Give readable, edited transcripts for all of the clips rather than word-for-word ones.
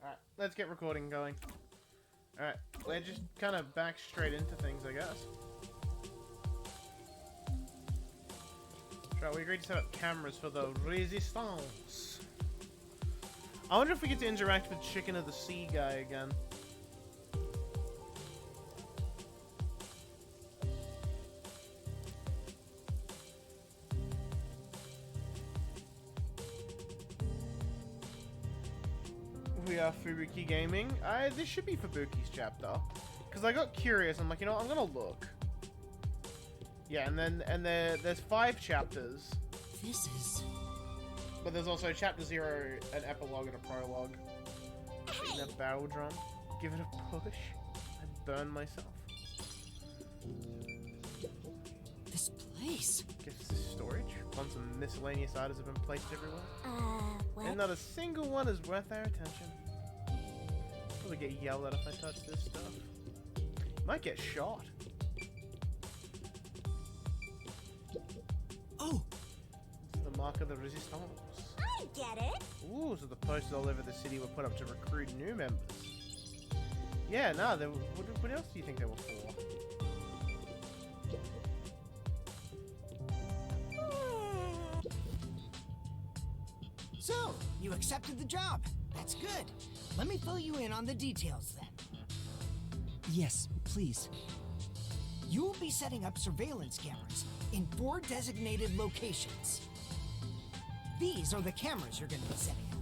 Alright, let's get recording going. Alright, let's just kind of back straight into things, I guess. Right, we agreed to set up cameras for the Resistance. I wonder if we get to interact with Chicken of the Sea guy again. We are Fubuki Gaming. This should be Fubuki's chapter. Because I got curious, I'm like, you know what, I'm gonna look. Yeah, and there's 5 chapters. This is... But there's also chapter 0, an epilogue, and a prologue. Beating a barrel drum. Give it a push. I burn myself. This place... Gifts to storage. Tons of miscellaneous items have been placed everywhere. what? And not a single one is worth our attention. Probably get yelled at if I touch this stuff. Might get shot. Oh! It's the mark of the Resistance. I get it. Ooh, so the posters all over the city were put up to recruit new members. Yeah, no, what else do you think they were for? So, you accepted the job. That's good. Let me fill you in on the details then. Yes, please. You will be setting up surveillance cameras in 4 designated locations. These are the cameras you're going to be setting up.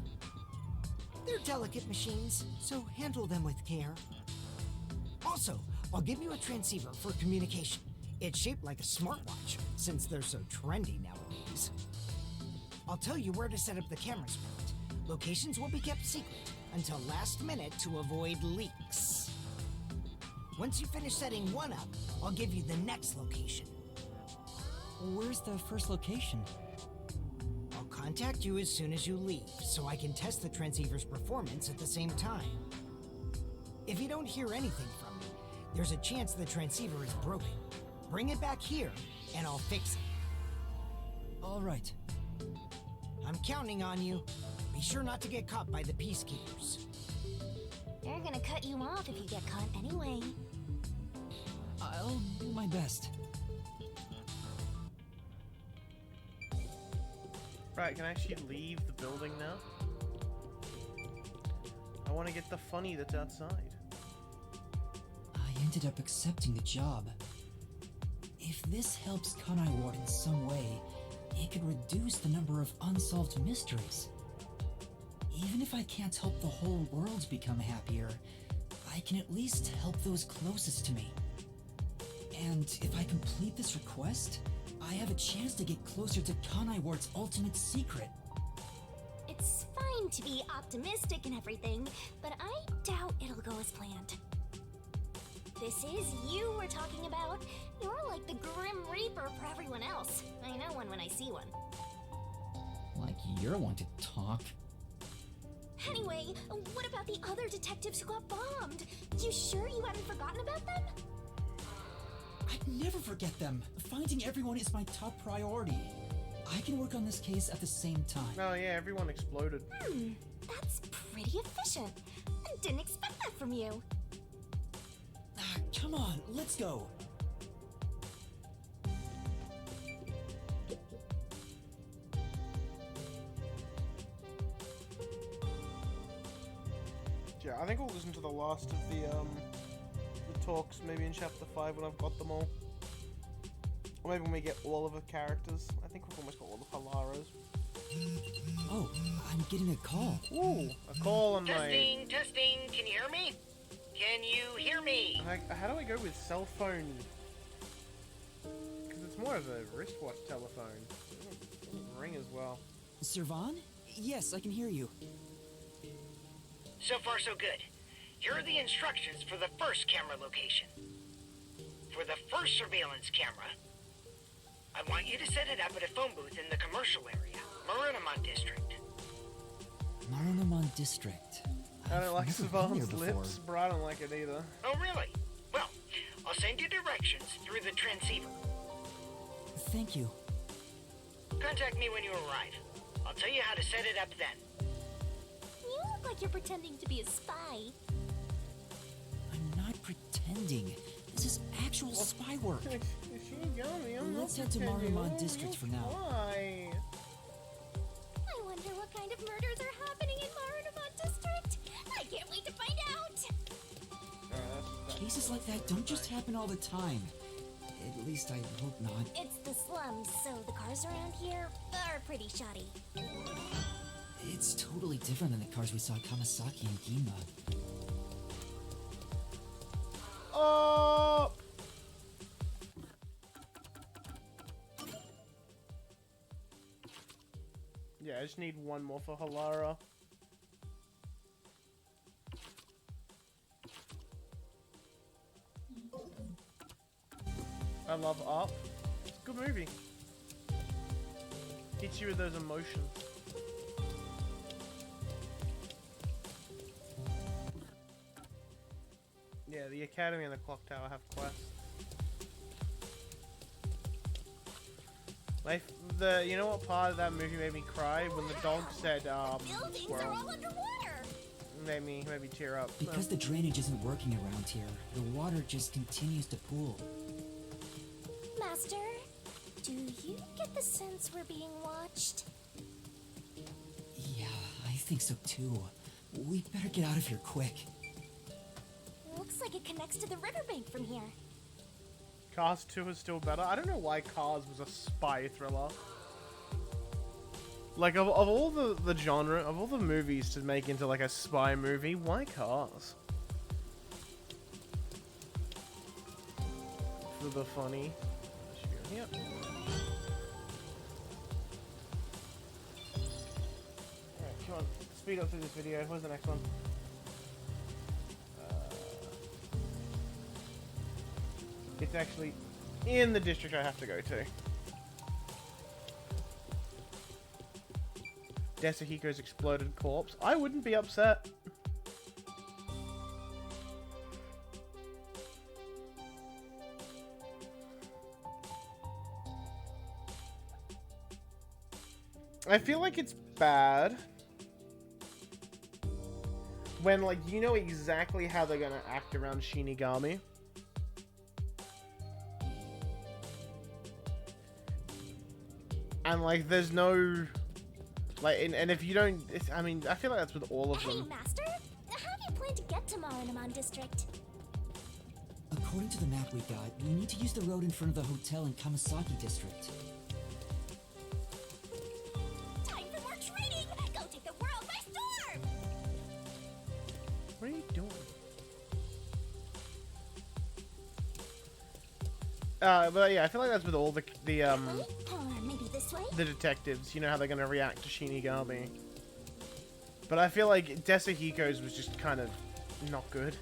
They're delicate machines, so handle them with care. Also, I'll give you a transceiver for communication. It's shaped like a smartwatch, since they're so trendy nowadays. I'll tell you where to set up the cameras with it. Locations will be kept secret until last minute to avoid leaks. Once you finish setting one up, I'll give you the next location. Where's the first location? I'll contact you as soon as you leave, so I can test the transceiver's performance at the same time. If you don't hear anything from me, there's a chance the transceiver is broken. Bring it back here, and I'll fix it. All right. I'm counting on you. Be sure not to get caught by the peacekeepers. They're gonna cut you off if you get caught anyway. I'll do my best. Right, can I actually leave the building now? I want to get the funny that's outside. I ended up accepting the job. If this helps Kanai Ward in some way, it could reduce the number of unsolved mysteries. Even if I can't help the whole world become happier, I can at least help those closest to me. And if I complete this request, I have a chance to get closer to Kanai Ward's ultimate secret. It's fine to be optimistic and everything, but I doubt it'll go as planned. This is you we're talking about. You're like the Grim Reaper for everyone else. I know one when I see one. Like you're one to talk. Anyway, what about the other detectives who got bombed? You sure you haven't forgotten about them? I'd never forget them. Finding everyone is my top priority. I can work on this case at the same time. Oh yeah, everyone exploded. That's pretty efficient. I didn't expect that from you. Come on, let's go. Yeah, I think we'll listen to the last of the talks, maybe in chapter 5 when I've got them all. Or maybe when we get all of the characters. I think we've almost got all the Palaros. Oh, I'm getting a call. Ooh, a call on Testing, testing, can you hear me? Can you hear me? How do I go with cell phone? Because it's more of a wristwatch telephone. It doesn't ring as well. Servan? Yes, I can hear you. So far, so good. Here are the instructions for the first camera location. For the first surveillance camera, I want you to set it up at a phone booth in the commercial area, Marunamon District. Marunamon District. I don't like Never been here Savan's before. lips, but I don't like it either. Oh, really? Well, I'll send you directions through the transceiver. Thank you. Contact me when you arrive. I'll tell you how to set it up then. You look like you're pretending to be a spy. I'm not pretending. This is actual spy work. Shinigami, I'm Let's not head to pretending. Marumon Oh, District for now. Why? I wonder what kind of murders are happening in Marumon District. I can't wait to find out. Cases like that don't just happen all the time. At least I hope not. It's the slums, so the cars around here are pretty shoddy. It's totally different than the cars we saw at Kamasaki and Gima. Up. Yeah, I just need one more for Halara. I love Up. It's a good movie. Hits you with those emotions. Yeah, the Academy and the Clock Tower have quests. Like, you know what part of that movie made me cry? When the dog said, Buildings are squirrel. all underwater. Made me tear up. Because the drainage isn't working around here, the water just continues to pool. Master, do you get the sense we're being watched? Yeah, I think so too. We'd better get out of here quick. Looks like it connects to the riverbank from here. Cars 2 is still better. I don't know why Cars was a spy thriller. Like, of all the genre, of all the movies to make into like a spy movie, why Cars? For the funny. Yep. Alright, come on. Speed up through this video. Where's the next one? It's actually in the district I have to go to. Desahiko's exploded corpse. I wouldn't be upset. I feel like it's bad when, like, you know exactly how they're gonna act around Shinigami. And, like, there's no... Like, and if you don't... I mean, I feel like that's with all of Hey, them. Master, how do you plan to get to Marunamon District? According to the map we got, we need to use the road in front of the hotel in Kamasaki District. Time for more training! Go take the world by storm! What are you doing? But yeah, I feel like that's with all the Or maybe this way? the detectives. You know how they're gonna react to Shinigami. But I feel like Desahiko's was just kind of not good.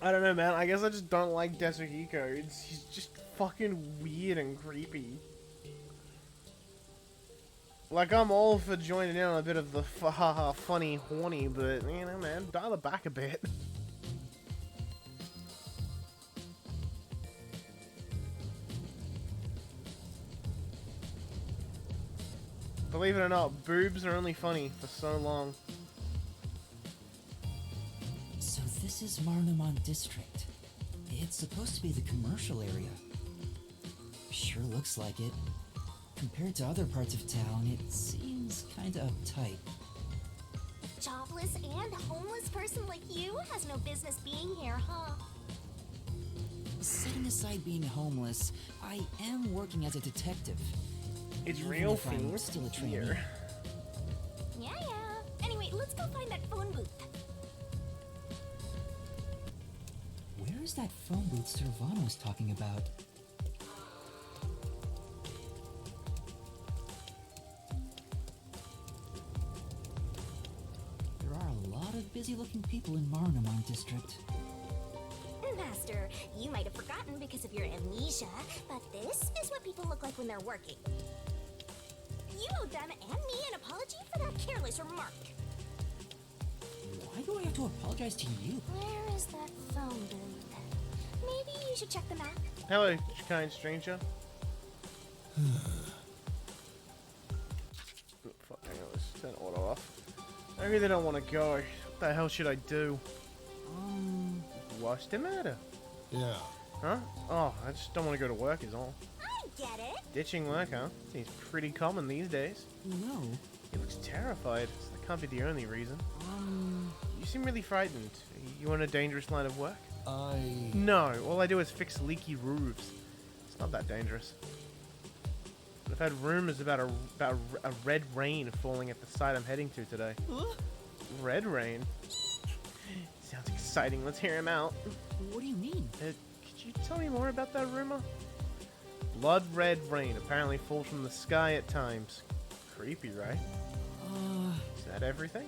I don't know, man. I guess I just don't like Desahiko. He's just fucking weird and creepy. Like, I'm all for joining in on a bit of the funny, horny, but, you know, man, dial it back a bit. Believe it or not, boobs are only funny for so long. So this is Marunamon District. It's supposed to be the commercial area. Sure looks like it. Compared to other parts of town, it seems kinda uptight. Jobless and homeless person like you has no business being here, huh? Setting aside being homeless, I am working as a detective. It's Even real if I'm things still a trainee. here. Yeah. Anyway, let's go find that phone booth. Where is that phone booth Servano was talking about? There are a lot of busy-looking people in Marunamon District. Master, you might have forgotten because of your amnesia, but this is what people look like when they're working. You owe them and me an apology for that careless remark. Why do I have to apologize to you? Where is that phone booth? Maybe you should check the map. Hello, kind stranger. Oh, fuck, hang on, let's turn auto off. I really don't want to go. What the hell should I do? What's the matter? Yeah. Huh? Oh, I just don't want to go to work is all. I get it. Ditching work, huh? Seems pretty common these days. No. He looks terrified. That can't be the only reason. You seem really frightened. You on a dangerous line of work? No, all I do is fix leaky roofs. It's not that dangerous. But I've had rumors about a red rain falling at the site I'm heading to today. Huh? Red rain? Sounds exciting. Let's hear him out. What do you mean? Could you tell me more about that rumor? Blood red rain apparently falls from the sky at times. Creepy, right? Is that everything?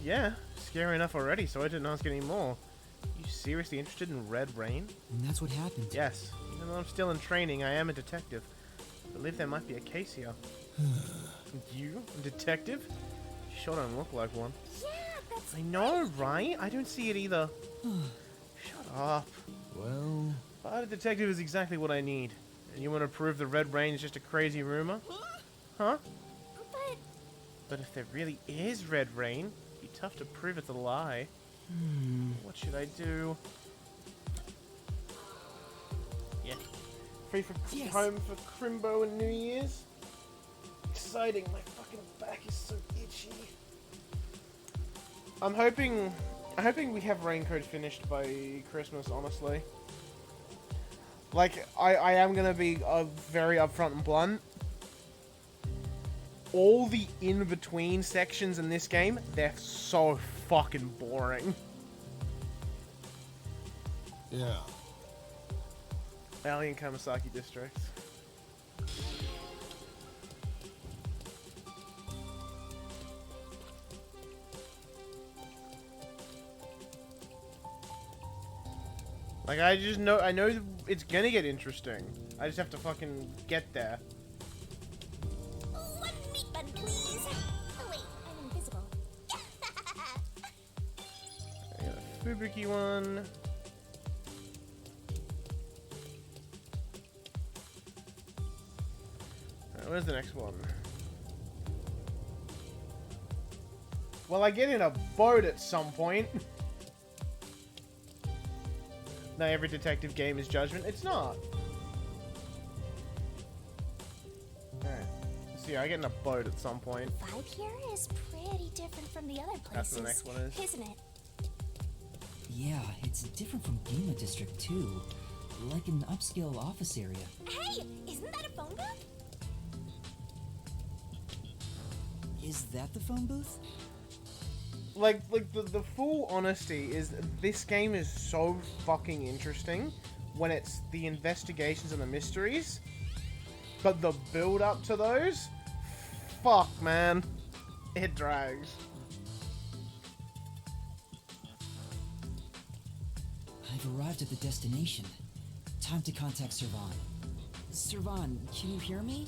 Yeah, scary enough already, so I didn't ask any more. You seriously interested in red rain? And that's what happened. Yes. Even though I'm still in training, I am a detective. I believe there might be a case here. You? A detective? You sure don't look like one. Yeah, that's I know, right? I don't see it either. Shut up. Well... But a detective is exactly what I need. And you want to prove the red rain is just a crazy rumor? Huh? But if there really is red rain, it'd be tough to prove it's a lie. What should I do? Yeah. Free for Yes. home for Crimbo and New Year's? Exciting, my fucking back is so itchy. I'm hoping we have Raincode finished by Christmas, honestly. Like, I am gonna be very upfront and blunt. All the in-between sections in this game, they're so fucking boring. Yeah. Alien Kamasaki District. Like, I know it's gonna get interesting. I just have to fucking get there. one meat bun, please. Oh wait, I'm invisible. I got a Fubuki one. Alright, where's the next one? Well, I get in a boat at some point. Not every detective game is Judgment. It's not. Alright. Let's see, I get in a boat at some point. Vibe here is pretty different from the other places. That's what the next one is. Isn't it? Yeah, it's different from Gima District too. Like an upscale office area. Hey, isn't that a phone booth? Is that the phone booth? Like the full honesty is this game is so fucking interesting when it's the investigations and the mysteries, but the build up to those, fuck man, it drags. I've arrived at the destination. Time to contact Servan. Servan, can you hear me?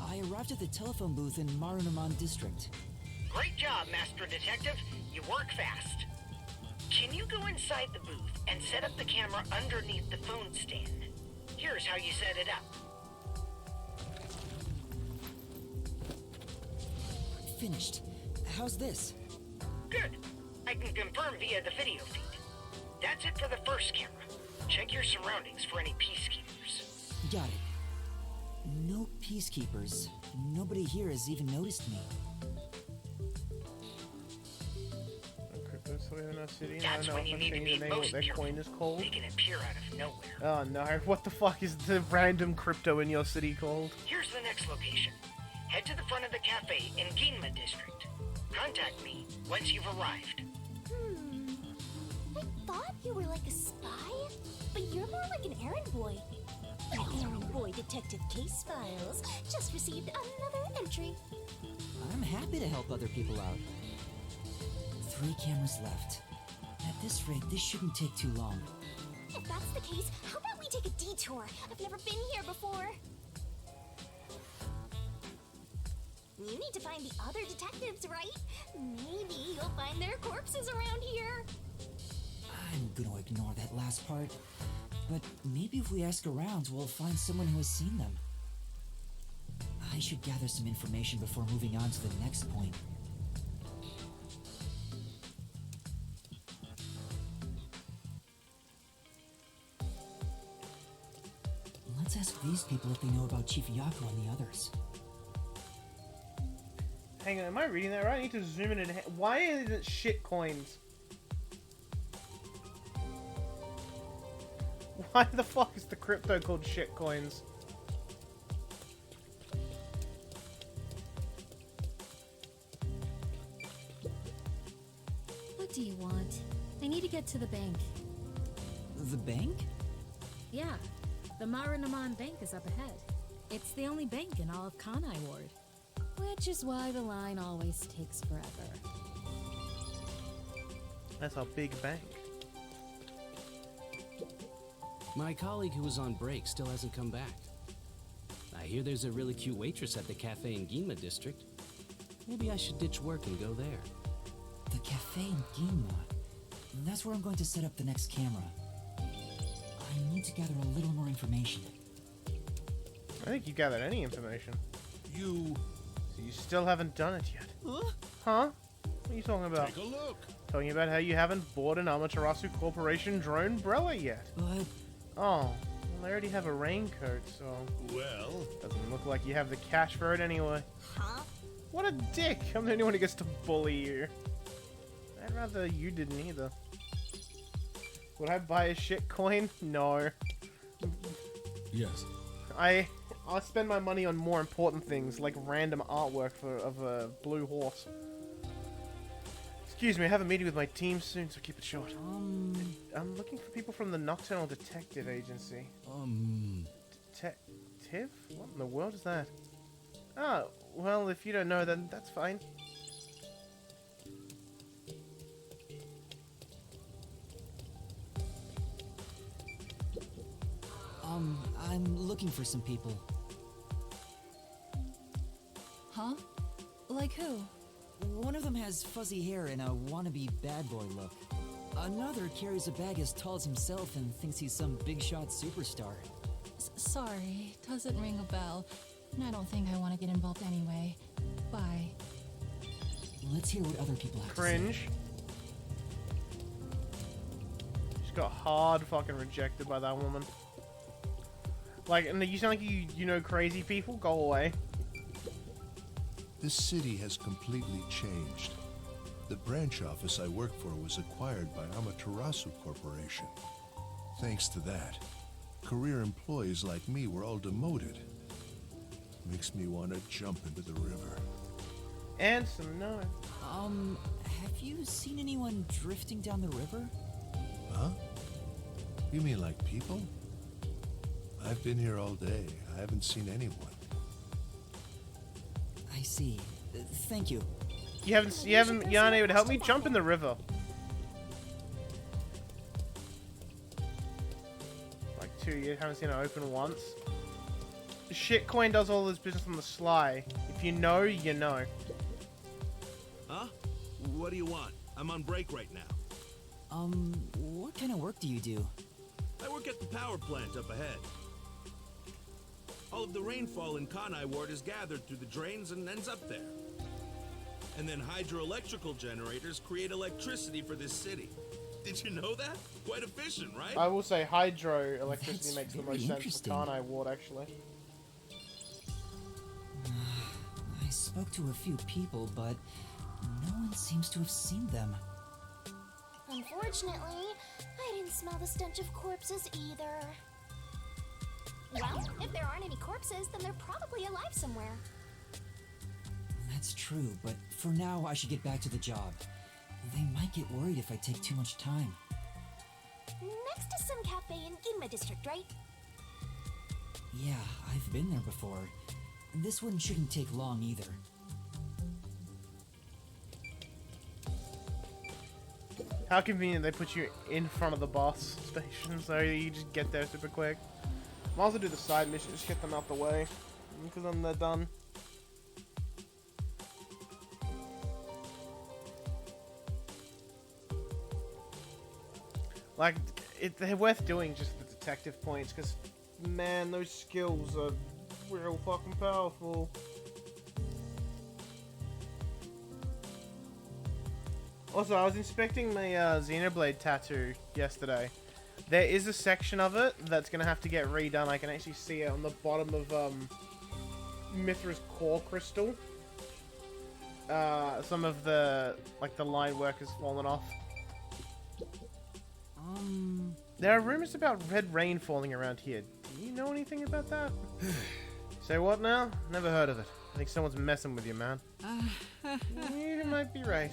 I arrived at the telephone booth in Marunaman District. Great job, Master Detective. You work fast. Can you go inside the booth and set up the camera underneath the phone stand? Here's how you set it up. Finished. How's this? Good. I can confirm via the video feed. That's it for the first camera. Check your surroundings for any peacekeepers. Got it. No peacekeepers. Nobody here has even noticed me. That's when you need to be most their careful. coin is called. They can appear out of nowhere. Oh no, what the fuck is the random crypto in your city called? Here's the next location. Head to the front of the cafe in Ginma District. Contact me once you've arrived. I thought you were like a spy, but you're more like an errand boy. Errand boy detective case files just received another entry. I'm happy to help other people out. 3 cameras left. At this rate, this shouldn't take too long. If that's the case, how about we take a detour? I've never been here before. You need to find the other detectives, right? Maybe you'll find their corpses around here. I'm gonna ignore that last part. But maybe if we ask around, we'll find someone who has seen them. I should gather some information before moving on to the next point. Let's ask these people if they know about Chief Yako and the others. Hang on, am I reading that right? I need to zoom in and... Why is it shit coins? Why the fuck is the crypto called shit coins? What do you want? I need to get to the bank. The bank? Yeah, the Marinaman Bank is up ahead. It's the only bank in all of Kanai Ward. Which is why the line always takes forever. That's our big bank. My colleague who was on break still hasn't come back. I hear there's a really cute waitress at the cafe in Ginma district. Maybe I should ditch work and go there. The cafe in Ginma. That's where I'm going to set up the next camera. I need to gather a little more information. I think you gathered any information. You So you still haven't done it yet. Huh? What are you talking about? take a look. Talking about how you haven't bought an Amaterasu Corporation drone umbrella yet. But Oh, well, I already have a raincoat, so Well, doesn't look like you have the cash for it anyway. Huh? What a dick! I'm the only one who gets to bully you. I'd rather you didn't either. Would I buy a shit coin? No. yes. I'll spend my money on more important things, like random artwork of a blue horse. Excuse me, I have a meeting with my team soon, so keep it short. I'm looking for people from the Nocturnal Detective Agency. Detective? What in the world is that? Oh, well, if you don't know, then that's fine. I'm looking for some people. Huh? Like who? One of them has fuzzy hair and a wannabe bad boy look. Another carries a bag as tall as himself and thinks he's some big shot superstar. Sorry, doesn't ring a bell. And I don't think I want to get involved anyway. Bye. Let's hear what other people have Cringe. She got hard fucking rejected by that woman. Like, and you sound like you know crazy people? Go away. This city has completely changed. The branch office I work for was acquired by Amaterasu Corporation. Thanks to that, career employees like me were all demoted. Makes me want to jump into the river. And some no. Have you seen anyone drifting down the river? Huh? You mean like people? I've been here all day. I haven't seen anyone. I see. Thank you. You aren't able to help me jump in the river. Like 2 years, haven't seen it open once. Shitcoin does all this business on the sly. If you know, you know. Huh? What do you want? I'm on break right now. What kind of work do you do? I work at the power plant up ahead. All of the rainfall in Kanai Ward is gathered through the drains and ends up there. And then hydroelectrical generators create electricity for this city. Did you know that? Quite efficient, right? I will say hydro electricity That's makes the very most sense interesting. for Kanai Ward, actually. I spoke to a few people, but no one seems to have seen them. Unfortunately, I didn't smell the stench of corpses either. Well, if there aren't any corpses, then they're probably alive somewhere. That's true, but for now I should get back to the job. They might get worried if I take too much time. Next to some cafe in Ginma district, right? Yeah, I've been there before. This one shouldn't take long either. How convenient they put you in front of the bus station so you just get there super quick. Might as well do the side mission, just get them out the way. Because then they're done. Like, they're worth doing just for the detective points, because, man, those skills are real fucking powerful. Also, I was inspecting my Xenoblade tattoo yesterday. There is a section of it that's going to have to get redone. I can actually see it on the bottom of Mithra's core crystal. Some of the, like, the line work has fallen off. There are rumors about red rain falling around here. Do you know anything about that? Say what now? Never heard of it. I think someone's messing with you, man. You might be right.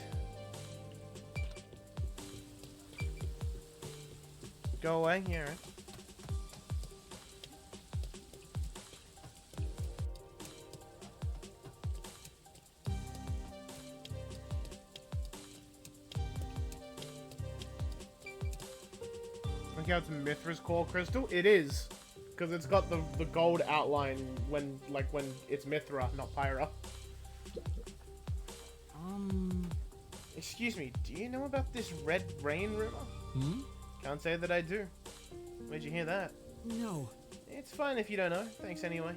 Go away, yeah. Right. Look how it's Mithra's core crystal. It is, because it's got the gold outline when it's Mithra, not Pyra. Excuse me. Do you know about this red rain rumor? Can't say that I do. Where'd you hear that? No. It's fine if you don't know. Thanks anyway.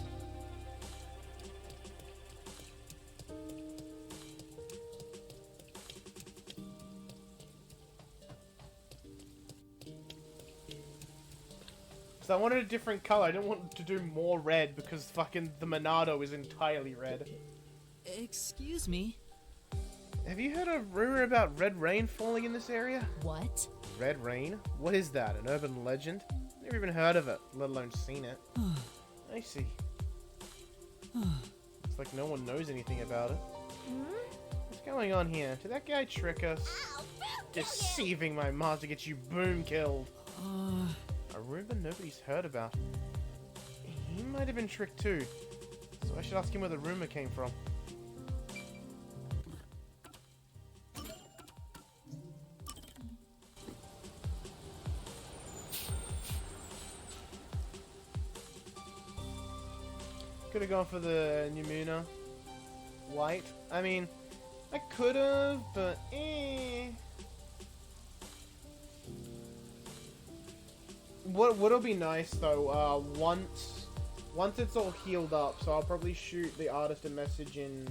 So I wanted a different color. I didn't want to do more red because fucking the Monado is entirely red. Excuse me? Have you heard a rumor about red rain falling in this area? What? Red rain? What is that? An urban legend? Never even heard of it, let alone seen it. I see. Looks like no one knows anything about it. What's going on here? Did that guy trick us? Deceiving my mom to get you boom killed. A rumor nobody's heard about. He might have been tricked too. So I should ask him where the rumor came from. Could have gone for the Numina white. I mean, I could have, but What'll be nice though, once it's all healed up, so I'll probably shoot the artist a message in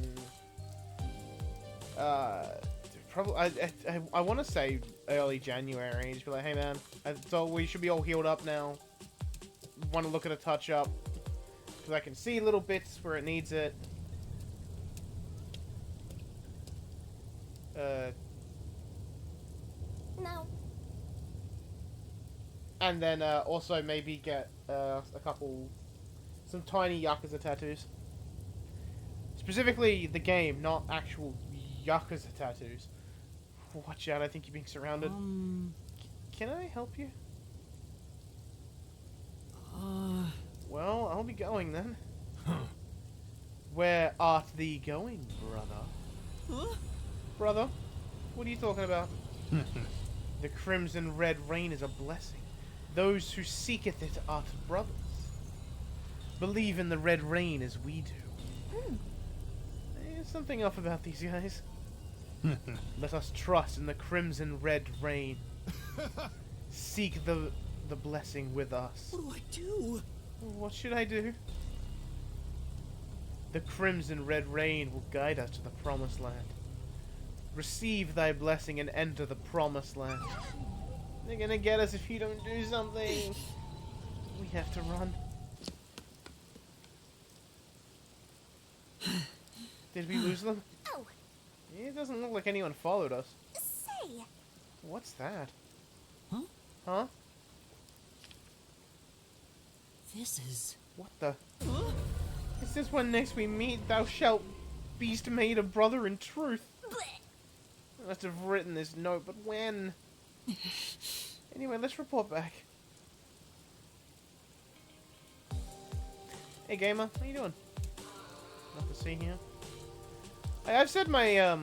I want to say early January. Just be like, hey man, so we should be all healed up now. Want to look at a touch up. Because I can see little bits where it needs it. No. And then also maybe get some tiny Yakuza tattoos. Specifically the game, not actual Yakuza tattoos. Watch out, I think you're being surrounded. Can I help you? Well, I'll be going then. Where art thee going, brother? Brother? What are you talking about? The crimson red rain is a blessing. Those who seeketh it are brothers. Believe in the red rain as we do. There's something off about these guys. Let us trust in the crimson red rain. Seek the blessing with us. What do I do? What should I do? The crimson red rain will guide us to the promised land. Receive thy blessing and enter the promised land. They're gonna get us if you don't do something. We have to run. Did we lose them? Oh. It doesn't look like anyone followed us. Say. What's that? Huh? Huh? This is... What the? Is this when next we meet, thou shalt beast made a brother in truth? I must have written this note, but when? Anyway, let's report back. Hey gamer, how you doing? Nothing to see here. I've said my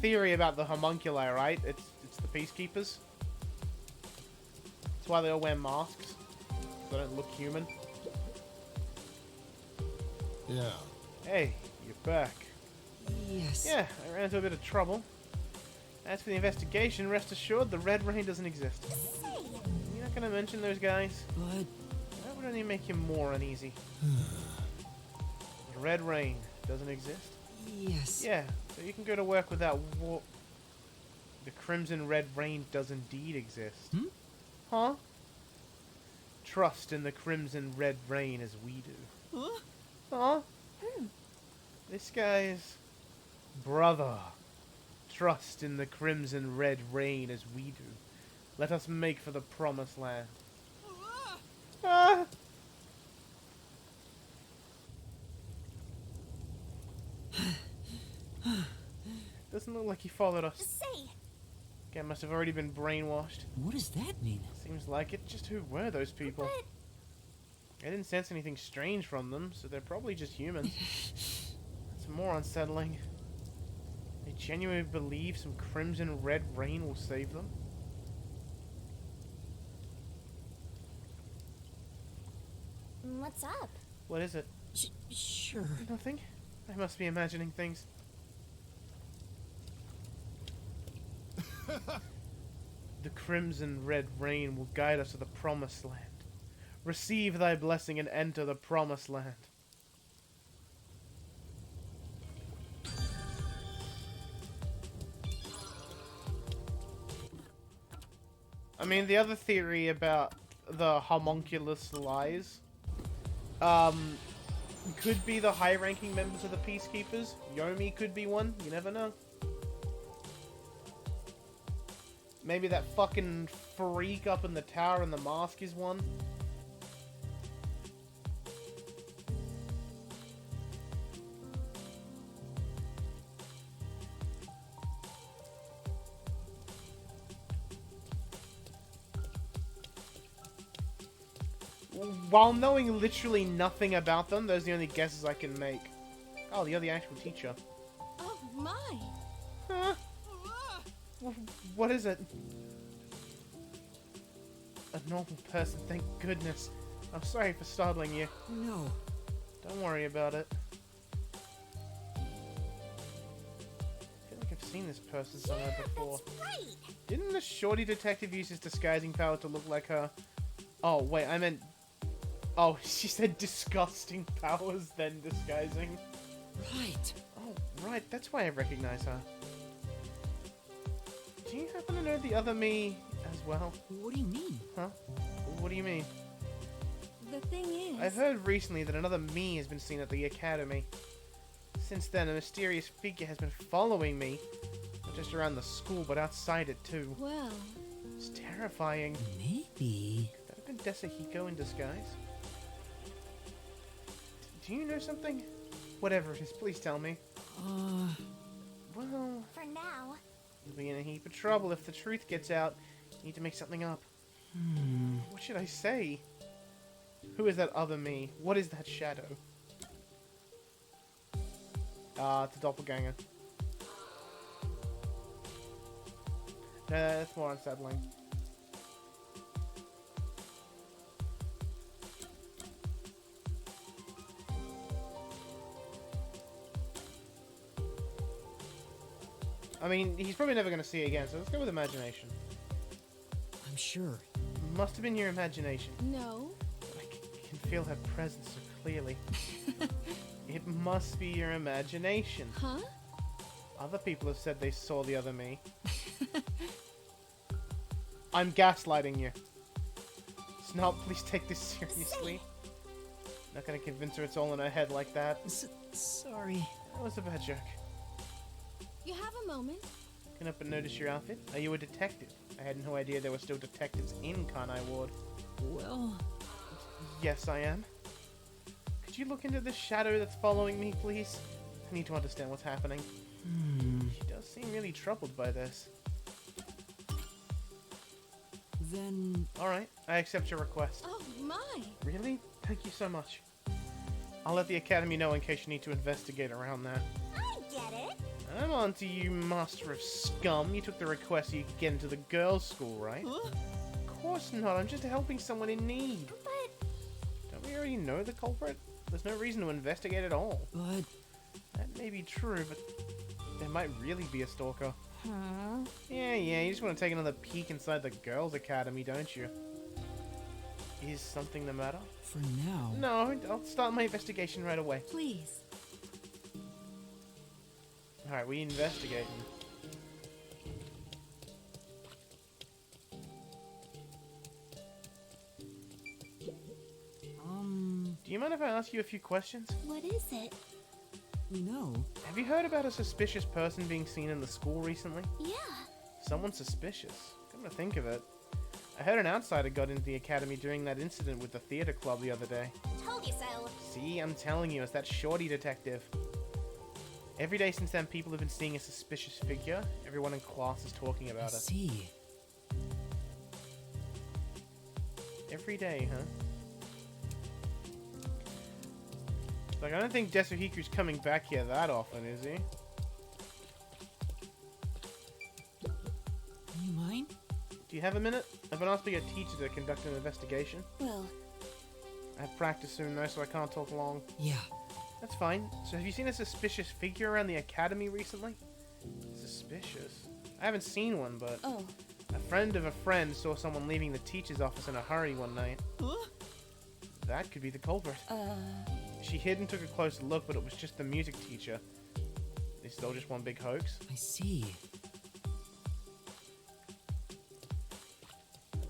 theory about the homunculi, right? It's the peacekeepers. That's why they all wear masks. So they don't look human. Yeah. Hey, you're back. Yes. Yeah, I ran into a bit of trouble. As for the investigation, rest assured the red rain doesn't exist. Say. gonna mention those guys. But That would only make him more uneasy. Red Rain doesn't exist? yes. Yeah, so you can go to work with that war... The Crimson Red Rain does indeed exist. Hmm? Huh? Trust in the Crimson Red Rain as we do. Huh? Huh? This guy's brother. Trust in the Crimson Red Rain as we do. Let us make for the Promised Land. Ah! Doesn't look like he followed us. Just say, Guy must have already been brainwashed. What does that mean? Seems like it. Just who were those people? but I didn't sense anything strange from them, so they're probably just humans. That's more unsettling. They genuinely believe some Crimson Red Rain will save them? what's up? What is it? Sure. Nothing? I must be imagining things. The Crimson Red Rain will guide us to the Promised Land. Receive thy blessing and enter the Promised Land. I mean, the other theory about the homunculus lies, could be the high-ranking members of the Peacekeepers. Yomi could be one. You never know. Maybe that fucking freak up in the tower in the mask is one. While knowing literally nothing about them, those are the only guesses I can make. Oh, you're the actual teacher. Oh my! Huh? What is it? A normal person, thank goodness. I'm sorry for startling you. No. Don't worry about it. I feel like I've seen this person somewhere before. That's right. Didn't the shorty detective use his disguising power to look like her? Oh, wait, I meant... Oh, she said disgusting powers, then disguising. Right. Oh, right, that's why I recognize her. Do you happen to know the other me as well? What do you mean? Huh? What do you mean? The thing is, I've heard recently that another me has been seen at the academy. Since then, a mysterious figure has been following me. Not just around the school, but outside it too. well, It's terrifying. Maybe. Could that have been Desahiko in disguise? Do you know something? Whatever it is, please tell me. Well, For now, you'll be in a heap of trouble if the truth gets out. You need to make something up. What should I say? Who is that other me? What is that shadow? It's a doppelganger. That's more unsettling. I mean, he's probably never going to see it again, so let's go with imagination. I'm sure. Must have been your imagination. no. I can feel her presence so clearly. It must be your imagination. Huh? Other people have said they saw the other me. I'm gaslighting you. Snob, please take this seriously. Not gonna convince her it's all in her head like that. Sorry. That was a bad joke. You have a moment. Can up and notice your outfit? Are you a detective? I had no idea there were still detectives in Kanai Ward. Well, Yes, I am. Could you look into the shadow that's following me, please? I need to understand what's happening. She does seem really troubled by this. then Alright, I accept your request. Oh my! Really? Thank you so much. I'll let the Academy know in case you need to investigate around that. I get it. I'm on to you, Master of Scum. You took the request so you could get into the girls' school, right? Of course not. I'm just helping someone in need. But Don't we already know the culprit? There's no reason to investigate at all. but That may be true, but there might really be a stalker. huh? Yeah, you just want to take another peek inside the girls' academy, don't you? Is something the matter? For now. No, I'll start my investigation right away. Please. Alright, we investigating. Do you mind if I ask you a few questions? What is it? You know, Have you heard about a suspicious person being seen in the school recently? Yeah. Someone suspicious. Come to think of it. I heard an outsider got into the academy during that incident with the theater club the other day. Told you so. See, I'm telling you, it's that shorty detective. Every day since then, people have been seeing a suspicious figure. Everyone in class is talking I about it. see. Every day, huh? Like, I don't think Desuhiku's coming back here that often, is he? You mind? Do you have a minute? I've been asked by a teacher to conduct an investigation. Well, I have practice soon, though, so I can't talk long. Yeah. That's fine. So have you seen a suspicious figure around the academy recently? Suspicious? I haven't seen one, but oh. a friend of a friend saw someone leaving the teacher's office in a hurry one night. That could be the culprit. She hid and took a closer look, but it was just the music teacher. Is it all just one big hoax? I see.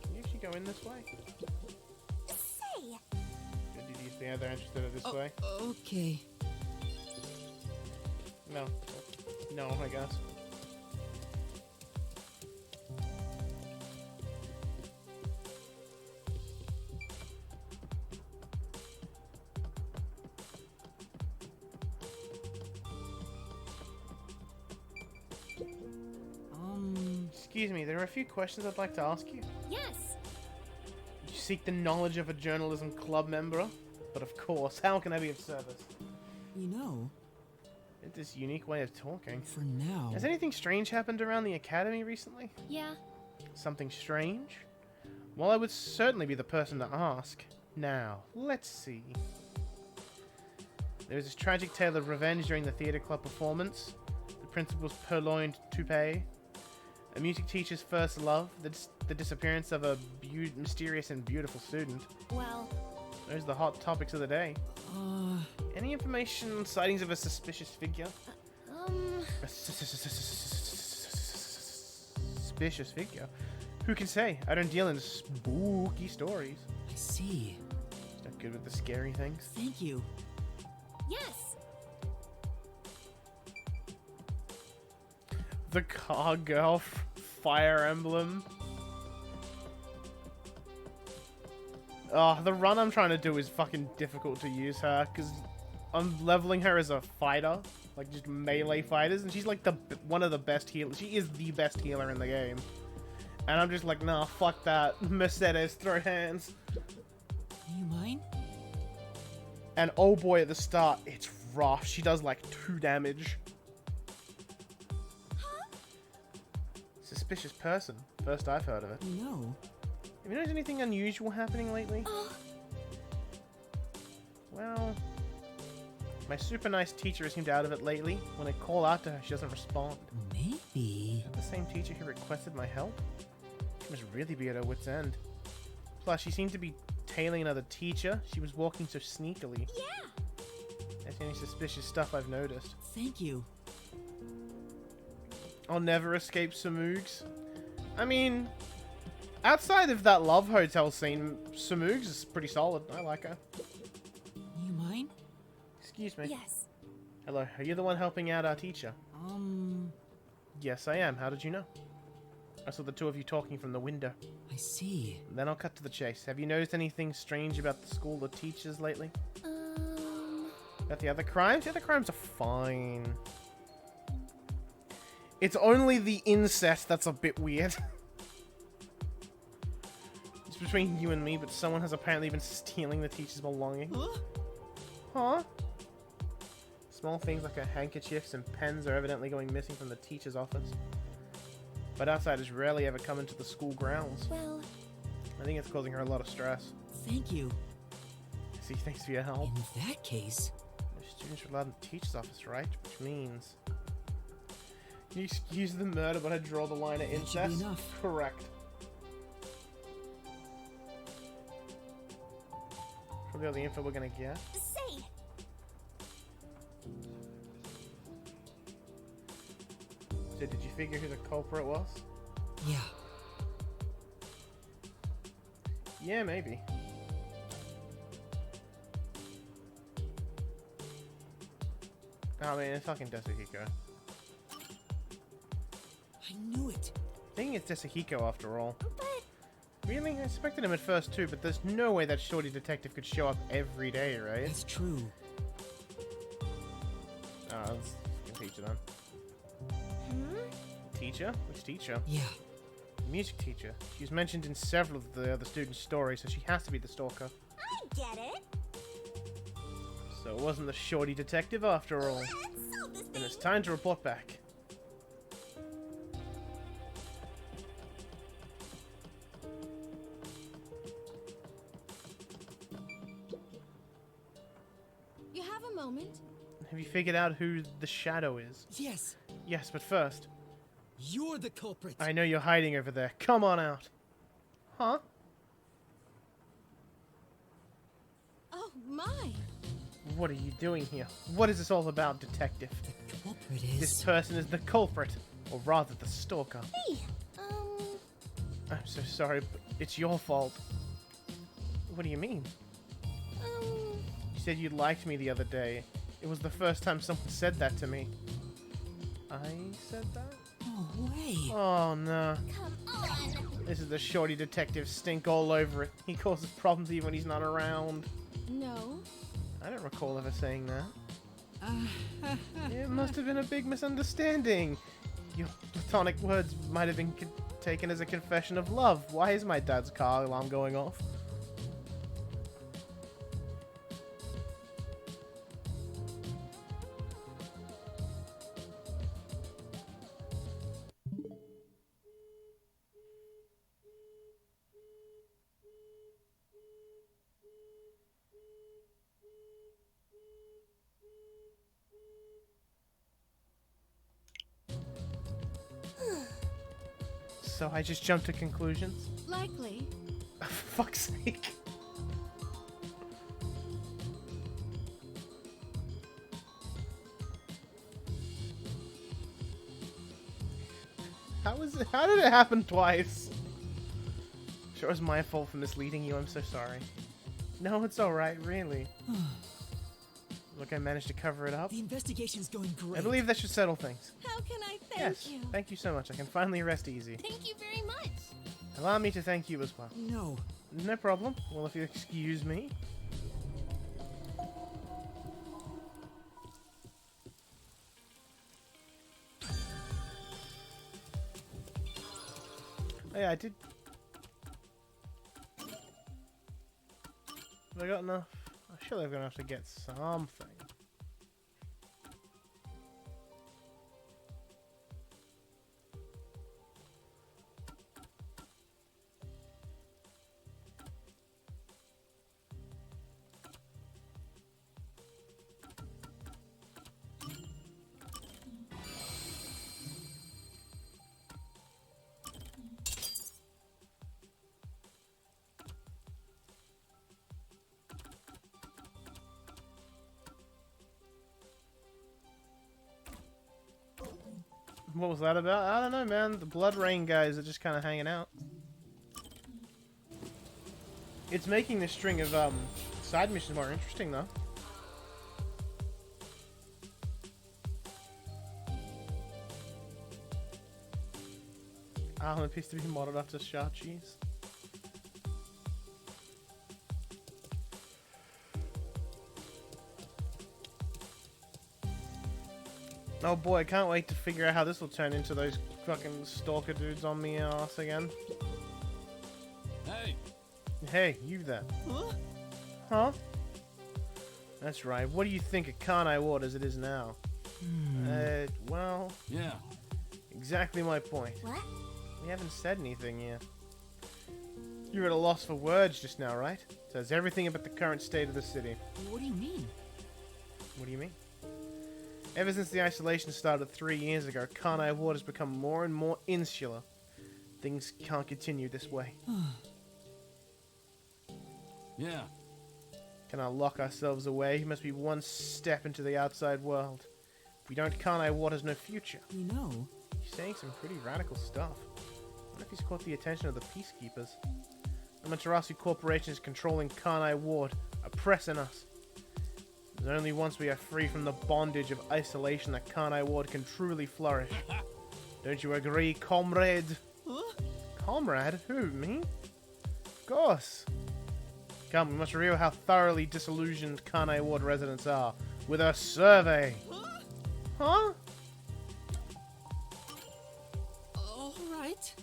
Can you actually go in this way? Say. Did you see how they're interested in this way? Okay. No. No, I guess. Excuse me, there are a few questions I'd like to ask you. Yes. You seek the knowledge of a journalism club member, but of course, how can I be of service? You know, It's this unique way of talking. for now. Has anything strange happened around the academy recently? Yeah. Something strange? Well, I would certainly be the person to ask. Now, let's see. There was this tragic tale of revenge during the theatre club performance. The principal's purloined toupee. A music teacher's first love. The disappearance of a mysterious and beautiful student. Well, Those are the hot topics of the day. Uh, Any information on sightings of a suspicious figure? A suspicious figure? Who can say? I don't deal in spooky stories. I see. Just not good with the scary things. Thank you. yes. The car girl Fire Emblem. The run I'm trying to do is fucking difficult to use her, because I'm leveling her as a fighter, like just melee fighters, and she's like one of the best healers. She is the best healer in the game. And I'm just like, nah, fuck that. Mercedes, throw hands. You mind? And oh boy, at the start, it's rough. She does like 2 damage. Suspicious person. First I've heard of it. You know, Have you noticed anything unusual happening lately? Well, my super nice teacher seemed out of it lately. When I call out to her, she doesn't respond. maybe. The same teacher who requested my help? She must really be at her wit's end. Plus, she seemed to be tailing another teacher. She was walking so sneakily. Yeah. That's the only suspicious stuff I've noticed. Thank you. I'll never escape Samoogs. I mean, outside of that love hotel scene, Samoogs is pretty solid. I like her. You mind? Excuse me. Yes. Hello, are you the one helping out our teacher? Yes, I am. How did you know? I saw the two of you talking from the window. I see. Then I'll cut to the chase. Have you noticed anything strange about the school or teachers lately? About the other crimes? The other crimes are fine. It's only the incest that's a bit weird. It's between you and me, but someone has apparently been stealing the teacher's belongings. Huh? Small things like her handkerchiefs and pens are evidently going missing from the teacher's office. But outsiders rarely ever come into the school grounds. Well, I think it's causing her a lot of stress. Thank you. See, thanks for your help. In that case, The students are allowed in the teacher's office, right? Which means... Can you excuse the murder, but I draw the line at That should be incest? enough. Correct. Probably all the info we're gonna get. Say, So did you figure who the culprit was? Yeah. Yeah, maybe. I mean, it's fucking Desahiko. I knew it. I think it's Desahiko after all. but Really? I suspected him at first too, but there's no way that shorty detective could show up every day, right? That's true. Oh, that's a teacher then. Teacher? Which teacher? Yeah. Music teacher. She's mentioned in several of the other students' stories, so she has to be the stalker. I get it. So it wasn't the shorty detective after all. Let's solve this And thing. it's time to report back. You have a moment? Have you figured out who the shadow is? Yes. Yes, but first, You're the culprit. I know you're hiding over there. Come on out. Huh? Oh, my. What are you doing here? What is this all about, detective? The culprit This is... person is the culprit, or rather the stalker. Hey, I'm so sorry, but it's your fault. What do you mean? You said you liked me the other day. It was the first time someone said that to me. I said that? No way. Oh no. come on. This is the shorty detective stink all over it. He causes problems even when he's not around. No. I don't recall ever saying that. It must have been a big misunderstanding. Your platonic words might have been taken as a confession of love. Why is my dad's car alarm going off? So I just jumped to conclusions? Likely. For fuck's sake. How did it happen twice? Sure, it was my fault for misleading you. I'm so sorry. No, it's alright, really. Look, I managed to cover it up. The investigation's going great. I believe that should settle things. How can I thank Yes, you? thank you so much. I can finally rest easy. Thank you very much. Allow me to thank you as well. No. No problem. Well, if you excuse me. Oh, yeah, I did. Have I got enough? Surely I'm gonna have to get something. What was that about? I don't know, man. The Blood Rain guys are just kind of hanging out. It's making this string of side missions more interesting, though. Alan appears to be modeled after Shachi's. Oh boy, I can't wait to figure out how this will turn into those fucking stalker dudes on me ass again. Hey! Hey, you there. Huh? Huh? That's right. What do you think of Kanai Ward as it is now? Well, Yeah. exactly my point. What? We haven't said anything yet. You're at a loss for words just now, right? Says everything about the current state of the city. What do you mean? What do you mean? Ever since the isolation started 3 years ago, Kanai Ward has become more and more insular. Things can't continue this way. Yeah. Cannot lock ourselves away. We must be one step into the outside world. If we don't, Kanai Ward has no future. You know, He's saying some pretty radical stuff. I wonder if he's caught the attention of the peacekeepers. Amaterasu Corporation is controlling Kanai Ward, oppressing us. It's only once we are free from the bondage of isolation that Kanai Ward can truly flourish. Don't you agree, comrade? huh? Comrade? Who, me? Of course. Come, we must reveal how thoroughly disillusioned Kanai Ward residents are with a survey. Huh? All right.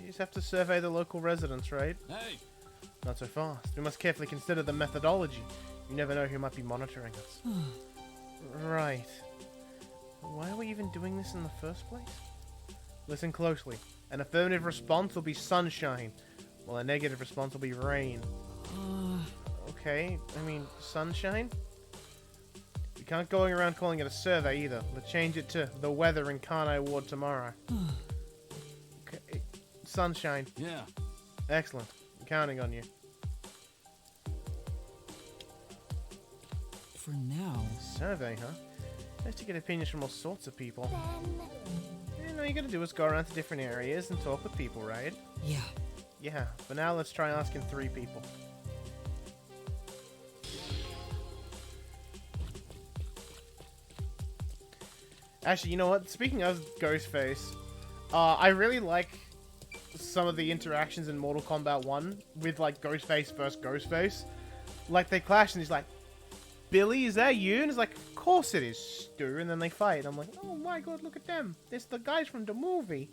You just have to survey the local residents, right? Hey, Not so fast. We must carefully consider the methodology. You never know who might be monitoring us. Right. Why are we even doing this in the first place? Listen closely. An affirmative response will be sunshine, while a negative response will be rain. Okay, I mean, sunshine? We can't go around calling it a survey either. Let's change it to the weather in Kanai Ward tomorrow. Okay, sunshine. yeah. Excellent. I'm counting on you. For now. Survey, huh? Nice to get opinions from all sorts of people. Then, All you gotta do is go around to different areas and talk with people, right? Yeah. Yeah, for now let's try asking 3 people. Actually, you know what? Speaking of Ghostface, I really like some of the interactions in Mortal Kombat 1 with, like, Ghostface versus Ghostface. Like, they clash and he's like, Billy, is that you? And it's like, of course it is, Stu. And then they fight. I'm like, oh my god, look at them. It's the guys from the movie.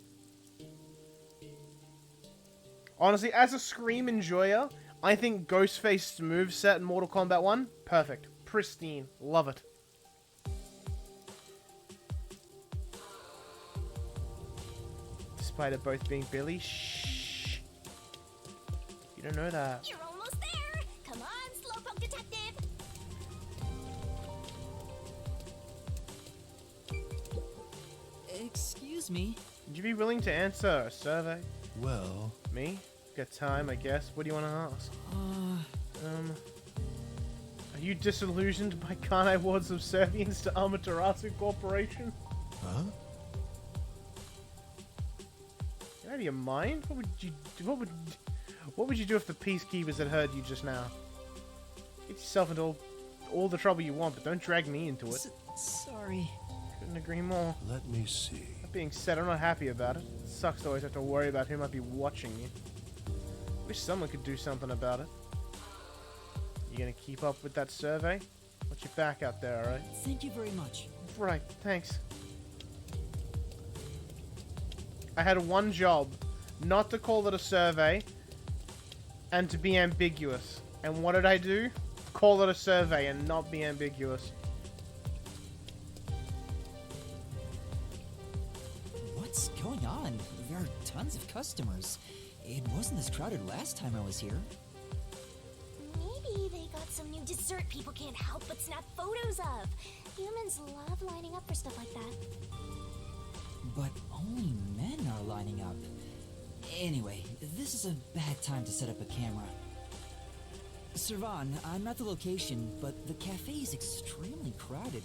Honestly, as a Scream enjoyer, I think Ghostface's moveset in Mortal Kombat 1, perfect. Pristine. Love it. Despite it both being Billy, shh. You don't know that. you're almost there. Come on, Slowpoke Detective. Excuse me. Would you be willing to answer a survey? Well, Me? Got time, I guess. What do you want to ask? Are you disillusioned by Kanai Ward's subservience to Amaterasu Corporation? huh? You out of your mind? What would you do? What would you do if the peacekeepers had heard you just now? Get yourself into all the trouble you want, but don't drag me into it. Sorry. Couldn't agree more. Let me see. That being said, I'm not happy about it. It sucks to always have to worry about who might be watching you. Wish someone could do something about it. You gonna keep up with that survey? Watch your back out there, alright? Thank you very much. Right, thanks. I had one job, not to call it a survey, and to be ambiguous. And what did I do? Call it a survey and not be ambiguous. What's going on? There are tons of customers. It wasn't this crowded last time I was here. Maybe they got some new dessert people can't help but snap photos of. Humans love lining up for stuff like that. But only men are lining up. Anyway, this is a bad time to set up a camera. Servan, I'm at the location, but the cafe is extremely crowded.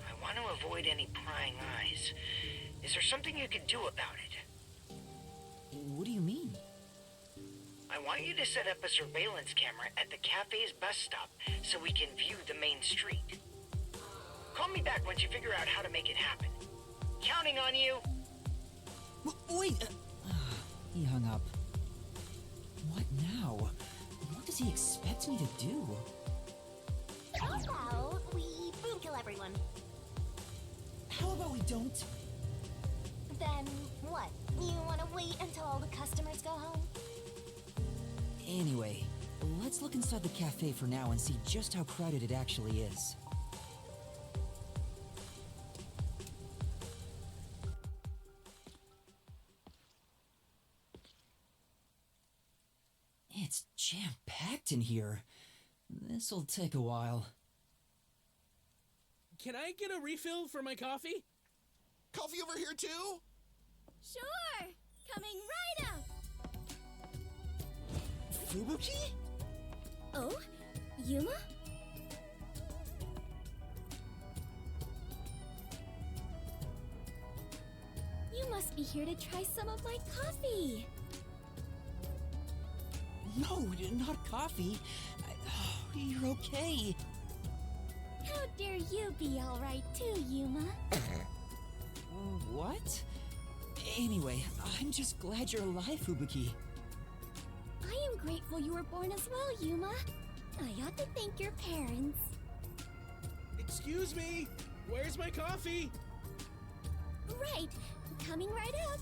I want to avoid any prying eyes. Is there something you can do about it? What do you mean? I want you to set up a surveillance camera at the cafe's bus stop so we can view the main street. Call me back once you figure out how to make it happen. Counting on you. Wait! He hung up. What now? What does he expect me to do? How about we boom kill everyone? How about we don't? Then what? You want to wait until all the customers go home? Anyway, let's look inside the cafe for now and see just how crowded it actually is. It's jam-packed in here. This'll take a while. Can I get a refill for my coffee? Coffee over here too? Oh? Yuma? You must be here to try some of my coffee. No, not coffee. You're okay. How dare you be alright too, Yuma? What? Anyway, I'm just glad you're alive, Fubuki. I am grateful you were born as well, Yuma. I ought to thank your parents. Excuse me? Where's my coffee? Right, coming right up.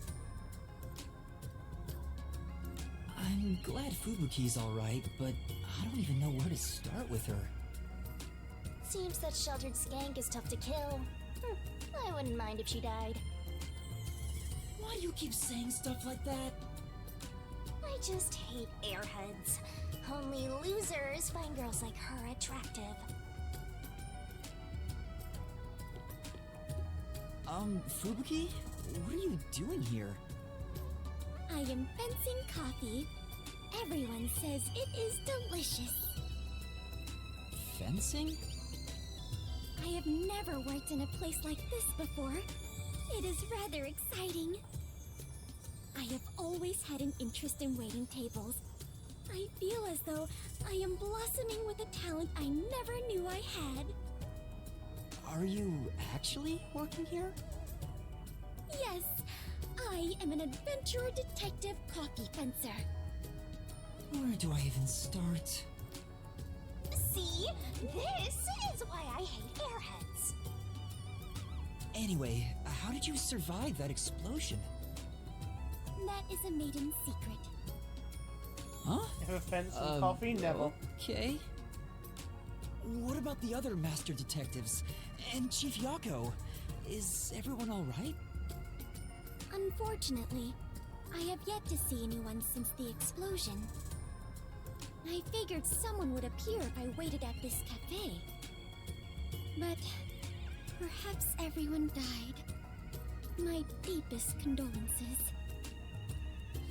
I'm glad Fubuki's alright, but I don't even know where to start with her. Seems that sheltered skank is tough to kill. I wouldn't mind if she died. Why do you keep saying stuff like that? I just hate airheads. Only losers find girls like her attractive. Fubuki? What are you doing here? I am fencing coffee. Everyone says it is delicious. Fencing? I have never worked in a place like this before. It is rather exciting. I have always had an interest in waiting tables. I feel as though I am blossoming with a talent I never knew I had. Are you actually working here? Yes, I am an adventurer detective coffee fencer. Where do I even start? See? This is why I hate airheads. Anyway, how did you survive that explosion? That is a maiden secret. Huh? Ever fence some coffee? Never. Okay. What about the other master detectives? And Chief Yako? Is everyone alright? Unfortunately, I have yet to see anyone since the explosion. I figured someone would appear if I waited at this cafe. But perhaps everyone died. My deepest condolences.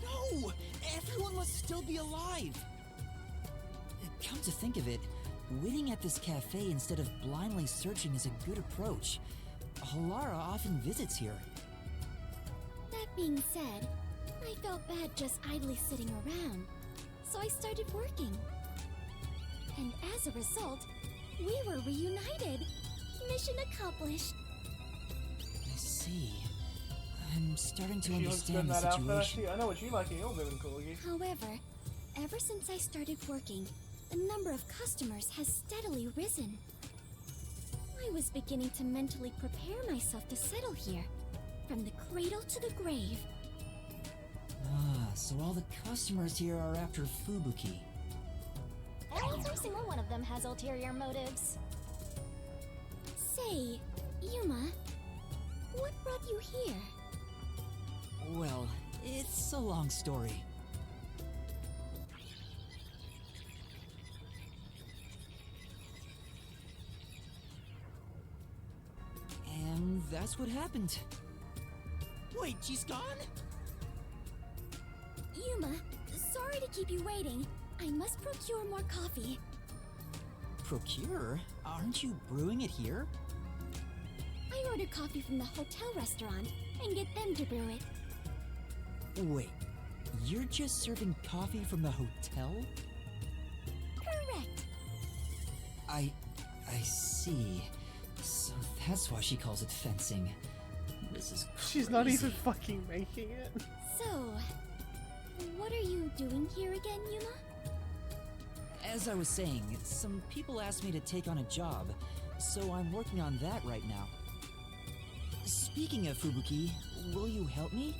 No! Everyone must still be alive! Come to think of it, waiting at this cafe instead of blindly searching is a good approach. Halara often visits here. That being said, I felt bad just idly sitting around, so I started working. And as a result, we were reunited. Mission accomplished. I see. I'm starting to She looks good understand in the that outfit. situation. I know what you like in your living corgi. However, ever since I started working, the number of customers has steadily risen. I was beginning to mentally prepare myself to settle here, from the cradle to the grave. Ah, so all the customers here are after Fubuki. Every single one of them has ulterior motives. Say, Yuma, what brought you here? Well, it's a long story. And that's what happened. Wait, she's gone? Yuma, sorry to keep you waiting. I must procure more coffee. Procure? Aren't you brewing it here? I ordered coffee from the hotel restaurant and get them to brew it. Wait, you're just serving coffee from the hotel? Correct. I see. So that's why she calls it fencing. This is crazy. She's not even fucking making it. So, what are you doing here again, Yuma? As I was saying, some people asked me to take on a job, so I'm working on that right now. Speaking of Fubuki, will you help me?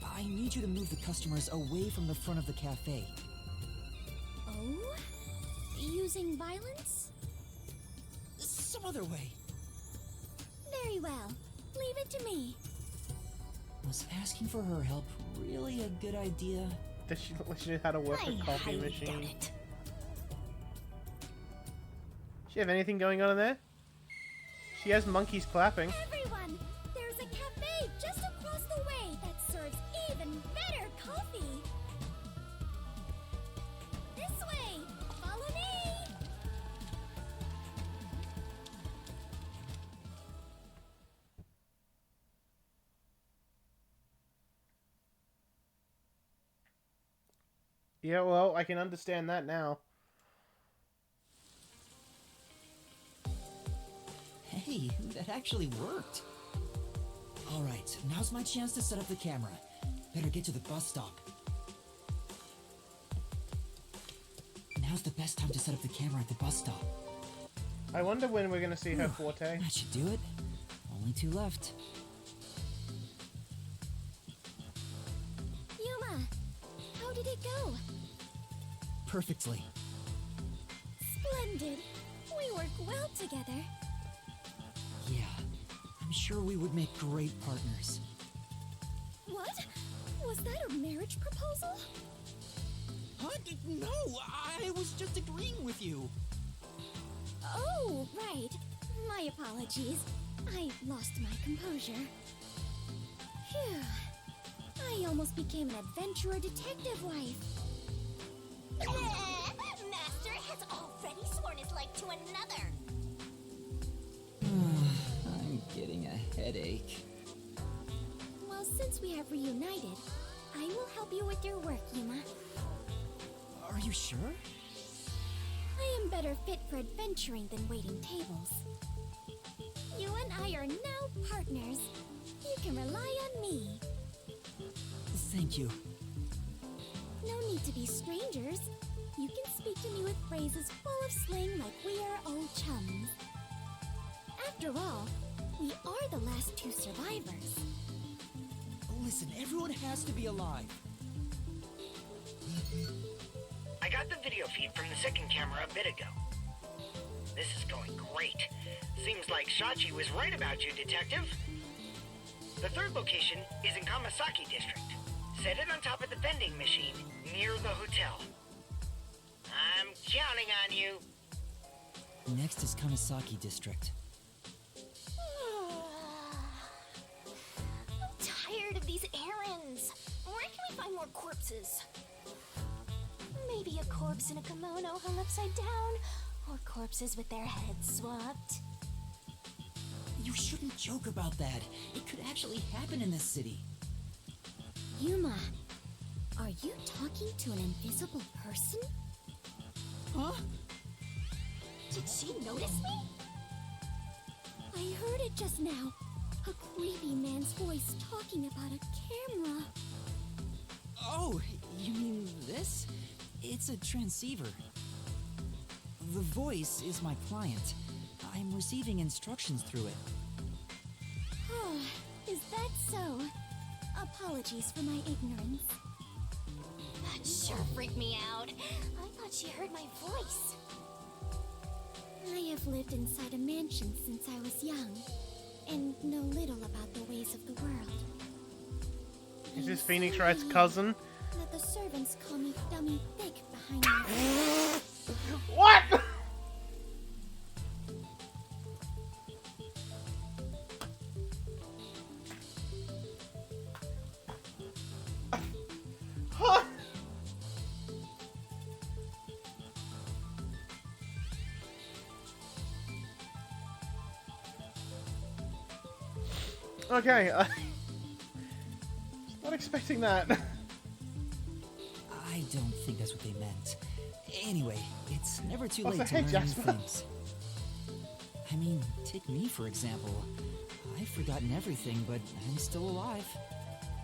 I need you to move the customers away from the front of the cafe. Oh? Using violence? Some other way. Very well. Leave it to me. Was asking for her help really a good idea? Does she look like she knows how to work a coffee machine? She have anything going on in there? She has monkeys clapping. Everyone! There's a cafe just across the way that serves even better coffee! This way! Follow me! Yeah, well, I can understand that now. Hey, that actually worked. Alright, now's my chance to set up the camera. Better get to the bus stop. Now's the best time to set up the camera at the bus stop. I wonder when we're gonna see her forte. That should do it. Only 2 left. Yuma, how did it go? Perfectly. Splendid. We work well together. Yeah, I'm sure we would make great partners. What? Was that a marriage proposal? What? No, I was just agreeing with you. Oh, right. My apologies. I lost my composure. Phew. I almost became an adventurer detective wife. Master has already sworn his life to another. I'm getting a headache. Well, since we have reunited, I will help you with your work, Yuma. Are you sure? I am better fit for adventuring than waiting tables. You and I are now partners. You can rely on me. Thank you. No need to be strangers. You can speak to me with phrases full of slang like we are old chums. After all, we are the last 2 survivors. Listen, everyone has to be alive. I got the video feed from the second camera a bit ago. This is going great. Seems like Shachi was right about you, Detective. The third location is in Kamasaki District. Set it on top of the vending machine near the hotel. I'm counting on you. Next is Kamasaki District. I'm tired of these errands. Where can we find more corpses? Maybe a corpse in a kimono hung upside down, or corpses with their heads swapped. You shouldn't joke about that. It could actually happen in this city. Yuma, are you talking to an invisible person? Huh? Did she notice me? I heard it just now. A creepy man's voice talking about a camera. Oh, you mean this? It's a transceiver. The voice is my client. I'm receiving instructions through it. Oh, is that so? Apologies for my ignorance. That sure freaked me out. I thought she heard my voice. I have lived inside a mansion since I was young, and know little about the ways of the world. Is this Phoenix Wright's cousin? That the servants call me Dummy Thick behind me. What? Huh? Okay, not expecting that. I don't think that's what they meant. Anyway, it's never too late to hey, learn new Jasper. things. I mean, take me for example. I've forgotten everything, but I'm still alive.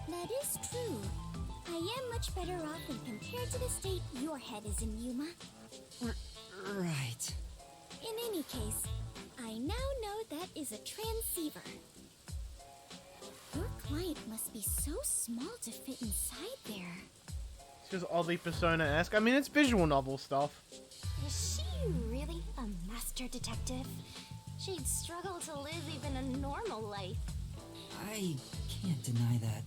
That is true. I am much better off when compared to the state your head is in, Yuma. Right. In any case, I now know that is a transceiver. Your client must be so small to fit inside there. It's just oddly Persona-esque. I mean, it's visual novel stuff. Is she really a master detective? She'd struggle to live even a normal life. I can't deny that.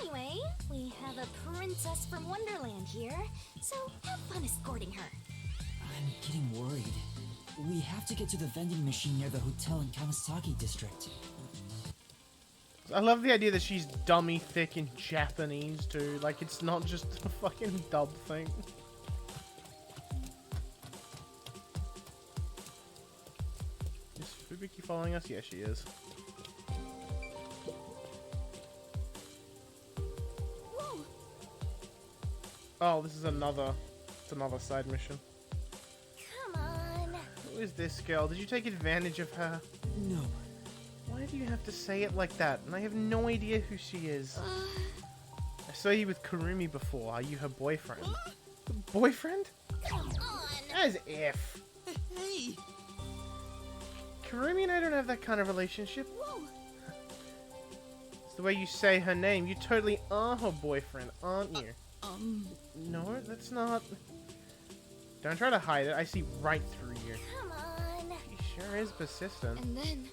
Anyway, we have a princess from Wonderland here, so have fun escorting her. I'm getting worried. We have to get to the vending machine near the hotel in Kamasaki District. I love the idea that she's dummy thick in Japanese too. Like, it's not just a fucking dub thing. Is Fubuki following us? Yeah, she is. Whoa! Oh, this is another. It's another side mission. Come on. Who is this girl? Did you take advantage of her? No. Why do you have to say it like that? And I have no idea who she is. I saw you with Kurumi before. Are you her boyfriend? Boyfriend? Come on. As if. Hey! Kurumi and I don't have that kind of relationship. Whoa. It's the way you say her name. You totally are her boyfriend, aren't you? No, that's not. Don't try to hide it. I see right through you. Come on. She sure is persistent. And then.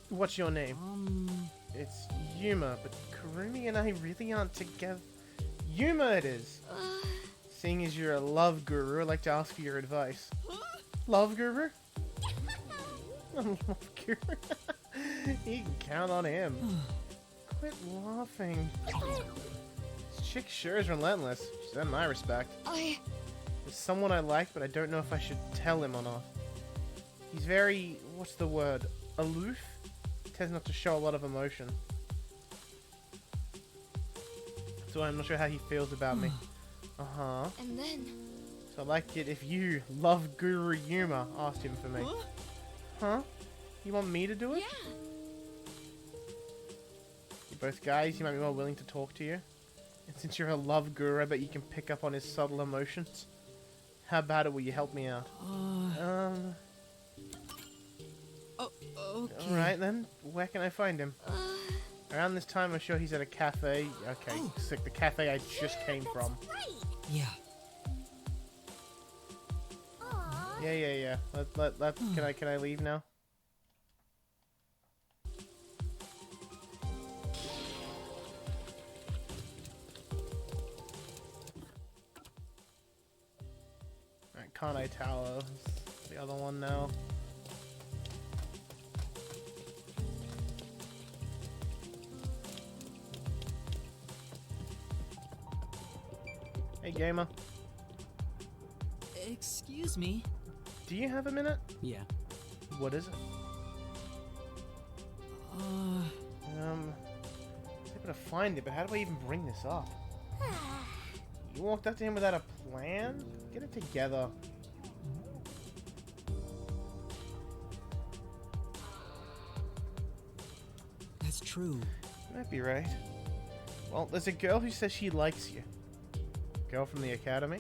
What's your name? It's Yuma, but Kurumi and I really aren't together. Yuma it is. Seeing as you're a love guru, I'd like to ask for your advice. Love guru? Love guru? You can count on him. Quit laughing. This chick sure is relentless. She's earned my respect. There's someone I like, but I don't know if I should tell him or not. He's very, what's the word, aloof? Tends not to show a lot of emotion. So I'm not sure how he feels about me. Uh-huh. And then. So I'd like it if you, love guru Yuma, asked him for me. Huh? You want me to do it? Yeah. You're both guys, you might be more willing to talk to you. And since you're a love guru, I bet you can pick up on his subtle emotions. How about it? Will you help me out? Okay. Alright then, where can I find him? Around this time I'm sure he's at a cafe. Okay, sick, the cafe I just came from. Right. Yeah. Aw. Yeah. Can I leave now? Alright, Kanai Tower. The other one now. Hey, gamer. Excuse me. Do you have a minute? Yeah. What is it? I was able to find it, but how do I even bring this up? You walked up to him without a plan? Get it together. That's true. You might be right. Well, there's a girl who says she likes you. Girl from the academy?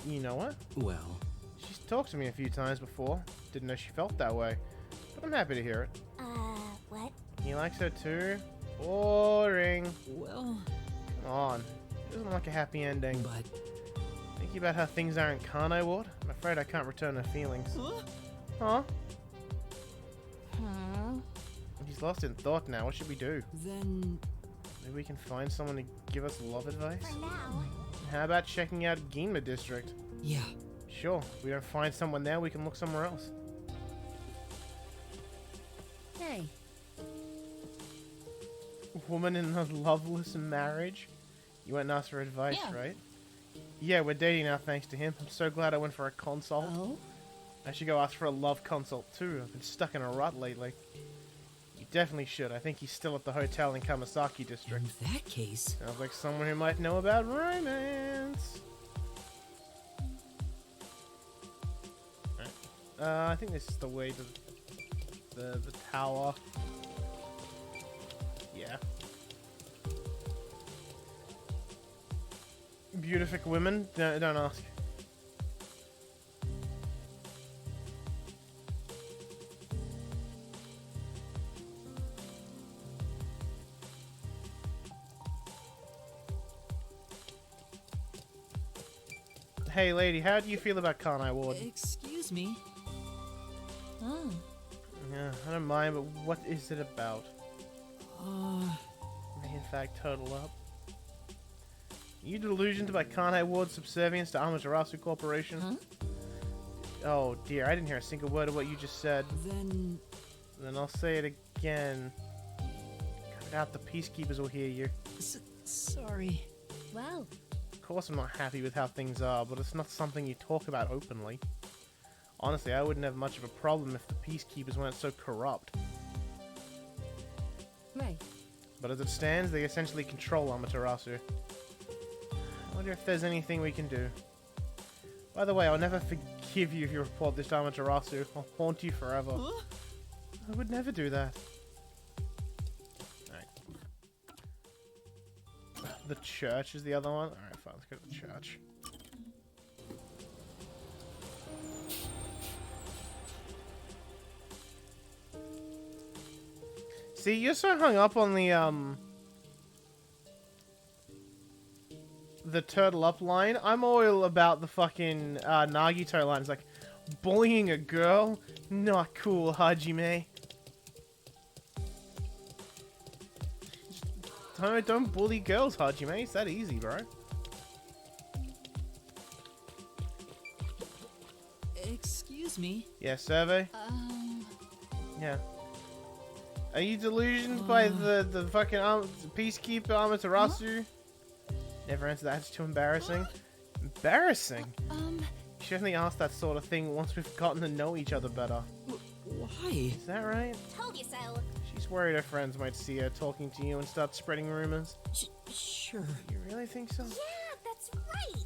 You know what? Well, She's talked to me a few times before. Didn't know she felt that way. But I'm happy to hear it. What? He likes her too? Boring. Well, Come on. It doesn't like a happy ending. but... Thinking about how things are in Kanai Ward? I'm afraid I can't return her feelings. Huh? He's lost in thought now. What should we do? Then... Maybe we can find someone to give us love advice? For now. How about checking out Ginma District? Yeah. Sure. If we don't find someone there, we can look somewhere else. Hey, Woman in a loveless marriage? You went and asked for advice, Yeah. right? Yeah, we're dating now thanks to him. I'm so glad I went for a consult. oh? I should go ask for a love consult too. I've been stuck in a rut lately. You definitely should. I think he's still at the hotel in Kamasaki District. In that case... Sounds like someone who might know about romance. Alright. I think this is the way to the tower. Yeah. Beautiful women? Don't ask. Hey lady, how do you feel about Kanai Ward? Excuse me. Oh. Yeah, I don't mind, but what is it about? May in fact total up. You delusioned by Kanai Ward's subservience to Amaterasu Corporation? Huh? Oh dear, I didn't hear a single word of what you just said. Then... Then I'll say it again. Cut it out, the peacekeepers will hear you. Sorry. Well, Of course I'm not happy with how things are, but it's not something you talk about openly. Honestly, I wouldn't have much of a problem if the peacekeepers weren't so corrupt. right. But as it stands, they essentially control Amaterasu. I wonder if there's anything we can do. By the way, I'll never forgive you if you report this to Amaterasu. I'll haunt you forever. Huh? I would never do that. Alright. The church is the other one? Alright, fine, let's go to the church. See, you're so hung up on the turtle up line. I'm all about the fucking Nagito line. It's like, bullying a girl? Not cool, Hajime. Don't bully girls, Hajime. It's that easy, bro. Excuse me. Yeah, survey? Yeah. Are you delusioned by the fucking peacekeeper Amaterasu? Never answered that. It's too embarrassing. Embarrassing? You should only ask that sort of thing once we've gotten to know each other better. Why? Is that right? Told you so. She's worried her friends might see her talking to you and start spreading rumors. Sure. You really think so? Yeah, that's right.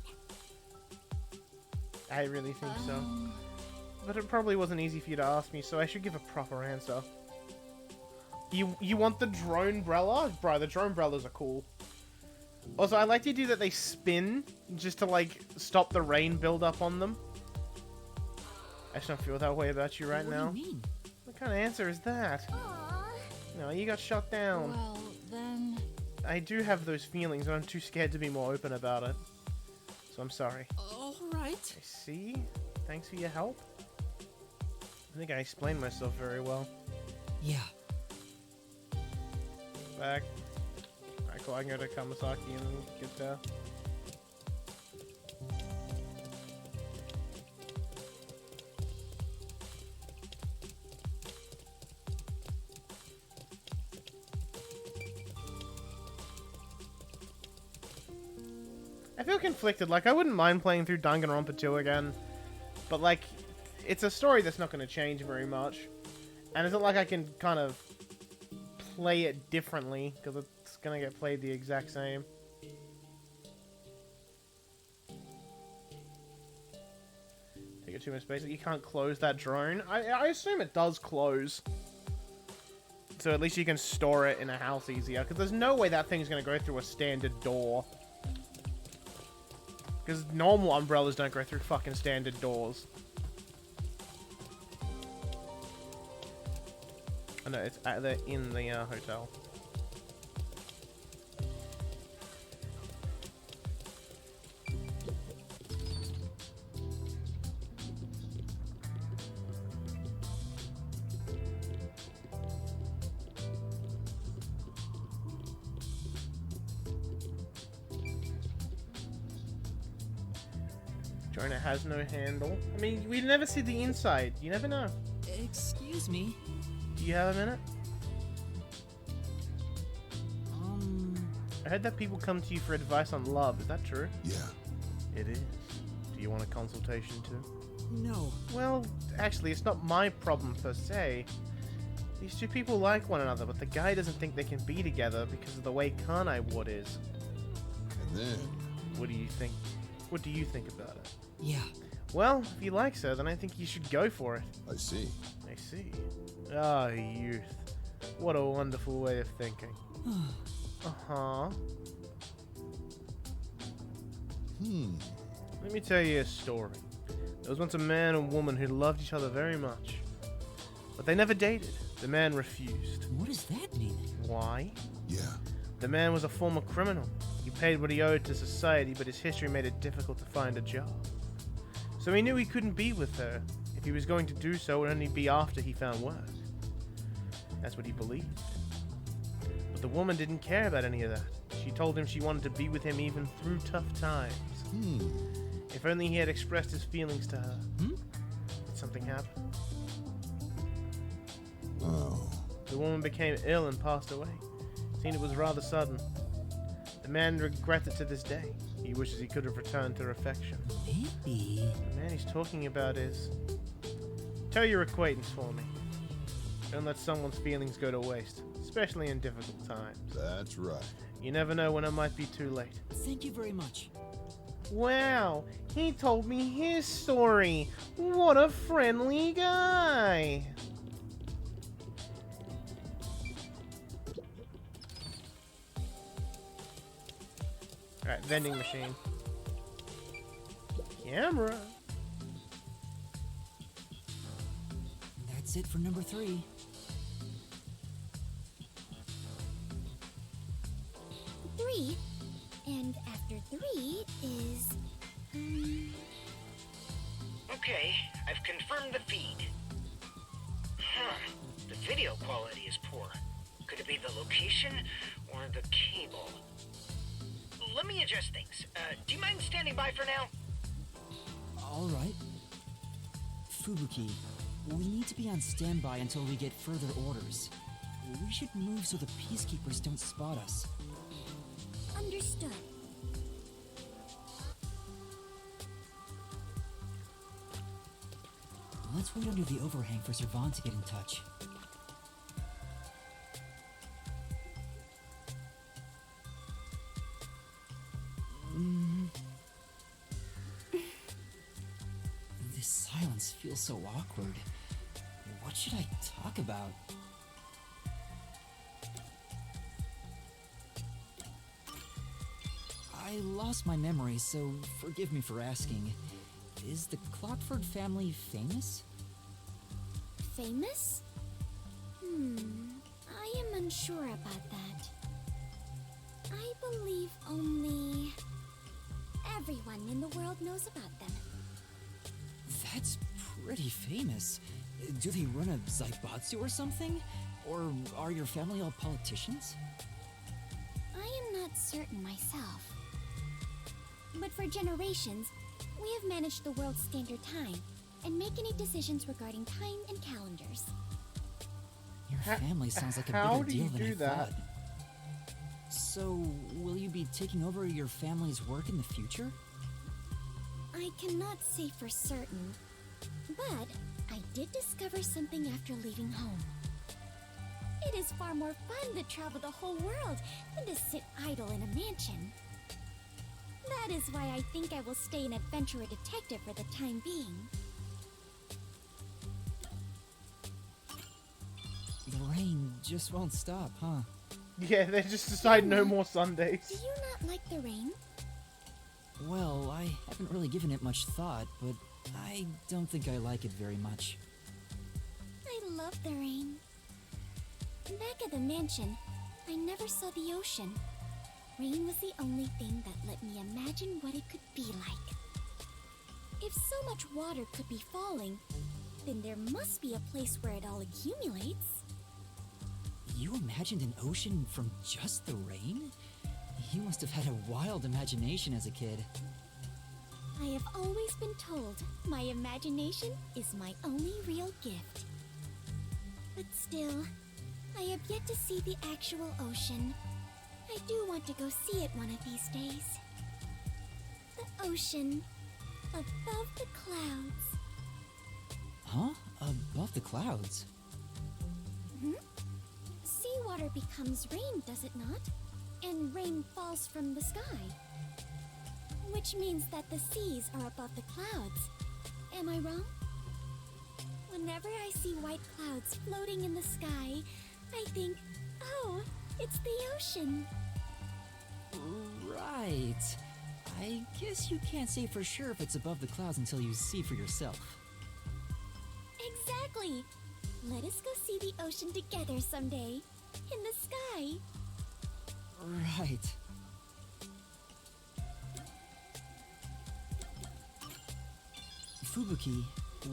I really think so. But it probably wasn't easy for you to ask me, so I should give a proper answer. You want the drone umbrella? Bro, the drone umbrellas are cool. Also, I like the idea that they spin just to, like, stop the rain build up on them. I just don't feel that way about you right now. What do you mean? What kind of answer is that? Aww. No, you got shut down. Well, then... I do have those feelings, and I'm too scared to be more open about it. So I'm sorry. Alright. I see. Thanks for your help. I think I explained myself very well. Yeah. Back. Alright, cool. I can go to Kamasaki and get there. I feel conflicted. Like, I wouldn't mind playing through Danganronpa 2 again. But, like, it's a story that's not going to change very much. And it's not like I can kind of play it differently, because it's going to get played the exact same. Take it too much space. You can't close that drone. I assume it does close. So at least you can store it in a house easier. Because there's no way that thing's going to go through a standard door. Because normal umbrellas don't go through fucking standard doors. Oh no, it's they're in the hotel. Jonah has no handle. I mean, we never see the inside. You never know. Excuse me. Do you have a minute? I heard that people come to you for advice on love. Is that true? Yeah. It is. Do you want a consultation too? No. Well, actually, it's not my problem per se. These two people like one another, but the guy doesn't think they can be together because of the way Kanai Ward is. And then... What do you think? What do you think about it? Yeah. Well, if you like so, then I think you should go for it. I see. I see. Ah, youth. What a wonderful way of thinking. Uh-huh. Let me tell you a story. There was once a man and woman who loved each other very much. But they never dated. The man refused. What does that mean? Why? Yeah. The man was a former criminal. He paid what he owed to society, but his history made it difficult to find a job. So he knew he couldn't be with her. If he was going to do so, it would only be after he found work. That's what he believed. But the woman didn't care about any of that. She told him she wanted to be with him even through tough times. If only he had expressed his feelings to her. Did something happen? Oh. The woman became ill and passed away. Seemed it was rather sudden. The man regrets it to this day. He wishes he could have returned to her affection. Maybe. The man he's talking about is... Tell your acquaintance for me. Don't let someone's feelings go to waste, especially in difficult times. That's right. You never know when it might be too late. Thank you very much. Wow, he told me his story. What a friendly guy. Alright, vending machine. Camera. That's it for number 3. Three, and after 3 is... Okay, I've confirmed the feed. Huh, the video quality is poor. Could it be the location or the cable? Let me adjust things. Do you mind standing by for now? Alright. Fubuki, we need to be on standby until we get further orders. We should move so the peacekeepers don't spot us. Understood. Let's wait under the overhang for Servan to get in touch. This silence feels so awkward. What should I talk about? I lost my memory, so forgive me for asking. Is the Clockford family famous? Famous? I am unsure about that. I believe only... everyone in the world knows about them. That's pretty famous. Do they run a Zaibatsu or something? Or are your family all politicians? I am not certain myself. But for generations, we have managed the world's standard time and make any decisions regarding time and calendars. Your family sounds like a how bigger do deal you than do I that? thought. So, will you be taking over your family's work in the future? I cannot say for certain, but I did discover something after leaving home. It is far more fun to travel the whole world than to sit idle in a mansion. That is why I think I will stay an adventurer detective for the time being. The rain just won't stop, huh? Yeah, they just decide no more Sundays. Do you not like the rain? Well, I haven't really given it much thought, but I don't think I like it very much. I love the rain. Back at the mansion, I never saw the ocean. Rain was the only thing that let me imagine what it could be like. If so much water could be falling, then there must be a place where it all accumulates. You imagined an ocean from just the rain? You must have had a wild imagination as a kid. I have always been told my imagination is my only real gift. But still, I have yet to see the actual ocean. I do want to go see it one of these days. The ocean, above the clouds. Huh? Above the clouds? Seawater becomes rain, does it not? And rain falls from the sky. Which means that the seas are above the clouds. Am I wrong? Whenever I see white clouds floating in the sky, I think, oh, it's the ocean. Right. I guess you can't say for sure if it's above the clouds until you see for yourself. Exactly. Let us go see the ocean together someday. In the sky. Right. Fubuki,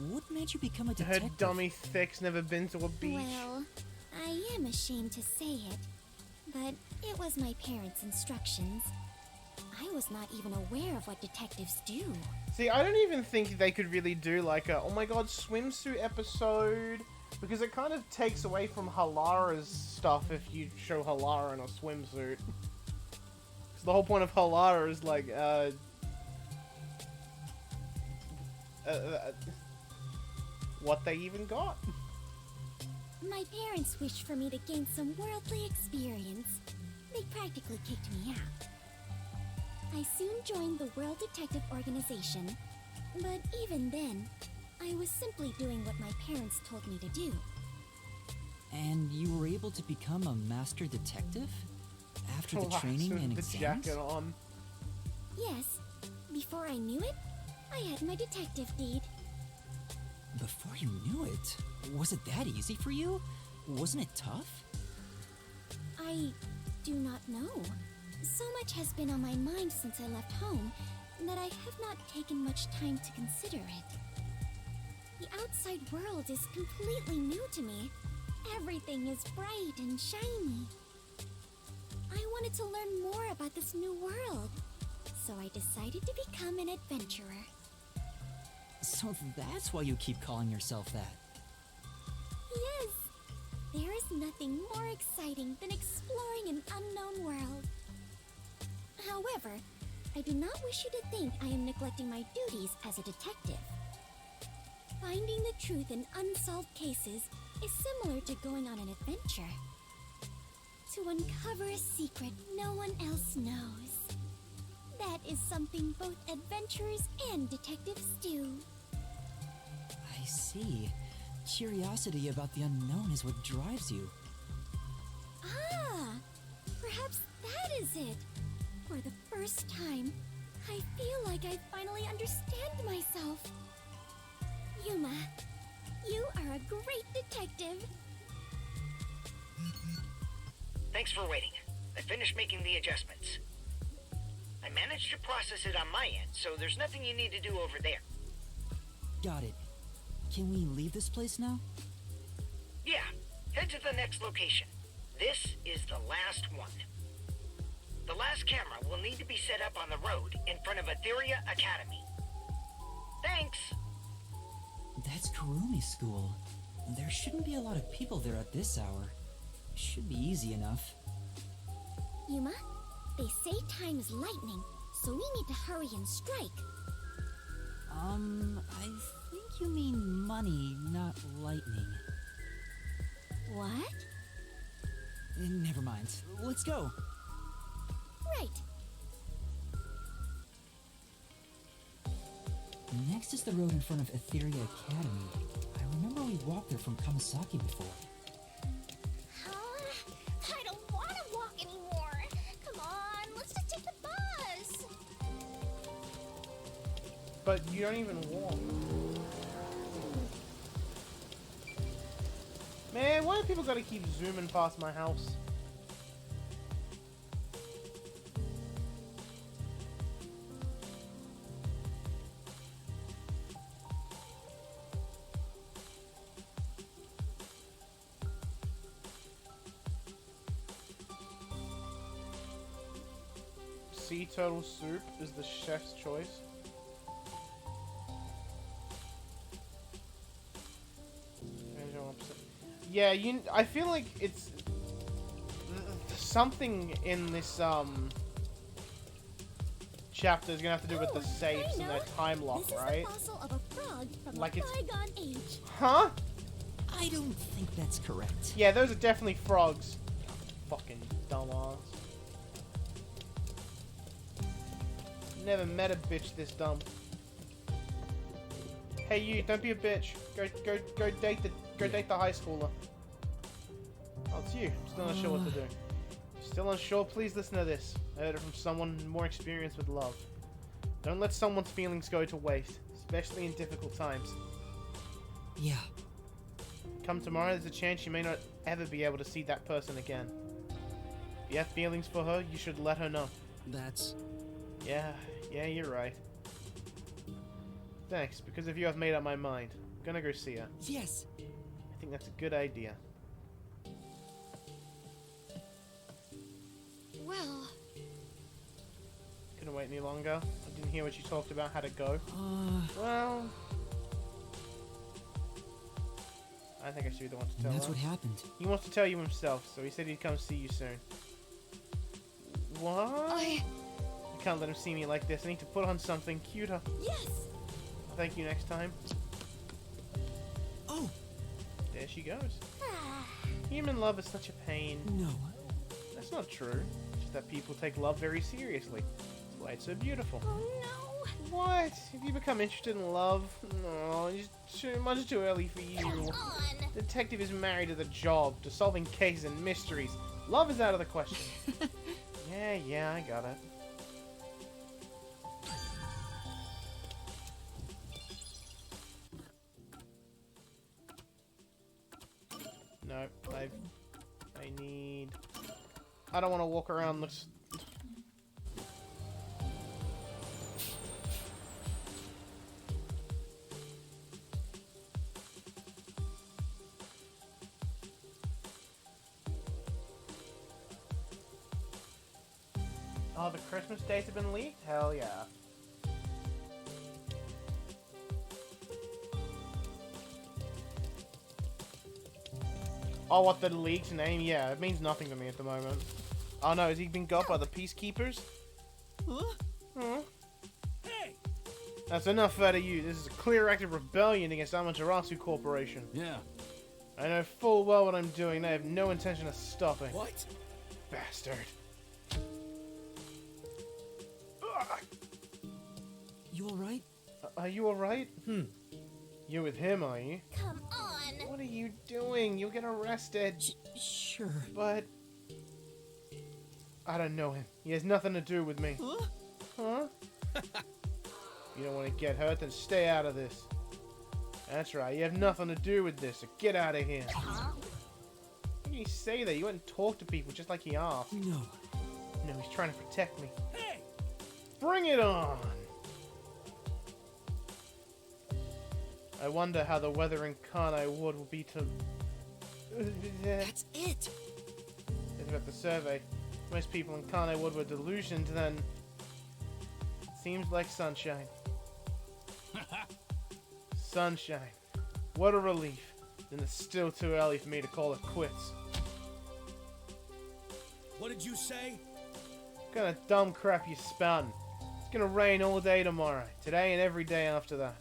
what made you become a Her detective? dummy thick's never been to a beach. Well, I am ashamed to say it, but it was my parents' instructions. I was not even aware of what detectives do. See, I don't even think they could really do like a, oh my god, swimsuit episode, because it kind of takes away from Halara's stuff if you show Halara in a swimsuit. Because the whole point of Halara is like, what they even got. My parents wished for me to gain some worldly experience. They practically kicked me out. I soon joined the World Detective Organization, but even then, I was simply doing what my parents told me to do. And you were able to become a master detective? After the Relax training with and the exams? jacket on. Yes, before I knew it, I had my detective deed. Before you knew it? Was it that easy for you? Wasn't it tough? I do not know. So much has been on my mind since I left home that I have not taken much time to consider it. The outside world is completely new to me. Everything is bright and shiny. I wanted to learn more about this new world, so I decided to become an adventurer. So that's why you keep calling yourself that. Yes, there is nothing more exciting than exploring an unknown world. However, I do not wish you to think I am neglecting my duties as a detective. Finding the truth in unsolved cases is similar to going on an adventure. To uncover a secret no one else knows. That is something both adventurers and detectives do. I see. Curiosity about the unknown is what drives you. Ah, perhaps that is it. For the first time, I feel like I finally understand myself. Yuma, you are a great detective. Thanks for waiting. I finished making the adjustments. I managed to process it on my end, so there's nothing you need to do over there. Got it. Can we leave this place now? Yeah, head to the next location. This is the last one. The last camera will need to be set up on the road in front of Etheria Academy. Thanks! That's Kurumi School. There shouldn't be a lot of people there at this hour. Should be easy enough. Yuma, they say time is lightning, so we need to hurry and strike. I think you mean money, not lightning. What? Never mind. Let's go. Right. Next is the road in front of Etheria Academy. I remember we walked there from Kamasaki before. I don't want to walk anymore. Come on, let's just take the bus. But you don't even walk. Man, why do people gotta keep zooming past my house? Sea turtle soup is the chef's choice. Yeah, I feel like it's something in this chapter is gonna have to do with the safes and their time lock, right? This is the fossil of a frog from Like a it's bygone age. Huh? I don't think that's correct. Yeah, those are definitely frogs. Fucking dumbass. Never met a bitch this dumb. Hey you, don't be a bitch. Go date the high schooler. Oh, it's you. Still not sure what to do. Still unsure? Please listen to this. I heard it from someone more experienced with love. Don't let someone's feelings go to waste, especially in difficult times. Yeah. Come tomorrow, there's a chance you may not ever be able to see that person again. If you have feelings for her, you should let her know. That's... Yeah, you're right. Thanks, because of you I've made up my mind. I'm gonna go see her. Yes. I think that's a good idea. Well... Couldn't wait any longer. I didn't hear what you talked about how to go. Well... I think I should be the one to tell That's her. what happened. He wants to tell you himself, so he said he'd come see you soon. What? I can't let him see me like this. I need to put on something cuter. Yes! Thank you next time. Oh! There she goes. Human love is such a pain. No. That's not true. It's just that people take love very seriously. Why it's so beautiful. Oh no! What? Have you become interested in love? No, it's much too early for you. Come on! Detective is married to the job, to solving cases and mysteries. Love is out of the question. Yeah, I got it. No, I don't want to walk around this. Oh, the Christmas dates have been leaked? Hell yeah. Oh, what, the leaked name? Yeah, it means nothing to me at the moment. Oh no, has he been got by the Peacekeepers? Huh? Huh? Hey! That's enough out of you. This is a clear act of rebellion against Amaterasu Corporation. Yeah. I know full well what I'm doing, and I have no intention of stopping. What? Bastard. You alright? Are you alright? You're with him, are you? Come on! What are you doing? You'll get arrested. Sure. But... I don't know him. He has nothing to do with me. Huh? Huh? You don't want to get hurt, then stay out of this. That's right, you have nothing to do with this, so get out of here. Huh? How can you say that? You went and talked to people just like he asked. No. No, he's trying to protect me. Hey! Bring it on! I wonder how the weather in Kanai Wood will be to... That's it! It's about the survey. Most people in Kanai Wood were delusioned, then... It seems like sunshine. Sunshine. What a relief. And it's still too early for me to call it quits. What did you say? What kind of dumb crap you spouting? It's gonna rain all day tomorrow. Today and every day after that.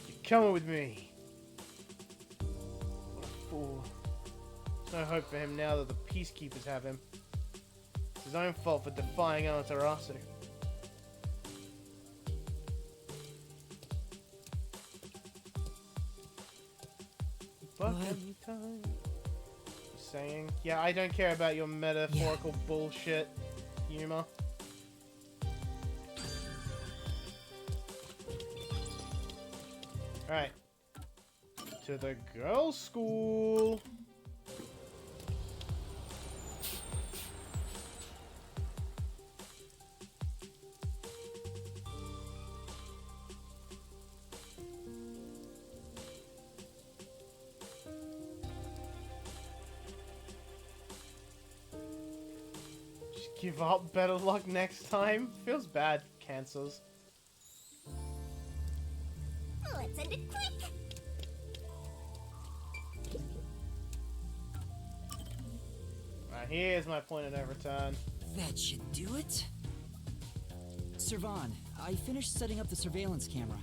You're coming with me. What a fool. There's no hope for him now that the Peacekeepers have him. It's his own fault for defying Amaterasu. Bucket time. Just saying. Yeah, I don't care about your metaphorical bullshit humor. Alright. To the girls' school. Just give up. Better luck next time. Feels bad, cancers. Let's end it quick! Alright, here's my point of no return. That should do it. Servan, I finished setting up the surveillance camera.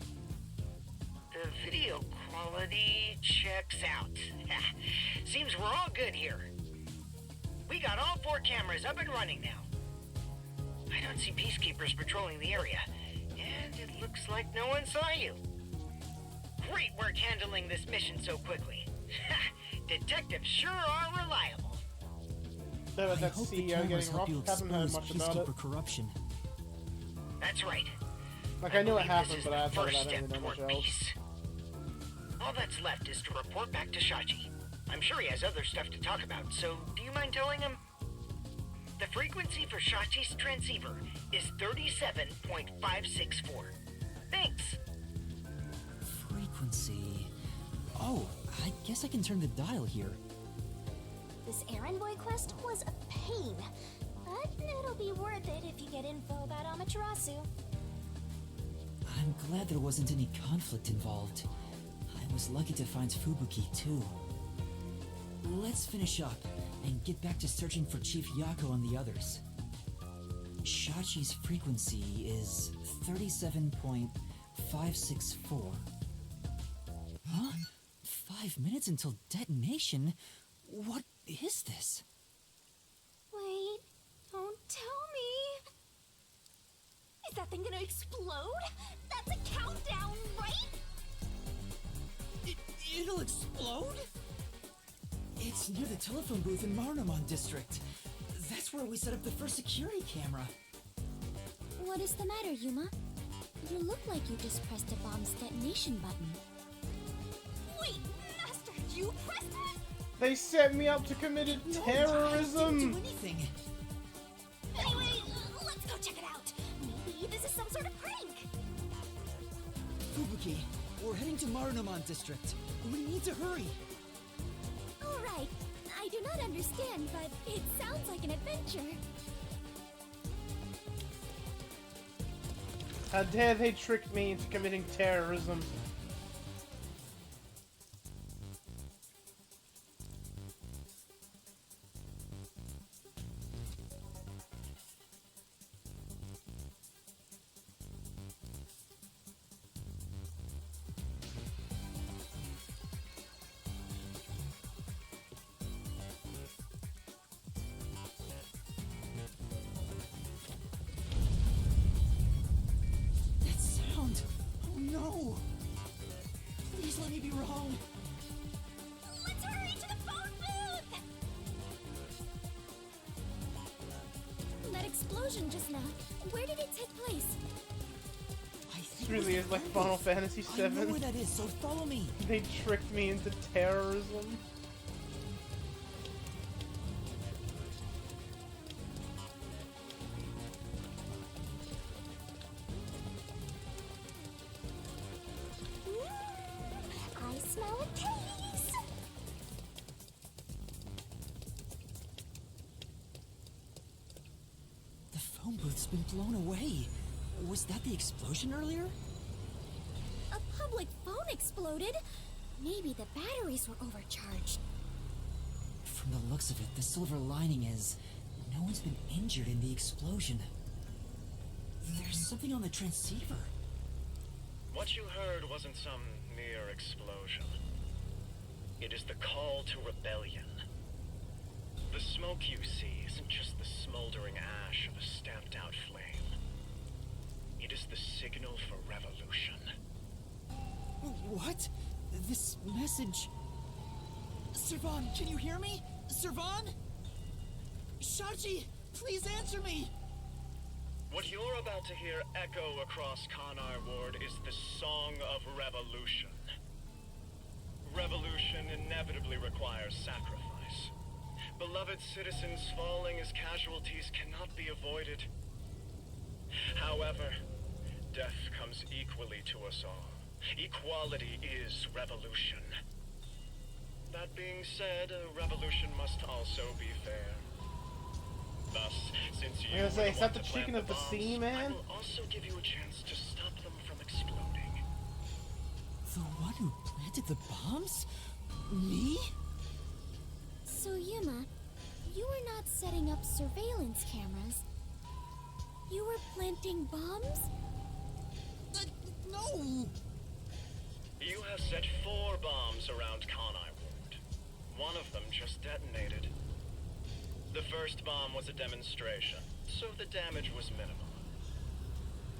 The video quality checks out. Seems we're all good here. We got all 4 cameras up and running now. I don't see peacekeepers patrolling the area, and it looks like no one saw you. Great work handling this mission so quickly. Detectives sure are reliable. There was I that hope the CEO cameras getting help you robbed. Haven't heard expose much about it. peacekeeper corruption. That's right. Like, I knew it believe happened, this but is I the thought first about it step and much toward else. peace. All that's left is to report back to Shachi. I'm sure he has other stuff to talk about, so do you mind telling him? The frequency for Shachi's transceiver is 37.564. Thanks. Frequency. Oh, I guess I can turn the dial here. This errand boy quest was a pain, but it'll be worth it if you get info about Amaterasu. I'm glad there wasn't any conflict involved. I was lucky to find Fubuki too. Let's finish up and get back to searching for Chief Yako and the others. Shachi's frequency is 37.564. Huh? 5 minutes until detonation? What is this? Wait, don't tell me. Is that thing gonna explode? That's a countdown, right? It'll explode? It's near the telephone booth in Marnamon District. That's where we set up the first security camera. What is the matter, Yuma? You look like you just pressed a bomb's detonation button. Wait, Master, you pressed it? They set me up to commit terrorism! I didn't do anything. Anyway, let's go check it out. Maybe this is some sort of prank. Fubuki, we're heading to Marnamon District. We need to hurry. Alright, I do not understand, but it sounds like an adventure. How dare they trick me into committing terrorism? No! Please let me be wrong. Let's hurry to the phone booth! That explosion just now, where did it take place? This really is like Final Fantasy VII. I know where that is, so follow me. They tricked me into terrorism. I smell a case! The phone booth's been blown away. Was that the explosion earlier? A public phone exploded? Maybe the batteries were overcharged. From the looks of it, the silver lining is no one's been injured in the explosion. There's something on the transceiver. What you heard wasn't some mere explosion. It is the call to rebellion. The smoke you see isn't just the smoldering ash of a stamped-out flame. It is the signal for revolution. What? This message... Servan, can you hear me? Servan? Shachi, please answer me! What you're about to hear echo across Kanai Ward is the Song of Revolution. Revolution inevitably requires sacrifice. Beloved citizens falling as casualties cannot be avoided. However, death comes equally to us all. Equality is revolution. That being said, a revolution must also be fair. Thus, since you I was gonna say, is that want the to chicken plant of the bombs, sea, man? I will also give you a chance to stop them from exploding. The one who planted the bombs? Me? So Yuma, you were not setting up surveillance cameras. You were planting bombs? No! You have set 4 bombs around Kanai Ward. One of them just detonated. The first bomb was a demonstration, so the damage was minimal.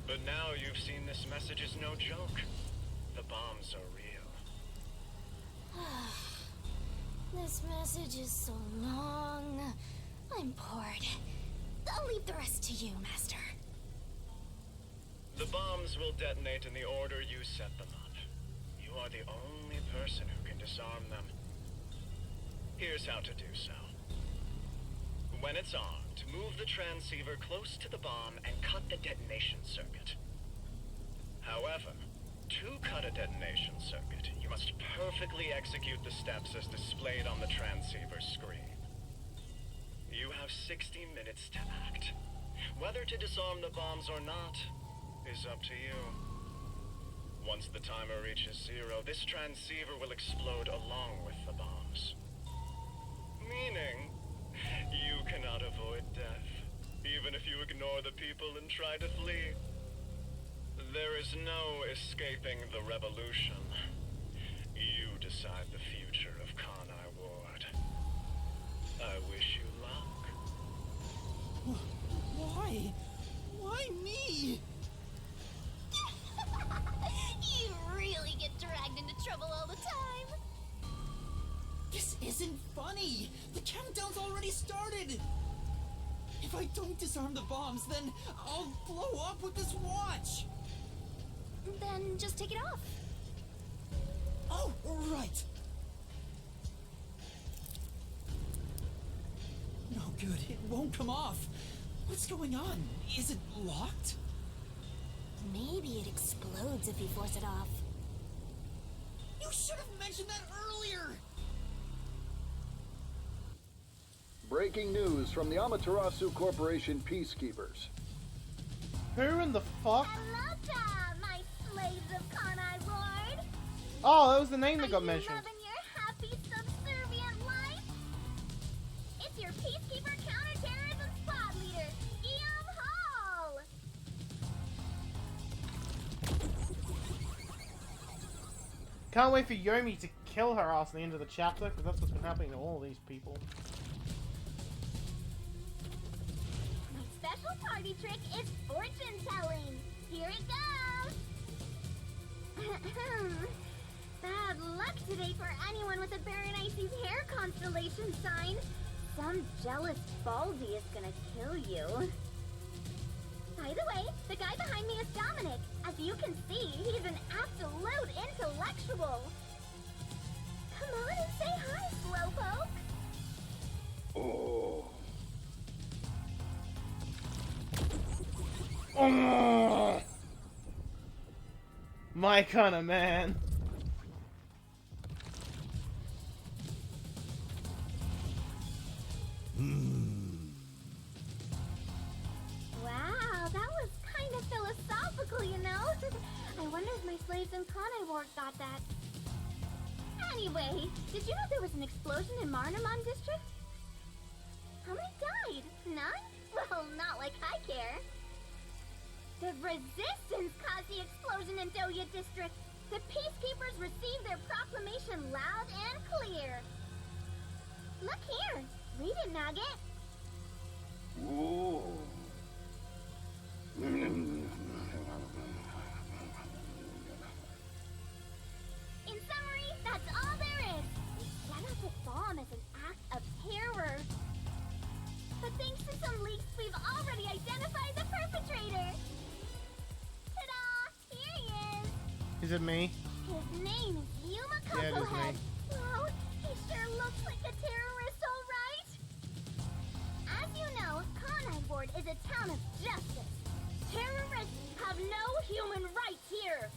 But now you've seen this message is no joke. The bombs are real. This message is so long. I'm bored. I'll leave the rest to you, Master. The bombs will detonate in the order you set them up. You are the only person who can disarm them. Here's how to do so. When it's armed, move the transceiver close to the bomb and cut the detonation circuit. However, to cut a detonation circuit, you must perfectly execute the steps as displayed on the transceiver screen. You have 60 minutes to act. Whether to disarm the bombs or not is up to you. Once the timer reaches 0, this transceiver will explode along with the bombs. Meaning, you cannot avoid death, even if you ignore the people and try to flee. There is no escaping the revolution. You decide the future of Kanai Ward. I wish you luck. Why? Why me? This isn't funny! The countdown's already started! If I don't disarm the bombs, then I'll blow up with this watch! Then just take it off. Oh, right! No good, it won't come off. What's going on? Is it locked? Maybe it explodes if you force it off. You should have mentioned that earlier! Breaking news from the Amaterasu Corporation Peacekeepers. Who in the fuck? Aloha, my slaves of Kanai Ward! Oh, that was the name that got mentioned. Loving your happy, subservient life? It's your Peacekeeper counterterrorism squad leader, Guillaume Hall! Can't wait for Yomi to kill her ass at the end of the chapter, because that's what's been happening to all these people. My special party trick is fortune telling. Here it goes. Bad luck today for anyone with a Berenice's hair constellation sign. Some jealous baldy is gonna kill you. By the way, the guy behind me is Dominic. As you can see, he's an absolute intellectual. Come on and say hi, Slowpoke. Oh. Oh, my kind of man. Wow, that was kind of philosophical, you know? I wonder if my slaves in Kanai Ward got that. Anyway, did you know there was an explosion in Marnamon District? How many died? None? Well, not like I care. The Resistance caused the explosion in Doya District. The Peacekeepers received their proclamation loud and clear. Look here. Read it, Nugget. Ooh. In summary, that's all there is. We set up a bomb as an act of terror. But thanks to some leaks, we've already identified the perpetrator. Ta-da! Here he is. Is it me? His name is Yuma Yeah, it is Cocohead. me. Wow, he sure looks like a terrorist, all right. As you know, Kanai Ward is a town of justice. Terrorists have no human rights here.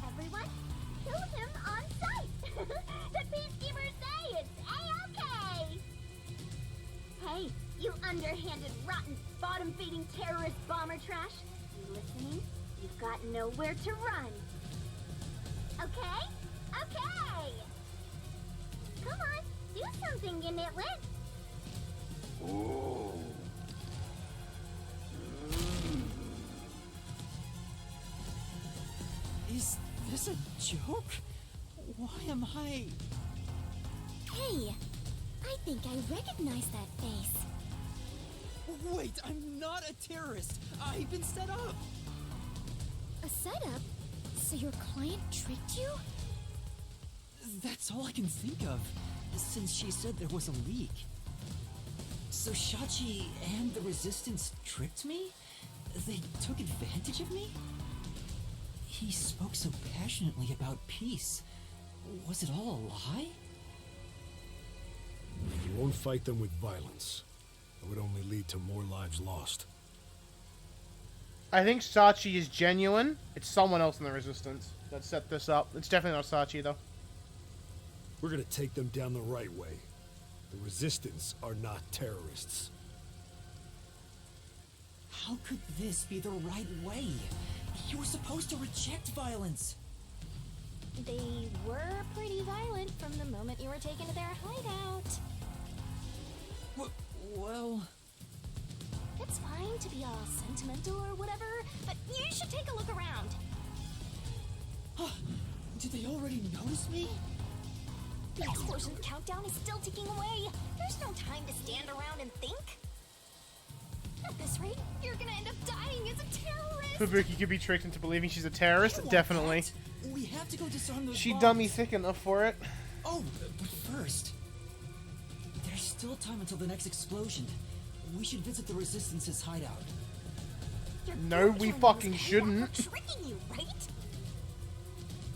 Everyone, kill him on sight. The Peacekeepers say it's A-okay. Hey, you underhanded, rotten, bottom-feeding terrorist bomber trash. You listening? You've got nowhere to run. Okay? Okay! Come on, do something, you nitwit. Ooh. Is this a joke? Why am I... Hey, I think I recognize that face. Wait, I'm not a terrorist. I've been set up. A setup? So your client tricked you? That's all I can think of, since she said there was a leak. So Shachi and the Resistance tricked me? They took advantage of me? He spoke so passionately about peace. Was it all a lie? You won't fight them with violence. It would only lead to more lives lost. I think Sachi is genuine. It's someone else in the Resistance that set this up. It's definitely not Sachi, though. We're gonna take them down the right way. The Resistance are not terrorists. How could this be the right way? You were supposed to reject violence. They were pretty violent from the moment you were taken to their hideout. Well... It's fine to be all sentimental or whatever, but you should take a look around. Did they already notice me? The explosion countdown is still ticking away. There's no time to stand around and think. At this rate, you're gonna end up dying as a terrorist. Fubuki could be tricked into believing she's a terrorist. Definitely. We have to go disarm those She bombs. dummy thick enough for it. Oh, but first... There's still time until the next explosion. We should visit the Resistance's hideout. No, we fucking shouldn't. We're tricking you, right?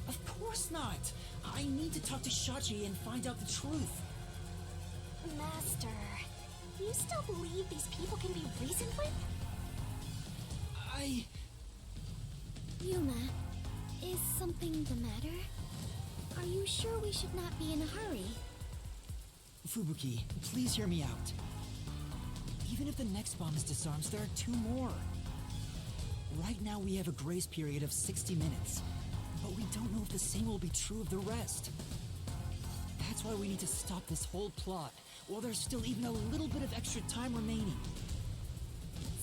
Of course not. I need to talk to Shachi and find out the truth. Master, do you still believe these people can be reasoned with? Yuma, is something the matter? Are you sure we should not be in a hurry? Fubuki, please hear me out. Even if the next bomb is disarmed, there are 2 more. Right now we have a grace period of 60 minutes, but we don't know if the same will be true of the rest. That's why we need to stop this whole plot, while there's still even a little bit of extra time remaining.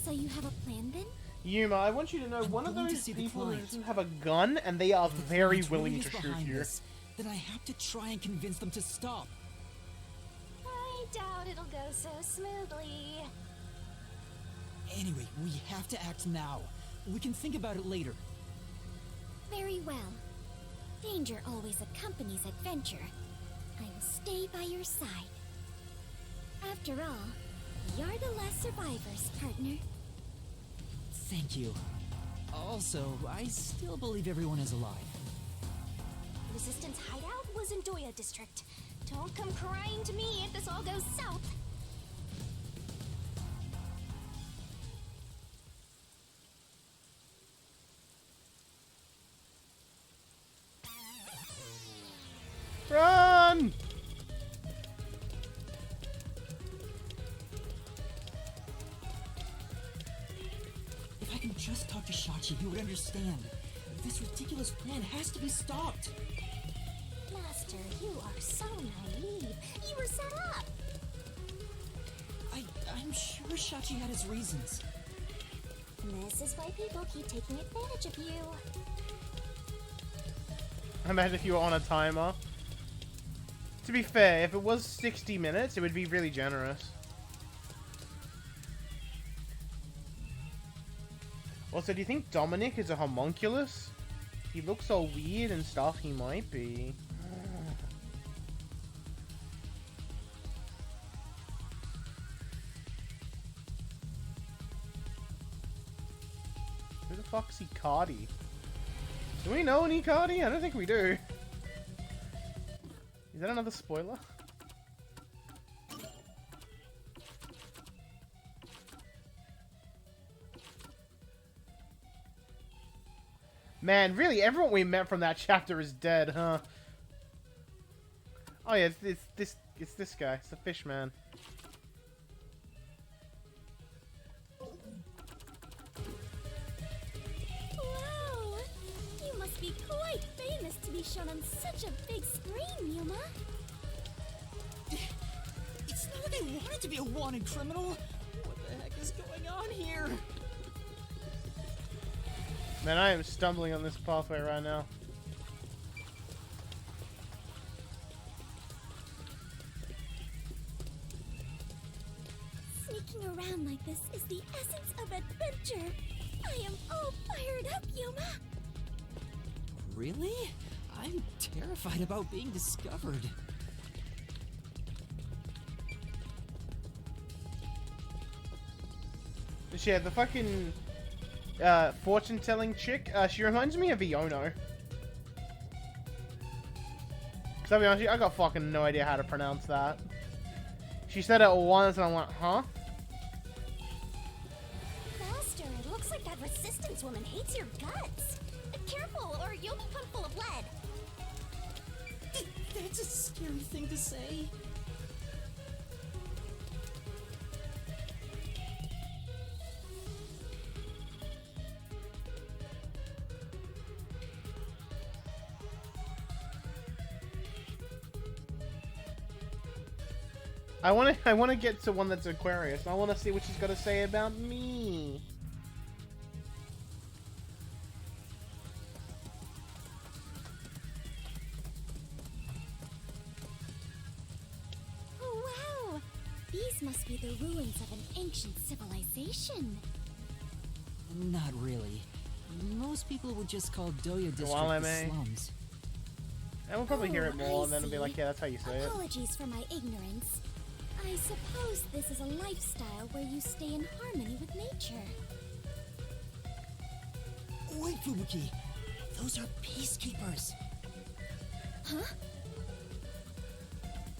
So you have a plan then? Yuma, I want you to know one of those people doesn't have a gun, and they are very willing to shoot you. Then I have to try and convince them to stop. I doubt it'll go so smoothly. Anyway, we have to act now. We can think about it later. Very well. Danger always accompanies adventure. I will stay by your side. After all, you're the last survivors, partner. Thank you. Also, I still believe everyone is alive. Resistance hideout was in Doya District. Don't come crying to me if this all goes south. Run! If I can just talk to Shachi, he would understand. This ridiculous plan has to be stopped. Master, you are so naive. You were set up. I'm sure Shachi had his reasons. This is why people keep taking advantage of you. Imagine if you were on a timer. To be fair, if it was 60 minutes, it would be really generous. Also, do you think Dominic is a homunculus? He looks all weird and stuff, he might be. Who the fuck's Icardi? Do we know an Icardi? I don't think we do. Is that another spoiler? Man, really, everyone we met from that chapter is dead, huh? Oh yeah, it's this guy. It's the fish man. Wow! You must be quite famous to be shown on such a big screen, Yuma. It's not like I wanted to be a wanted criminal. What the heck is going on here? Man, I am stumbling on this pathway right now. Sneaking around like this is the essence of adventure. I am all fired up, Yuma. Really? I'm terrified about being discovered. Yeah, the fucking fortune-telling chick, she reminds me of Iono. Cause I'll be honest with you, I got fucking no idea how to pronounce that. She said it once and I went, huh? Master, it looks like that resistance woman hates your guts. Careful, or you'll be put full of lead. That's a scary thing to say. I wanna get to one that's Aquarius. I wanna see what she's got to say about me. Oh, wow! These must be the ruins of an ancient civilization. Not really. Most people would just call Doya District the slums. And we'll probably hear it more, I and then it'll be see. like, yeah, that's how you say it. Apologies for my ignorance. I suppose this is a lifestyle where you stay in harmony with nature. Wait, Fubuki. Those are peacekeepers. Huh?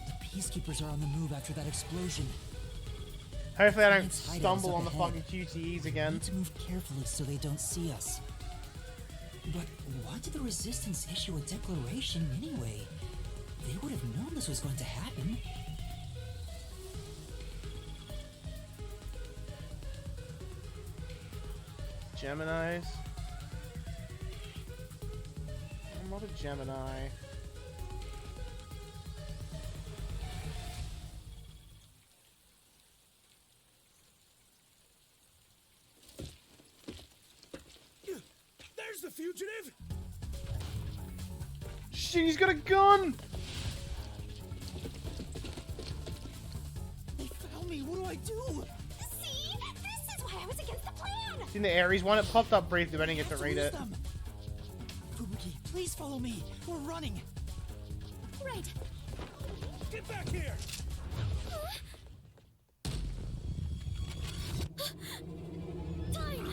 The peacekeepers are on the move after that explosion. Hopefully I don't Giant's hideout is stumble up on the ahead. fucking QTEs We again. need to move carefully so they don't see us. But why did the Resistance issue a declaration anyway? They would have known this was going to happen. Geminis. I'm not a Gemini. There's the fugitive! Shit, he's got a gun! They found me. What do I do? See? This is why I was against the plan! In the Ares one, it popped up briefly, but I didn't get to Have read lose it. them. Fubuki, please follow me. We're running. Right. Get back here! Time!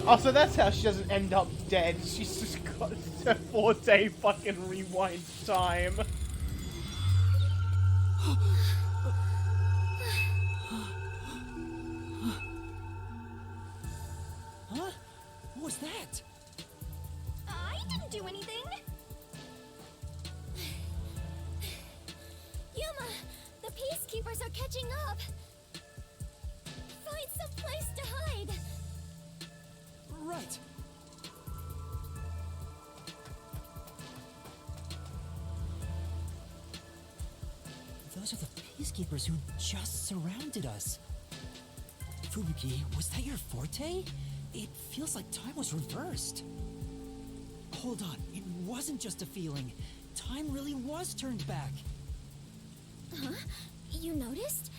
Oh, so that's how she doesn't end up dead. She's just got a 4-day fucking rewind time. Huh? What was that? I didn't do anything! Yuma! The peacekeepers are catching up! Find some place to hide! Right. Those are the peacekeepers who just surrounded us. Fubuki, was that your forte? It feels like time was reversed. Hold on, it wasn't just a feeling. Time really was turned back. Huh? You noticed?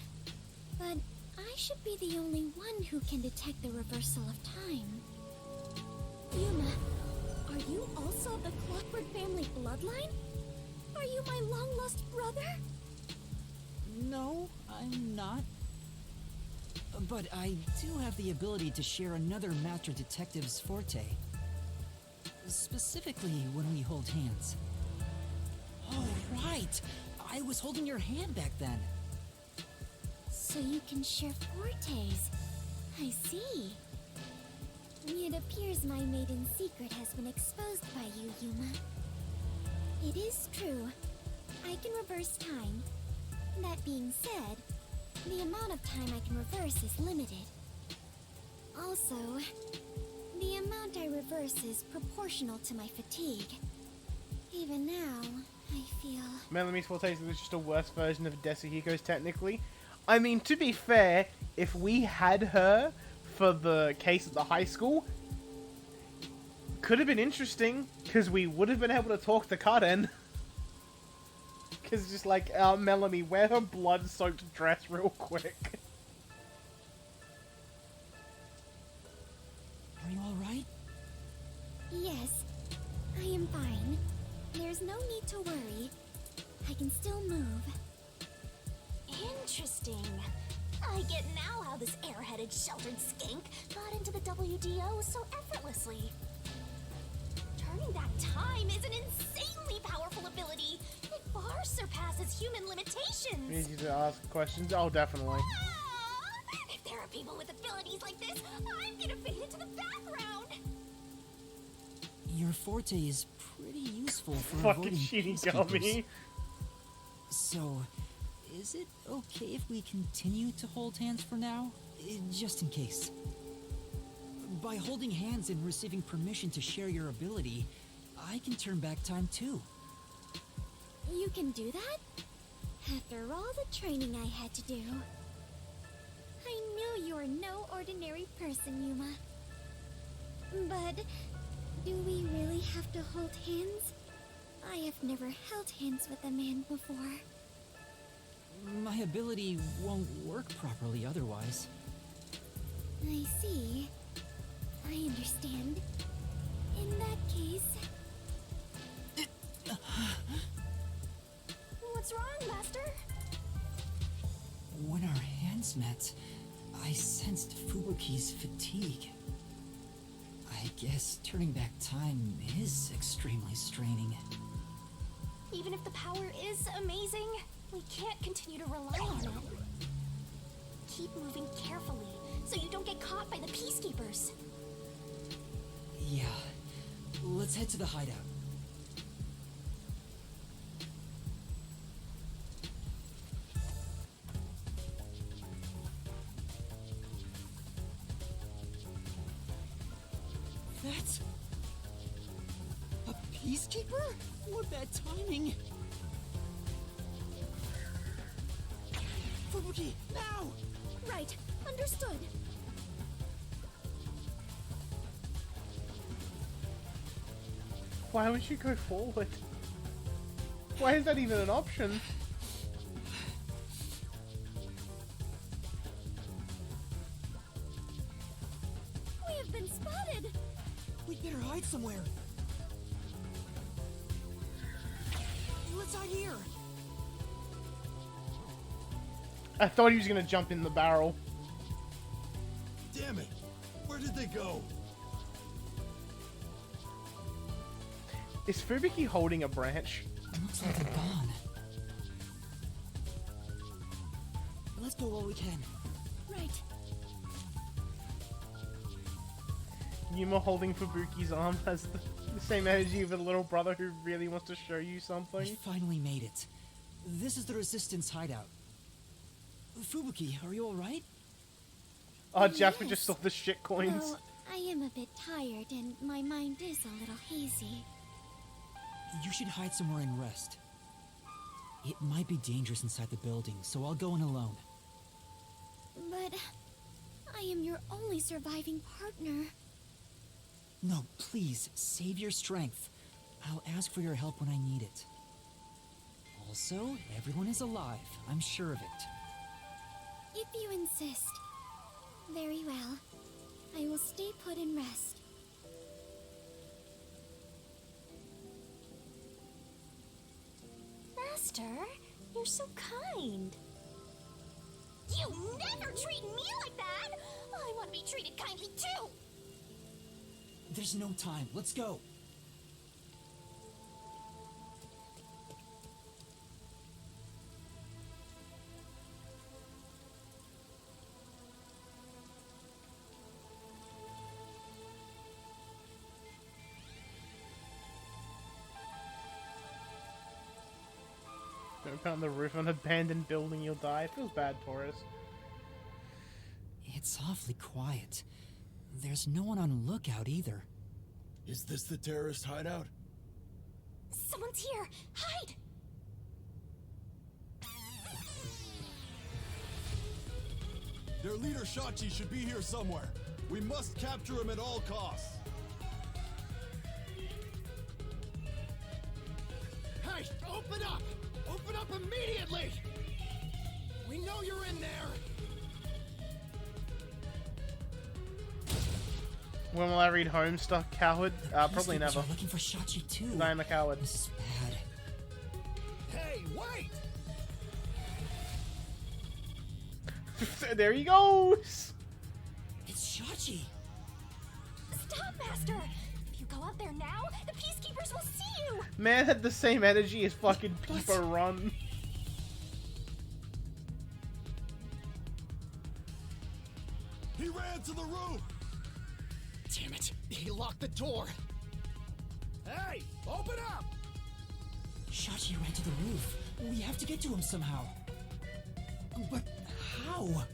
But I should be the only one who can detect the reversal of time. Yuma, are you also of the Clockwork family bloodline? Are you my long-lost brother? No, I'm not. But I do have the ability to share another Master Detective's forte. Specifically when we hold hands. Oh, right! I was holding your hand back then. So you can share fortes. I see. It appears my maiden secret has been exposed by you, Yuma. It is true. I can reverse time. That being said, the amount of time I can reverse is limited. Also, the amount I reverse is proportional to my fatigue. Even now, I feel... Melamie's forte is just a worse version of Desahiko's, technically. I mean, to be fair, if we had her for the case at the high school, could have been interesting, because we would have been able to talk to Karen. Because just like, Melanie, wear her blood-soaked dress real quick. Are you alright? Yes, I am fine. There's no need to worry. I can still move. Interesting. I get now how this airheaded, sheltered skank got into the WDO so effortlessly. Turning back time is an insanely powerful ability. It far surpasses human limitations. Easy to ask questions. Oh, definitely. If there are people with abilities like this, I'm gonna fade into the background. Your forte is pretty useful for Fucking avoiding Shinigami. peacekeepers. So, is it okay if we continue to hold hands for now? Just in case. By holding hands and receiving permission to share your ability, I can turn back time too. You can do that? After all the training I had to do. I knew you were no ordinary person, Yuma. But do we really have to hold hands? I have never held hands with a man before. My ability won't work properly otherwise. I see. I understand. In that case... What's wrong, Master? When our hands met, I sensed Fubuki's fatigue. I guess turning back time is extremely straining. Even if the power is amazing, we can't continue to rely on it. Keep moving carefully, so you don't get caught by the Peacekeepers. Yeah. Let's head to the hideout. That's... a Peacekeeper? What bad timing! Fubuki, now! Right, understood. Why would you go forward? Why is that even an option? We have been spotted! We'd better hide somewhere. Let's hide here. I thought he was gonna jump in the barrel. Damn it! Where did they go? Is Fubuki holding a branch? Looks like they're gone. Let's go while we can. Right. Yuma holding Fubuki's arm has the same energy of a little brother who really wants to show you something. We finally made it. This is the Resistance hideout. Fubuki, are you alright? Oh, Jasper just saw the shit coins. Well, I am a bit tired and my mind is a little hazy. You should hide somewhere and rest. It might be dangerous inside the building, so I'll go in alone. But I am your only surviving partner. No, please, save your strength. I'll ask for your help when I need it. Also, everyone is alive. I'm sure of it. If you insist. Very well. I will stay put and rest. Master, you're so kind. You never treat me like that! I want to be treated kindly too! There's no time. Let's go. Jump on the roof of an abandoned building, you'll die. It feels bad for us. It's awfully quiet. There's no one on lookout either. Is this the terrorist hideout? Someone's here! Hide! Their leader Shachi should be here somewhere. We must capture him at all costs. Hey, open up! Open up immediately! We know you're in there! When will I read Homestuck, coward? Probably never. Are looking for Shachi too. 'Cause I am a coward. This is bad. Hey, wait! There he goes! It's Shachi! Stop, Master! If you go out there now, the Peacekeepers will see you! Man had the same energy as fucking Peeper Run. He ran to the roof! Damn it! He locked the door! Hey! Open up! Shachi ran to the roof. We have to get to him somehow. But how?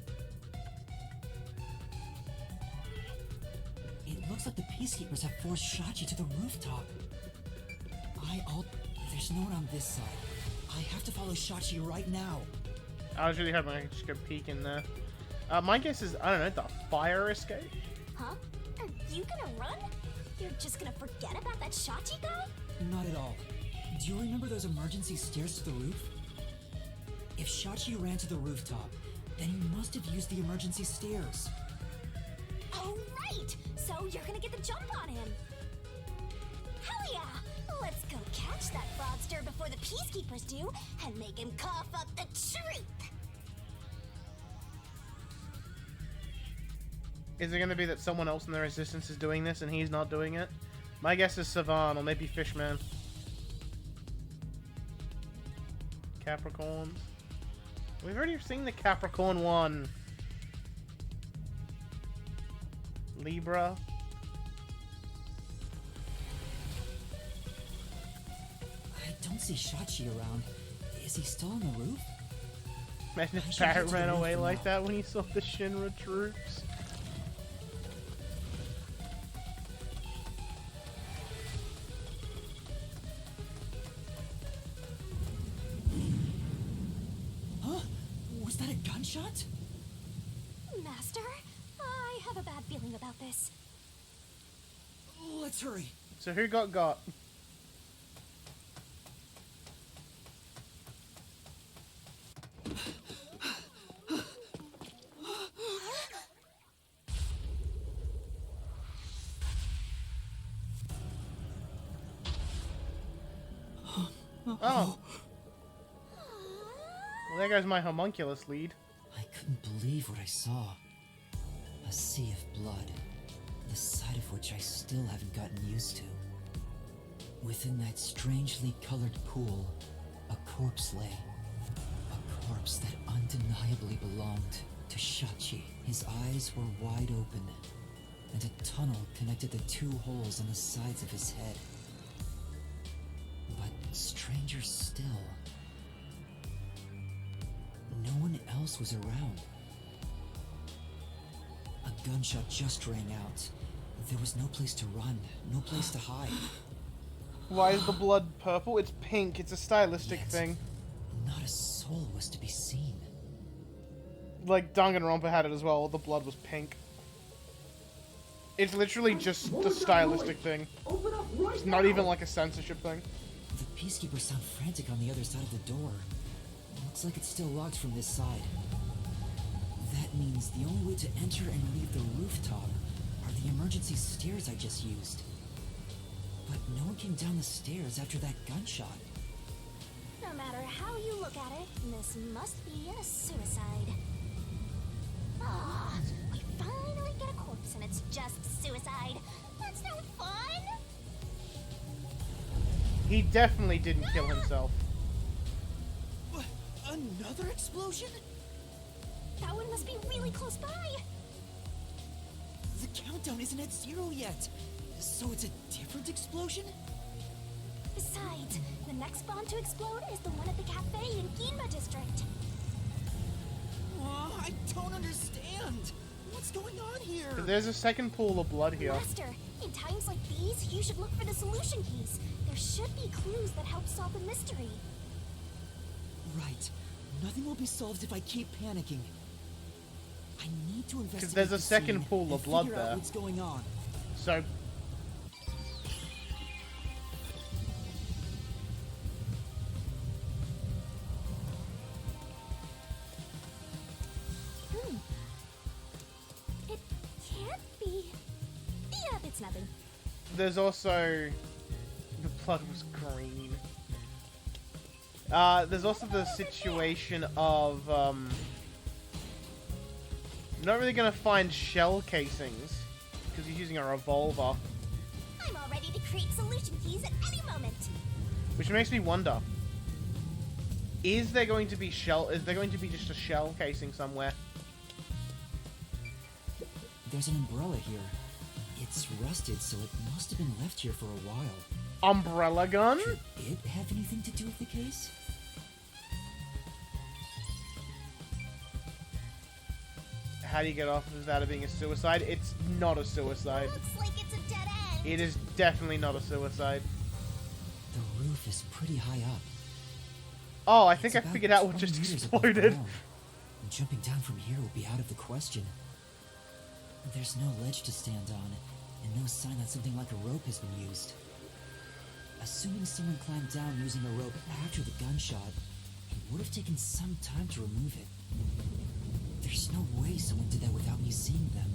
It looks like the Peacekeepers have forced Shachi to the rooftop. There's no one on this side. I have to follow Shachi right now. I was really hoping I could just go peek in there. My guess is, I don't know, the fire escape? Huh? Are you gonna run? You're just gonna forget about that Shachi guy? Not at all. Do you remember those emergency stairs to the roof? If Shachi ran to the rooftop, then he must have used the emergency stairs. Oh, right! So you're gonna get the jump on him. Hell yeah! Let's go catch that fraudster before the Peacekeepers do and make him cough up the truth! Is it going to be that someone else in the Resistance is doing this and he's not doing it? My guess is Savan or maybe Fishman. Capricorns. We've already seen the Capricorn one. Libra. I don't see Shachi around. Is he still on the roof? Imagine if Barrett ran away like that when he saw the Shinra troops. Huh? Was that a gunshot? Master, I have a bad feeling about this. Let's hurry. So who got? Oh. Well, there goes my homunculus lead. I couldn't believe what I saw. A sea of blood, the sight of which I still haven't gotten used to. Within that strangely colored pool, a corpse lay. A corpse that undeniably belonged to Shachi. His eyes were wide open, and a tunnel connected the two holes on the sides of his head. But stranger still, no one else was around. A gunshot just rang out. There was no place to run, no place to hide. Why is the blood purple? It's pink. It's a stylistic thing. Not a soul was to be seen. Like Danganronpa had it as well. The blood was pink. It's literally just a stylistic thing. It's not even like a censorship thing. The peacekeepers sound frantic on the other side of the door. Looks like it's still locked from this side. That means the only way to enter and leave the rooftop are the emergency stairs I just used. But no one came down the stairs after that gunshot. No matter how you look at it, this must be a suicide. Ah, we finally get a corpse and it's just suicide. That's no fun! He definitely didn't kill himself. What? Another explosion? That one must be really close by. The countdown isn't at 0 yet. So it's a different explosion? Besides, the next bomb to explode is the one at the cafe in Ginma district. Oh, I don't understand. What's going on here? There's a second pool of blood here. Master, in times like these, you should look for the solution keys. There should be clues that help solve the mystery. Right. Nothing will be solved if I keep panicking. I need to investigate. Because there's a second pool of blood there. What's going on? So. It can't be. Yeah, it's nothing. There's also. The blood was green. There's also the situation of, not really gonna find shell casings, because he's using a revolver. I'm all ready to create solution keys at any moment. Which makes me wonder, is there going to be just a shell casing somewhere? There's an umbrella here. It's rusted, so it must have been left here for a while. Umbrella gun? Could it have anything to do with the case? How do you get off of that of being a suicide? It's not a suicide. Looks like it's a dead end. It is definitely not a suicide. The roof is pretty high up. Oh, I think I It's about figured out what 20 just meters above exploded. ground. Jumping down from here will be out of the question. There's no ledge to stand on, and no sign that something like a rope has been used. Assuming someone climbed down using a rope after the gunshot, it It would have taken some time to remove it. There's no way someone did that without me seeing them,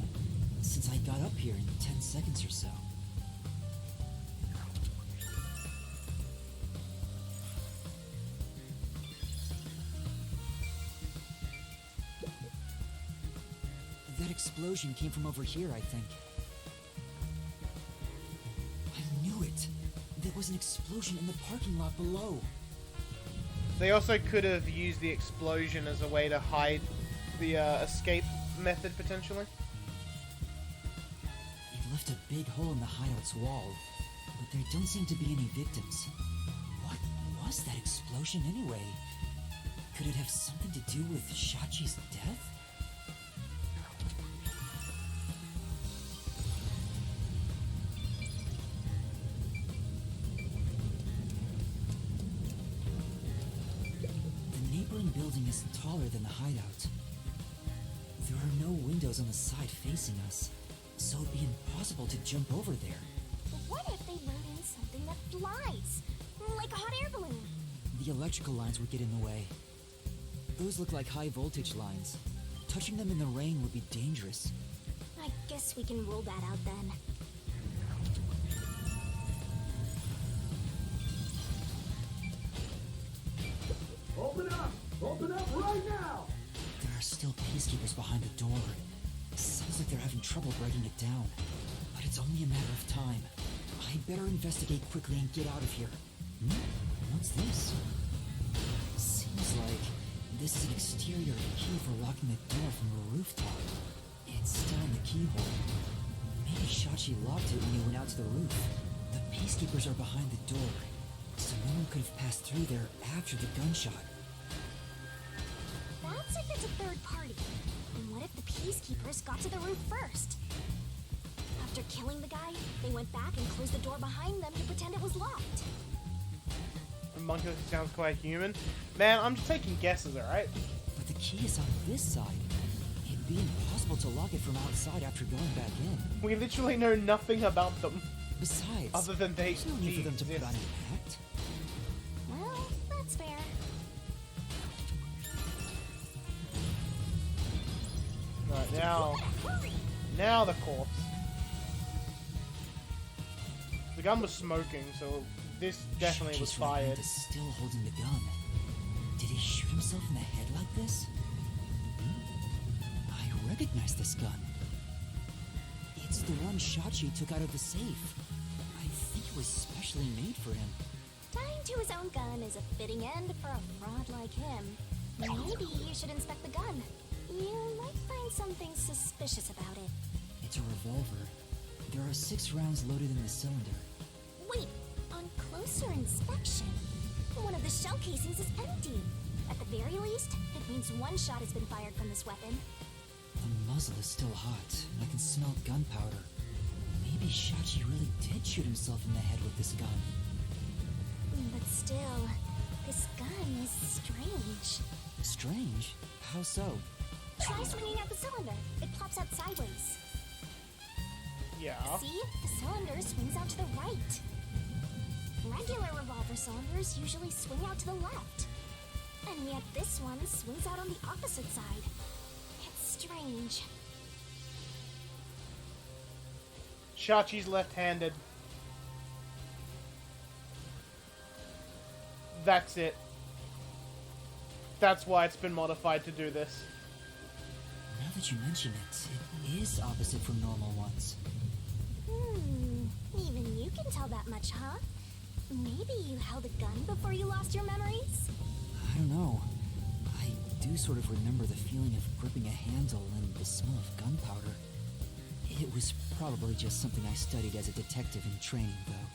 since I got up here in 10 seconds or so. That explosion came from over here, I think. I knew it! There was an explosion in the parking lot below. They also could have used the explosion as a way to hide the escape method, potentially. It left a big hole in the hideout's wall, but there don't seem to be any victims. What was that explosion anyway? Could it have something to do with Shachi's death? The neighboring building is taller than the hideout. There are no windows on the side facing us, so it'd be impossible to jump over there. What if they wrote in something that flies? Like a hot air balloon? The electrical lines would get in the way. Those look like high voltage lines. Touching them in the rain would be dangerous. I guess we can rule that out then. Open up! Open up right now! There are still peacekeepers behind the door. Sounds like they're having trouble breaking it down. But it's only a matter of time. I'd better investigate quickly and get out of here. What's this? Seems like this is an exterior key for locking the door from the rooftop. It's still in the keyhole. Maybe Shachi locked it when he went out to the roof. The peacekeepers are behind the door, so no one could have passed through there after the gunshot. That's if it's a third party. And what if the peacekeepers got to the roof first? After killing the guy, they went back and closed the door behind them to pretend it was locked. Monkey sounds quite human. Man, I'm just taking guesses, alright? But the key is on this side. It'd be impossible to lock it from outside after going back in. We literally know nothing about them. Besides, other than there's no need for them to put on an act. Well, that's fair. Right, now the corpse. The gun was smoking, so this definitely was fired. Is still holding the gun. Did he shoot himself in the head like this? I recognize this gun. It's the one Shachi took out of the safe. I think it was specially made for him. Tying to his own gun is a fitting end for a fraud like him. Maybe you should inspect the gun. You might find something suspicious about it. It's a revolver. There are 6 rounds loaded in the cylinder. Wait, on closer inspection, one of the shell casings is empty. At the very least, it means one shot has been fired from this weapon. The muzzle is still hot, and I can smell gunpowder. Maybe Shachi really did shoot himself in the head with this gun. But still, this gun is strange. Strange? How so? Try swinging out the cylinder. It pops out sideways. Yeah. See? The cylinder swings out to the right. Regular revolver cylinders usually swing out to the left. And yet this one swings out on the opposite side. It's strange. Shachi's left-handed. That's it. That's why it's been modified to do this. Now that you mention it, it is opposite from normal ones. Even you can tell that much, huh? Maybe you held a gun before you lost your memories? I don't know. I do sort of remember the feeling of gripping a handle and the smell of gunpowder. It was probably just something I studied as a detective in training, though.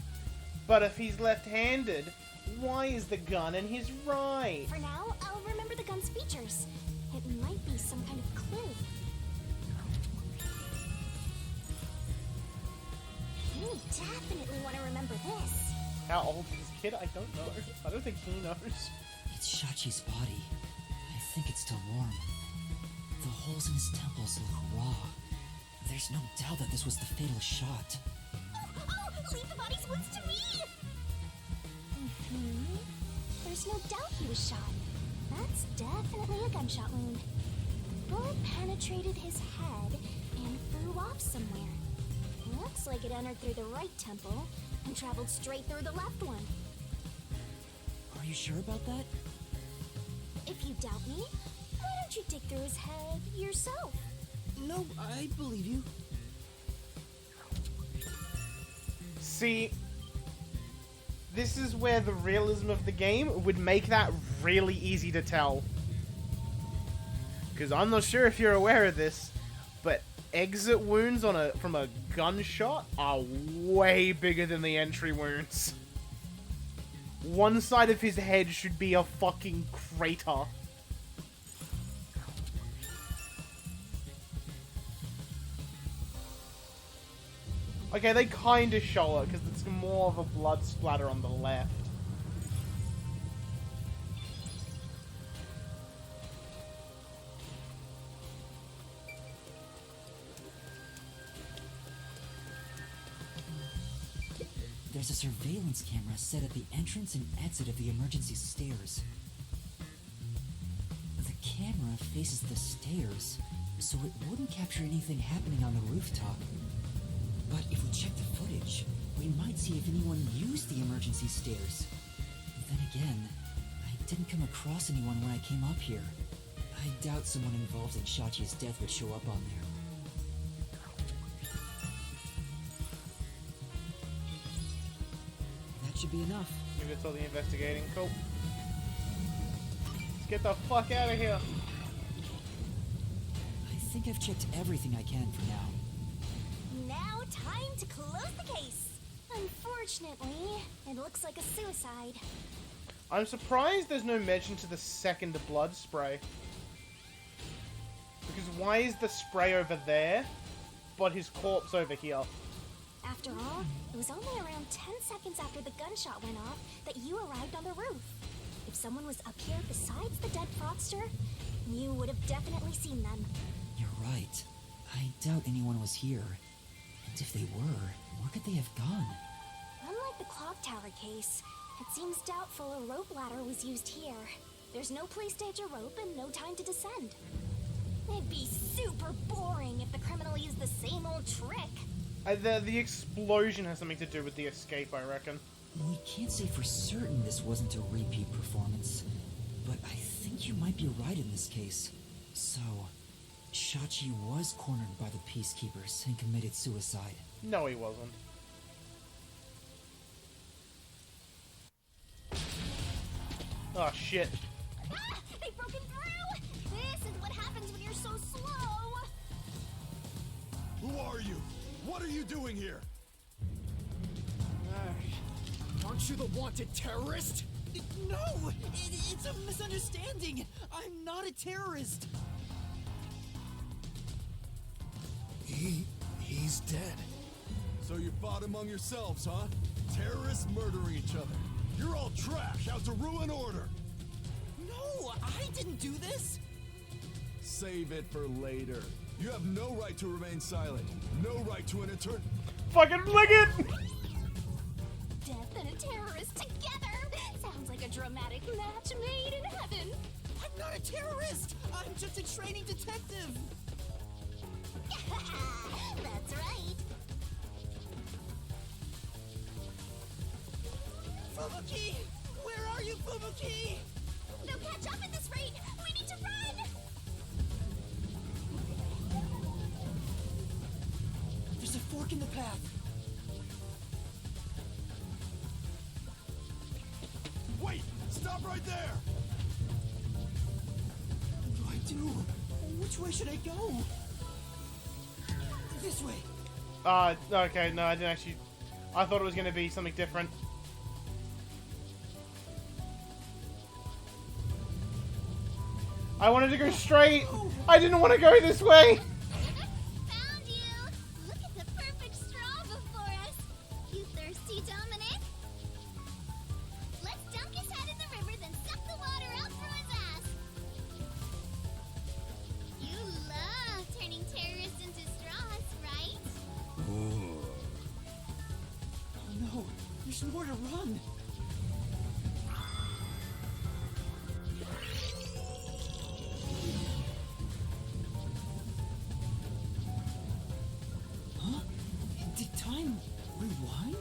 But if he's left-handed, why is the gun in his right? For now, I'll remember the gun's features. It might be some kind of clue. You definitely want to remember this. How old is this kid? I don't know. I don't think he knows. It's Shachi's body. I think it's still warm. The holes in his temples look raw. There's no doubt that this was the fatal shot. Oh, leave the body's wounds to me! There's no doubt he was shot. That's definitely a gunshot wound. Bullet penetrated his head and flew off somewhere. Looks like it entered through the right temple and traveled straight through the left one. Are you sure about that? If you doubt me, why don't you dig through his head yourself? No, I believe you. See, this is where the realism of the game would make that really easy to tell. Because I'm not sure if you're aware of this, but exit wounds from a gunshot are way bigger than the entry wounds. One side of his head should be a fucking crater. Okay, they kinda show it, because it's more of a blood splatter on the left. There's a surveillance camera set at the entrance and exit of the emergency stairs. The camera faces the stairs, so it wouldn't capture anything happening on the rooftop. But if we check the footage, we might see if anyone used the emergency stairs. Then again, I didn't come across anyone when I came up here. I doubt someone involved in Shachi's death would show up on there. That should be enough. Maybe it's all the investigating. Cool. Let's get the fuck out of here. I think I've checked everything I can for now. Now, time to close the case. Unfortunately, it looks like a suicide. I'm surprised there's no mention to the second blood spray. Because why is the spray over there, but his corpse over here? After all, it was only around 10 seconds after the gunshot went off that you arrived on the roof. If someone was up here besides the dead fraudster, you would have definitely seen them. You're right. I doubt anyone was here. And if they were, where could they have gone? Unlike the clock tower case, it seems doubtful a rope ladder was used here. There's no place to hitch a rope and no time to descend. It'd be super boring if the criminal used the same old trick. The explosion has something to do with the escape, I reckon. We can't say for certain this wasn't a repeat performance, but I think you might be right in this case. So, Shachi was cornered by the Peacekeepers and committed suicide. No, he wasn't. Oh, shit. Ah! They've broken through! This is what happens when you're so slow! Who are you? What are you doing here? Aren't you the wanted terrorist? No! It's a misunderstanding! I'm not a terrorist! He's dead. So you fought among yourselves, huh? Terrorists murdering each other. You're all trash, out to ruin order. No, I didn't do this! Save it for later. You have no right to remain silent. No right to an eternal... Fucking flick it! Death and a terrorist together! Sounds like a dramatic match made in heaven! I'm not a terrorist! I'm just a training detective! That's right! Fubuki! Where are you, Fubuki? They'll catch up at this rate! We need to run! There's a fork in the path. Wait! Stop right there! What do I do? Which way should I go? This way. Okay, no, I didn't actually... I thought it was going to be something different. I wanted to go straight! I didn't want to go this way! Found you! Look at the perfect straw before us! You thirsty, Dominic? Let's dunk his head in the river, then suck the water out through his ass! You love turning terrorists into straws, right? Oh no, there's nowhere to run. time rewind?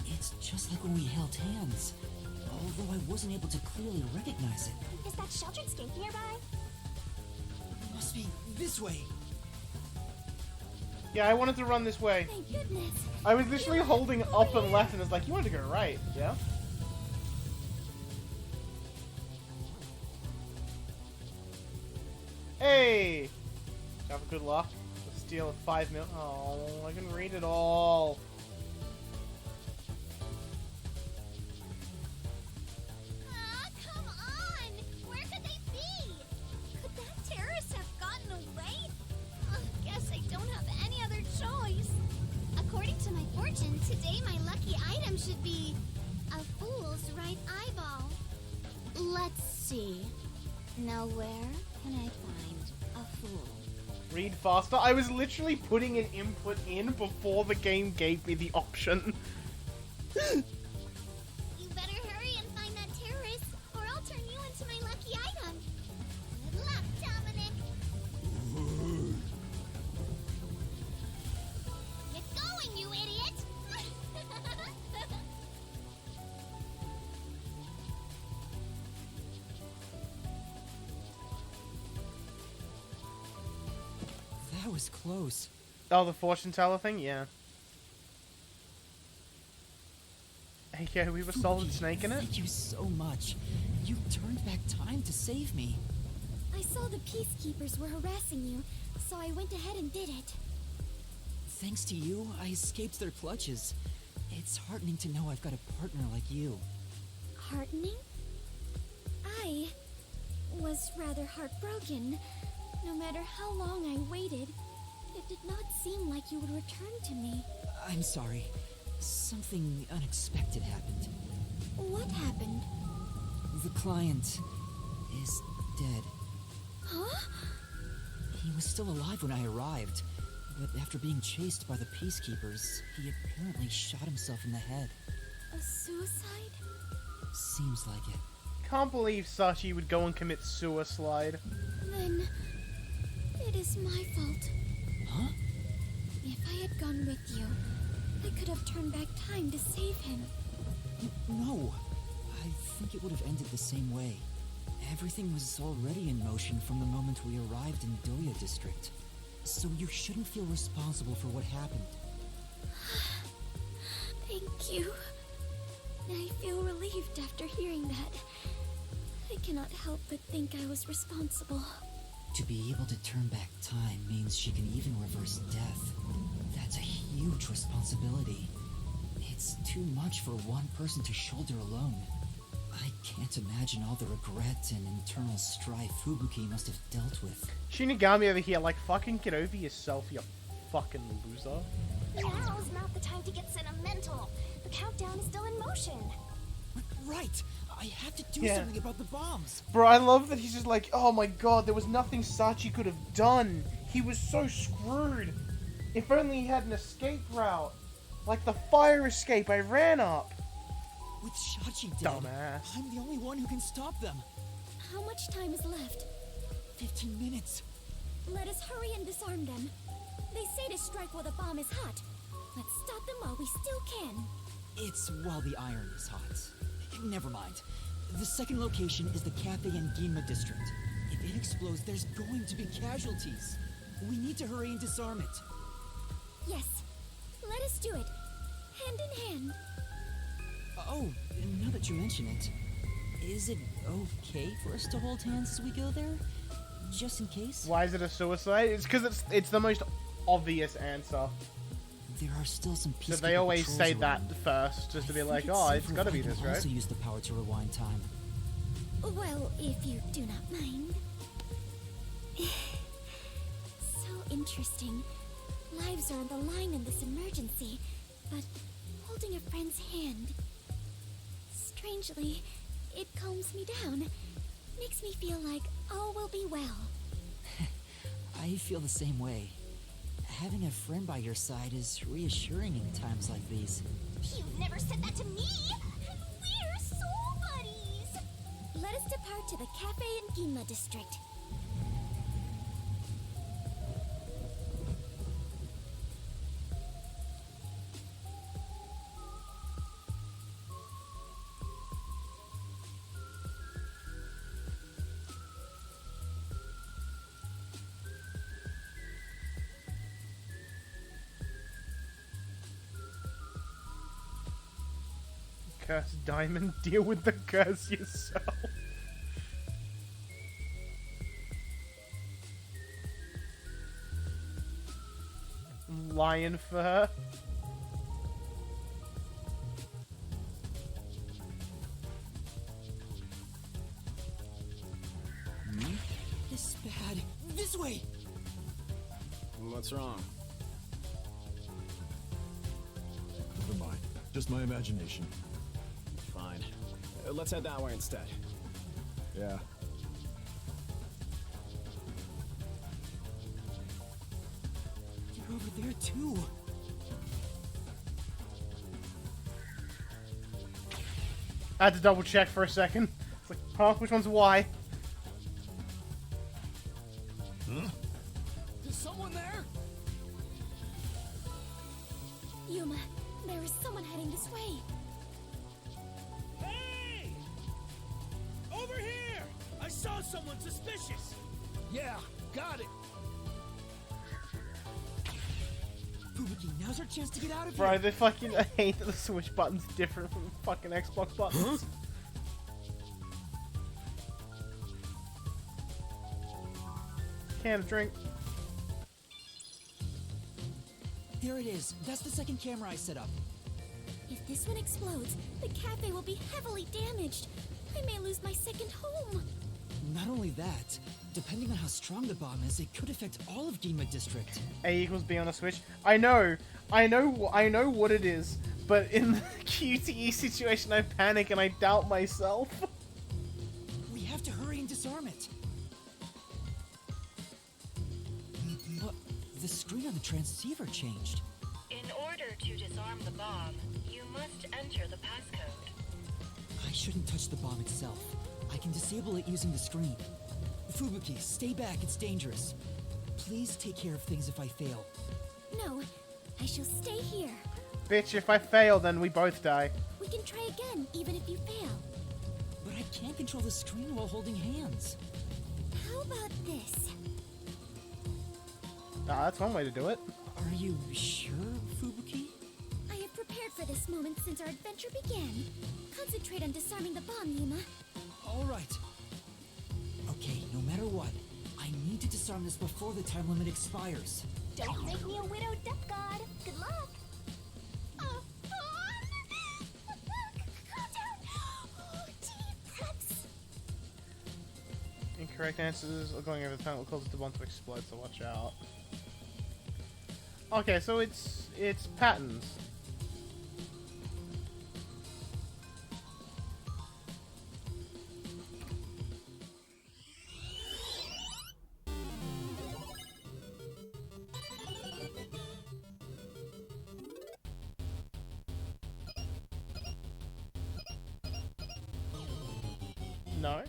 It's just like when we held hands, although I wasn't able to clearly recognize it. Is that sheltered skink nearby? It must be this way. Yeah, I wanted to run this way. Thank goodness. I was literally holding up and left and it's like, you wanted to go right, yeah? Hey! Have a good luck. Let's steal a 5 mil. Oh, I can read it all. Come on! Where could they be? Could that terrorist have gotten away? Guess I don't have any other choice. According to my fortune, today my lucky item should be a fool's right eyeball. Let's see. Now where can I find a fool? Read faster. I was literally putting an input in before the game gave me the option. You better hurry and find that terrorist, or I'll turn you into my lucky item. Good luck, Dominic. Get going, you idiot! That was close. Oh, the fortune teller thing? Yeah. Hey, yeah, we were Solid Snake in it? Thank you so much. You turned back time to save me. I saw the peacekeepers were harassing you, so I went ahead and did it. Thanks to you, I escaped their clutches. It's heartening to know I've got a partner like you. Heartening? I was rather heartbroken. No matter how long I waited, it did not seem like you would return to me. I'm sorry. Something unexpected happened. What happened? The client is dead. Huh? He was still alive when I arrived, but after being chased by the peacekeepers, he apparently shot himself in the head. A suicide? Seems like it. Can't believe Sachi would go and commit suicide. Then it is my fault. Huh? If I had gone with you, I could have turned back time to save him. No. I think it would have ended the same way. Everything was already in motion from the moment we arrived in Doya District. So you shouldn't feel responsible for what happened. Thank you. I feel relieved after hearing that. I cannot help but think I was responsible. To be able to turn back time means she can even reverse death. That's a huge responsibility. It's too much for one person to shoulder alone. I can't imagine all the regret and internal strife Fubuki must have dealt with. Shinigami over here, like, fucking get over yourself, you fucking loser. Now's not the time to get sentimental. The countdown is still in motion. Right! I have to do something about the bombs! Bro, I love that he's just like, oh my god, there was nothing Sachi could have done. He was so screwed. If only he had an escape route. Like the fire escape I ran up. With Shachi dead, Dumbass. I'm the only one who can stop them. How much time is left? 15 minutes. Let us hurry and disarm them. They say to strike while the bomb is hot. Let's stop them while we still can. It's while the iron is hot. Never mind. The second location is the Cafe and Ginma district. If it explodes, there's going to be casualties. We need to hurry and disarm it. Yes. Let us do it. Hand in hand. Oh, now that you mention it, is it okay for us to hold hands as we go there? Just in case? Why is it a suicide? It's because it's the most obvious answer. There are still some So peacekeeper they always patrols say around. that first, just to be like, think oh, safer it's if gotta I be can this, right? also use the power to rewind time. Well, if you do not mind. So interesting. Lives are on the line in this emergency, but holding a friend's hand. Strangely, it calms me down. Makes me feel like all will be well. I feel the same way. Having a friend by your side is reassuring in times like these. You've never said that to me! And we're soul buddies! Let us depart to the Cafe and Ginma district. Cursed diamond. Deal with the curse yourself. Lion fur. This is bad. This way! What's wrong? Never mind. Just my imagination. Fine. Let's head that way instead. Yeah. You're over there too. I had to double check for a second. It's like, huh? Which one's why? Huh? Is someone there? Yuma, there is someone heading this way. Hey! Over here! I saw someone suspicious! Yeah, got it. Fubuki, now's our chance to get out of Bro, here. they fucking I hate that the Switch button's different from the fucking Xbox buttons. Can of drink. There it is. That's the second camera I set up. If this one explodes, the cafe will be heavily damaged. I may lose my second home. Not only that, depending on how strong the bomb is, it could affect all of Ginma District. A equals B on a Switch. I know what it is, but in the QTE situation, I panic and I doubt myself. We have to hurry and disarm it. What? The screen on the transceiver changed. In order to disarm the bomb, you must enter the passcode. I shouldn't touch the bomb itself. I can disable it using the screen. Fubuki, stay back, it's dangerous. Please take care of things if I fail. No, I shall stay here. Bitch, if I fail, then we both die. We can try again, even if you fail. But I can't control the screen while holding hands. How about this? Ah, that's one way to do it. Are you sure, Fubuki? I have prepared for this moment since our adventure began. Concentrate on disarming the bomb, Yuma. All right. Okay, no matter what, I need to disarm this before the time limit expires. Don't make me a widowed duck god. Good luck. Calm down. Deep breaths. Incorrect answers are going over the time will cause the bomb to explode, so watch out. Okay, so it's patterns. No.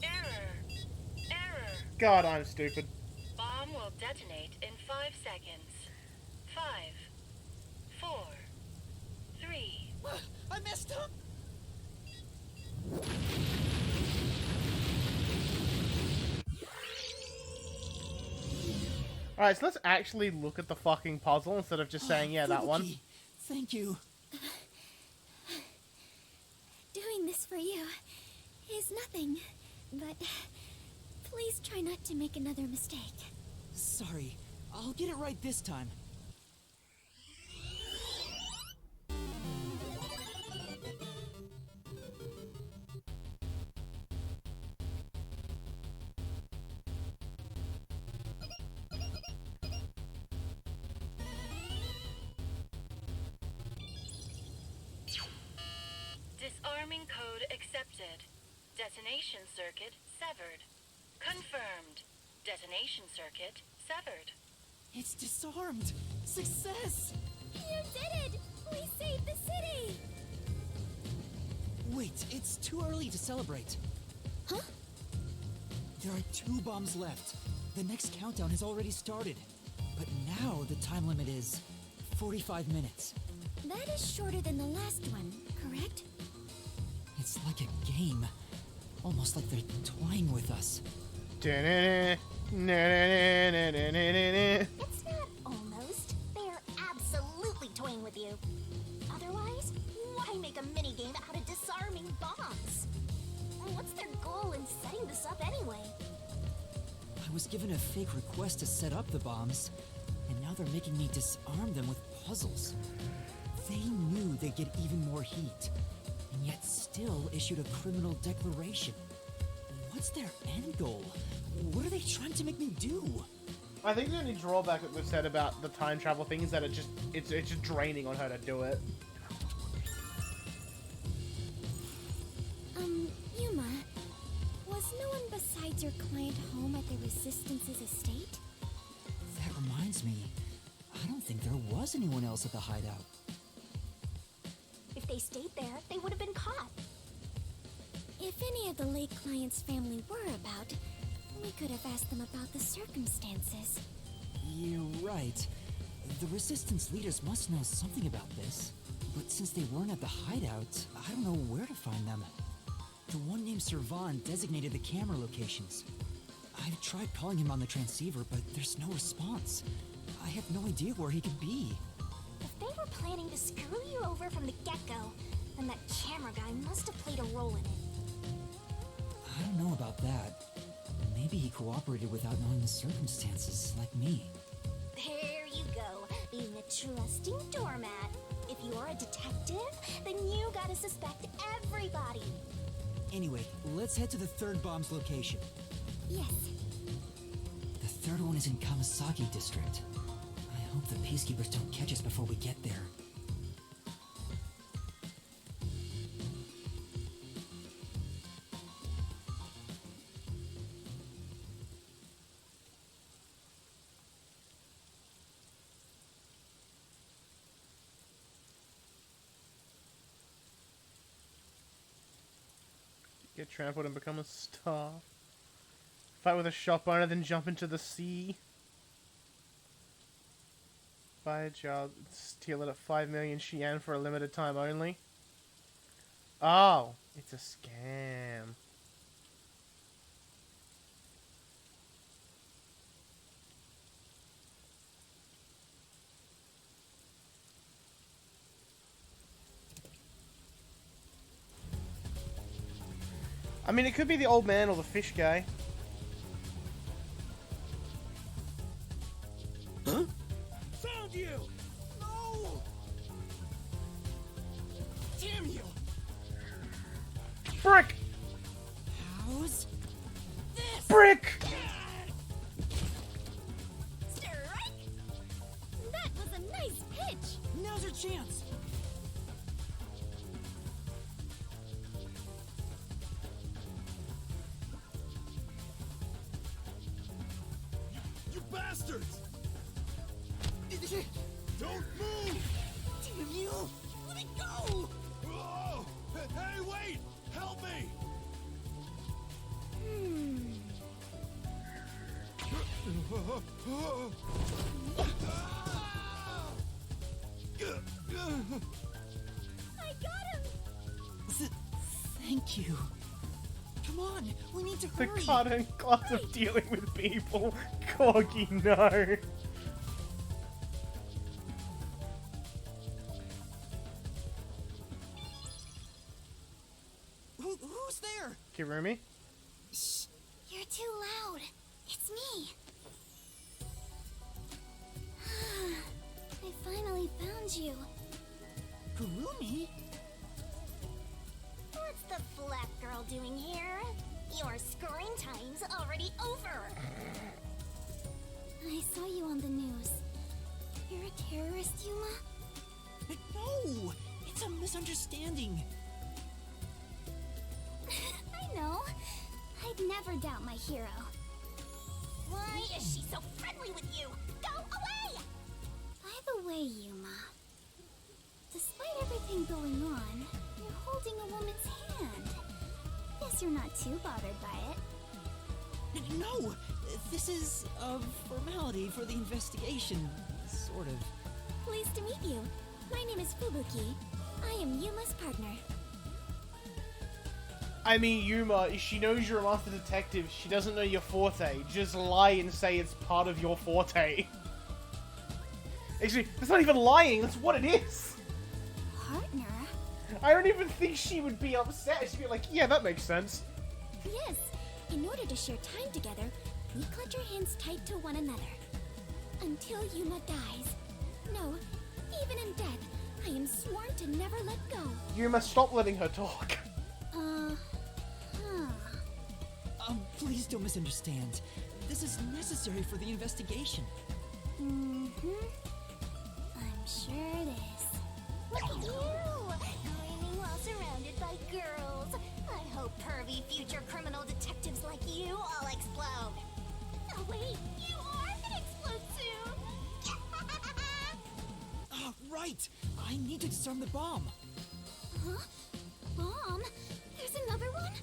Error. God, I'm stupid. Bomb will detonate in 5 seconds. 5, 4, 3. I messed up! Alright, so let's actually look at the fucking puzzle instead of just saying, yeah, that one. Fubuki, thank you. Doing this for you is nothing, but please try not to make another mistake. Sorry, I'll get it right this time. Disarming code accepted. Detonation circuit severed. Confirmed. Detonation circuit severed. It's disarmed. Success! You did it! We saved the city! Wait, it's too early to celebrate. Huh? There are 2 bombs left. The next countdown has already started. But now the time limit is 45 minutes. That is shorter than the last one, correct? It's like a game. Almost like they're toying with us. It's It's not almost. They are absolutely toying with you. Otherwise, why a minigame out of disarming bombs. What's their goal in setting this up anyway? I was given a fake request to set up the bombs, and now they're making me disarm them with puzzles. They knew they'd get even more heat, and yet still issued a criminal declaration. What's their end goal? What are they trying to make me do? I think the only drawback that they've said about the time travel thing is that it's just draining on her to do it. Yuma, was no one besides your client home at the Resistance's estate? That reminds me, I don't think there was anyone else at the hideout. If they stayed there, they would have been caught. If any of the late client's family were about, we could have asked them about the circumstances. You're right. The Resistance leaders must know something about this. But since they weren't at the hideout, I don't know where to find them. The one named Servan designated the camera locations. I've tried calling him on the transceiver, but there's no response. I have no idea where he could be. If they were planning to screw you over from the get-go, then that camera guy must have played a role in it. I don't know about that. Maybe he cooperated without knowing the circumstances, like me. There you go, being a trusting doormat. If you're a detective, then you gotta suspect everybody. Anyway, let's head to the third bomb's location. Yes. The third one is in Kamasaki District. I hope the peacekeepers don't catch us before we get there. Get trampled and become a star. Fight with a shop owner, then jump into the sea. Buy a job, steal it at 5 million Xian for a limited time only. Oh, it's a scam. I mean, it could be the old man or the fish guy. Huh? Found you! No! Damn you! Brick! How's this? Brick! Strike! That was a nice pitch! Now's your chance! You bastards! Don't move! Damn you! Let me go! Oh! Hey, wait! Help me! I got him! Thank you. Come on, we need to The hurry. cotton class of dealing with people. Corgi, no. Who's there? Kirumi? Shh! You're too loud. It's me. I finally found you. Kirumi? What's the black girl doing here? Your scoring time's already over. I saw you on the news. You're a terrorist, Yuma? No! It's a misunderstanding. I know. I'd never doubt my hero. Why is she so friendly with you? Go away! By the way, Yuma, despite everything going on, you're holding a woman's hand. Guess you're not too bothered by it. No! This is a formality for the investigation. Sort of. Pleased to meet you. My name is Fubuki. I am Yuma's partner. I mean, Yuma, she knows you're a master detective. She doesn't know your forte. Just lie and say it's part of your forte. Actually, that's not even lying. That's what it is. Partner? I don't even think she would be upset. She'd be like, yeah, that makes sense. Yes, in order to share time together, we clutch our hands tight to one another. Until Yuma dies. No, even in death, I am sworn to never let go. Yuma, stop letting her talk. Please don't misunderstand. This is necessary for the investigation. Mm-hmm. I'm sure it is. Look at you! Gleaming while surrounded by girls. I hope pervy future criminal detectives like you all explode. Oh wait, you are gonna explode soon! Right! I need to disarm the bomb. Huh? Bomb? There's another one?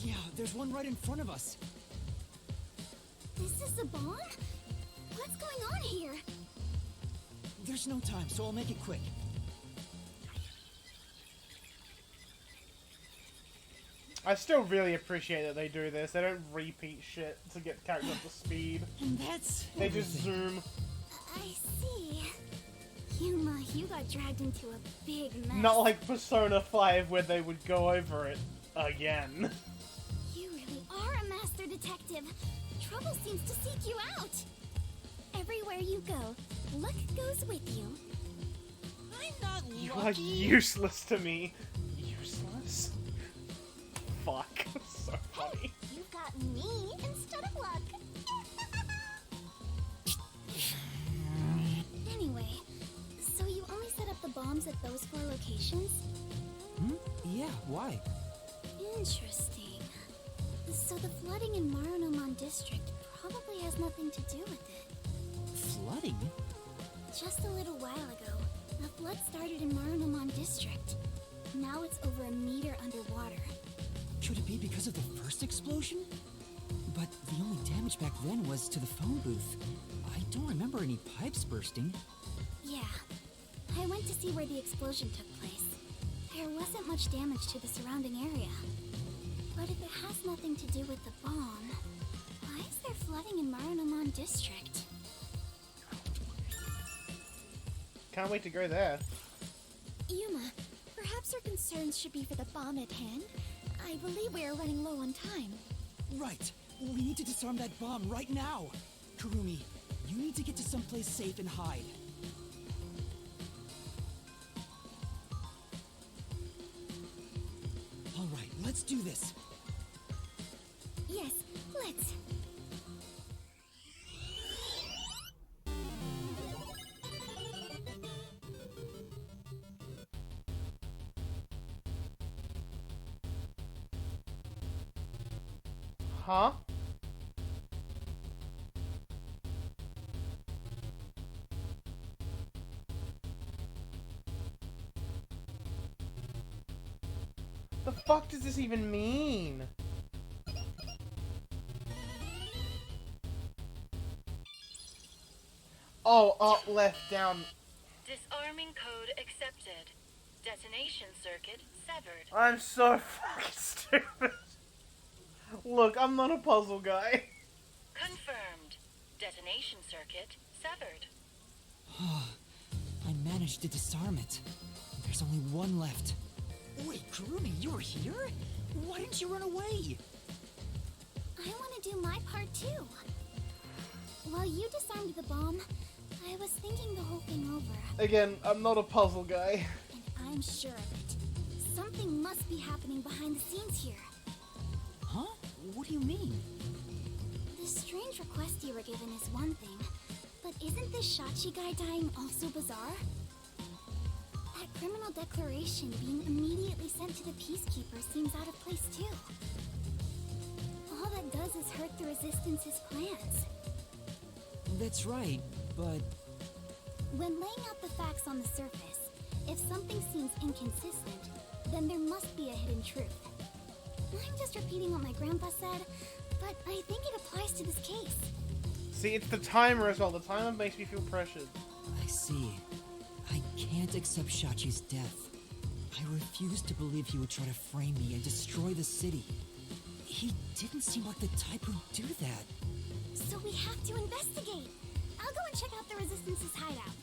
Yeah, there's one right in front of us. This is a bomb? What's going on here? There's no time, so I'll make it quick. I still really appreciate that they do this. They don't repeat shit to get characters up to speed. And that's They just zoom. I see. Yuma, you got dragged into a big mess. Not like Persona 5 where they would go over it again. You really are a master detective. Trouble seems to seek you out. Everywhere you go, luck goes with you. I'm not You are lucky. useless to me. Useless? Fuck. So funny. You got me instead of luck. Anyway, so you only set up the bombs at those 4 locations? Hmm? Yeah, why? Interesting. So the flooding in Marunomon District probably has nothing to do with it. Flooding? Just a little while ago, the flood started in Marunomon District. Now it's over a meter underwater. Could it be because of the first explosion? But the only damage back then was to the phone booth. I don't remember any pipes bursting. Yeah. I went to see where the explosion took place. There wasn't much damage to the surrounding area. But if it has nothing to do with the bomb, why is there flooding in Marunomon District? Can't wait to go there. Yuma, perhaps our concerns should be for the bomb at hand. I believe we are running low on time. Right. We need to disarm that bomb right now. Kurumi, you need to get to someplace safe and hide. All right, let's do this. Yes, let's. Huh? The fuck does this even mean? Oh, up, left, down. Disarming code accepted. Detonation circuit severed. I'm so fucking stupid. Look, I'm not a puzzle guy. Confirmed. Detonation circuit severed. I managed to disarm it. There's only one left. Wait, Kurumi, you're here? Why didn't you run away? I want to do my part too. While you disarmed the bomb, I was thinking the whole thing over. Again, I'm not a puzzle guy. And I'm sure of it. Something must be happening behind the scenes here. Huh? What do you mean? The strange request you were given is one thing, but isn't this Shachi guy dying also bizarre? That criminal declaration being immediately sent to the Peacekeeper seems out of place too. All that does is hurt the Resistance's plans. That's right, but... When laying out the facts on the surface, if something seems inconsistent, then there must be a hidden truth. I'm just repeating what my grandpa said, but I think it applies to this case. See, it's the timer as well. The timer makes me feel pressured. I see. I can't accept Shachi's death. I refuse to believe he would try to frame me and destroy the city. He didn't seem like the type who'd do that. So we have to investigate. I'll go and check out the Resistance's hideout.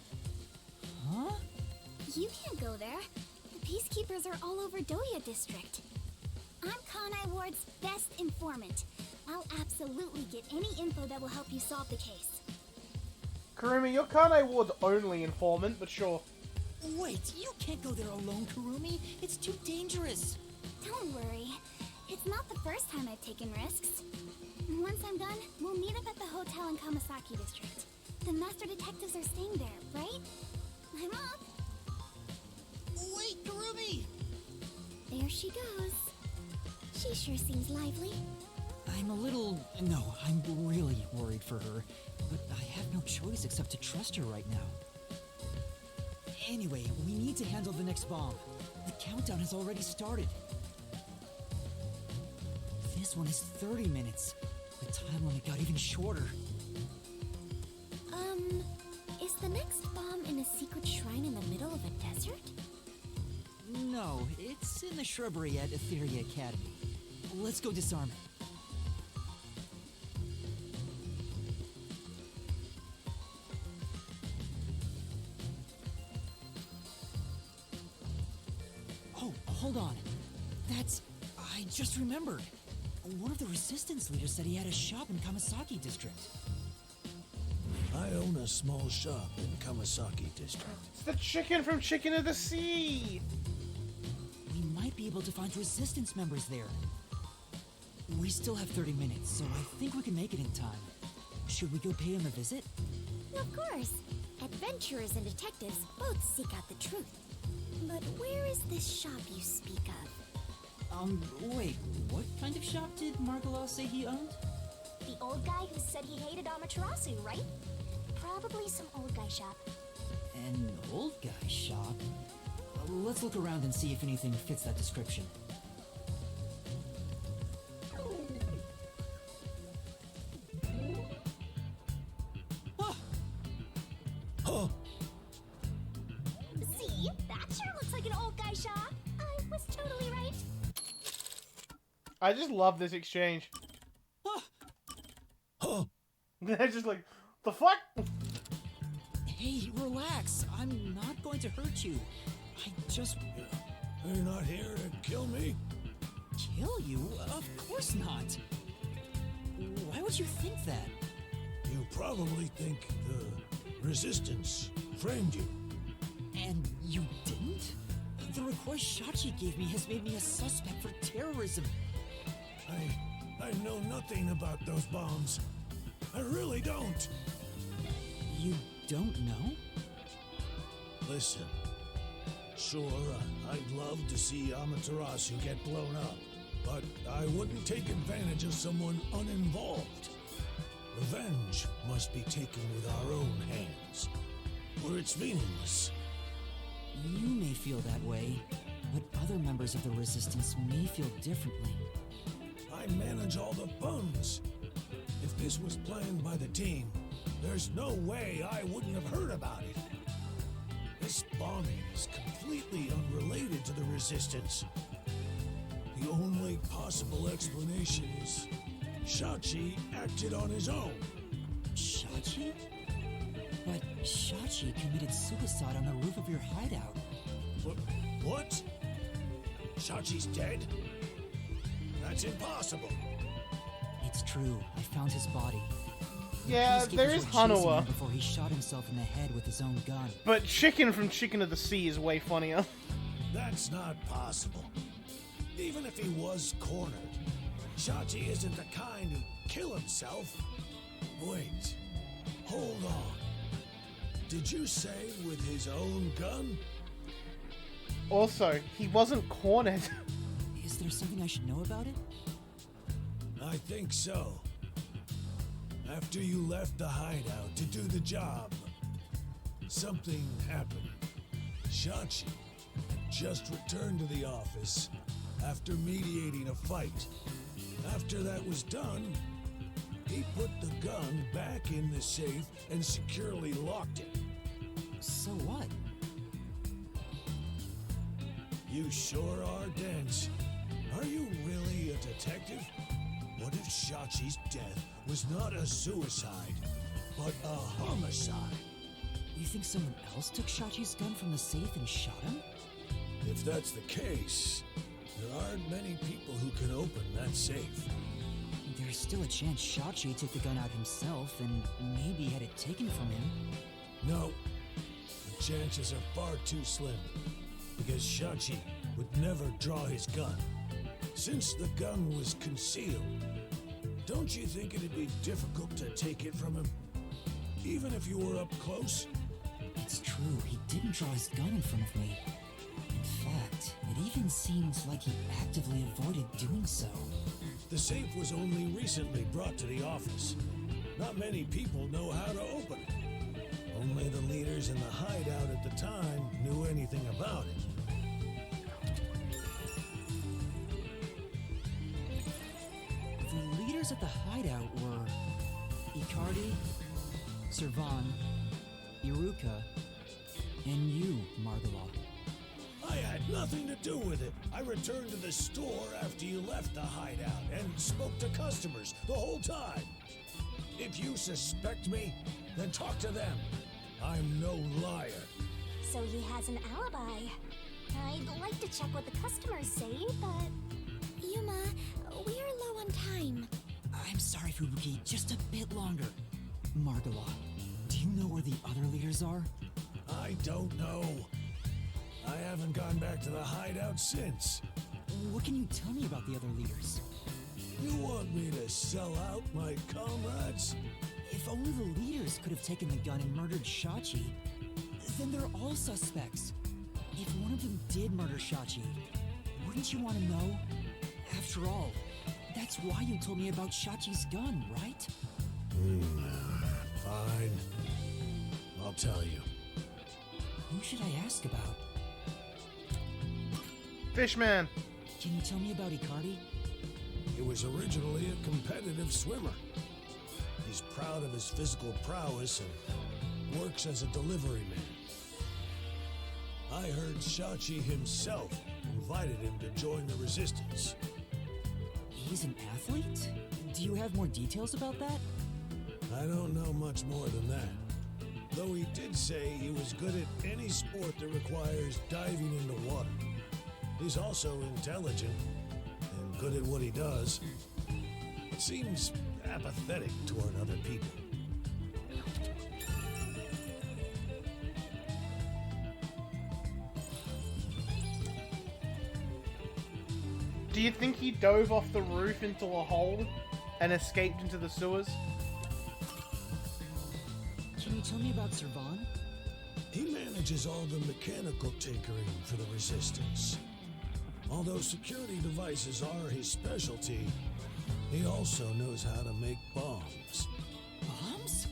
Huh? You can't go there. The Peacekeepers are all over Doya District. I'm Kanai Ward's best informant. I'll absolutely get any info that will help you solve the case. Kurumi, you're Kanai Ward's only informant, but sure. Wait, you can't go there alone, Kurumi. It's too dangerous. Don't worry. It's not the first time I've taken risks. Once I'm done, we'll meet up at the hotel in Kamasaki District. The master detectives are staying there, right? I'm up. Wait, Kurumi! There she goes. She sure seems lively. I'm really worried for her. But I have no choice except to trust her right now. Anyway, we need to handle the next bomb. The countdown has already started. This one is 30 minutes. The time limit got even shorter. Is the next bomb in a secret shrine in the middle of a desert? No, it's in the shrubbery at Etheria Academy. Let's go disarm it. Oh, hold on. I just remembered. One of the resistance leaders said he had a shop in Kamasaki District. I own a small shop in Kamasaki District. It's the chicken from Chicken of the Sea! We might be able to find resistance members there. We still have 30 minutes, so I think we can make it in time. Should we go pay him a visit? Of course. Adventurers and detectives both seek out the truth. But where is this shop you speak of? Wait, what kind of shop did Margalaw say he owned? The old guy who said he hated Amaterasu, right? Probably some old guy shop. An old guy shop? Let's look around and see if anything fits that description. See? That sure looks like an old guy shop. I was totally right. I just love this exchange. They're just like, the fuck? Hey, relax. I'm not going to hurt you. I just... You're not here to kill me? Kill you? Of course not. Why would you think that? You probably think the Resistance framed you. And you didn't? The request Shachi gave me has made me a suspect for terrorism. I know nothing about those bombs. I really don't. You don't know? Listen, sure, I'd love to see Amaterasu get blown up, but I wouldn't take advantage of someone uninvolved. Revenge must be taken with our own hands, or it's meaningless. You may feel that way, but other members of the Resistance may feel differently. I manage all the funds. If this was planned by the team, there's no way I wouldn't have heard about it. This bombing is completely unrelated to the Resistance. The only possible explanation is Shachi acted on his own. Shachi? But Shachi committed suicide on the roof of your hideout. What? Shachi's dead? That's impossible. It's true. I found his body. Yeah, there is Hanawa. Before he shot himself in the head with his own gun. But Chicken from Chicken of the Sea is way funnier. That's not possible. Even if he was cornered, Shachi isn't the kind who'd kill himself. Wait, hold on. Did you say with his own gun? Also, he wasn't cornered. Is there something I should know about it? I think so. After you left the hideout to do the job, something happened. Shachi just returned to the office after mediating a fight. After that was done, he put the gun back in the safe and securely locked it. So what? You sure are dense. Are you really a detective? What if Shachi's death was not a suicide, but a homicide? You think someone else took Shachi's gun from the safe and shot him? If that's the case, there aren't many people who can open that safe. There's still a chance Shachi took the gun out himself and maybe had it taken from him. No, the chances are far too slim, because Shachi would never draw his gun. Since the gun was concealed, don't you think it'd be difficult to take it from him? Even if you were up close? It's true, he didn't draw his gun in front of me. In fact, it even seems like he actively avoided doing so. The safe was only recently brought to the office. Not many people know how to open it. Only the leaders in the hideout at the time knew anything about it. The leaders at the hideout were Icardi, Servan, Iruka, and you, Margola. I had nothing to do with it. I returned to the store after you left the hideout and spoke to customers the whole time. If you suspect me, then talk to them. I'm no liar. So he has an alibi. I'd like to check what the customers say, but... Yuma, we're low on time. I'm sorry, Fubuki, just a bit longer. Margola, do you know where the other leaders are? I don't know. I haven't gone back to the hideout since. What can you tell me about the other leaders? You want me to sell out my comrades? If only the leaders could have taken the gun and murdered Shachi, then they're all suspects. If one of them did murder Shachi, wouldn't you want to know? After all, that's why you told me about Shachi's gun, right? Fine. I'll tell you. Who should I ask about? Fishman! Can you tell me about Icardi? He was originally a competitive swimmer. He's proud of his physical prowess and works as a delivery man. I heard Shachi himself invited him to join the resistance. He's an athlete? Do you have more details about that? I don't know much more than that. Though he did say he was good at any sport that requires diving into water. He's also intelligent and good at what he does. It seems apathetic toward other people. Do you think he dove off the roof into a hole and escaped into the sewers? Can you tell me about Servan? He manages all the mechanical tinkering for the Resistance. Although security devices are his specialty, he also knows how to make bombs. Bombs?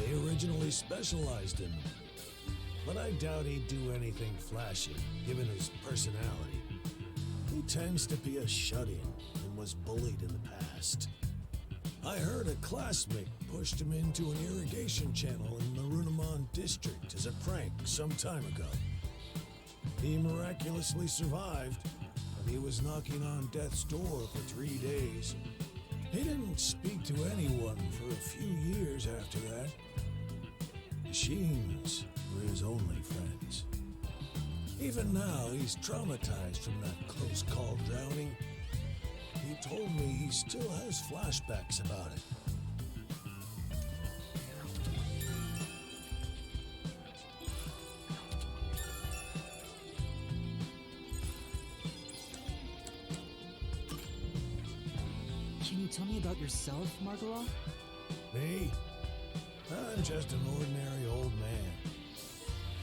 He originally specialized in them. But I doubt he'd do anything flashy, given his personality. He tends to be a shut-in and was bullied in the past. I heard a classmate pushed him into an irrigation channel in Marunamon district as a prank some time ago. He miraculously survived, but he was knocking on death's door for 3 days. He didn't speak to anyone for a few years after that. Machines were his only friends. Even now, he's traumatized from that close call drowning. He told me he still has flashbacks about it. Can you tell me about yourself, Margola? Me? I'm just an ordinary old man.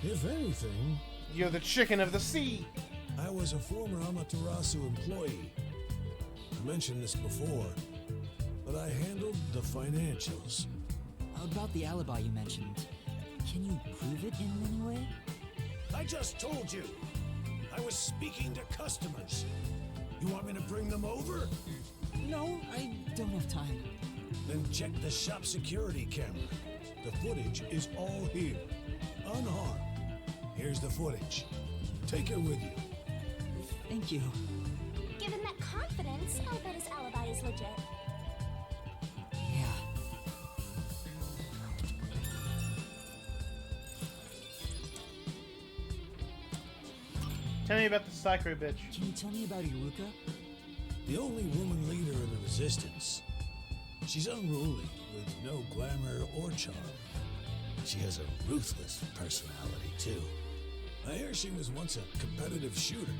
If anything... You're the chicken of the sea! I was a former Amaterasu employee. I mentioned this before, but I handled the financials. About the alibi you mentioned, can you prove it in any way? I just told you! I was speaking to customers. You want me to bring them over? No, I don't have time. Then check the shop security camera. The footage is all here, unharmed. Here's the footage. Take it with you. Thank you. Given that confidence, I'll bet his alibi is legit. Yeah. Tell me about the psycho bitch. Can you tell me about Iruka? The only woman leader in the Resistance. She's unruly, with no glamour or charm. She has a ruthless personality, too. I hear she was once a competitive shooter.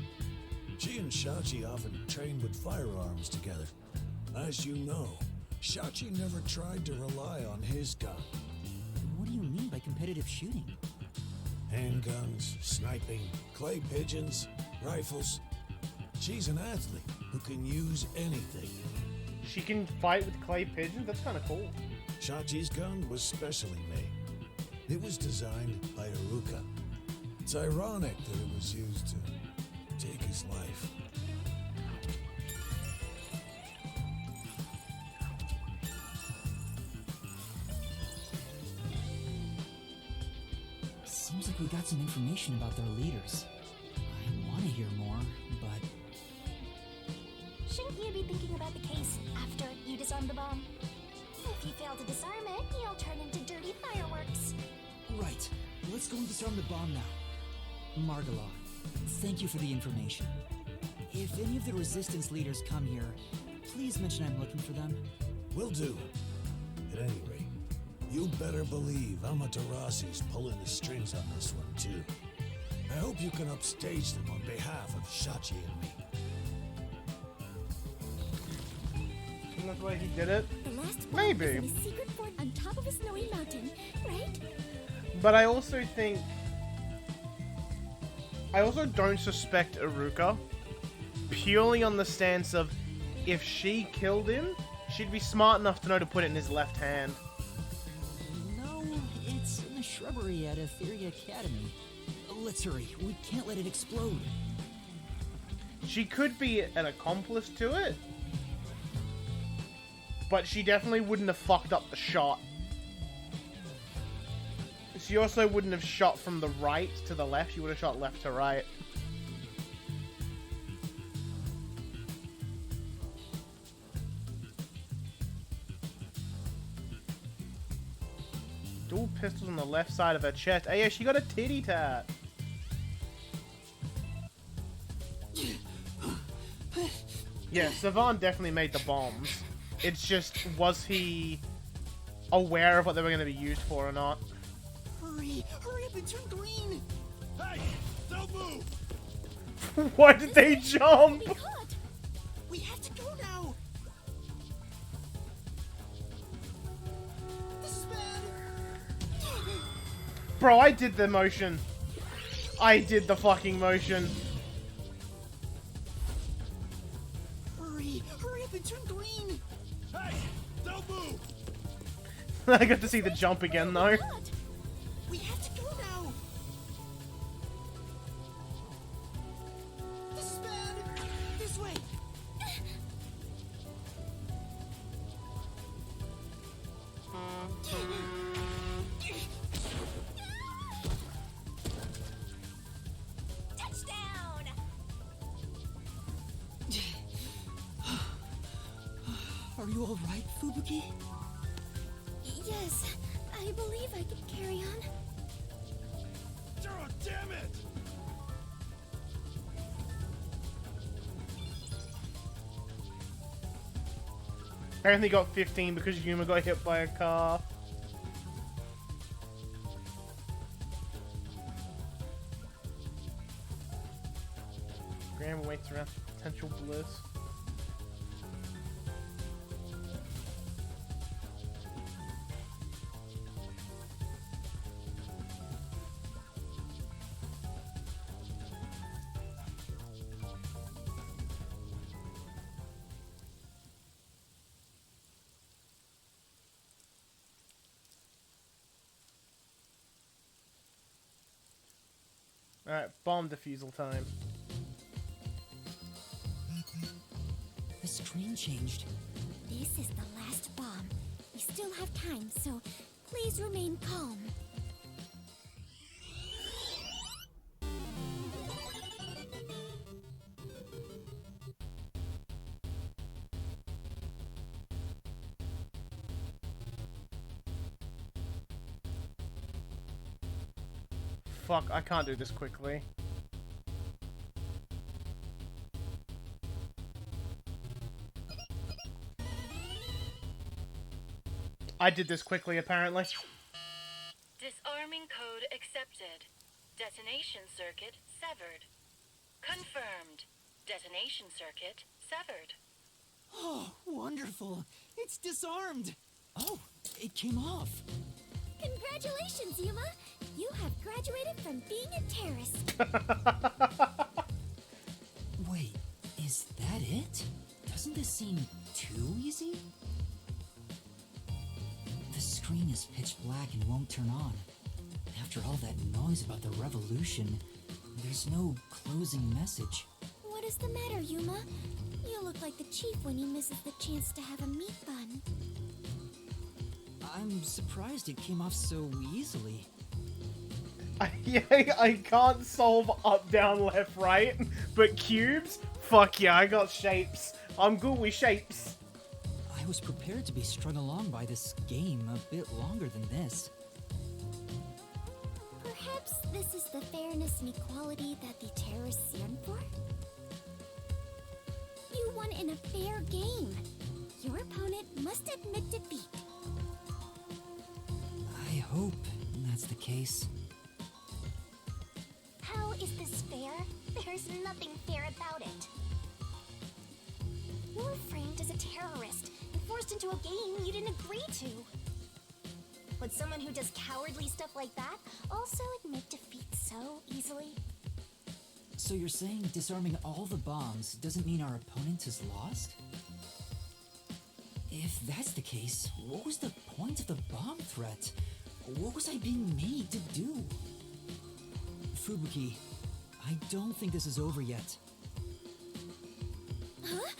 She and Shachi often trained with firearms together. As you know, Shachi never tried to rely on his gun. What do you mean by competitive shooting? Handguns, sniping, clay pigeons, rifles. She's an athlete who can use anything. She can fight with clay pigeons? That's kind of cool. Shachi's gun was specially made. It was designed by Iruka. It's ironic that it was used to take his life. Seems like we got some information about their leaders. I want to hear more, but... Shouldn't you be thinking about the case after you disarm the bomb? If you fail to disarm it, you'll turn into dirty fireworks. Right. Let's go and disarm the bomb now. Margala, thank you for the information. If any of the Resistance leaders come here, please mention I'm looking for them. Will do. At any rate, you better believe Amaterasu's pulling the strings on this one, too. I hope you can upstage them on behalf of Shachi and me. And that's why he did it? The last Maybe. is in a secret fort on top of a snowy mountain, right? But I also think... I also don't suspect Iruka, purely on the stance of, if she killed him, she'd be smart enough to know to put it in his left hand. No, it's in the shrubbery at Etheria Academy. Let's hurry. We can't let it explode. She could be an accomplice to it, but she definitely wouldn't have fucked up the shot. She also wouldn't have shot from the right to the left, she would have shot left to right. Dual pistols on the left side of her chest. Hey, yeah, she got a titty tat. Yeah, Savan definitely made the bombs. It's just, was he aware of what they were going to be used for or not? Hurry! Hurry up and turn green! Hey! Don't move! Why did they jump? We have to go now! This is bad! Bro, I did the motion. I did the fucking motion. Hurry! Hurry up and turn green! Hey! Don't move! I got to see the jump again, though. We have to go now! This is bad! This way! Touchdown! Are you alright, Fubuki? Yes, I believe I can carry on. Oh, damn it! I only got 15 because Yuma got hit by a car. Graham waits around for potential bliss. Alright, bomb defusal time. The screen changed. This is the last bomb. We still have time, so please remain calm. Fuck, I can't do this quickly. I did this quickly, apparently. Disarming code accepted. Detonation circuit severed. Confirmed. Detonation circuit severed. Oh, wonderful. It's disarmed. Oh, it came off. Congratulations, Yuma. You have graduated from being a terrorist. Wait, is that it? Doesn't this seem too easy? The screen is pitch black and won't turn on. After all that noise about the revolution, there's no closing message. What is the matter, Yuma? You look like the chief when he misses the chance to have a meat bun. I'm surprised it came off so easily. I can't solve up, down, left, right, but cubes? Fuck yeah, I got shapes. I'm good with shapes. I was prepared to be strung along by this game a bit longer than this. Perhaps this is the fairness and equality that the terrorists yearn for? You won in a fair game. Your opponent must admit defeat. I hope that's the case. How is this fair? There's nothing fair about it. You were framed as a terrorist and forced into a game you didn't agree to. Would someone who does cowardly stuff like that also admit defeat so easily? So you're saying disarming all the bombs doesn't mean our opponent is lost? If that's the case, what was the point of the bomb threat? What was I being made to do? Fubuki, I don't think this is over yet. Huh?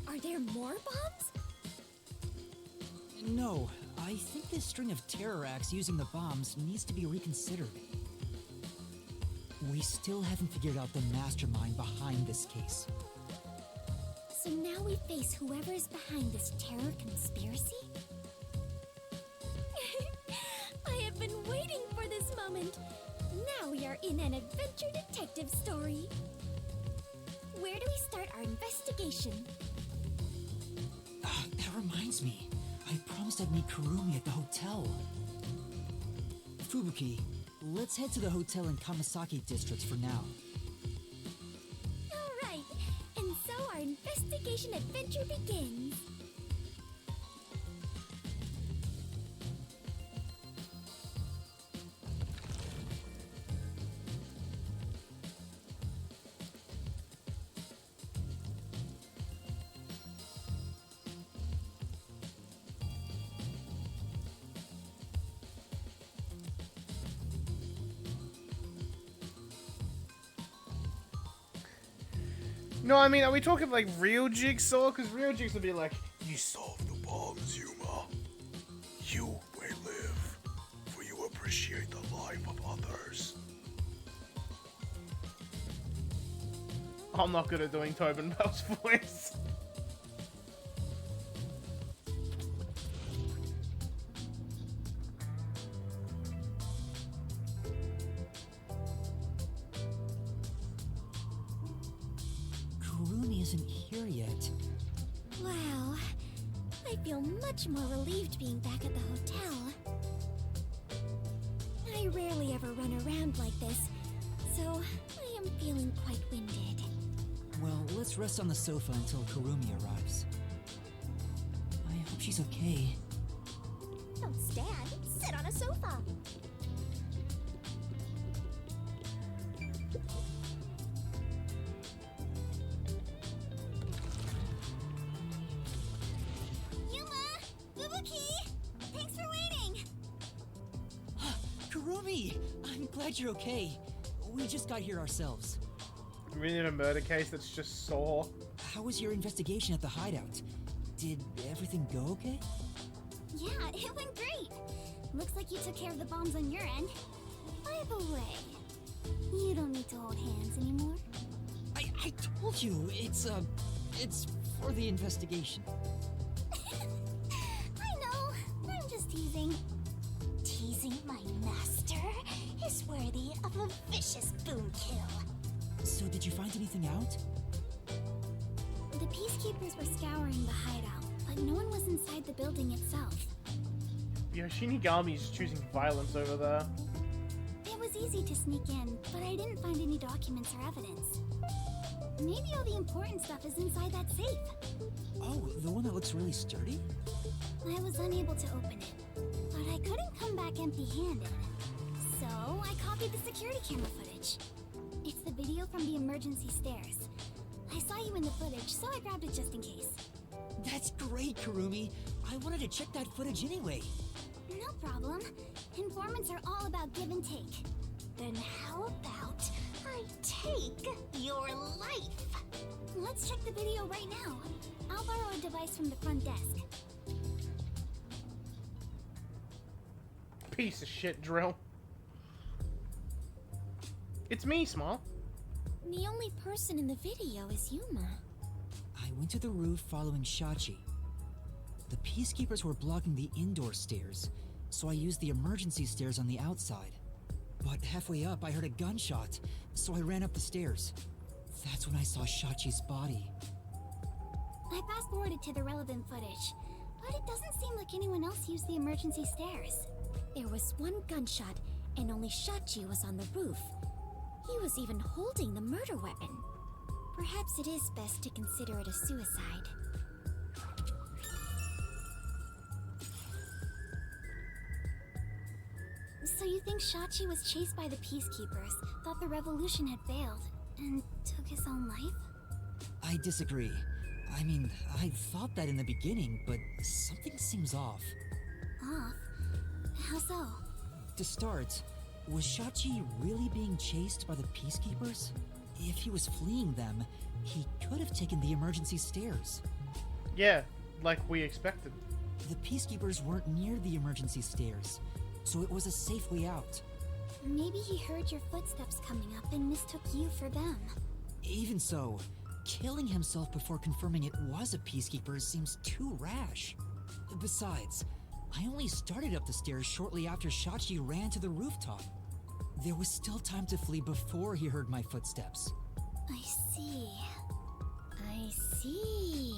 Are there more bombs? No, I think this string of terror acts using the bombs needs to be reconsidered. We still haven't figured out the mastermind behind this case. So now we face whoever is behind this terror conspiracy? I have been waiting for this moment. Now we are in an adventure detective story. Where do we start our investigation? That reminds me. I promised I'd meet Kurumi at the hotel. Fubuki, let's head to the hotel in Kamasaki districts for now. Alright, and so our investigation adventure begins. No, I mean, are we talking like real Jigsaw? Because real Jigsaw would be like, you solved the bombs, Yuma. You will live, for you appreciate the life of others. I'm not good at doing Tobin Bell's voice. Kurumi isn't here yet. Wow, I feel much more relieved being back at the hotel. I rarely ever run around like this, so I am feeling quite winded. Well, let's rest on the sofa until Kurumi arrives. I hope she's okay. Don't stand, sit on a sofa. Kurumi! I'm glad you're okay. We just got here ourselves. We need a murder case that's just Saw. How was your investigation at the hideout? Did everything go okay? Yeah, it went great. Looks like you took care of the bombs on your end. By the way, you don't need to hold hands anymore. I told you, it's for the investigation. I know, I'm just teasing. Teasing my master is worthy of a vicious boom kill. So did you find anything out? The peacekeepers were scouring the hideout, but no one was inside the building itself. Yo, Shinigami's choosing violence over there. It was easy to sneak in, but I didn't find any documents or evidence. Maybe all the important stuff is inside that safe. Oh, the one that looks really sturdy? I was unable to open it, but I couldn't come back empty-handed. So I copied the security camera footage. It's the video from the emergency stairs. I saw you in the footage, so I grabbed it just in case. That's great, Kurumi. I wanted to check that footage anyway. No problem. Informants are all about give and take. Then how about I take your life? Let's check the video right now. I'll borrow a device from the front desk. Piece of shit, Drill. It's me, Small. The only person in the video is Yuma. I went to the roof following Shachi. The peacekeepers were blocking the indoor stairs, so I used the emergency stairs on the outside. But halfway up, I heard a gunshot, so I ran up the stairs. That's when I saw Shachi's body. I fast-forwarded to the relevant footage, but it doesn't seem like anyone else used the emergency stairs. There was one gunshot, and only Shachi was on the roof. He was even holding the murder weapon. Perhaps it is best to consider it a suicide. So you think Shachi was chased by the peacekeepers, thought the revolution had failed, and took his own life? I disagree. I mean, I thought that in the beginning, but something seems off. Off? How so? To start, was Shachi really being chased by the peacekeepers? If he was fleeing them, he could have taken the emergency stairs. Yeah, like we expected. The peacekeepers weren't near the emergency stairs, so it was a safe way out. Maybe he heard your footsteps coming up and mistook you for them. Even so, killing himself before confirming it was a peacekeeper seems too rash. Besides, I only started up the stairs shortly after Shachi ran to the rooftop. There was still time to flee before he heard my footsteps. I see. I see.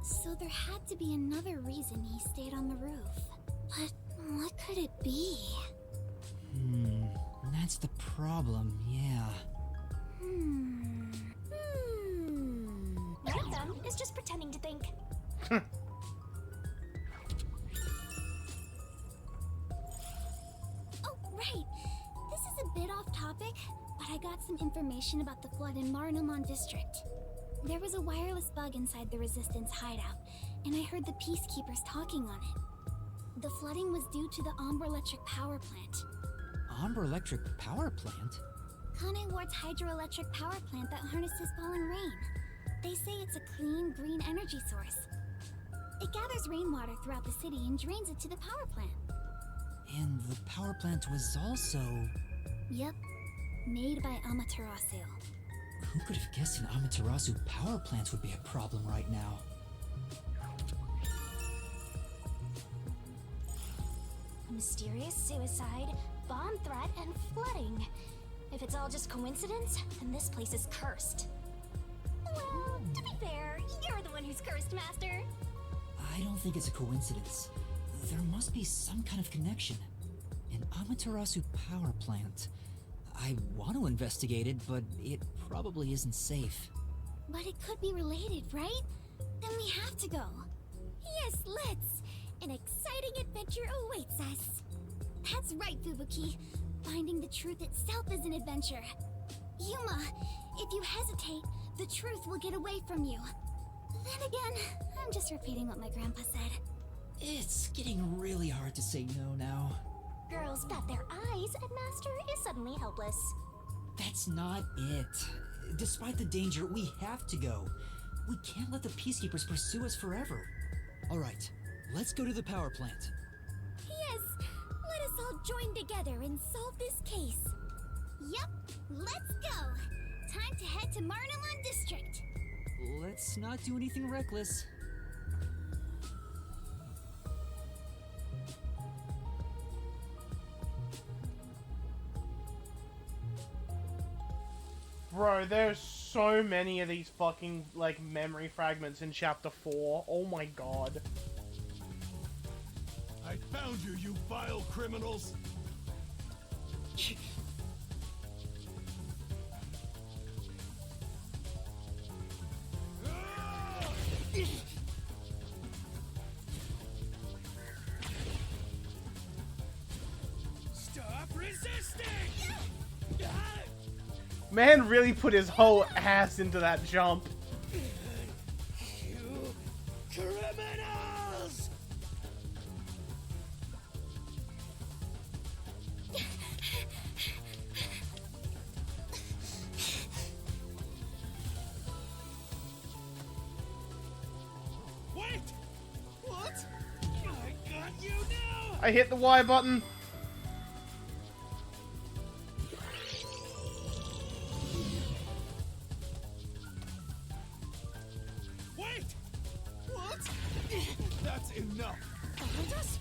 So there had to be another reason he stayed on the roof. But what could it be? That's the problem, yeah. What I've done is just pretending to think. Oh, right. This is a bit off topic, but I got some information about the flood in Marinamon District. There was a wireless bug inside the Resistance hideout, and I heard the peacekeepers talking on it. The flooding was due to the Ombre Electric Power Plant. Ombre Electric Power Plant? Kanai Ward's hydroelectric power plant that harnesses falling rain. They say it's a clean, green energy source. It gathers rainwater throughout the city and drains it to the power plant. And the power plant was also... Yep, made by Amaterasu. Who could have guessed an Amaterasu power plant would be a problem right now? A mysterious suicide, bomb threat, and flooding. If it's all just coincidence, then this place is cursed. Well, to be fair, you're the one who's cursed, Master. I don't think it's a coincidence. There must be some kind of connection. An Amaterasu power plant. I want to investigate it, but it probably isn't safe. But it could be related, right? Then we have to go. Yes, let's! An exciting adventure awaits us. That's right, Fubuki. Finding the truth itself is an adventure. Yuma, if you hesitate, the truth will get away from you. Then again, I'm just repeating what my grandpa said. It's getting really hard to say no now. Girls bat their eyes and Master is suddenly helpless. That's not it. Despite the danger, we have to go. We can't let the peacekeepers pursue us forever. Alright, let's go to the power plant. Yes, let us all join together and solve this case. Yup, let's go. Time to head to Marinamon District. Let's not do anything reckless. Bro, there's so many of these fucking, like, memory fragments in Chapter 4. Oh my god. I Found you, you vile criminals! Stop resisting! Man really put his whole ass into that jump. You criminals! Wait! What? I got you now! I hit the Y button. Wait! What? That's enough! Behind us?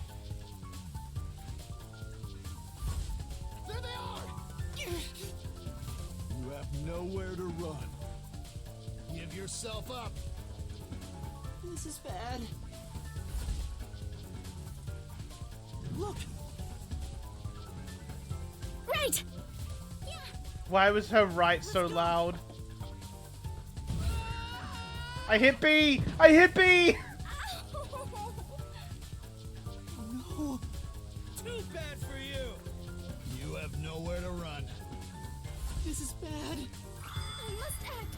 There they are! You have nowhere to run. Give yourself up. This is bad. Look! Right! Why was her right so loud? I hit B! I hit B! No. Too bad for you. You have nowhere to run. This is bad. I must act.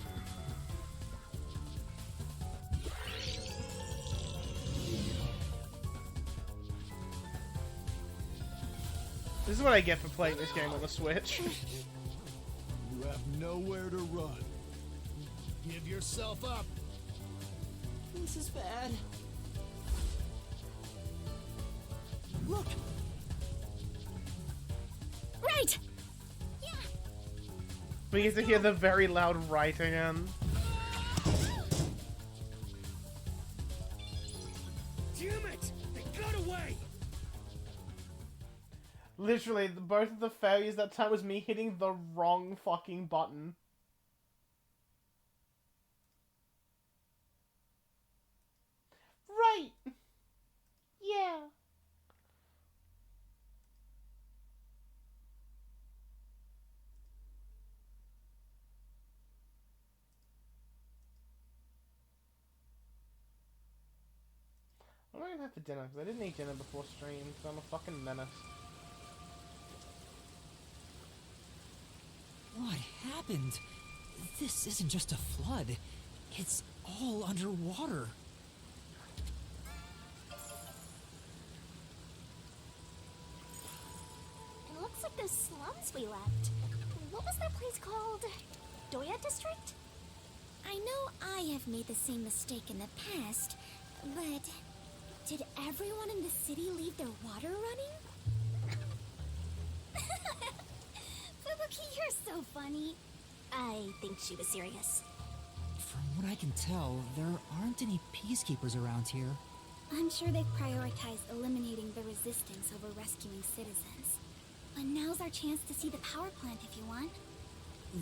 This is what I get for playing this game on the Switch. You have nowhere to run. Give yourself up. This is bad. Look! Right! We get to hear the very loud right again. Damn it! They got away! Literally, both of the failures that time was me hitting the wrong fucking button. Right! Yeah. What am I gonna have for dinner? Because I didn't eat dinner before stream, so I'm a fucking menace. What happened? This isn't just a flood. It's all underwater. It looks like those slums we left. What was that place called? Doya District? I know I have made the same mistake in the past, but did everyone in the city leave their water running? Fubuki, you're so funny. I think she was serious. From what I can tell, there aren't any peacekeepers around here. I'm sure they've prioritized eliminating the resistance over rescuing citizens. But now's our chance to see the power plant if you want.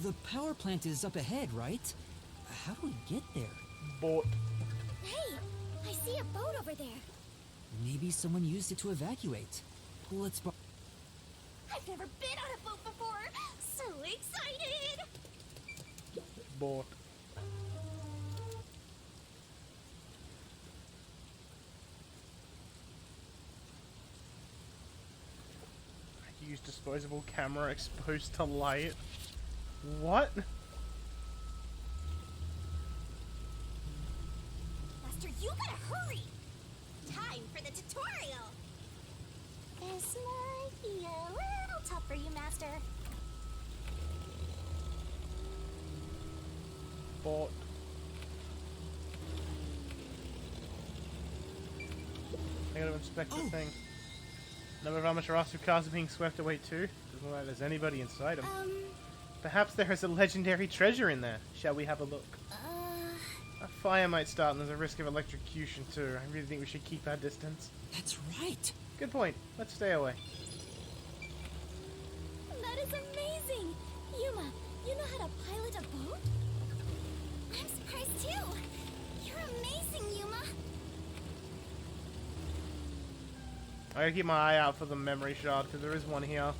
The power plant is up ahead, right? How do we get there? Boat. Hey, I see a boat over there. Maybe someone used it to evacuate. Let's I've never been on a boat before. So excited! Boat. Use disposable camera exposed to light. What? Master, you gotta hurry! Time for the tutorial! This might be a little tough for you, Master. Boat. I gotta inspect the thing. Number of Amaterasu cars are being swept away too. Doesn't look like there's anybody inside them. Perhaps there is a legendary treasure in there. Shall we have a look? A fire might start and there's a risk of electrocution too. I really think we should keep our distance. That's right. Good point. Let's stay away. That is amazing! Yuma, you know how to pilot a boat? I'm surprised too! You're amazing, Yuma! I gotta keep my eye out for the memory shard, because there is one here.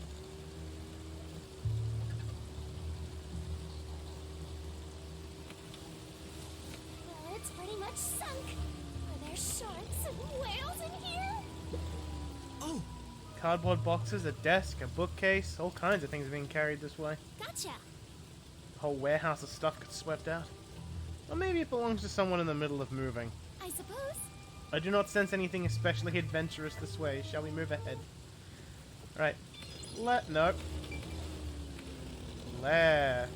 Well, it's pretty much sunk. Are there sharks and whales in here? Oh! Cardboard boxes, a desk, a bookcase, all kinds of things are being carried this way. Gotcha. A whole warehouse of stuff gets swept out. Or maybe it belongs to someone in the middle of moving. I suppose. I do not sense anything especially adventurous this way. Shall we move ahead? Right. Nope. Left.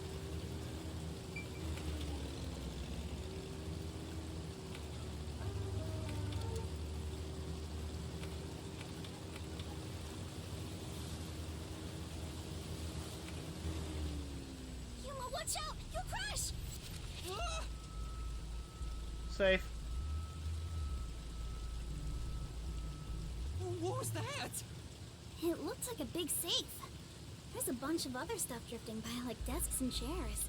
Yuma, watch out! You'll crash! Safe. What was that? It looked like a big safe. There's a bunch of other stuff drifting by, like desks and chairs.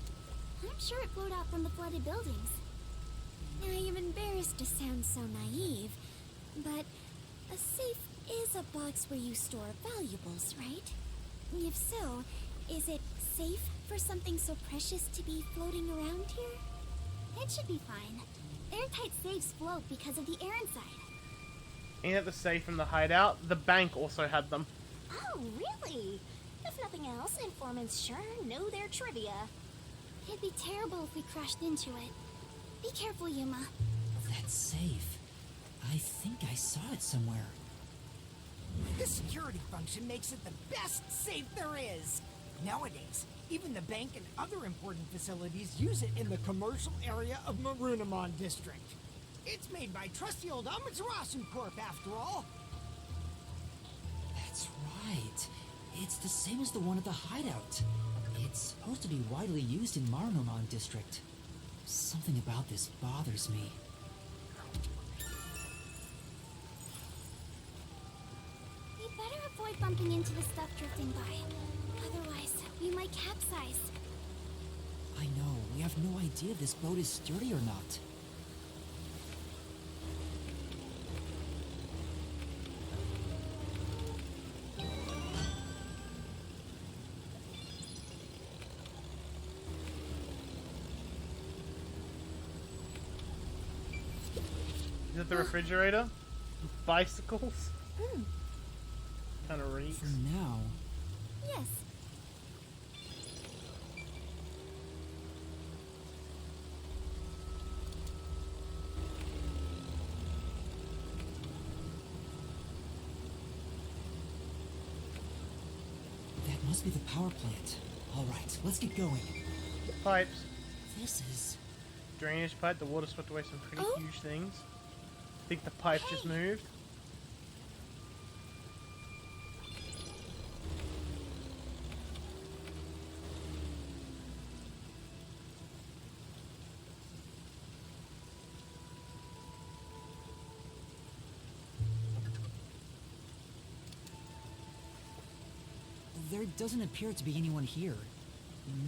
I'm sure it flowed out from the flooded buildings. I am embarrassed to sound so naive, but a safe is a box where you store valuables, right? If so, is it safe for something so precious to be floating around here? It should be fine. Airtight safes float because of the air inside. Ain't it the safe from the hideout? The bank also had them. Oh, really? If nothing else, informants sure know their trivia. It'd be terrible if we crashed into it. Be careful, Yuma. That safe. I think I saw it somewhere. The security function makes it the best safe there is. Nowadays, even the bank and other important facilities use it in the commercial area of Marunamon District. It's made by trusty old Amaterasu Corp, after all. That's right. It's the same as the one at the hideout. It's supposed to be widely used in Marunamon District. Something about this bothers me. We better avoid bumping into the stuff drifting by. Otherwise, we might capsize. I know, we have no idea if this boat is sturdy or not. Is it the refrigerator? Bicycles? Kind of reeks. For now. Yes. That must be the power plant. All right, let's get going. Pipes. This is... Drainage pipe. The water swept away some pretty huge things. I think the pipe just moved. There doesn't appear to be anyone here.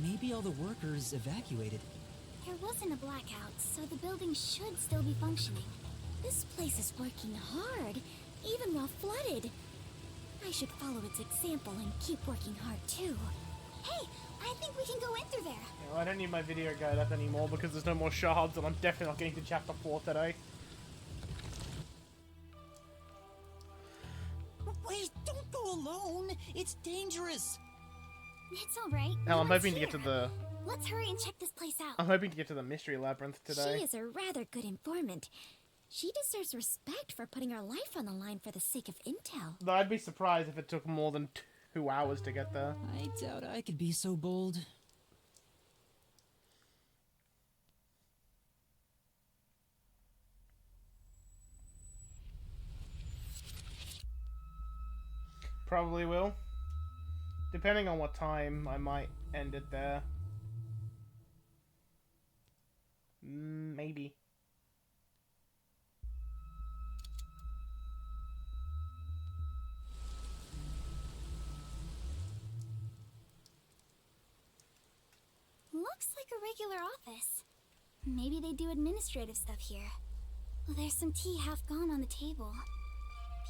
Maybe all the workers evacuated. There wasn't a blackout, so the building should still be functioning. This place is working hard, even while flooded. I should follow its example and keep working hard too. Hey, I think we can go in through there. I don't need my video guide up anymore because there's no more shards, and I'm definitely not getting to chapter 4 today. Wait, don't go alone. It's dangerous. It's all right. Hell, I'm Yama's hoping to get to here. the... Let's hurry and check this place out. I'm hoping to get to the mystery labyrinth today. She is a rather good informant. She deserves respect for putting her life on the line for the sake of intel. Though I'd be surprised if it took more than 2 hours to get there. I doubt I could be so bold. Probably will. Depending on what time, I might end it there. Maybe. Looks like a regular office. Maybe they do administrative stuff here. Well, there's some tea half gone on the table.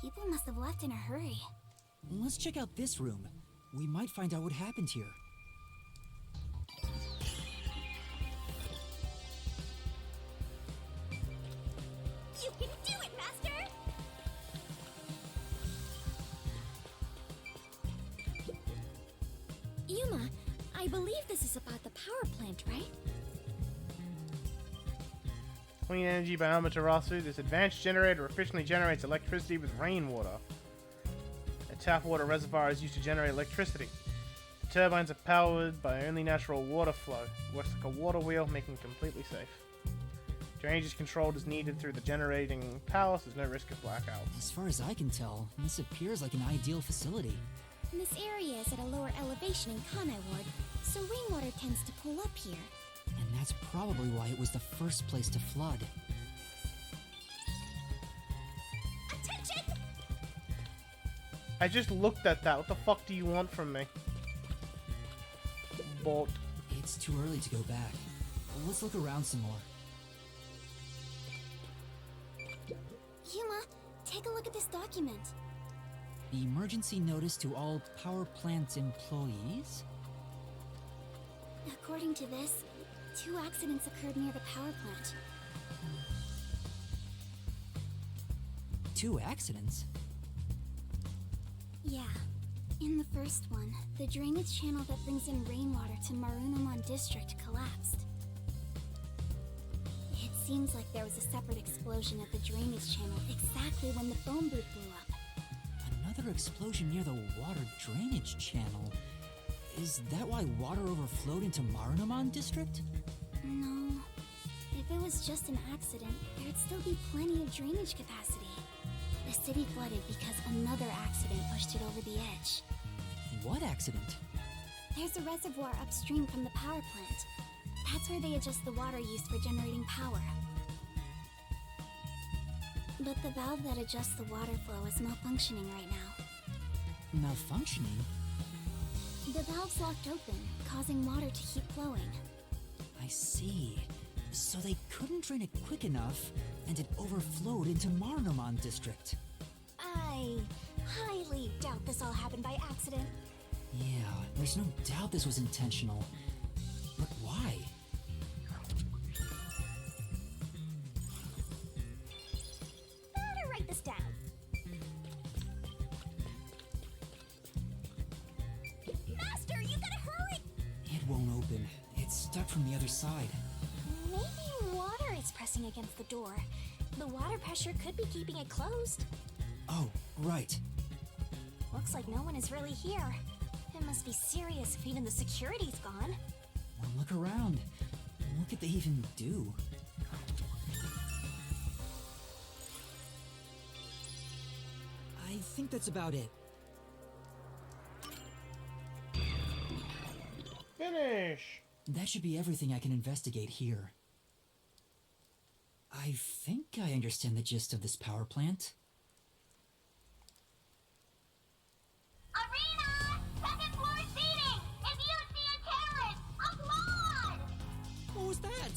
People must have left in a hurry. Let's check out this room. We might find out what happened here. You can do it, Master! Yuma, I believe this is about the power plant, right? Clean energy by Amaterasu. This advanced generator efficiently generates electricity with rainwater. A tap water reservoir is used to generate electricity. The turbines are powered by only natural water flow. Works like a water wheel, making it completely safe. Drainage is controlled as needed through the generating power, so there's no risk of blackout. As far as I can tell, this appears like an ideal facility. This area is at a lower elevation in Kanai Ward, so rainwater tends to pool up here. And that's probably why it was the first place to flood. Attention! I just looked at that. What the fuck do you want from me? Bolt. It's too early to go back. Let's look around some more. Yuma, take a look at this document. Emergency notice to all power plant employees? According to this, 2 accidents occurred near the power plant. 2 accidents? Yeah. In the first one, the drainage channel that brings in rainwater to Marunouman District collapsed. It seems like there was a separate explosion at the drainage channel exactly when the phone booth blew up. Another explosion near the water drainage channel. Is that why water overflowed into Marunouman District? No. If it was just an accident, there'd still be plenty of drainage capacity. The city flooded because another accident pushed it over the edge. What accident? There's a reservoir upstream from the power plant. That's where they adjust the water used for generating power. But the valve that adjusts the water flow is malfunctioning right now. Malfunctioning? The valve's locked open, causing water to keep flowing. I see. So they couldn't drain it quick enough, and it overflowed into Marunouman District. I highly doubt this all happened by accident. Yeah, there's no doubt this was intentional. But why? Better write this down. Master, you gotta hurry! It won't open. It's stuck from the other side. Maybe water is pressing against the door. The water pressure could be keeping it closed. Oh, right. Looks like no one is really here. It must be serious if even the security's gone. Well, look around. What could they even do? I think that's about it. Finish! That should be everything I can investigate here. I think I understand the gist of this power plant. Arena! Second floor seating! If you see a terrorist, applaud! What was that?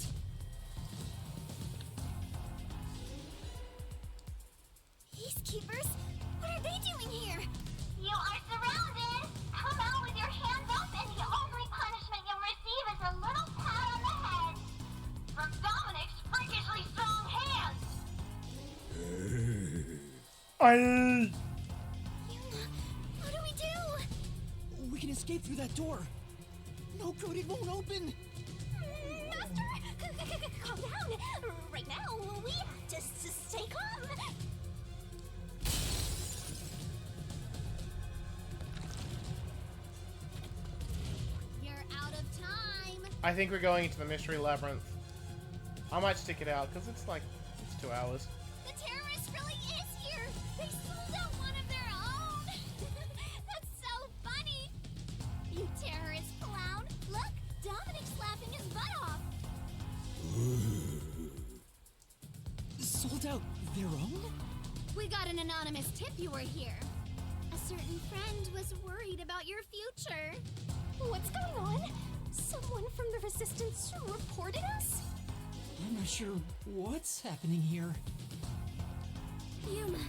Peacekeepers? What are they doing here? You are surrounded! Come out with your hands up, and the only punishment you'll receive is a little pat on the head. From Dominic's freakishly strong hands! I... What do we do? We can escape through that door. No good, it won't open. Master! Calm down! Right now, we have to stay calm! You're out of time. I think we're going into the mystery labyrinth. I might stick it out, because it's 2 hours. The terrorist really is here. They sold out one of their own. That's so funny. You terrorist clown. Look, Dominic's laughing his butt off. Sold out their own? We got an anonymous tip you were here. A certain friend was worried about your future. What's going on? Someone from the Resistance reported us? I'm not sure what's happening here. Yuma,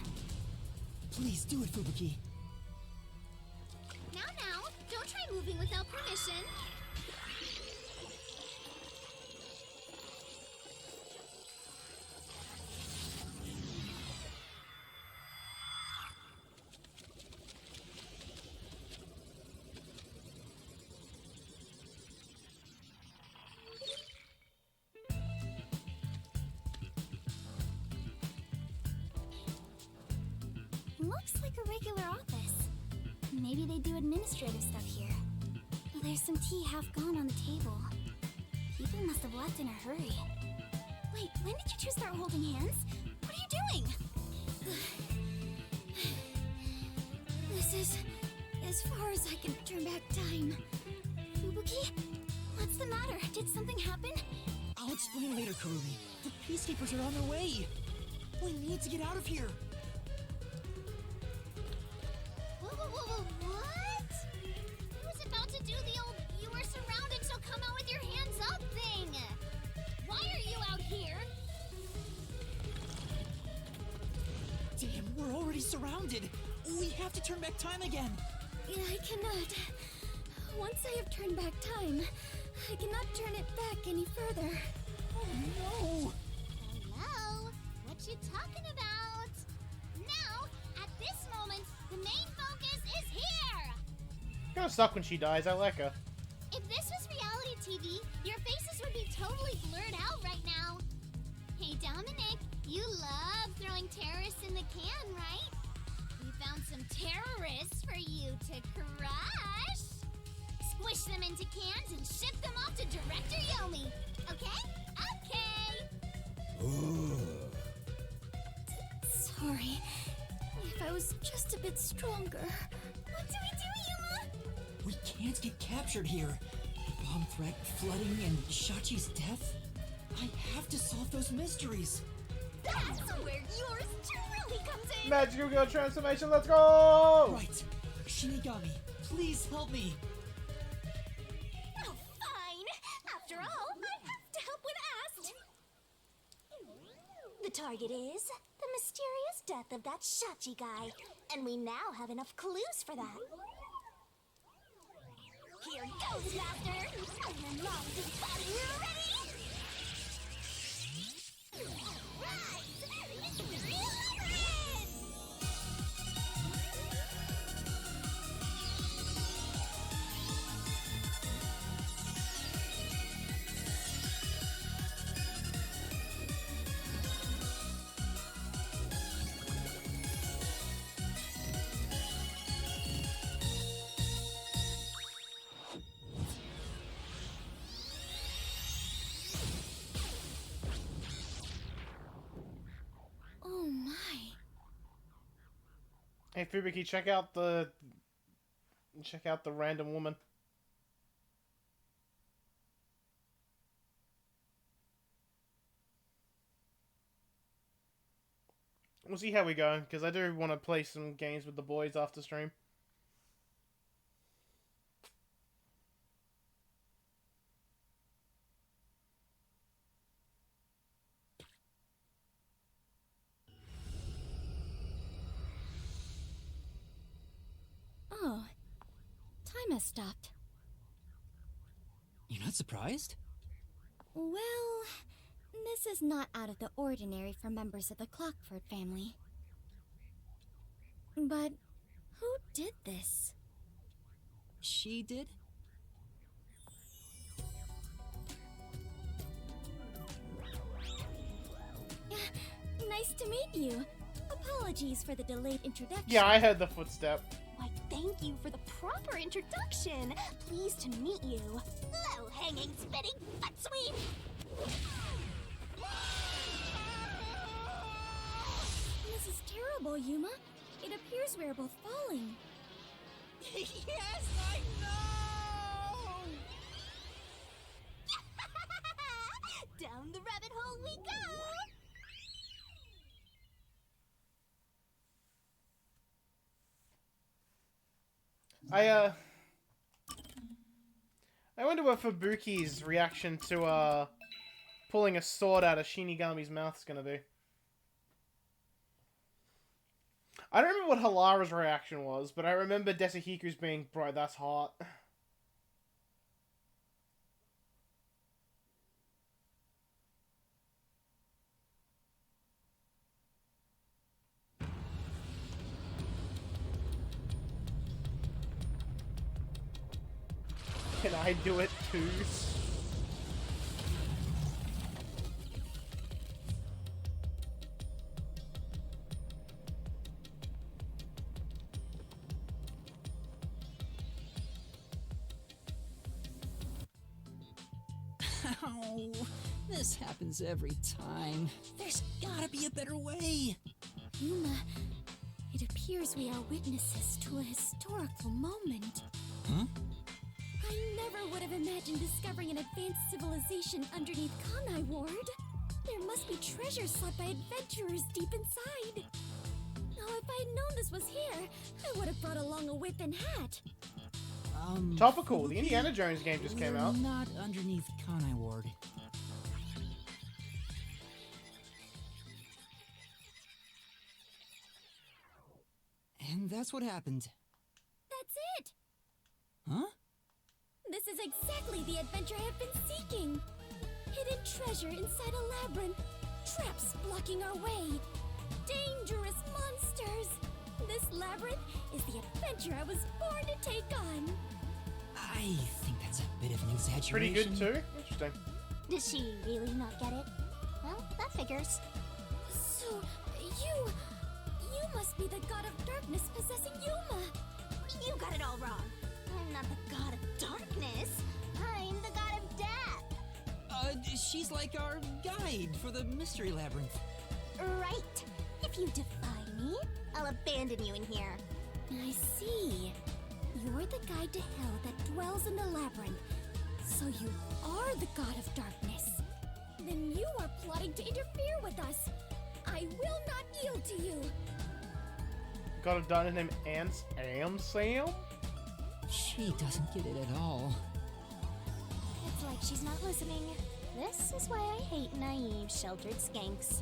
Please do it, Fubuki. Now, don't try moving without permission. Looks like a regular office. Maybe they do administrative stuff here. But there's some tea half gone on the table. People must have left in a hurry. Wait, when did you two start holding hands? What are you doing? This is as far as I can turn back time. Fubuki? What's the matter? Did something happen? I'll explain later, Kurumi. The peacekeepers are on their way. We need to get out of here. What? I was about to do the old "you are surrounded, so come out with your hands up" thing. Why are you out here? Damn, we're already surrounded. We have to turn back time again. I cannot. Once I have turned back time, I cannot turn it back any further. Oh no! Hello? What you talking about? Now, at this moment, the main focus is here! Gonna suck when she dies. I like her. If this was reality TV, your faces would be totally blurred out right now. Hey, Dominic, you love throwing terrorists in the can, right? We found some terrorists for you to crush. Squish them into cans and ship them off to Director Yomi. Okay? Okay! Sorry. If I was just a bit stronger. What do we do, Yuma? We can't get captured here. The bomb threat, flooding, and Shachi's death. I have to solve those mysteries. That's where yours truly comes in! Magical Girl transformation, let's go! Right. Shinigami, please help me. Oh, fine. After all, I have to help when asked. The target is the mysterious death of that Shachi guy. And we now have enough clues for that. Here goes, Master! I'm unlocked this body, ready? Rise! Mystery Labyrinth! Oh my. Hey Fubuki, check out the random woman. We'll see how we go, because I do want to play some games with the boys after stream. Oh, time has stopped. You're not surprised? Well, this is not out of the ordinary for members of the Clockford family. But who did this? She did? Nice to meet you. Apologies for the delayed introduction. Yeah, I heard the footstep. Why, thank you for the proper introduction. Pleased to meet you. Low-hanging, spitting butt sweep. This is terrible, Yuma. It appears we are both falling. Yes, I know! Down the rabbit hole we go! I wonder what Fubuki's reaction to pulling a sword out of Shinigami's mouth is gonna be. I don't remember what Halara's reaction was, but I remember Desahiku's being, bro, that's hot. Can I do it too? Ow. This happens every time. There's gotta be a better way. Yuma, it appears we are witnesses to a historical moment. Huh? I never would have imagined discovering an advanced civilization underneath Kanai Ward. There must be treasures sought by adventurers deep inside. Now, if I had known this was here, I would have brought along a whip and hat. Topical. The Indiana Jones game just came out. Not underneath Kanai Ward. And that's what happened. That's it! Huh? This is exactly the adventure I have been seeking. Hidden treasure inside a labyrinth. Traps blocking our way. Dangerous monsters. This labyrinth is the adventure I was born to take on. I think that's a bit of an exaggeration. Pretty good too. Interesting. Did she really not get it? Well, that figures. So, you must be the god of darkness possessing Yuma. You got it all wrong. I'm not the god of darkness. I'm the god of death. She's like our guide for the mystery labyrinth. Right. If you defy me, I'll abandon you in here. I see. You're the guide to hell that dwells in the labyrinth. So you are the god of darkness. Then you are plotting to interfere with us. I will not yield to you. Got a diner named Sam? She doesn't get it at all. It's like she's not listening. This is why I hate naive, sheltered skanks.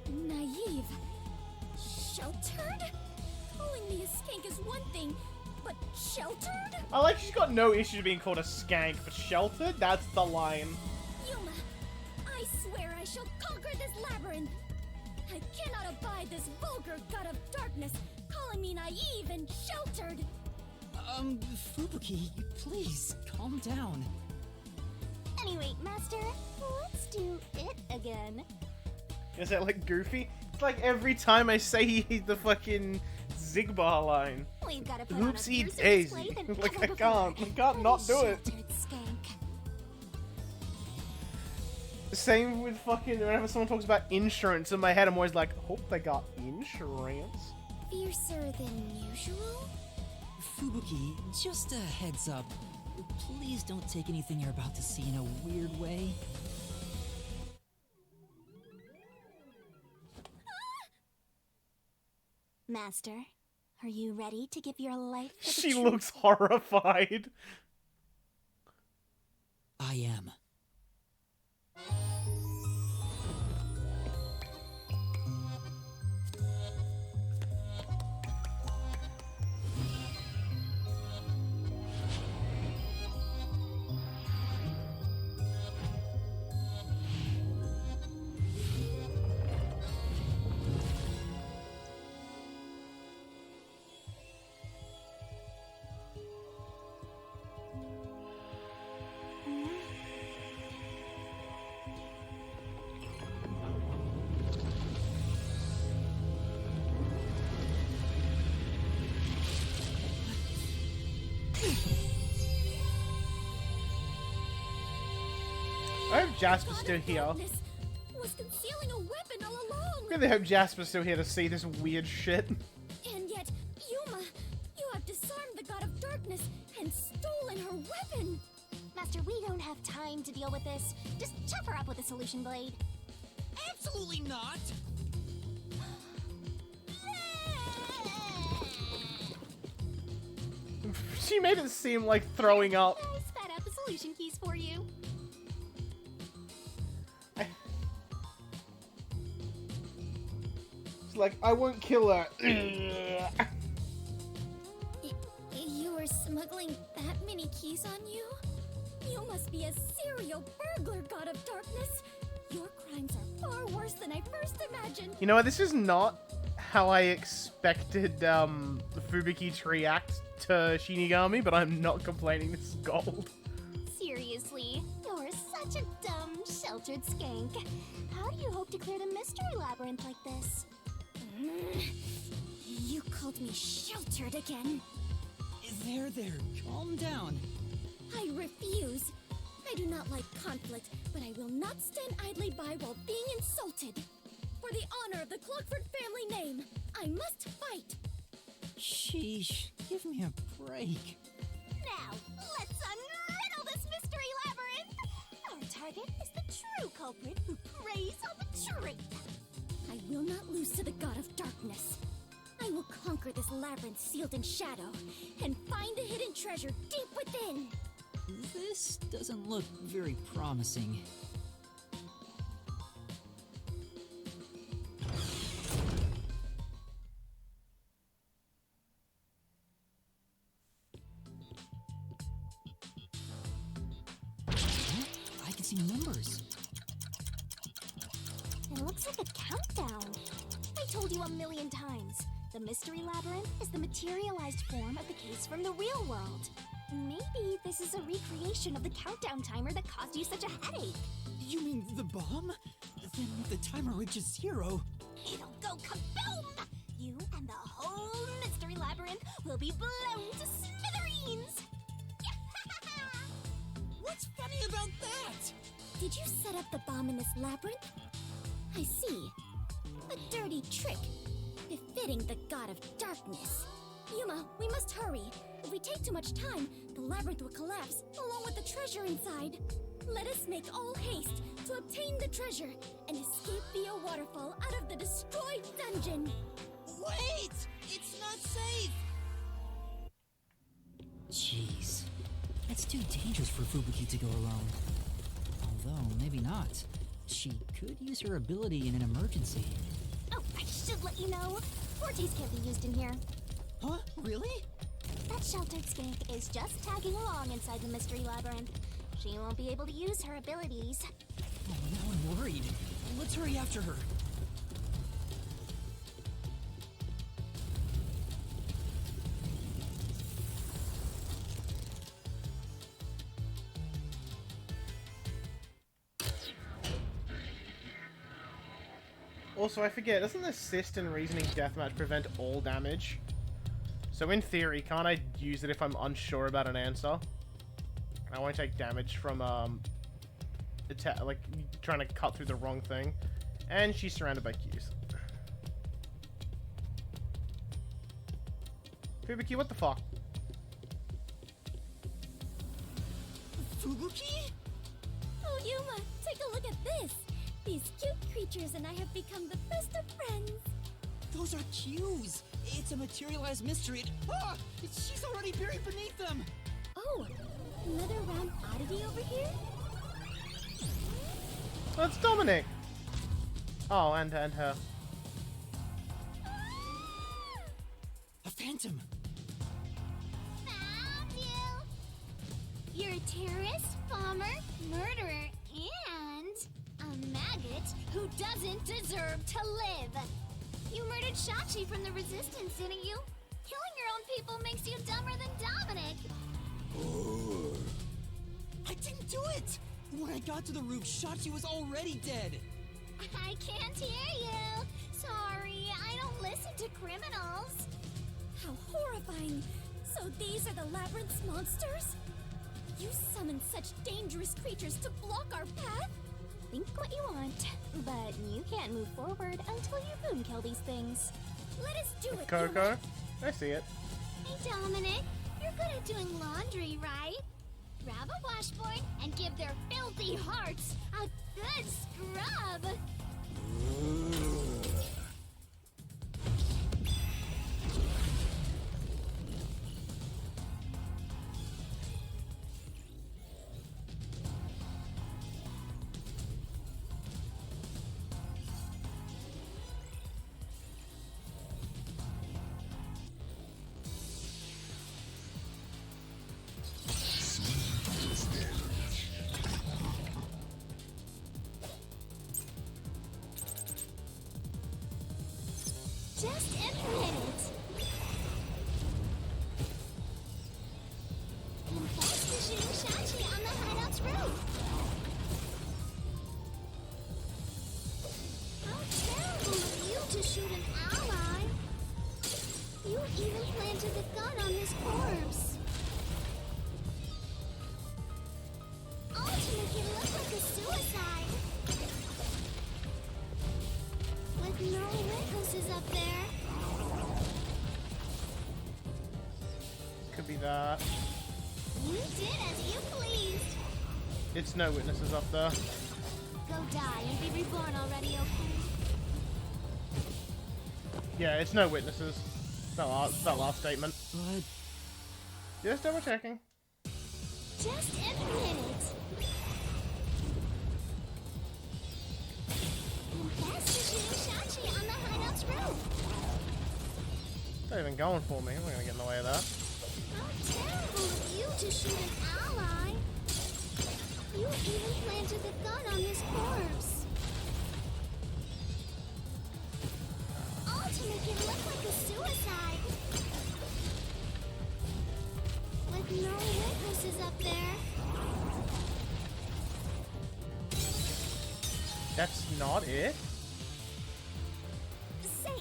Naive? Sheltered? Calling me a skank is one thing, but sheltered? I like she's got no issue being called a skank, but sheltered? That's the line. Yuma, I swear I shall conquer this labyrinth. I cannot abide this vulgar god of darkness calling me naive and sheltered. Fubuki, please, calm down. Anyway, Master, let's do it again. Is that like Goofy? It's like every time I say the fucking Zigbar line. We've got to put on a Oopsie fiercer daisy. display than Like ever I can't before. not do it. Sheltered skank. Same with fucking whenever someone talks about insurance in my head, I'm always like, hope they got insurance. Fiercer than usual? Fubuki, just a heads up. Please don't take anything you're about to see in a weird way. Master, are you ready to give your life for the She truth? looks horrified. I am. I hope Jasper's still here. Was concealing a weapon all along. Really hope Jasper's still here to see this weird shit. And yet, Yuma, you have disarmed the god of darkness and stolen her weapon. Master, we don't have time to deal with this. Just chop her up with a solution blade. Absolutely not! She made it seem like throwing up. I spat out the solution keys for you. It's like, I won't kill her. You were smuggling that many keys on you? You must be a serial burglar, God of Darkness. Your crimes are far worse than I first imagined. You know what? This is not how I expected Fubuki to react to Shinigami, but I'm not complaining. This is gold. Seriously, you're such a dumb, sheltered skank. How do you hope to clear the mystery labyrinth like this? You called me sheltered again. There, calm down. I refuse. I do not like conflict, but I will not stand idly by while being insulted. For the honor of the Clockford family name, I must fight. Sheesh, give me a break. Now, let's unriddle this mystery labyrinth! Our target is the true culprit who preys on the truth. I will not lose to the God of Darkness. I will conquer this labyrinth sealed in shadow and find the hidden treasure deep within. This doesn't look very promising. I can see numbers. It looks like a countdown. I told you a million times. The mystery labyrinth is the materialized form of the case from the real world. Maybe this is a recreation of the countdown timer that caused you such a headache. You mean the bomb? Then if the timer reaches 0... It'll go kaboom! You and the whole mystery labyrinth will be blown to smithereens! What's funny about that? Did you set up the bomb in this labyrinth? I see. A dirty trick, befitting the God of Darkness. Yuma, we must hurry. If we take too much time, the labyrinth will collapse, along with the treasure inside. Let us make all haste to obtain the treasure and escape via waterfall out of the destroyed dungeon. Wait! It's not safe! Jeez. It's too dangerous for Fubuki to go alone. Although, maybe not. She could use her ability in an emergency. Oh, I should let you know. Fortes can't be used in here. Huh? Really? That sheltered skank is just tagging along inside the mystery labyrinth. She won't be able to use her abilities. Oh, now I'm worried. Let's hurry after her. Also, I forget, doesn't the assist and reasoning deathmatch prevent all damage? So in theory, can't I use it if I'm unsure about an answer? I won't take damage from, like, trying to cut through the wrong thing. And she's surrounded by Qs. Fubuki, what the fuck? Fubuki? Oh, Yuma, take a look at this. These cute creatures and I have become the best of friends. Those are cues. It's a materialized mystery. Ah! She's already buried beneath them. Oh, another round oddity over here? That's Dominic. Oh, and her. A phantom. Found you! You're a terrorist, bomber, murderer, and a maggot who doesn't deserve to live. You murdered Shachi from the Resistance, didn't you? Killing your own people makes you dumber than Dominic. I didn't do it! When I got to the roof, Shachi was already dead. I can't hear you. Sorry, I don't listen to criminals. How horrifying! So these are the labyrinth's monsters? You summoned such dangerous creatures to block our path? Think what you want, but you can't move forward until you boom kill these things. Let us do it, Coco? Yuma. I see it. Hey Dominic, you're good at doing laundry, right? Grab a washboard and give their filthy hearts a good scrub. Copy that. You did as you pleased. It's no witnesses up there. Go die and be reborn already, okay? Yeah, it's no witnesses. That last statement. But Just double checking. Just admit it. That's the Shachi on the hideout's roof. They're even going for me. I'm not gonna get in the way of that. How terrible of you to shoot an ally. You even planted the gun on his corpse. All to make it look like a suicide. With no witnesses up there. That's not it? Say,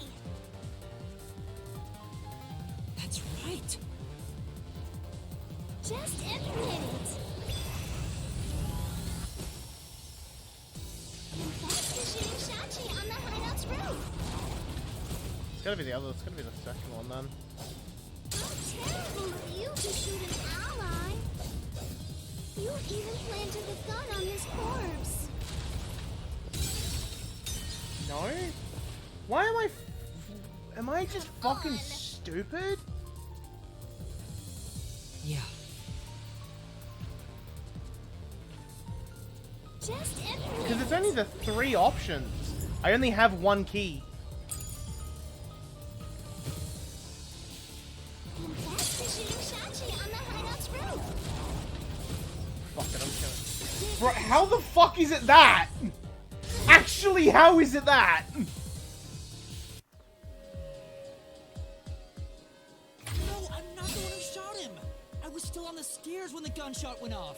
that's right. just admit it. That's the shooting Shachi on the hideout's roof. It's gotta be the other. It's gotta be the second one then. How terrible of you to shoot an ally. You even planted the gun on his corpse. No? Why am I? Am I just fucking stupid? Yeah. Just Because it's only the 3 options. I only have 1 key. That's the shooting Shachi on the hideout's roof. Fuck it, I'm just gonna. Bro, how the fuck is it that? Actually, how is it that? No, I'm not the one who shot him. I was still on the stairs when the gunshot went off.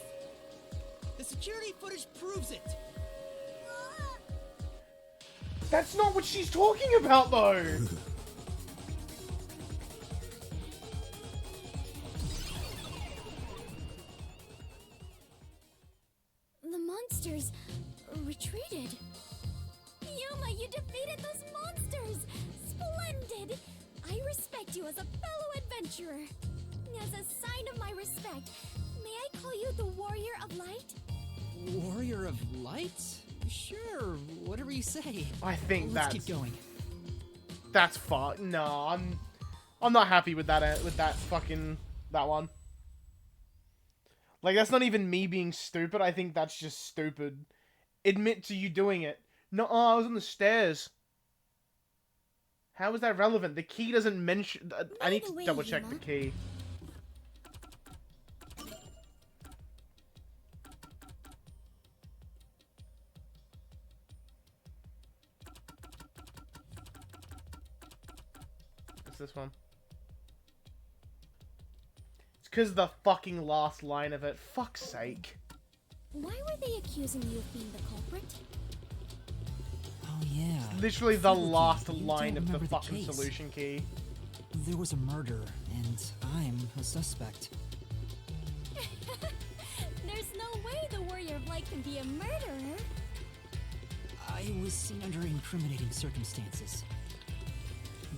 The security footage proves it. That's not what she's talking about, though. The monsters retreated. Yuma, you defeated those monsters! Splendid! I respect you as a fellow adventurer. As a sign of my respect, may I call you the Warrior of Light? Warrior of Light? Sure, whatever you say. I think Let's that's. keep going. That's fuck. No, I'm not happy with that. With that fucking that one. Like, that's not even me being stupid. I think that's just stupid. Admit to you doing it. No, I was on the stairs. How is that relevant? The key doesn't mention. I need to double check the key. What's this one? It's because the fucking last line of it. Fuck's sake. Why were they accusing you of being the culprit? Oh yeah. Literally the last You line don't of the remember the fucking case. solution key. There was a murder, and I'm a suspect. There's no way the Warrior of Light can be a murderer. I was seen under incriminating circumstances.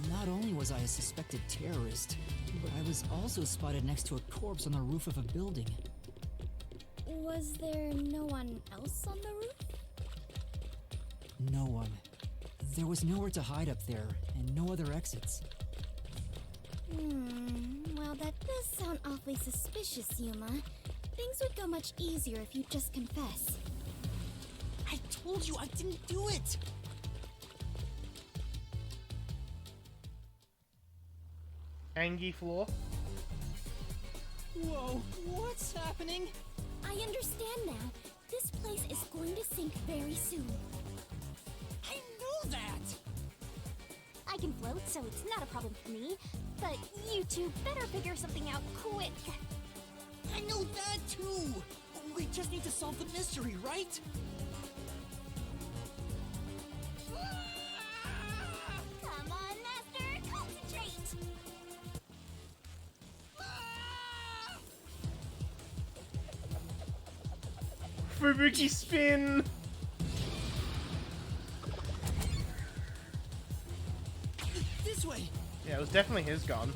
Not only was I a suspected terrorist, but I was also spotted next to a corpse on the roof of a building. Was there no one else on the roof? No one. There was nowhere to hide up there, and no other exits. Well, that does sound awfully suspicious, Yuma. Things would go much easier if you'd just confess. I told you I didn't do it! Angie floor. Whoa, what's happening? I understand now. This place is going to sink very soon. I know that! I can float, so it's not a problem for me. But you two better figure something out quick. I know that too! We just need to solve the mystery, right? Come on, Master, concentrate! Fubuki spin! This way! Yeah, it was definitely his gun.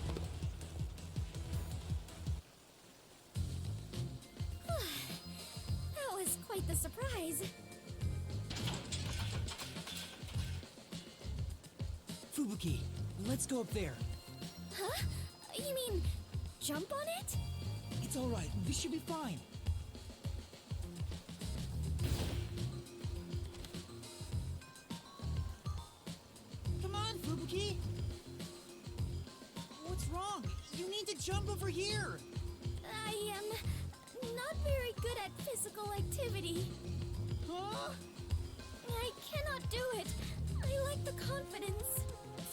quite the surprise. Fubuki, let's go up there. Huh? You mean jump on it? It's alright, this should be fine. Come on, Fubuki! What's wrong? You need to jump over here! I am not very good at physical activity. Huh? I cannot do it. I lack the confidence.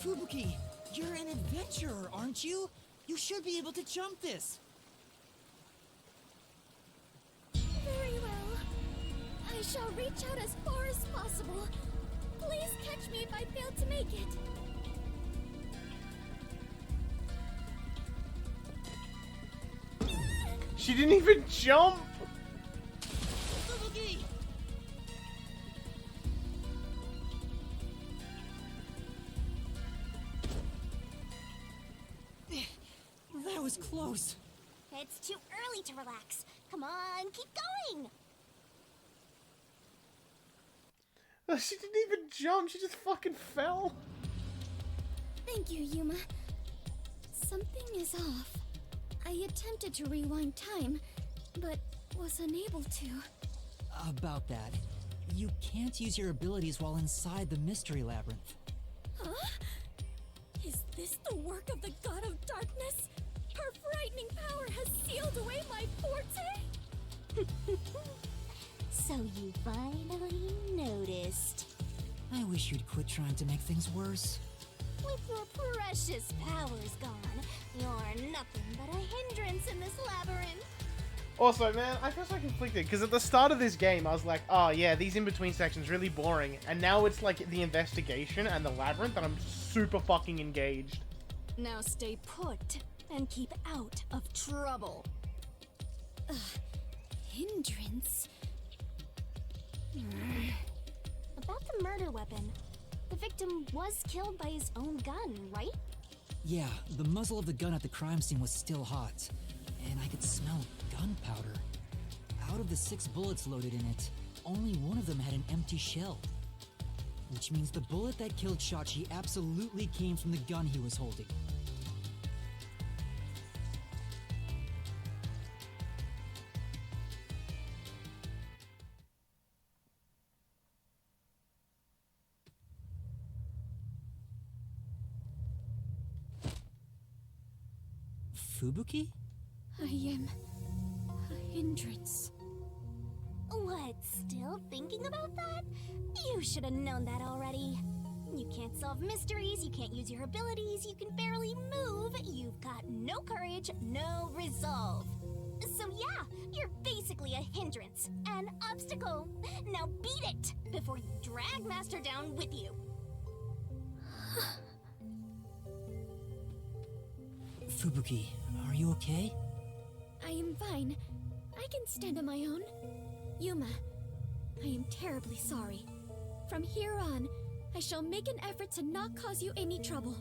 Fubuki, you're an adventurer, aren't you? You should be able to jump this. Very well. I shall reach out as far as possible. Please catch me if I fail to make it. She didn't even jump! Fubuki! That was close. It's too early to relax. Come on, keep going! She didn't even jump, she just fucking fell. Thank you, Yuma. Something is off. I attempted to rewind time, but was unable to. About that, you can't use your abilities while inside the mystery labyrinth. Huh? Is this the work of the god of darkness? Her frightening power has sealed away my forte? So you finally noticed. I wish you'd quit trying to make things worse. With your precious powers gone, you're nothing but a hindrance in this labyrinth. Also, man, I feel so conflicted, because at the start of this game, I was like, oh yeah, these in-between sections really boring, and now it's like the investigation and the labyrinth, and I'm super fucking engaged. Now stay put and keep out of trouble. Hindrance? About the murder weapon. The victim was killed by his own gun, right? Yeah, the muzzle of the gun at the crime scene was still hot, and I could smell gunpowder. Out of the 6 bullets loaded in it, only one of them had an empty shell. Which means the bullet that killed Shachi absolutely came from the gun he was holding. Fubuki? I am a hindrance. What, still thinking about that? You should have known that already. You can't solve mysteries, you can't use your abilities, you can barely move, you've got no courage, no resolve. So yeah, you're basically a hindrance, an obstacle. Now beat it before you drag Master down with you. Fubuki, are you okay? I am fine. I can stand on my own. Yuma, I am terribly sorry. From here on, I shall make an effort to not cause you any trouble.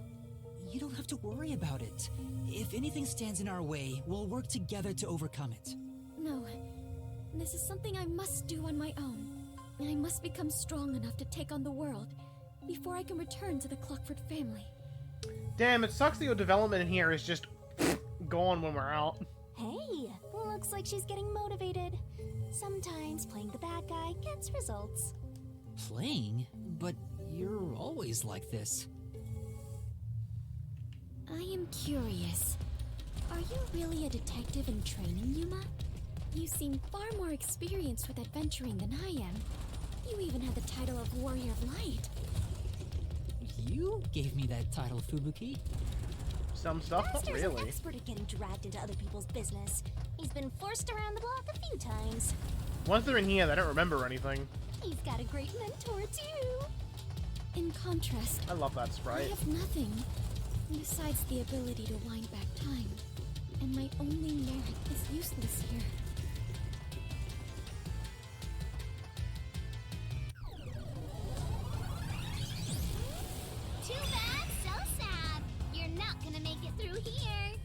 You don't have to worry about it. If anything stands in our way, we'll work together to overcome it. No, this is something I must do on my own. I must become strong enough to take on the world before I can return to the Clockford family. Damn, it sucks that your development in here is just gone when we're out. Hey, looks like she's getting motivated. Sometimes playing the bad guy gets results. Playing? But you're always like this. I am curious. Are you really a detective in training, Yuma? You seem far more experienced with adventuring than I am. You even had the title of Warrior of Light. You gave me that title, Fubuki. Some stuff, not Master's really. an expert at getting dragged into other people's business. He's been forced around the block a few times. Once they're in here, they don't remember anything. He's got a great mentor, too. In contrast, I love that I sprite. have nothing besides the ability to wind back time. And my only merit is useless here. Too bad, so sad. You're not gonna make it through here.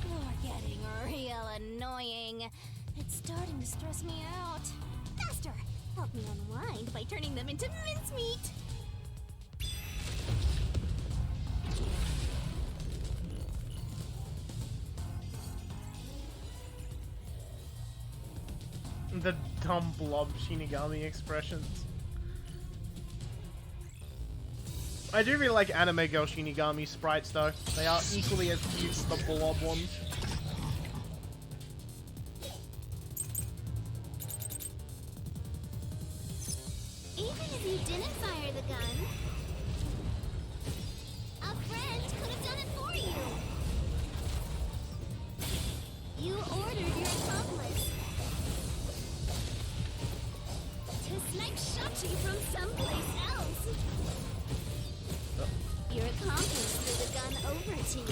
You're getting real annoying. It's starting to stress me out. Faster! Help me unwind by turning them into mincemeat! The dumb blob Shinigami expressions. I do really like anime girl Shinigami sprites though. They are equally as cute as the blob ones. Even if you didn't fire the gun, a friend could have done it for you. You ordered your accomplice to snipe Shachi from someplace else. Your accomplice threw the gun over to you.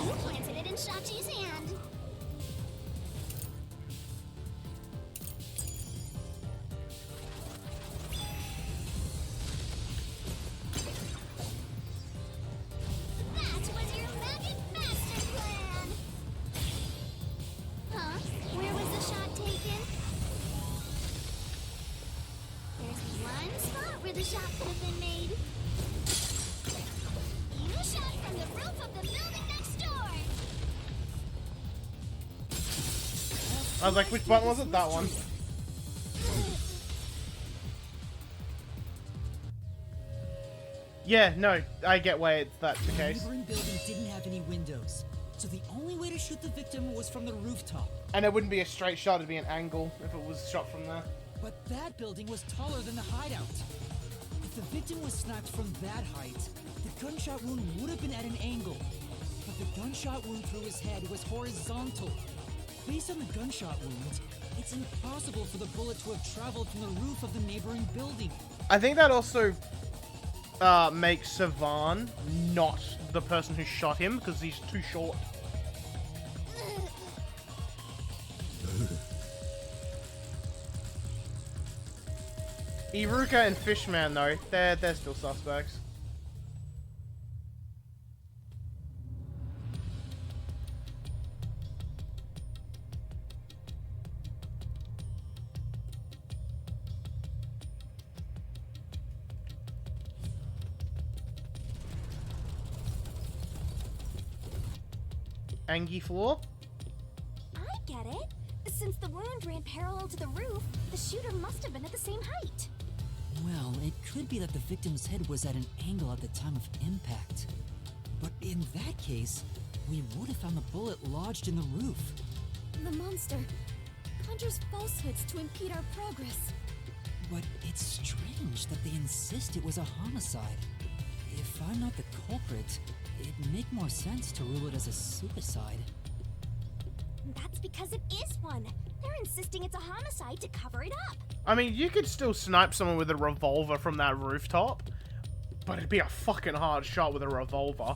You planted it in Shachi's hand. That was your maggot master plan! Huh? Where was the shot taken? There's one spot where the shot could have been made. You shot from the roof of the building next door! I was like, which button was it? That one. Yeah, no, I get why that's the case. The neighboring building didn't have any windows, so the only way to shoot the victim was from the rooftop. And it wouldn't be a straight shot, it'd be an angle if it was shot from there. But that building was taller than the hideout. If the victim was sniped from that height, the gunshot wound would have been at an angle. But the gunshot wound through his head was horizontal. Based on the gunshot wound, it's impossible for the bullet to have traveled from the roof of the neighboring building. I think that also makes Savan not the person who shot him, because he's too short. Iruka and Fishman, though, they're still suspects. Angie floor? I get it. Since the wound ran parallel to the roof, the shooter must have been at the same height. Well, it could be that the victim's head was at an angle at the time of impact. But in that case, we would have found the bullet lodged in the roof. The monster conjures falsehoods to impede our progress. But it's strange that they insist it was a homicide. If I'm not the culprit, it'd make more sense to rule it as a suicide. That's because it is one. They're insisting it's a homicide to cover it up. I mean, you could still snipe someone with a revolver from that rooftop, but it'd be a fucking hard shot with a revolver.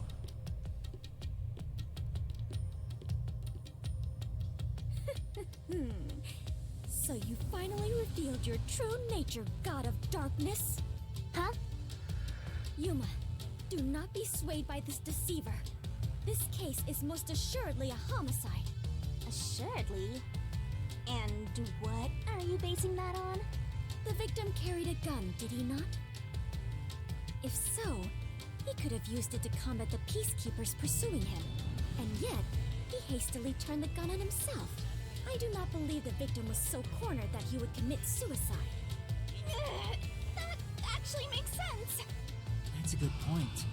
So you finally revealed your true nature, God of Darkness? Huh? Yuma, do not be swayed by this deceiver. This case is most assuredly a homicide. Assuredly. And what are you basing that on? The victim carried a gun, did he not? If so, he could have used it to combat the peacekeepers pursuing him. And yet, he hastily turned the gun on himself. I do not believe the victim was so cornered that he would commit suicide. That actually makes sense. That's a good point.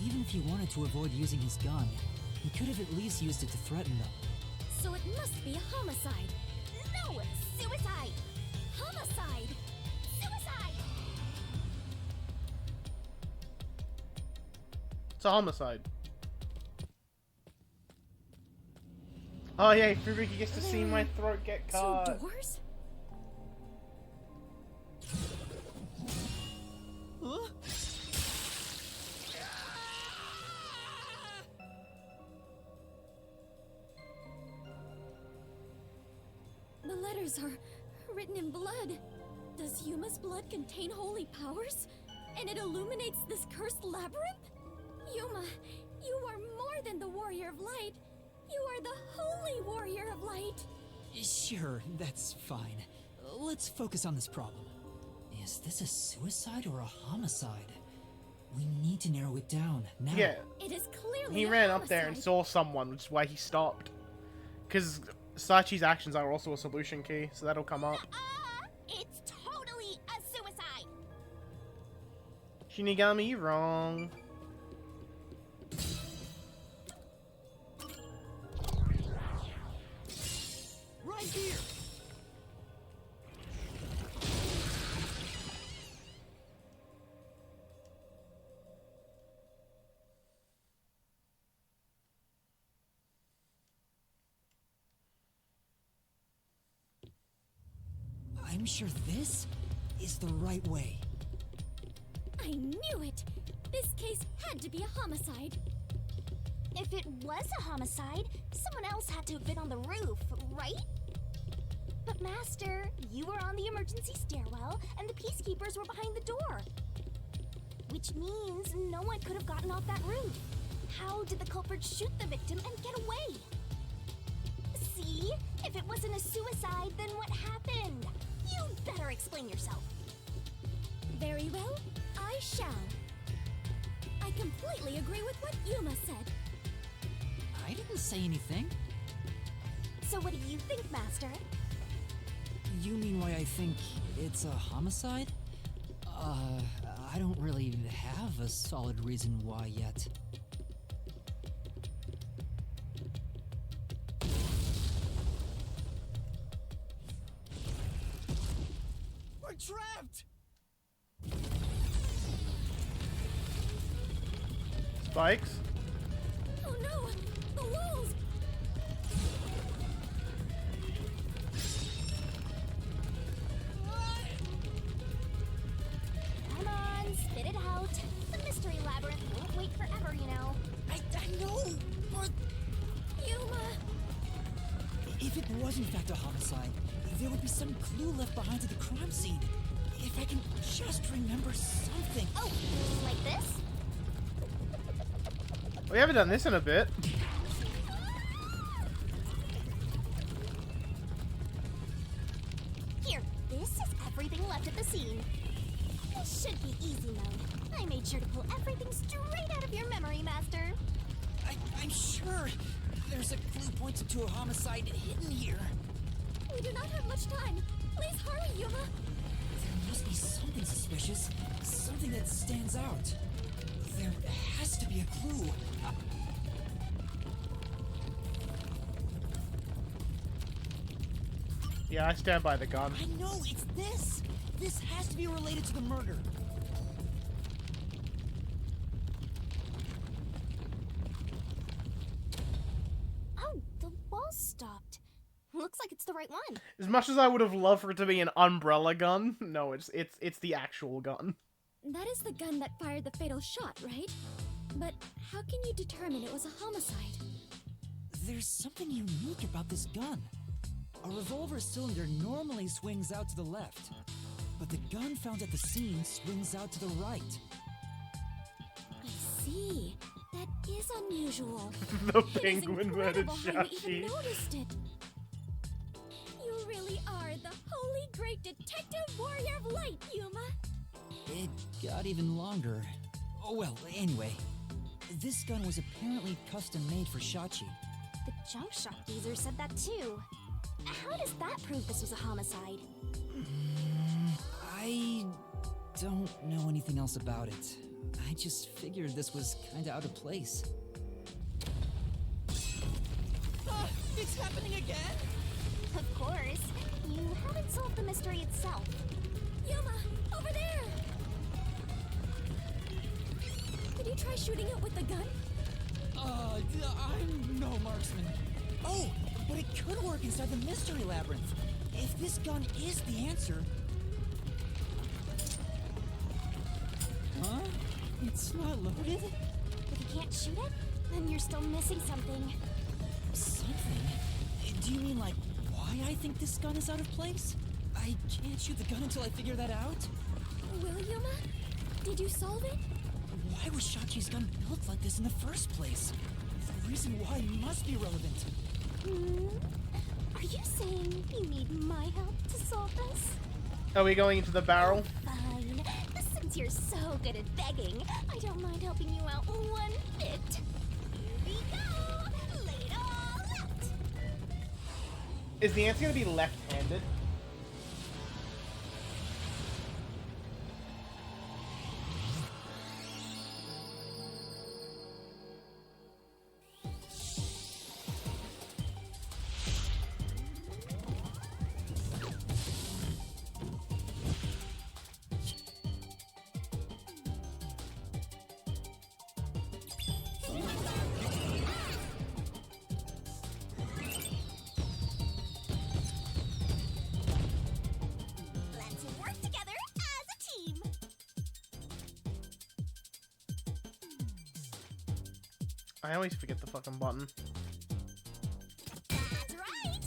Even if he wanted to avoid using his gun, he could have at least used it to threaten them. So it must be a homicide. No! Suicide! Homicide! Suicide! It's a homicide. Oh yeah, Fubuki gets to see my throat get cut. 2 doors? Huh? The letters are written in blood. Does Yuma's blood contain holy powers? And it illuminates this cursed labyrinth? Yuma, You are more than the Warrior of Light. You are the Holy Warrior of Light. Sure, that's fine. Let's focus on this problem. Is this a suicide or a homicide? We need to narrow it down now. Yeah. It is clearly He a ran up there and homicide. saw someone, which is why he stopped. Because Sachi's actions are also a solution key, so that'll come up. It's totally a suicide. Shinigami, you wrong. Right here. I'm sure this is the right way. I knew it. This case had to be a homicide. If it was a homicide, someone else had to have been on the roof, right? But Master, you were on the emergency stairwell, and the peacekeepers were behind the door. Which means no one could have gotten off that roof. How did the culprit shoot the victim and get away? See? If it wasn't a suicide, then what happened? You'd better explain yourself. Very well, I shall. I completely agree with what Yuma said. I didn't say anything. So what do you think, Master? You mean why I think it's a homicide? I don't really have a solid reason why yet. We're trapped. Spikes? Oh no! The walls! Come on, spit it out. The mystery labyrinth won't wait forever, you know. I know, but Yuma! if it was in fact a homicide, there would be some clue left behind at the crime scene. If I can just remember something. Oh, like this? We haven't done this in a bit. Here, this is everything left at the scene. This should be easy mode. I made sure to pull everything straight out of your memory, Master. I'm sure there's a clue pointing to a homicide hidden here. We do not have much time. Please hurry, Yuma! There must be something suspicious, something that stands out. There has to be a clue. Yeah, I stand by the gun. I know, it's this! This has to be related to the murder. Oh, the wall stopped. Looks like it's the right one. As much as I would have loved for it to be an umbrella gun, no, it's the actual gun. That is the gun that fired the fatal shot, right? But how can you determine it was a homicide? There's something unique about this gun. A revolver cylinder normally swings out to the left, but the gun found at the scene swings out to the right. I see. That is unusual. The It is penguin murdered incredible how we Shachi. even noticed it. You really are the holy great detective warrior of light, Yuma. It got even longer. Oh well, anyway. This gun was apparently custom made for Shachi. The junk shop geezer said that too. How does that prove this was a homicide? I don't know anything else about it. I just figured this was kinda out of place. It's happening again? Of course. You haven't solved the mystery itself. Yuma, over there! Did you try shooting it with the gun? I'm no marksman. Oh, but it could work inside the mystery labyrinth. If this gun is the answer... Huh? It's not loaded? If you can't shoot it, then you're still missing something. Something? Do you mean like why I think this gun is out of place? I can't shoot the gun until I figure that out? Will, Yuma? Did you solve it? Why was Shachi's gun built like this in the first place? The reason why must be relevant. Are you saying you need my help to solve this? Are we going into the barrel? Fine. Since you're so good at begging, I don't mind helping you out one bit. Here we go! Lay it all out! Is the answer gonna be left-handed? Let's work together as a team! I always forget the fucking button. That's right!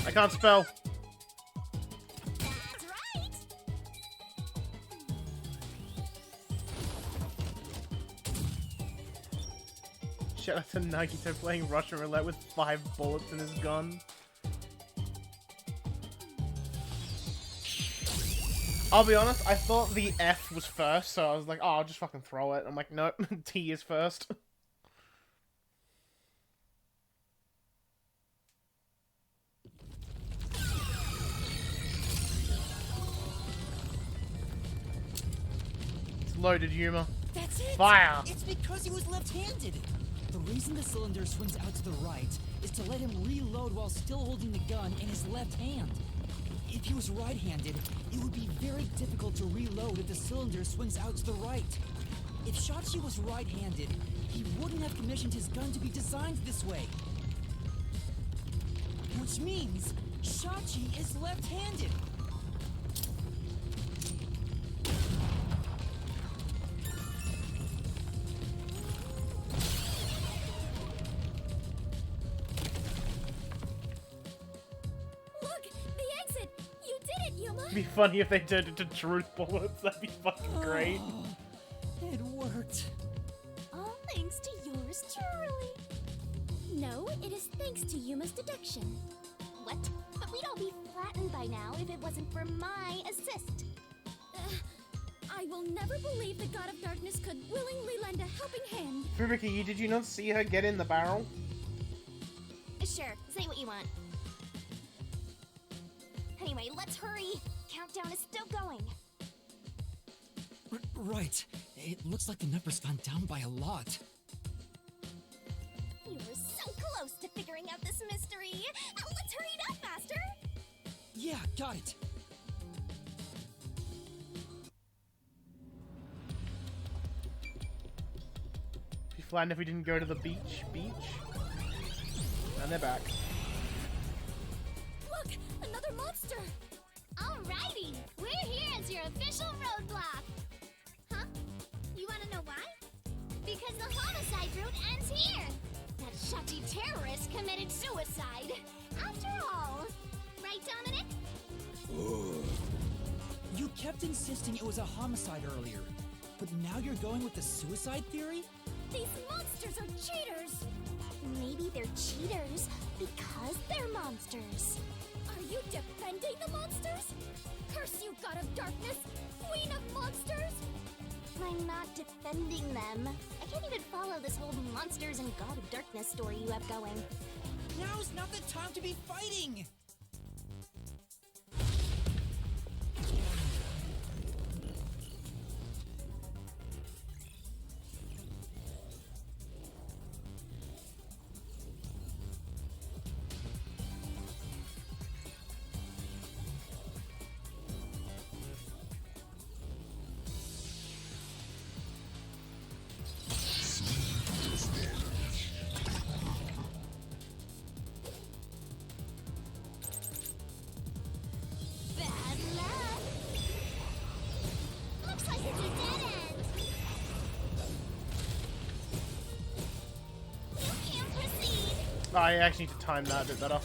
I can't spell. That's right! Shout out to Nagito playing Russian roulette with 5 bullets in his gun. I'll be honest, I thought the F was first, so I was like, oh, I'll just fucking throw it. I'm like, nope, T is first. It's loaded humor. That's it! Fire! It's because he was left-handed! The reason the cylinder swings out to the right is to let him reload while still holding the gun in his left hand. If he was right-handed, it would be very difficult to reload if the cylinder swings out to the right. If Shachi was right-handed, he wouldn't have commissioned his gun to be designed this way. Which means Shachi is left-handed. Look, the exit. You did it, Yuma. It'd be funny if they turned into truth bullets. That'd be fucking great. It worked. All thanks to yours truly. No, it is thanks to Yuma's deduction. What? But we'd all be flattened by now if it wasn't for my assist. I will never believe the God of Darkness could willingly lend a helping hand. Fubuki, did you not see her get in the barrel? Sure, say what you want. Anyway, let's hurry. Countdown is still going. Right. It looks like the number's gone down by a lot. You were so close to figuring out this mystery. Let's hurry it up, Master. Yeah, got it. Be flattened if we didn't go to the beach. And they're back. Look, another monster. Alrighty, we're here as your official roadblock. Huh? You wanna know why? Because the homicide route ends here. That Shachi terrorist committed suicide. After all. Right, Dominic? You kept insisting it was a homicide earlier, but now you're going with the suicide theory? These monsters are cheaters. Maybe they're cheaters because they're monsters. Are you defending the monsters? Curse you, God of Darkness, Queen of Monsters! I'm not defending them. I can't even follow this whole monsters and God of Darkness story you have going. Now's not the time to be fighting! Bad luck. Looks like it's a dead end. You can't proceed I actually need to time that a bit better.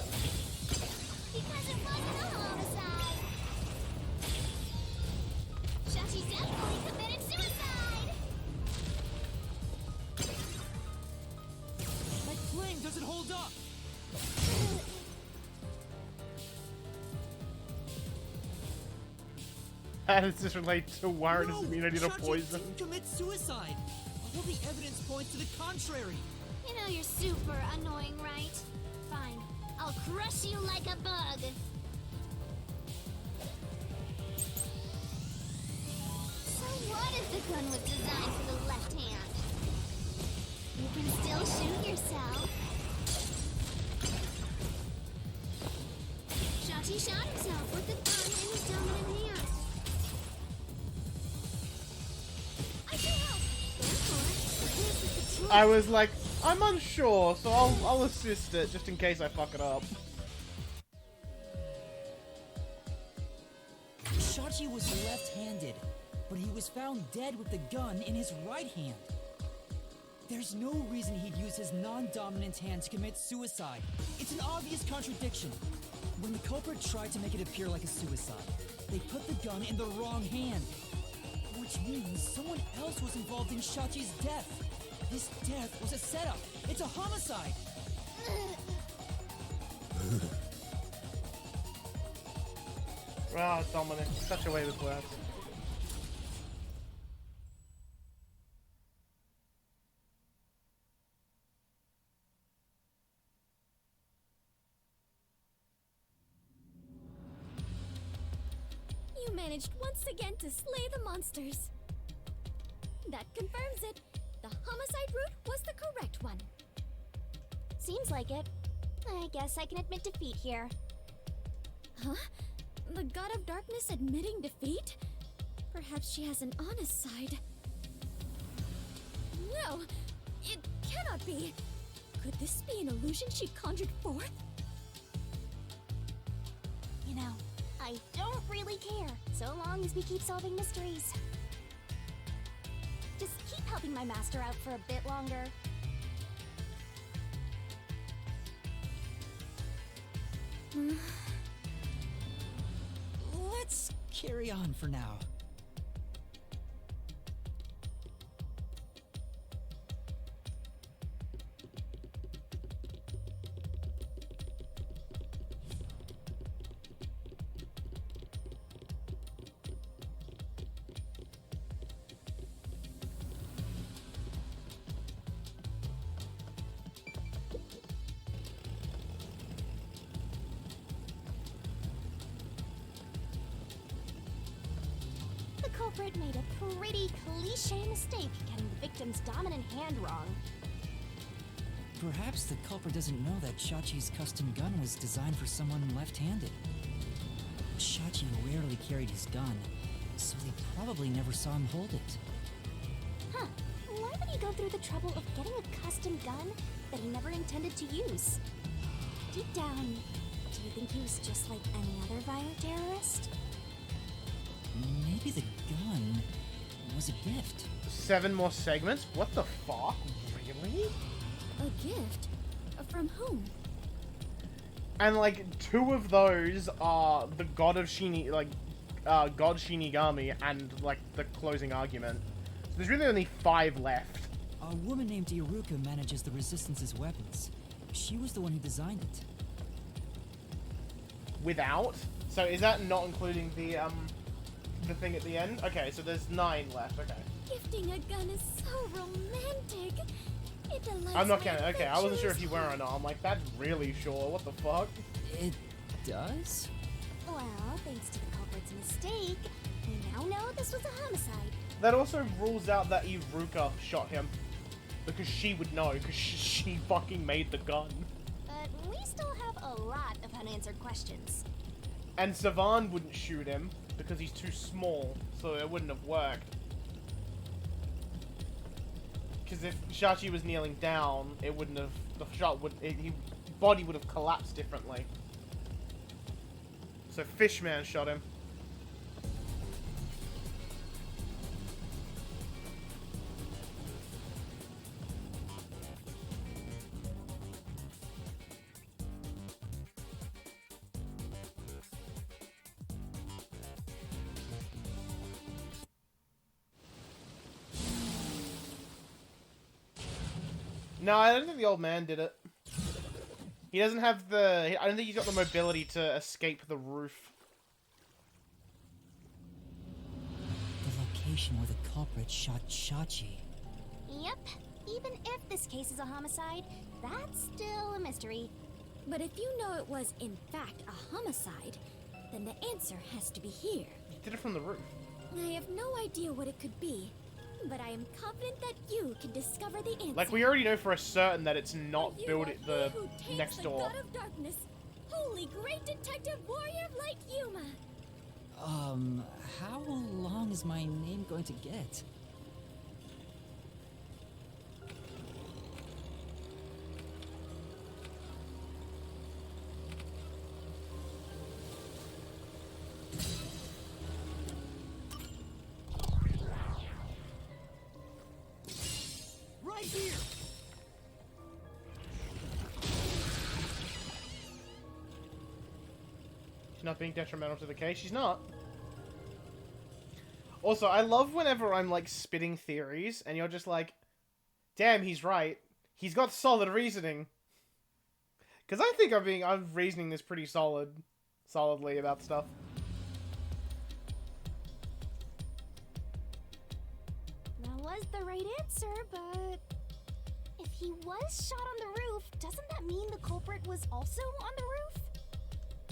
because it wasn't a homicide. Shachi definitely committed suicide! My flame doesn't hold up! How does this relate to Warren's immunity to Shachi poison? didn't commit suicide! All the evidence points to the contrary! You know you're super annoying, right? Fine. I'll crush you like a bug. So what if the gun was designed for the left hand? You can still shoot yourself. Shachi shot himself with the gun in his dominant hand. I can help. Therefore, this is the truth. I was like, I'm unsure, so I'll assist it just in case I fuck it up. Shachi was left-handed, but he was found dead with the gun in his right hand. There's no reason he'd use his non-dominant hand to commit suicide. It's an obvious contradiction. When the culprit tried to make it appear like a suicide, they put the gun in the wrong hand. Which means someone else was involved in Shachi's death. This death was a setup. It's a homicide. Ah, Dominic, such a way with words. You managed once again to slay the monsters. That confirms it. The homicide route was the correct one. Seems like it. I guess I can admit defeat here. Huh? The God of Darkness admitting defeat? Perhaps she has an honest side. No! It cannot be! Could this be an illusion she conjured forth? You know, I don't really care, so long as we keep solving mysteries. Just keep helping my master out for a bit longer. Let's carry on for now. The culprit made a pretty cliche mistake getting the victim's dominant hand wrong. Perhaps the culprit doesn't know that Shachi's custom gun was designed for someone left-handed. Shachi rarely carried his gun, so they probably never saw him hold it. Huh. Why would he go through the trouble of getting a custom gun that he never intended to use? Deep down, do you think he was just like any other violent terrorist? Maybe the gun was a gift. 7 more segments? What the fuck? Really? A gift? From whom? And like 2 of those are the god of God Shinigami and like the closing argument. So there's really only 5 left. A woman named Iruka manages the Resistance's weapons. She was the one who designed it. Without? So is that not including the thing at the end? Okay, so there's 9 left, okay. Gifting a gun is so romantic. It delights I'm not my counting, okay, I wasn't sure if you were adventurous or not. I'm like, that's really sure, what the fuck? It does? Well, thanks to the culprit's mistake, we now know this was a homicide. That also rules out that Iruka shot him. Because she would know, because she fucking made the gun. But we still have a lot of unanswered questions. And Savan wouldn't shoot him, because he's too small, so it wouldn't have worked. Because if Shachi was kneeling down, it wouldn't have, the shot would, his body would have collapsed differently. So Fishman shot him. No, I don't think the old man did it. He doesn't have the... I don't think he's got the mobility to escape the roof. The location where the culprit shot Shachi. Yep. Even if this case is a homicide, that's still a mystery. But if you know it was, in fact, a homicide, then the answer has to be here. He did it from the roof. I have no idea what it could be, but I am confident that you can discover the answer. Like, we already know for a certain that it's not built at the next door. God of darkness, holy great detective warrior of light Yuma. How long is my name going to get? Right here. She's not being detrimental to the case. She's not. Also, I love whenever I'm, like, spitting theories, and you're just like, damn, he's right. He's got solid reasoning. Because I think I'm reasoning this pretty solidly about stuff. That was the right answer, but... if he was shot on the roof, doesn't that mean the culprit was also on the roof?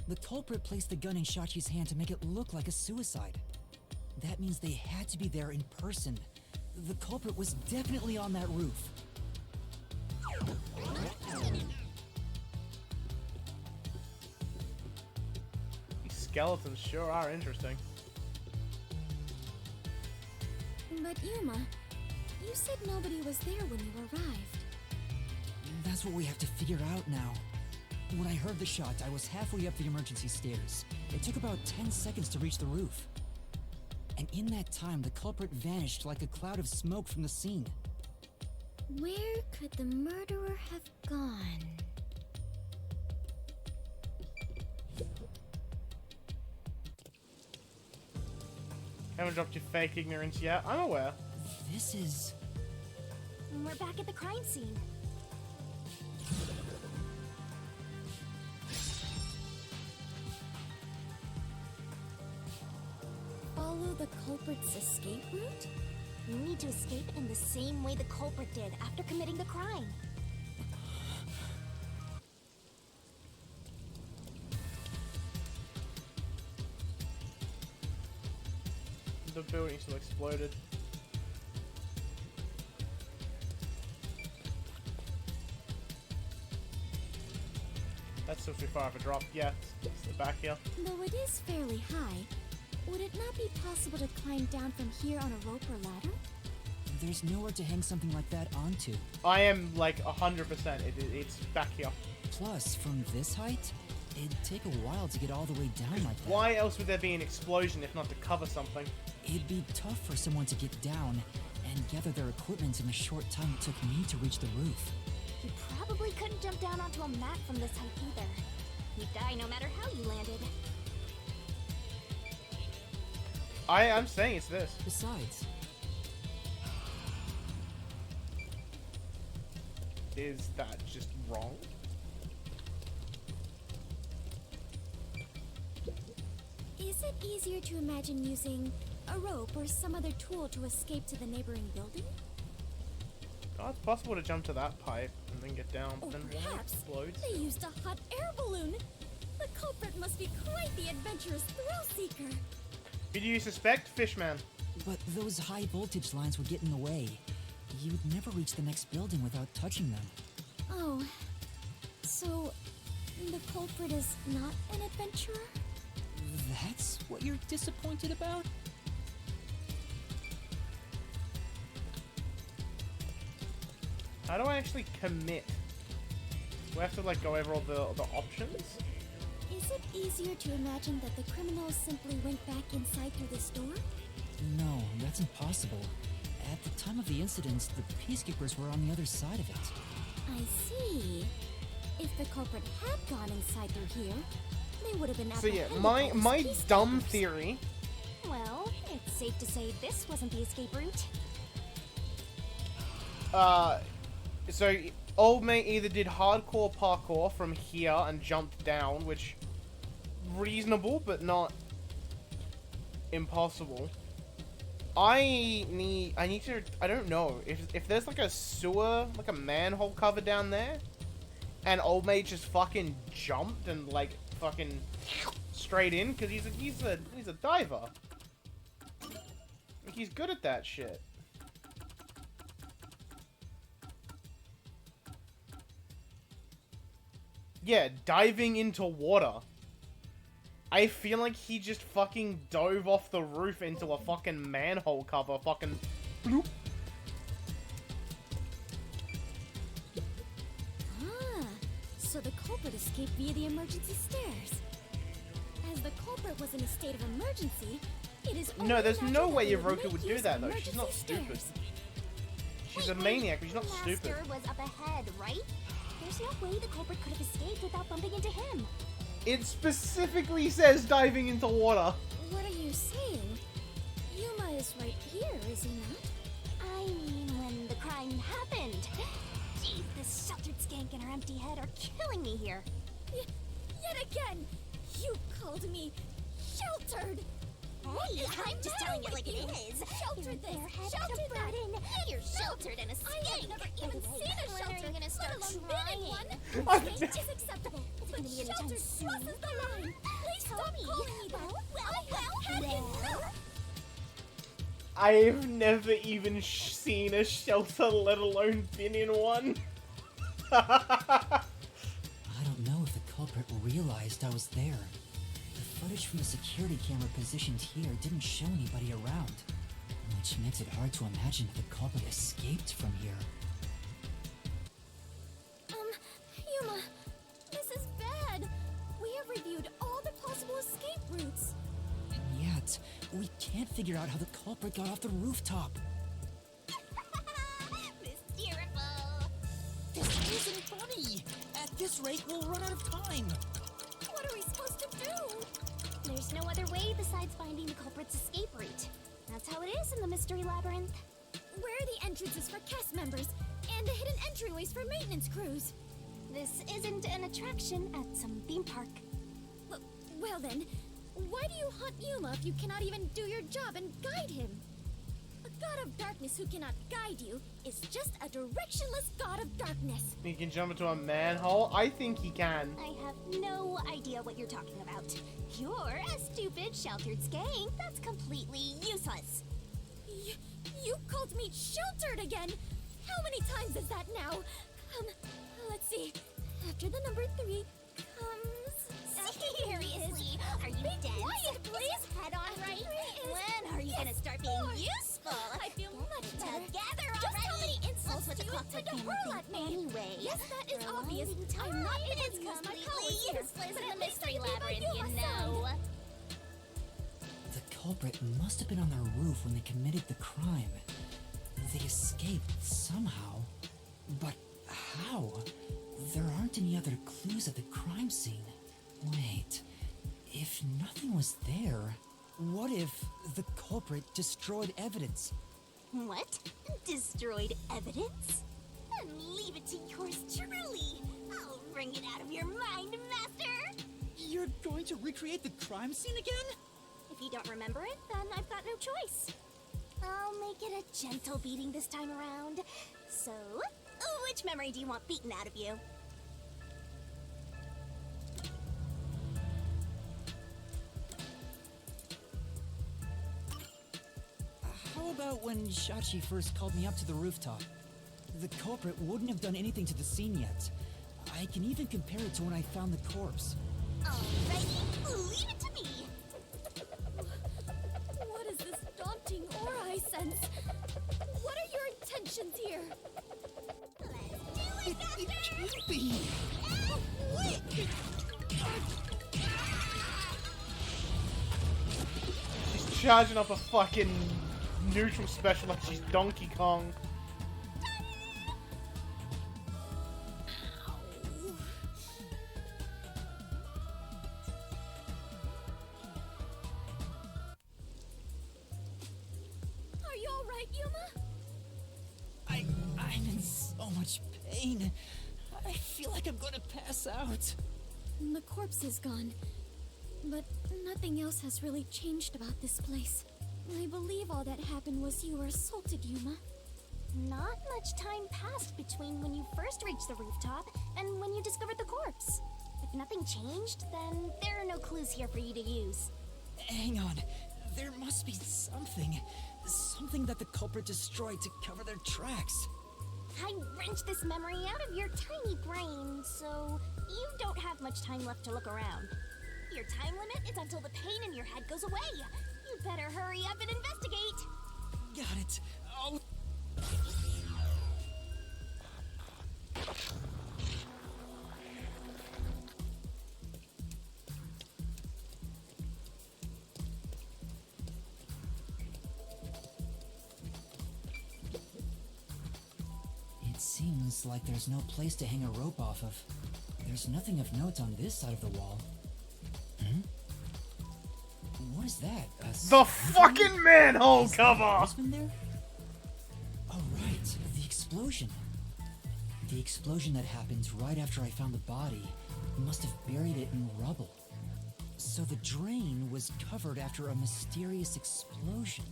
The culprit placed the gun in Shachi's hand to make it look like a suicide. That means they had to be there in person. The culprit was definitely on that roof. These skeletons sure are interesting. But Yuma, you said nobody was there when you arrived. That's what we have to figure out now. When I heard the shot, I was halfway up the emergency stairs. It took about 10 seconds to reach the roof. And in that time, the culprit vanished like a cloud of smoke from the scene. Where could the murderer have gone? Haven't dropped your fake ignorance yet. I'm aware. This is... We're back at the crime scene. Follow the culprit's escape route? You need to escape in the same way the culprit did after committing the crime. The building still exploded. That's still too far of a drop. Yeah, it's back here. Though it is fairly high, would it not be possible to climb down from here on a rope or ladder? There's nowhere to hang something like that onto. I am like 100%. It's back here. Plus, from this height, it'd take a while to get all the way down like that. Why else would there be an explosion if not to cover something? It'd be tough for someone to get down and gather their equipment in the short time it took me to reach the roof. You probably couldn't jump down onto a mat from this height either. You'd die no matter how you landed. I'm saying it's this. Besides, is that just wrong? Is it easier to imagine using a rope or some other tool to escape to the neighboring building? Oh, it's possible to jump to that pipe and then get down, but Or then why perhaps explodes? they used a hot air balloon. The culprit must be quite the adventurous thrill seeker. Who do you suspect, Fishman? but those high voltage lines would get in the way. You'd never reach the next building without touching them. Oh, so the culprit is not an adventurer? That's what you're disappointed about? How do I actually commit? Do I have to like go over all the options? Is it easier to imagine that the criminals simply went back inside through this door? No, that's impossible. At the time of the incident, the peacekeepers were on the other side of it. I see. If the culprit had gone inside through here, they would have been So yeah, apprehended by my those dumb peacekeepers. theory. Well, it's safe to say this wasn't the escape route. So, old mate either did hardcore parkour from here and jumped down, which reasonable, but not impossible. I need to, I don't know, if there's like a sewer, like a manhole cover down there, and old mate just fucking jumped and like fucking straight in, because he's a diver. He's good at that shit. Yeah, diving into water. I feel like he just fucking dove off the roof into a fucking manhole cover, fucking bloop. Ah, so the culprit escaped via the emergency stairs. As the culprit was in a state of emergency, it is No, there's only no natural way that he Yoroka make would do use that of though. She's not emergency stupid. stairs. She's a maniac, but she's not stupid. Master was up ahead, right? There's no way the culprit could have escaped without bumping into him. It specifically says diving into water. What are you saying? Yuma is right here, is he not? I mean, when the crime happened. Jeez, this sheltered skank and her empty head are killing me here. Yet again, you called me sheltered. Hey, I'm just telling it like it is. Sheltered this, head sheltered and a that. burden. You're sheltered in a skank. I have never even seen a When are shelter, you gonna start let alone been in trying? one. Skank is acceptable, but gonna be anytime sheltered soon. crosses the line. Please Tell stop me. calling me that. I have had enough. I've never even seen a shelter, let alone been in one. I don't know if the culprit realized I was there. The footage from the security camera positioned here didn't show anybody around, which makes it hard to imagine that the culprit escaped from here. Yuma, this is bad. We have reviewed all the possible escape routes. And yet, we can't figure out how the culprit got off the rooftop. Mysteriful. This isn't funny! At this rate, we'll run out of time! What are we supposed to do? There's no other way besides finding the culprit's escape route. That's how it is in the mystery labyrinth. Where are the entrances for cast members and the hidden entryways for maintenance crews? This isn't an attraction at some theme park. Well then, why do you hunt Yuma if you cannot even do your job and guide him? A god of darkness who cannot guide you is just a directionless god of darkness. He can jump into a manhole? I think he can. I have no idea what you're talking about. You're a stupid, sheltered skank. That's completely useless. You called me sheltered again! How many times is that now? Let's see. After the number 3 comes... Seriously, are you Be dead? quiet, please! Head on right? When are you Yes, gonna start being four. useful? I feel much better. Together Just already. how many insults That's do you what the intend to culprit hurl can at me? anyway. Yes, that is You're obvious. losing I'm not time. able to It's use my completely powers here, useless but in at the least mystery I can be by labyrinth, you Yuma's know. side. The culprit must have been on their roof when they committed the crime. They escaped somehow. But how? There aren't any other clues at the crime scene. Wait, if nothing was there, what if the culprit destroyed evidence? What? Destroyed evidence? And leave it to yours truly. I'll bring it out of your mind, Master. You're going to recreate the crime scene again? If you don't remember it, then I've got no choice. I'll make it a gentle beating this time around. So, which memory do you want beaten out of you? How about when Shachi first called me up to the rooftop? The culprit wouldn't have done anything to the scene yet. I can even compare it to when I found the corpse. Alrighty, leave it to me. What is this daunting aura I sense? What are your intentions here? It can't be! She's charging up a fucking neutral special like she's Donkey Kong. Are you alright, Yuma? I'm in so much pain. I feel like I'm gonna pass out. The corpse is gone, but nothing else has really changed about this place. I believe all that happened was you were assaulted, Yuma. Not much time passed between when you first reached the rooftop and when you discovered the corpse. If nothing changed, then there are no clues here for you to use. Hang on. There must be something. Something that the culprit destroyed to cover their tracks. I wrenched this memory out of your tiny brain, so you don't have much time left to look around. Your time limit is until the pain in your head goes away. You better hurry up and investigate. Got it. Oh. It seems like there's no place to hang a rope off of. There's nothing of note on this side of the wall. Hmm? What is that? The fucking manhole cover! There? Oh, right. The explosion. The explosion that happened right after I found the body must have buried it in rubble. So the drain was covered after a mysterious explosion.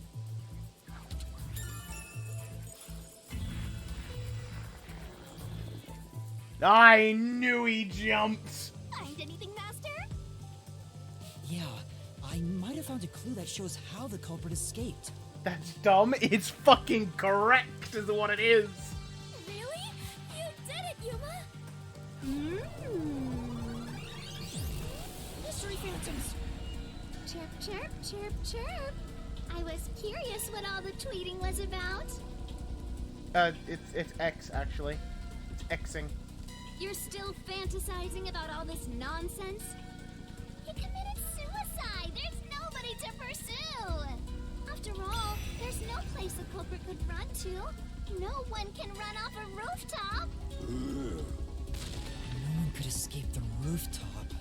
I knew he jumped! Find anything, Master? Yeah, I might have found a clue that shows how the culprit escaped. That's dumb. It's fucking correct is what it is. Really? You did it, Yuma! Mystery phantoms! Chirp, chirp, chirp, chirp. I was curious what all the tweeting was about. It's X, actually. It's Xing. You're still fantasizing about all this nonsense? He committed suicide! There's nobody to pursue! After all, there's no place a culprit could run to. No one can run off a rooftop! No one could escape the rooftop.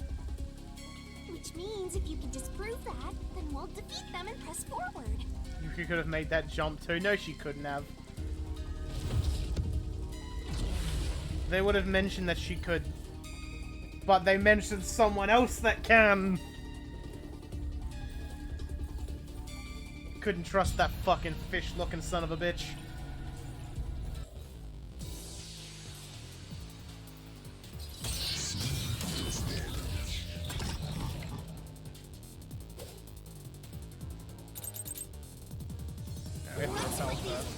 Which means if you can disprove that, then we'll defeat them and press forward. Yuki could have made that jump too. No, she couldn't have. They would have mentioned that she could. But they mentioned someone else that can. Couldn't trust that fucking fish-looking son of a bitch.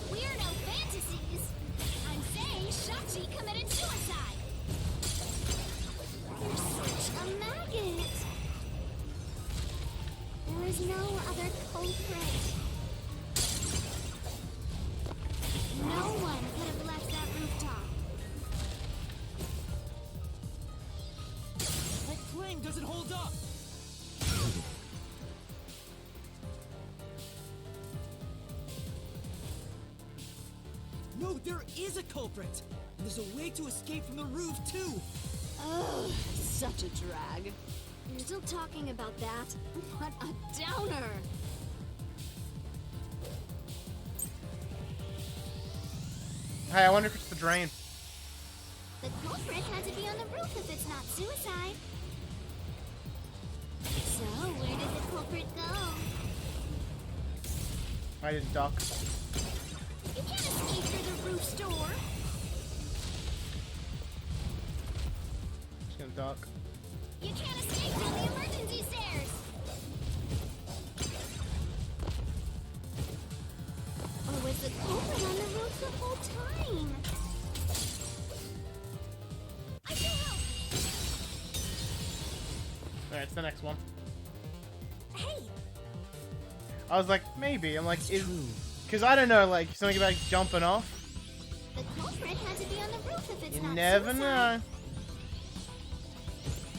Weirdo fantasies! I'm saying Shachi committed suicide! You're such a maggot! There is no other culprit. No one could have left that rooftop. That claim doesn't hold up! No, there is a culprit! And there's a way to escape from the roof, too! Ugh, such a drag. You're still talking about that? What a downer! Hey, I wonder if it's the drain. The culprit had to be on the roof if it's not suicide. So, where did the culprit go? I didn't duck. You can't escape through the roof's door. Just gonna duck. You can't escape through the emergency stairs. Or was the culprit on the roof the whole time? I can help. Alright, it's the next one. Hey, I was like, maybe. I'm like, because I don't know, like, something about jumping off. the culprit had to be on the roof if it's You not never suicide. know.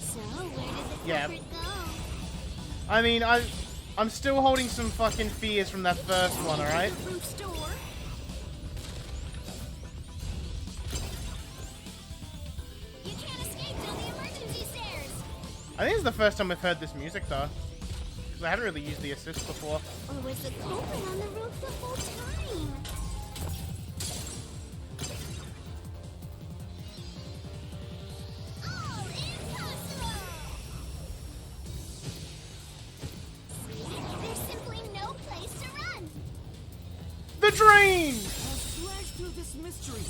So, where did the Yeah. culprit go? I mean, I'm still holding some fucking fears from that first one, alright? The roof's door. You can't escape down the emergency stairs. I think it's the first time I've heard this music, though. Because I haven't really used the assist before. Or was the culprit on the roof the whole time? drain! I'll slash through this mystery.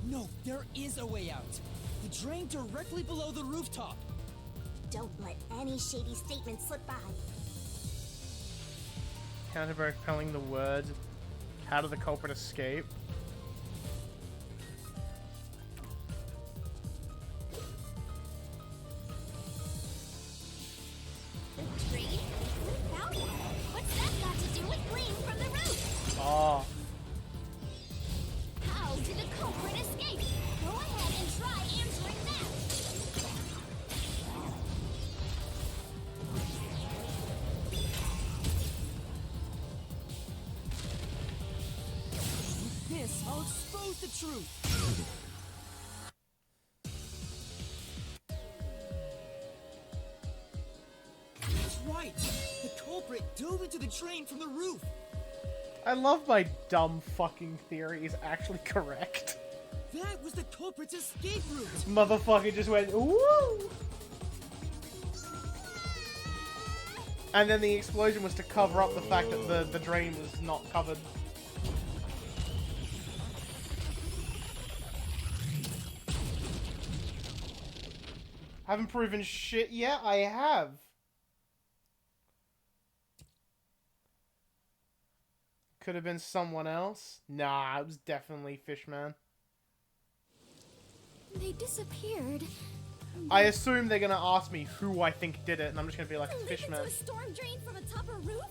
No, there is a way out. The drain directly below the rooftop. Don't let any shady statement slip by. Counter-repelling the words. How did the culprit escape? The drain? Without it? What's that got to do with gleam from the roof? Oh. How did the culprit escape? Go ahead and try answering that. With this, I'll expose the truth. That's right. The culprit dove into the drain from the roof. I love my dumb fucking theory is actually correct. That was the culprit's escape route. Motherfucker just went, woo! And then the explosion was to cover up the fact that the drain was not covered. Haven't proven shit yet? I have. Could have been someone else? Nah, it was definitely Fishman. They disappeared. I assume they're gonna ask me who I think did it, and I'm just gonna be like, it's Fishman. Into a storm drain from atop a roof?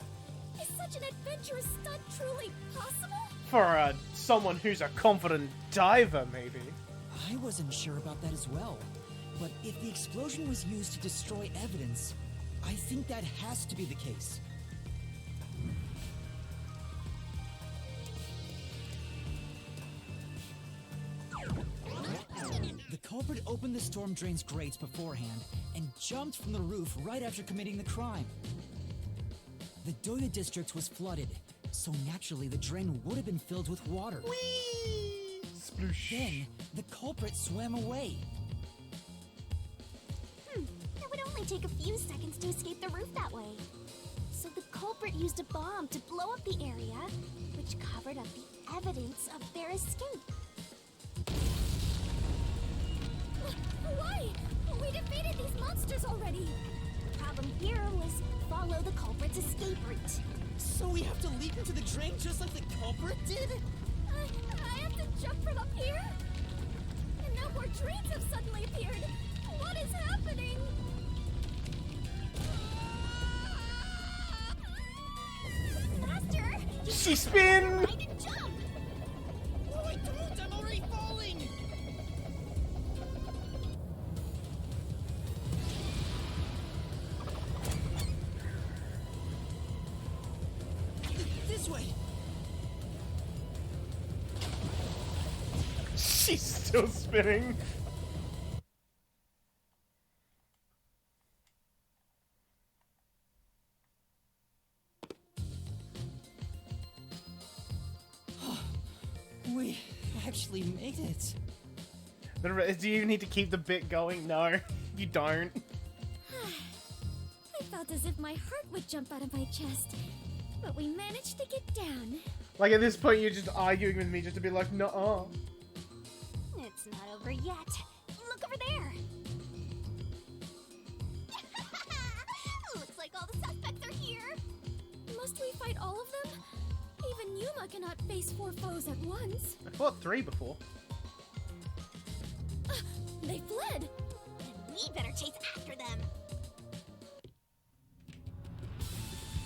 Is such an adventurous stunt truly possible? For someone who's a confident diver, maybe. I wasn't sure about that as well. But if the explosion was used to destroy evidence, I think that has to be the case. The culprit opened the storm drain's grates beforehand and jumped from the roof right after committing the crime. The Doya district was flooded, so naturally the drain would have been filled with water. Whee! Sploosh. Then, the culprit swam away. It would only take a few seconds to escape the roof that way. So the culprit used a bomb to blow up the area, which covered up the evidence of their escape. Why? We defeated these monsters already. The problem here was follow the culprit's escape route. So we have to leap into the drain just like the culprit did? I have to jump from up here? And now more drains have suddenly appeared. What is happening? Faster! She spin! Right and jump! Oh, I don't! I'm already falling! This way! She's still spinning. We actually made it. Do you even need to keep the bit going? No, you don't. I felt as if my heart would jump out of my chest, but we managed to get down. Like, at this point, you're just arguing with me just to be like, nuh-uh. It's not over yet. Look over there! Looks like all the suspects are here! Must we fight all of them? Even Yuma cannot face 4 foes at once. I fought 3 before. They fled! Then we better chase after them!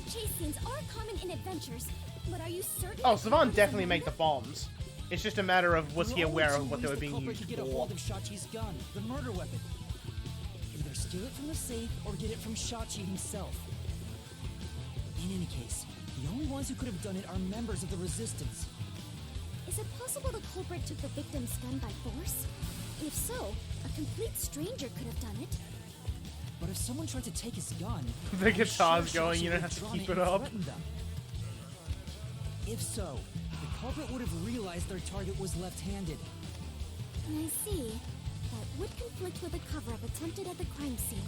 Chase scenes are common in adventures, but are you certain? Oh, Savan definitely made the bombs. It's just a matter of was he There are aware only of what two they were ways being the culprit used could get a for. hold of Shachi's gun, the murder weapon. Either steal it from the safe or get it from Shachi himself. In any case, the only ones who could have done it are members of the Resistance. Is it possible the culprit took the victim's gun by force? If so, a complete stranger could have done it. But if someone tried to take his gun, The I'm guitar's sure going, Shachi you don't would have to draw keep and it up. threaten them. If so, the culprit would have realized their target was left-handed. I see. That would conflict with a cover-up attempted at the crime scene.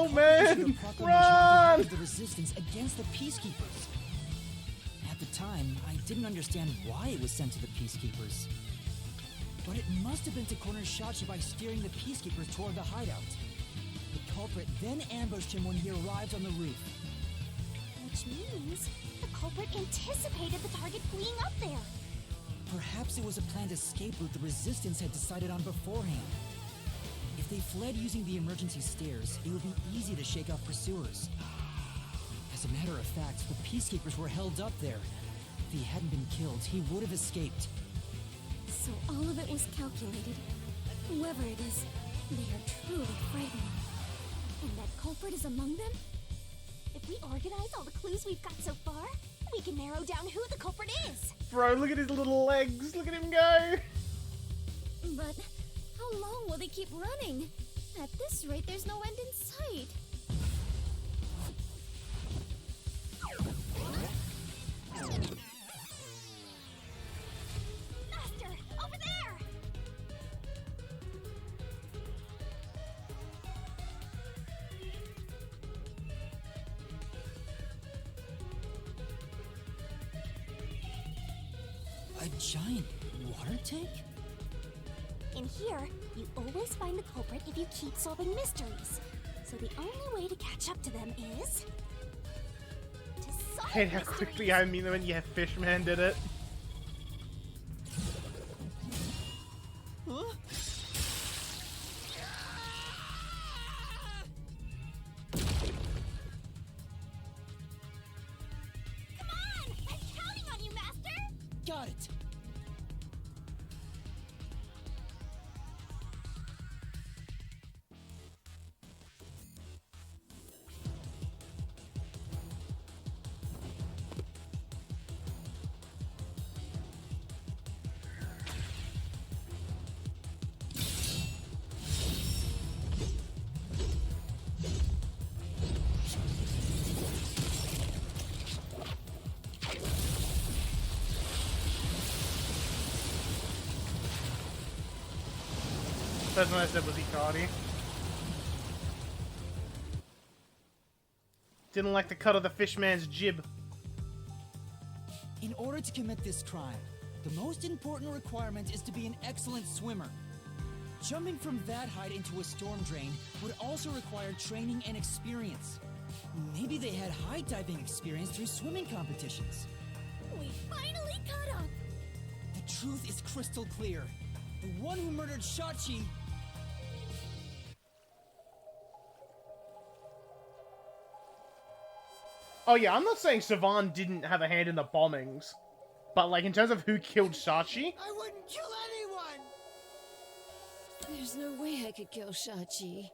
Old man, run! The resistance against the peacekeepers. At the time, I didn't understand why it was sent to the peacekeepers. But it must have been to corner Shachi by steering the peacekeepers toward the hideout. The culprit then ambushed him when he arrived on the roof. Which means the culprit anticipated the target fleeing up there. Perhaps it was a planned escape route the resistance had decided on beforehand. If they fled using the emergency stairs, it would be easy to shake off pursuers. As a matter of fact, the peacekeepers were held up there. If he hadn't been killed, he would have escaped. So all of it was calculated. Whoever it is, they are truly frightening. And that culprit is among them? If we organize all the clues we've got so far, we can narrow down who the culprit is. Bro, look at his little legs. Look at him go. But how long will they keep running? At this rate, there's no end in sight. Master, over there! A giant water tank? In here, you always find the culprit if you keep solving mysteries. So the only way to catch up to them is to solve Hate how quickly I mean when yeah, Fishman did it. Huh? Come on! I'm counting on you, Master! Got it! That's what I said was Ikari. Didn't like the cut of the fishman's jib. In order to commit this crime, the most important requirement is to be an excellent swimmer. Jumping from that height into a storm drain would also require training and experience. Maybe they had high diving experience through swimming competitions. We finally caught up! The truth is crystal clear. The one who murdered Shachi... Oh yeah, I'm not saying Savan didn't have a hand in the bombings. But like, in terms of who killed Shachi... I wouldn't kill anyone! There's no way I could kill Shachi.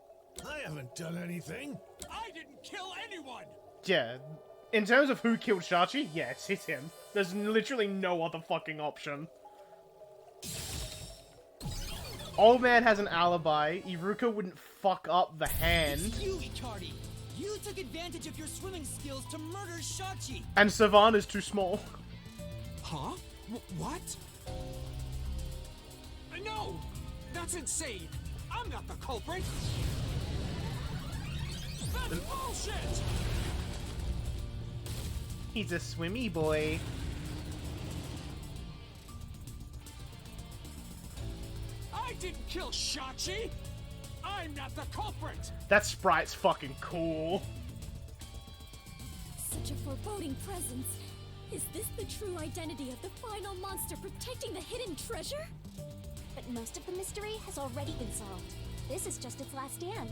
I haven't done anything. I didn't kill anyone! Yeah, in terms of who killed Shachi, yes, it's him. There's literally no other fucking option. Old man has an alibi. Iruka wouldn't fuck up the hand. It's you, Ikari! You took advantage of your swimming skills to murder Shachi! And Savan is too small. Huh? What? No! That's insane! I'm not the culprit! That's bullshit! He's a swimmy boy. I didn't kill Shachi! I'm not the culprit! That sprite's fucking cool. Such a foreboding presence. Is this the true identity of the final monster protecting the hidden treasure? But most of the mystery has already been solved. This is just its last stand.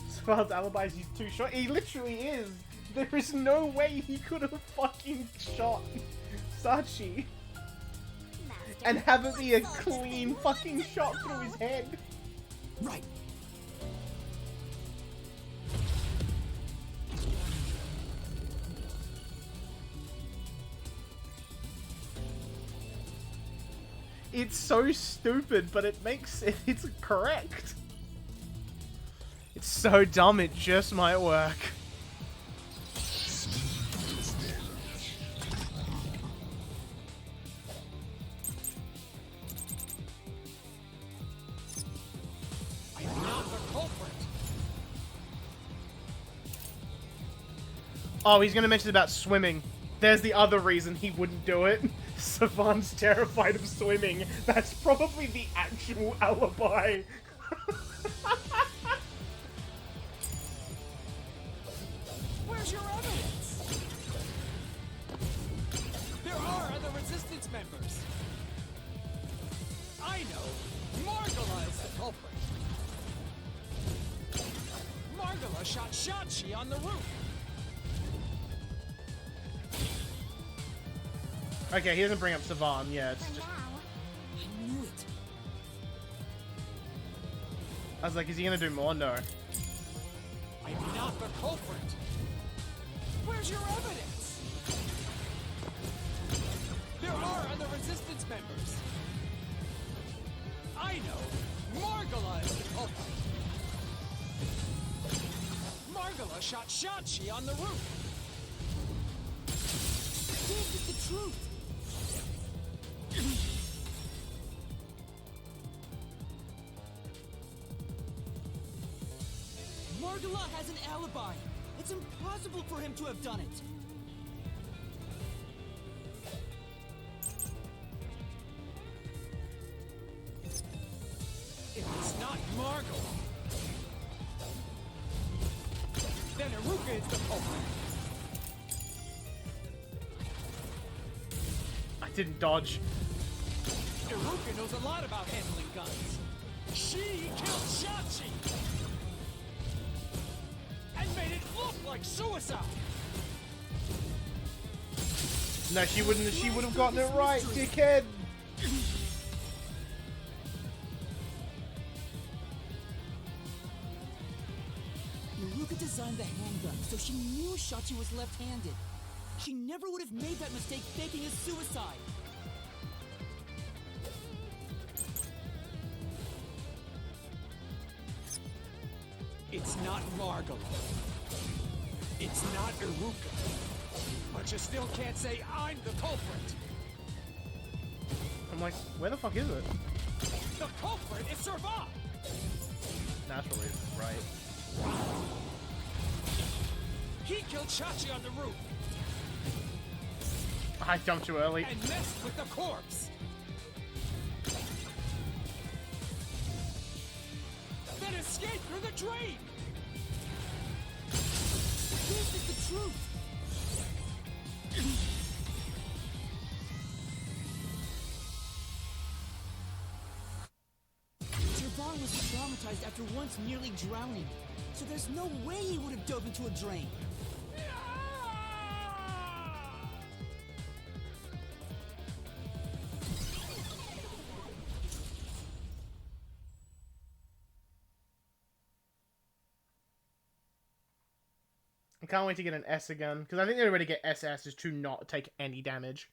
Savan's alibi is he's too short. He literally is. There is no way he could have fucking shot Sachi. And have it be a clean fucking shot through his head. Right. It's so stupid, but it makes it, it's correct. It's so dumb, it just might work. I'm not the culprit! Oh, he's gonna mention about swimming. There's the other reason he wouldn't do it. Savant's terrified of swimming. That's probably the actual alibi. Where's your evidence? There are other resistance members. I know. Margala is the culprit. Margala shot Shachi on the roof. Okay, he doesn't bring up Savan. Yeah, it's just... I knew it. I was like, is he gonna do more? No. I'm not the culprit. Where's your evidence? There are other resistance members. I know. Margala is the culprit. Margala shot Shachi on the roof. This is the truth. Margala has an alibi. It's impossible for him to have done it. If it's not Margala, then Iruka is the culprit. I didn't dodge. Iruka knows a lot about handling guns. She killed Shachi! And made it look like suicide! No, she wouldn't. She would have gotten it right, dickhead. Iruka designed the handgun, so she knew Shachi was left-handed. She never would have made that mistake faking a suicide. It's not Margala. It's not Iruka. But you still can't say I'm the culprit. I'm like, where the fuck is it? The culprit is Servat! Naturally, right. He killed Shachi on the roof. I jumped too early. And messed with the corpse. Then escaped through the drain. This is the truth. Servat was traumatized after once nearly drowning, so there's no way he would have dove into a drain. I can't wait to get an S again, because I think the only way to get SS is to not take any damage.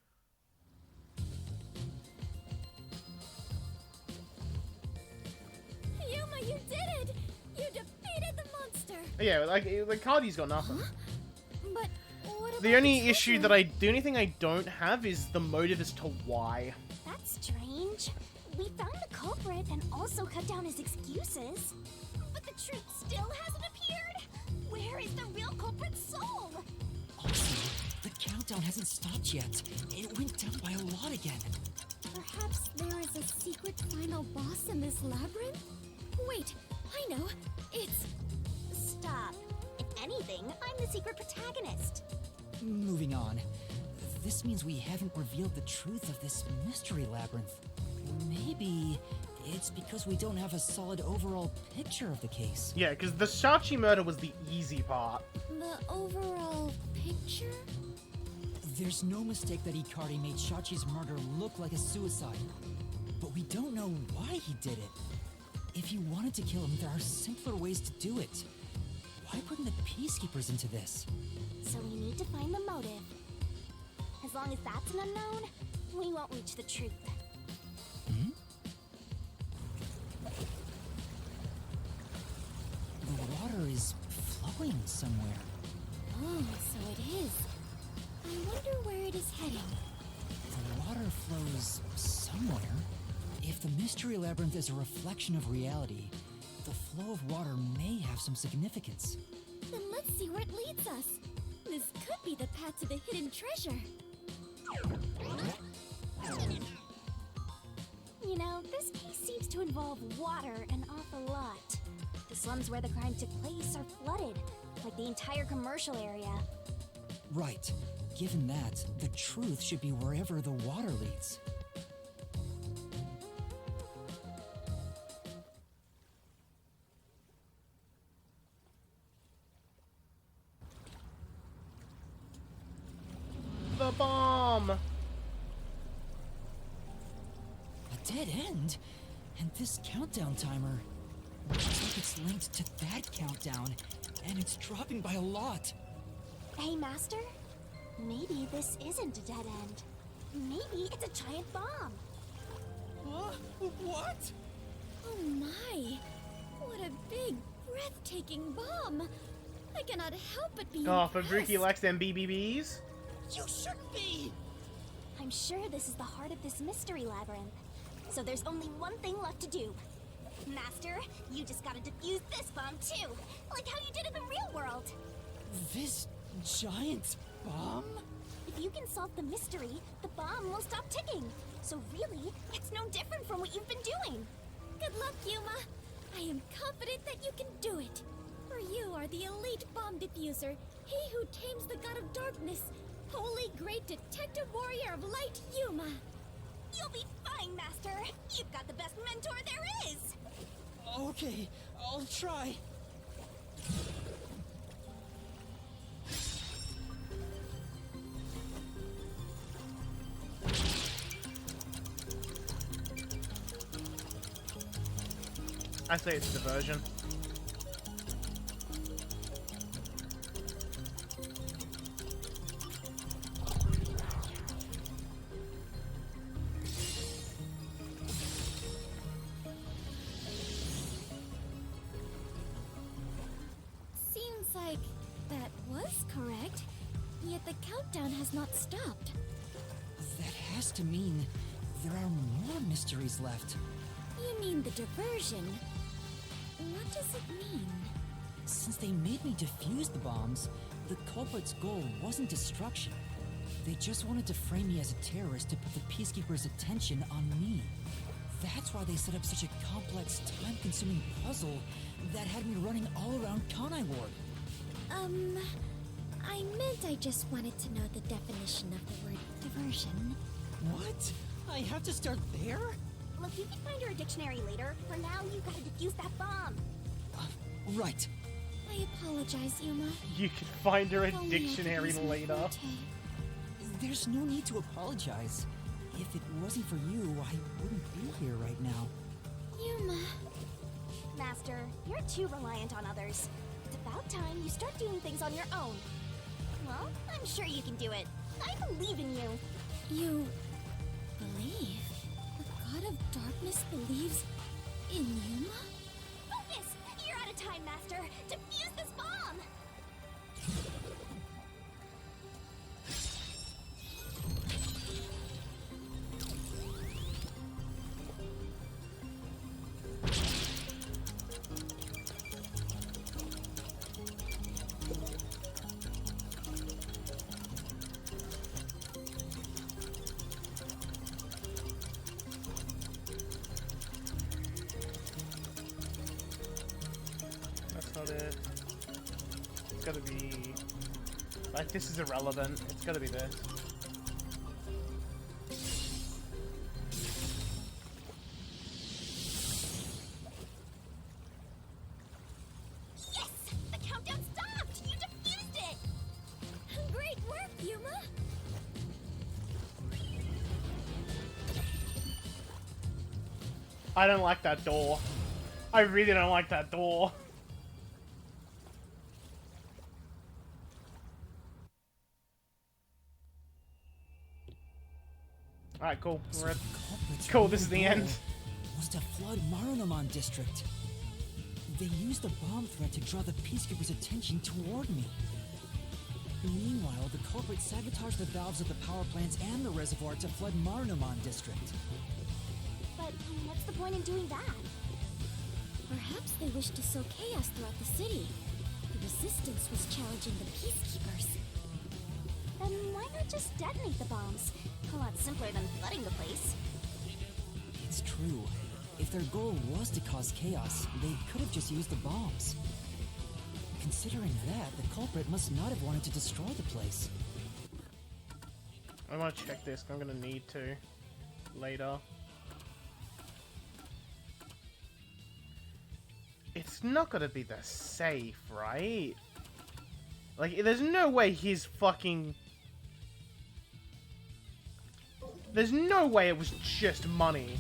Yuma, you did it! You defeated the monster! Yeah, like Cardi's got nothing. But what about The only issue that the only thing I don't have is the motive as to why. That's strange. We found the culprit and also cut down his excuses. But the truth still hasn't appeared? Where is the real culprit's soul? Also, the countdown hasn't stopped yet. It went down by a lot again. Perhaps there is a secret final boss in this labyrinth? Wait, I know. It's... Stop. If anything, I'm the secret protagonist. Moving on. This means we haven't revealed the truth of this mystery labyrinth. Maybe it's because we don't have a solid overall picture of the case. Yeah, because the Shachi murder was the easy part. The overall picture? There's no mistake that Ikari made Shachi's murder look like a suicide. But we don't know why he did it. If you wanted to kill him, there are simpler ways to do it. Why bring the Peacekeepers into this? So we need to find the motive. As long as that's an unknown, we won't reach the truth. Hmm? The water is flowing somewhere. Oh, so it is. I wonder where it is heading. The water flows somewhere. If the mystery labyrinth is a reflection of reality, the flow of water may have some significance. Then let's see where it leads us. This could be the path to the hidden treasure. You know, this case seems to involve water an awful lot. The slums where the crime took place are flooded, like the entire commercial area. Right. Given that, the truth should be wherever the water leads. The bomb! A dead end? And this countdown timer... looks like it's linked to that countdown, and it's dropping by a lot. Hey, Master? Maybe this isn't a dead end. Maybe it's a giant bomb. What? Oh my! What a big, breathtaking bomb! I cannot help but be Oh, impressed. Fabrici likes them BBBs. You shouldn't be! I'm sure this is the heart of this mystery labyrinth. So there's only one thing left to do. Master, you just gotta defuse this bomb too, like how you did in the real world. This giant bomb? If you can solve the mystery, the bomb will stop ticking. So really, it's no different from what you've been doing. Good luck, Yuma. I am confident that you can do it. For you are the elite bomb diffuser, he who tames the god of darkness, holy great detective warrior of light, Yuma. You'll be fine, Master. You've got the best mentor there is. Okay, I'll try. I say it's diversion. Seems like that was correct, yet the countdown has not stopped. That has to mean there are more mysteries left. You mean the diversion? What does it mean? Since they made me defuse the bombs, the culprit's goal wasn't destruction. They just wanted to frame me as a terrorist to put the Peacekeepers' attention on me. That's why they set up such a complex, time-consuming puzzle that had me running all around Kanai Ward. I meant I just wanted to know the definition of the word diversion. What? I have to start there? Look, you can find her a dictionary later. For now, you gotta defuse that bomb. Right. I apologize, Yuma. You can find her a If only I could dictionary use my later. forte. There's no need to apologize. If it wasn't for you, I wouldn't be here right now. Yuma. Master, you're too reliant on others. It's about time you start doing things on your own. Well, I'm sure you can do it. I believe in you. You believe? The god of darkness believes in Yuma? Focus! You're out of time, Master! Defuse this bomb! That's not it. It's gotta be... Like, this is irrelevant. It's gotta be this. Yes! The countdown stopped! You defused it! Great work, Yuma! I don't like that door. I really don't like that door. Alright, cool. We're at... Cool, this is the end. Was to flood Marunomon district. They used the bomb threat to draw the Peacekeepers' attention toward me. Meanwhile, the culprit sabotaged the valves of the power plants and the reservoir to flood Marunomon district. But what's the point in doing that? Perhaps they wished to sow chaos throughout the city. The resistance was challenging the peacekeepers. Then why not just detonate the bombs? A lot simpler than flooding the place. It's true. If their goal was to cause chaos, they could have just used the bombs. Considering that, the culprit must not have wanted to destroy the place. I want to check this, I'm gonna need to later. It's not gonna be the safe, right? Like, there's no way he's fucking... There's no way it was just money.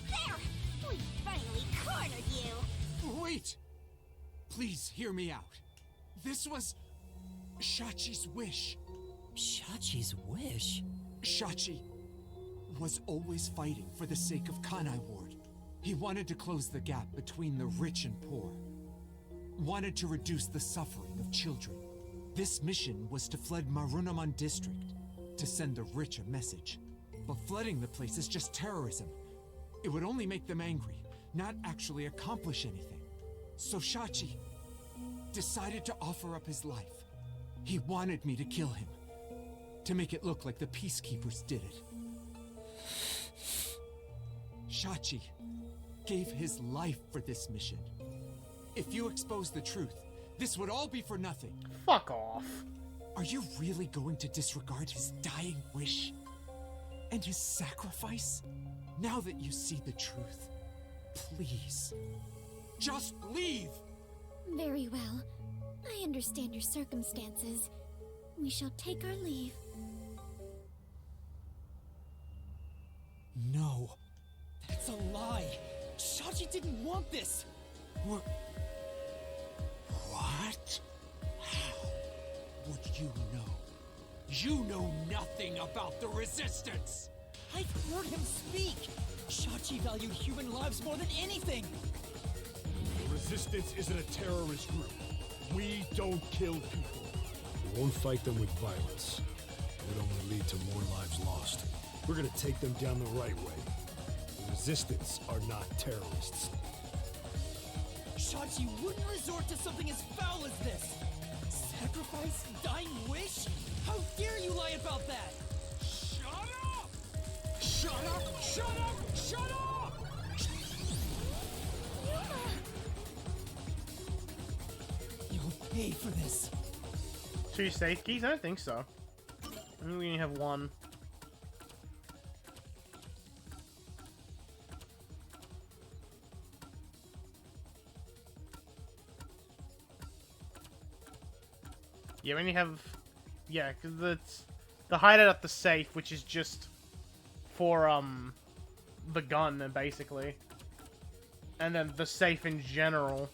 There! We finally cornered you! Wait! Please hear me out. This was Shachi's wish. Shachi's wish? Shachi was always fighting for the sake of Kanai Ward. He wanted to close the gap between the rich and poor. Wanted to reduce the suffering of children. This mission was to flood Marunaman district, to send the rich a message. But flooding the place is just terrorism. It would only make them angry, not actually accomplish anything. So Shachi decided to offer up his life. He wanted me to kill him, to make it look like the peacekeepers did it. Shachi gave his life for this mission. If you expose the truth, this would all be for nothing. Fuck off. Are you really going to disregard his dying wish? And his sacrifice? Now that you see the truth, please, just leave! Very well. I understand your circumstances. We shall take our leave. No. That's a lie! Shachi didn't want this! What? How would you know? You know nothing about the Resistance! I've heard him speak! Shachi valued human lives more than anything! The Resistance isn't a terrorist group. We don't kill people. We won't fight them with violence. It would only lead to more lives lost. We're gonna take them down the right way. The Resistance are not terrorists. Shachi wouldn't resort to something as foul as this! Sacrifice? Dying wish? How dare you lie about that? Shut up! Shut up! Shut up! Shut up! You'll pay for this. 2 safe keys? I don't think so. I think we only have 1. Yeah, we only have... Yeah, because it's the hideout at the safe, which is just for, the gun, basically. And then the safe in general.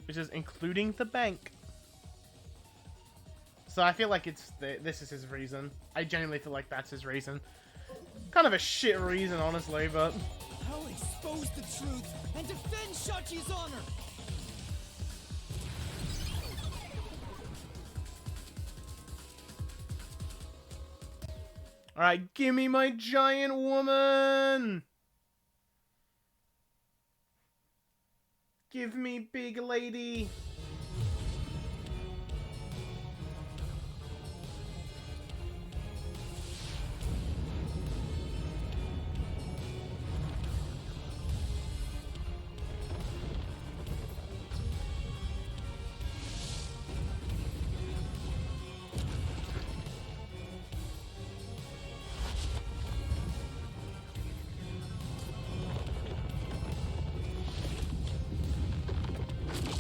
Which is including the bank. So I feel like this is his reason. I genuinely feel like that's his reason. Kind of a shit reason, honestly, but... I'll expose the truth and defend Shachi's honor! Alright, give me my giant woman! Give me big lady!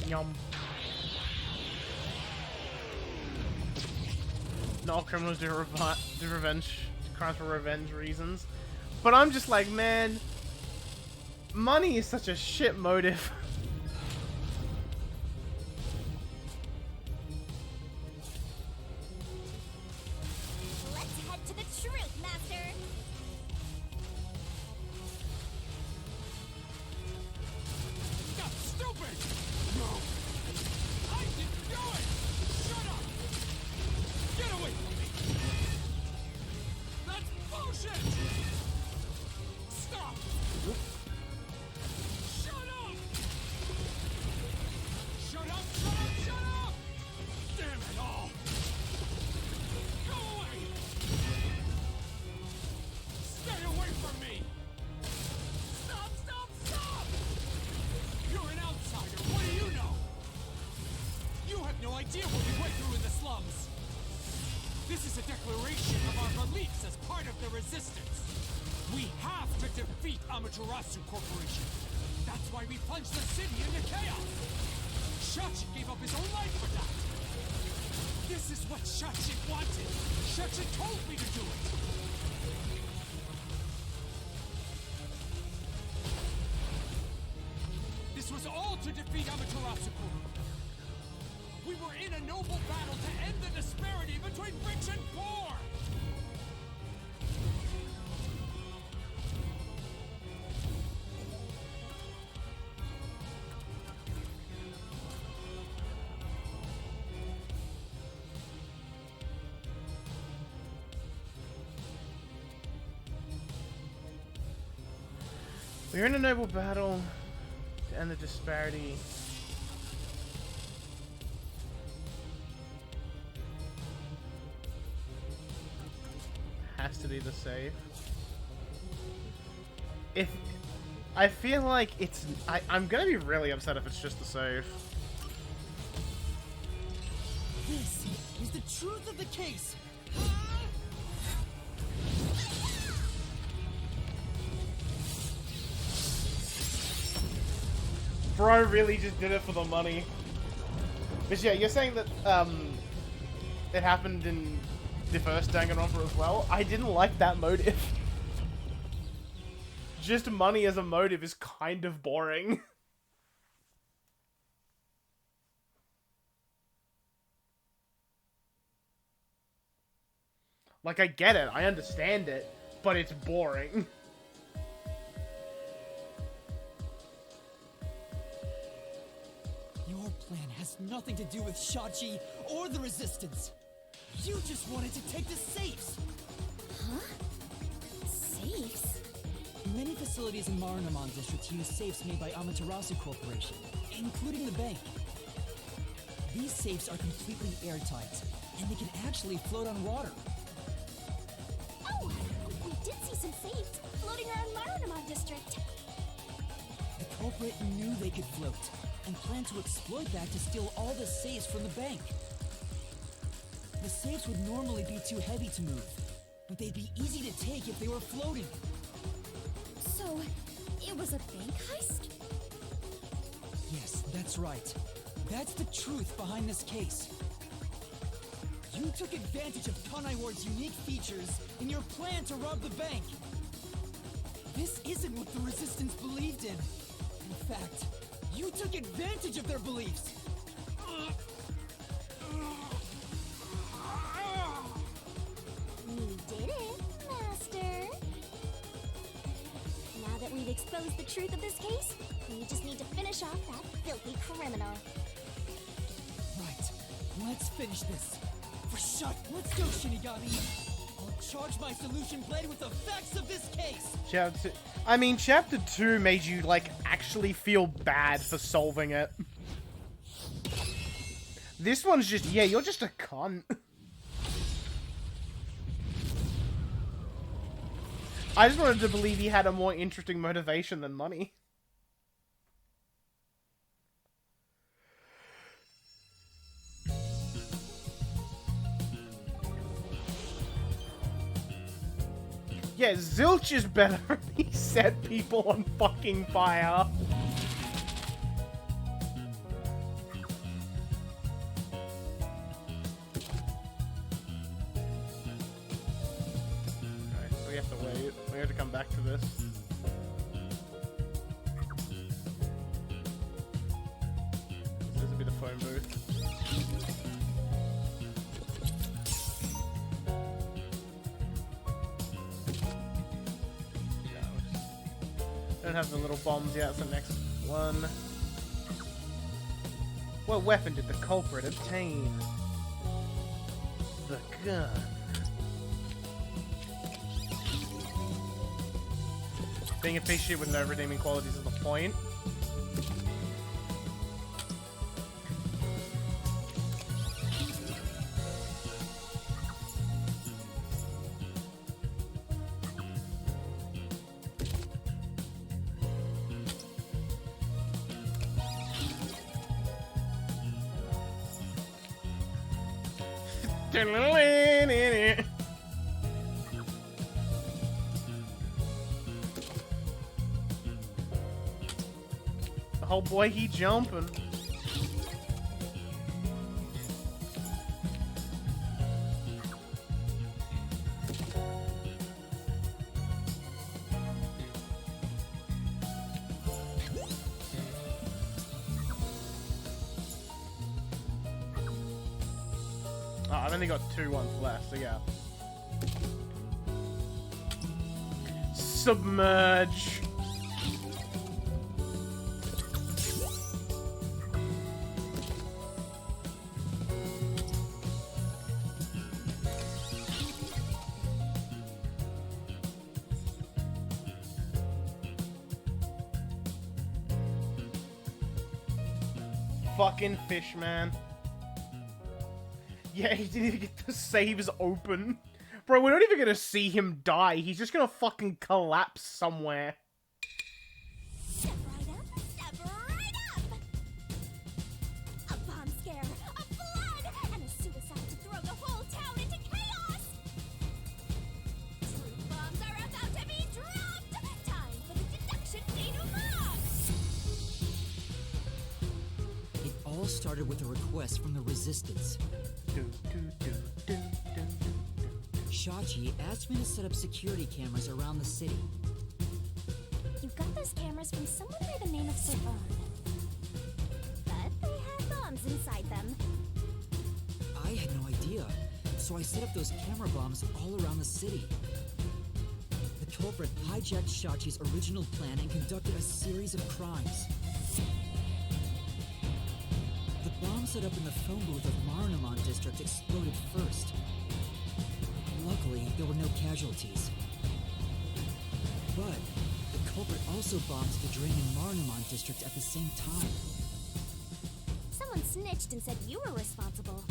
Yum. Not all criminals do revenge crimes for revenge reasons, but I'm just like, man, money is such a shit motive. Let's head to the truth, Master! Stop, stupid! No! I didn't do it! Shut up! Get away from me! That's bullshit! Stop! idea what we went through in the slums. This is a declaration of our beliefs as part of the resistance. We have to defeat Amaterasu Corporation. That's why we plunged the city into chaos. Shachi gave up his own life for that. This is what Shachi wanted. Shachi told me to do it. This was all to defeat Amaterasu Corp. We were in a noble battle to end the disparity between rich and poor. We're in a noble battle to end the disparity. Has to be the save. If I feel like it's, I'm gonna be really upset if it's just the save. This is the truth of the case. Bro really just did it for the money. But yeah, you're saying that it happened in the first Danganronpa as well? I didn't like that motive. Just money as a motive is kind of boring. Like, I get it, I understand it, but it's boring. Your plan has nothing to do with Shachi or the Resistance. You just wanted to take the safes! Huh? Safes? Many facilities in Marunouman District use safes made by Amaterasu Corporation, including the bank. These safes are completely airtight, and they can actually float on water. Oh! We did see some safes floating around Marunouman District. The culprit knew they could float, and planned to exploit that to steal all the safes from the bank. The safes would normally be too heavy to move, but they'd be easy to take if they were floating. So, it was a bank heist? Yes, that's right. That's the truth behind this case. You took advantage of Kanai Ward's unique features in your plan to rob the bank. This isn't what the Resistance believed in. In fact, you took advantage of their beliefs. You did it, Master. Now that we've exposed the truth of this case, we just need to finish off that filthy criminal. Right. Let's finish this. For shut. Let's go, Shinigami. I'll charge my solution blade with the facts of this case. Chapter 2 made you, like, actually feel bad for solving it. This one's just, yeah, you're just a cunt. I just wanted to believe he had a more interesting motivation than money. Yeah, Zilch is better if he set people on fucking fire. Okay, we have to wait. We have to come back to this. This will be the phone booth. Don't have the little bombs yet, so next one. What weapon did the culprit obtain? The gun. Being a piece of shit with no redeeming qualities is the point. Oh boy, he jumping. Oh, I've only got 2 ones left, so yeah. Submerge. Fucking fish, man. Yeah, he didn't even get the saves open. Bro, we're not even gonna see him die. He's just gonna fucking collapse somewhere. Step right up! A bomb scare, a flood, and a suicide to throw the whole town into chaos! Truth bombs are about to be dropped! Time for the deduction denouement! It all started with a request from the Resistance. Shachi asked me to set up security cameras around the city. You got those cameras from someone by the name of Servan. But they had bombs inside them. I had no idea, so I set up those camera bombs all around the city. The culprit hijacked Shachi's original plan and conducted a series of crimes. The bomb set up in the phone booth of Marinamon District exploded first. Luckily, there were no casualties. But the culprit also bombed the drain in Marinamon District at the same time. Someone snitched and said you were responsible.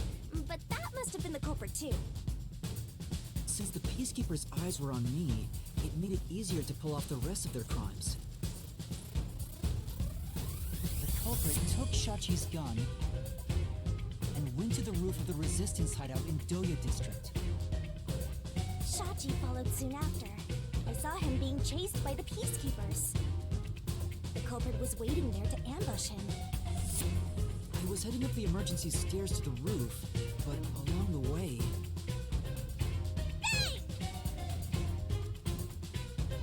But that must have been the culprit too. Since the Peacekeepers' eyes were on me, it made it easier to pull off the rest of their crimes. The culprit took Shachi's gun and went to the roof of the Resistance hideout in Doya District. Shachi followed soon after. I saw him being chased by the Peacekeepers. The culprit was waiting there to ambush him. I was heading up the emergency stairs to the roof, but along the way... Hey!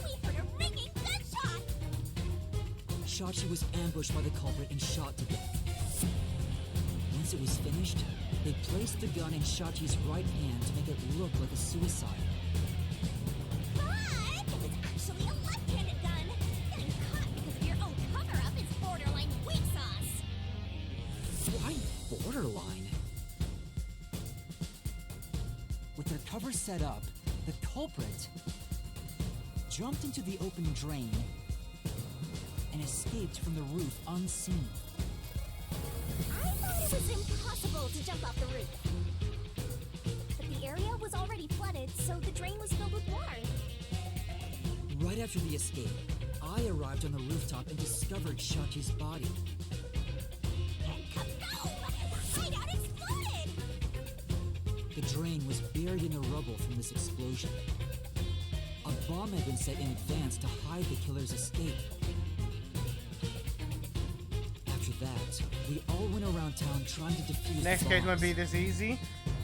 We heard a ringing gunshot! Shachi was ambushed by the culprit and shot to death. Once it was finished, they placed the gun in Shachi's right hand to make it look like a suicide. Borderline. With their cover set up, the culprit jumped into the open drain and escaped from the roof unseen. I thought it was impossible to jump off the roof. But the area was already flooded, so the drain was filled with water. Right after the escape, I arrived on the rooftop and discovered Shachi's body. The drain was buried in the rubble from this explosion. A bomb had been set in advance to hide the killer's escape. After that, we all went around town trying to defuse Next case won't be this easy.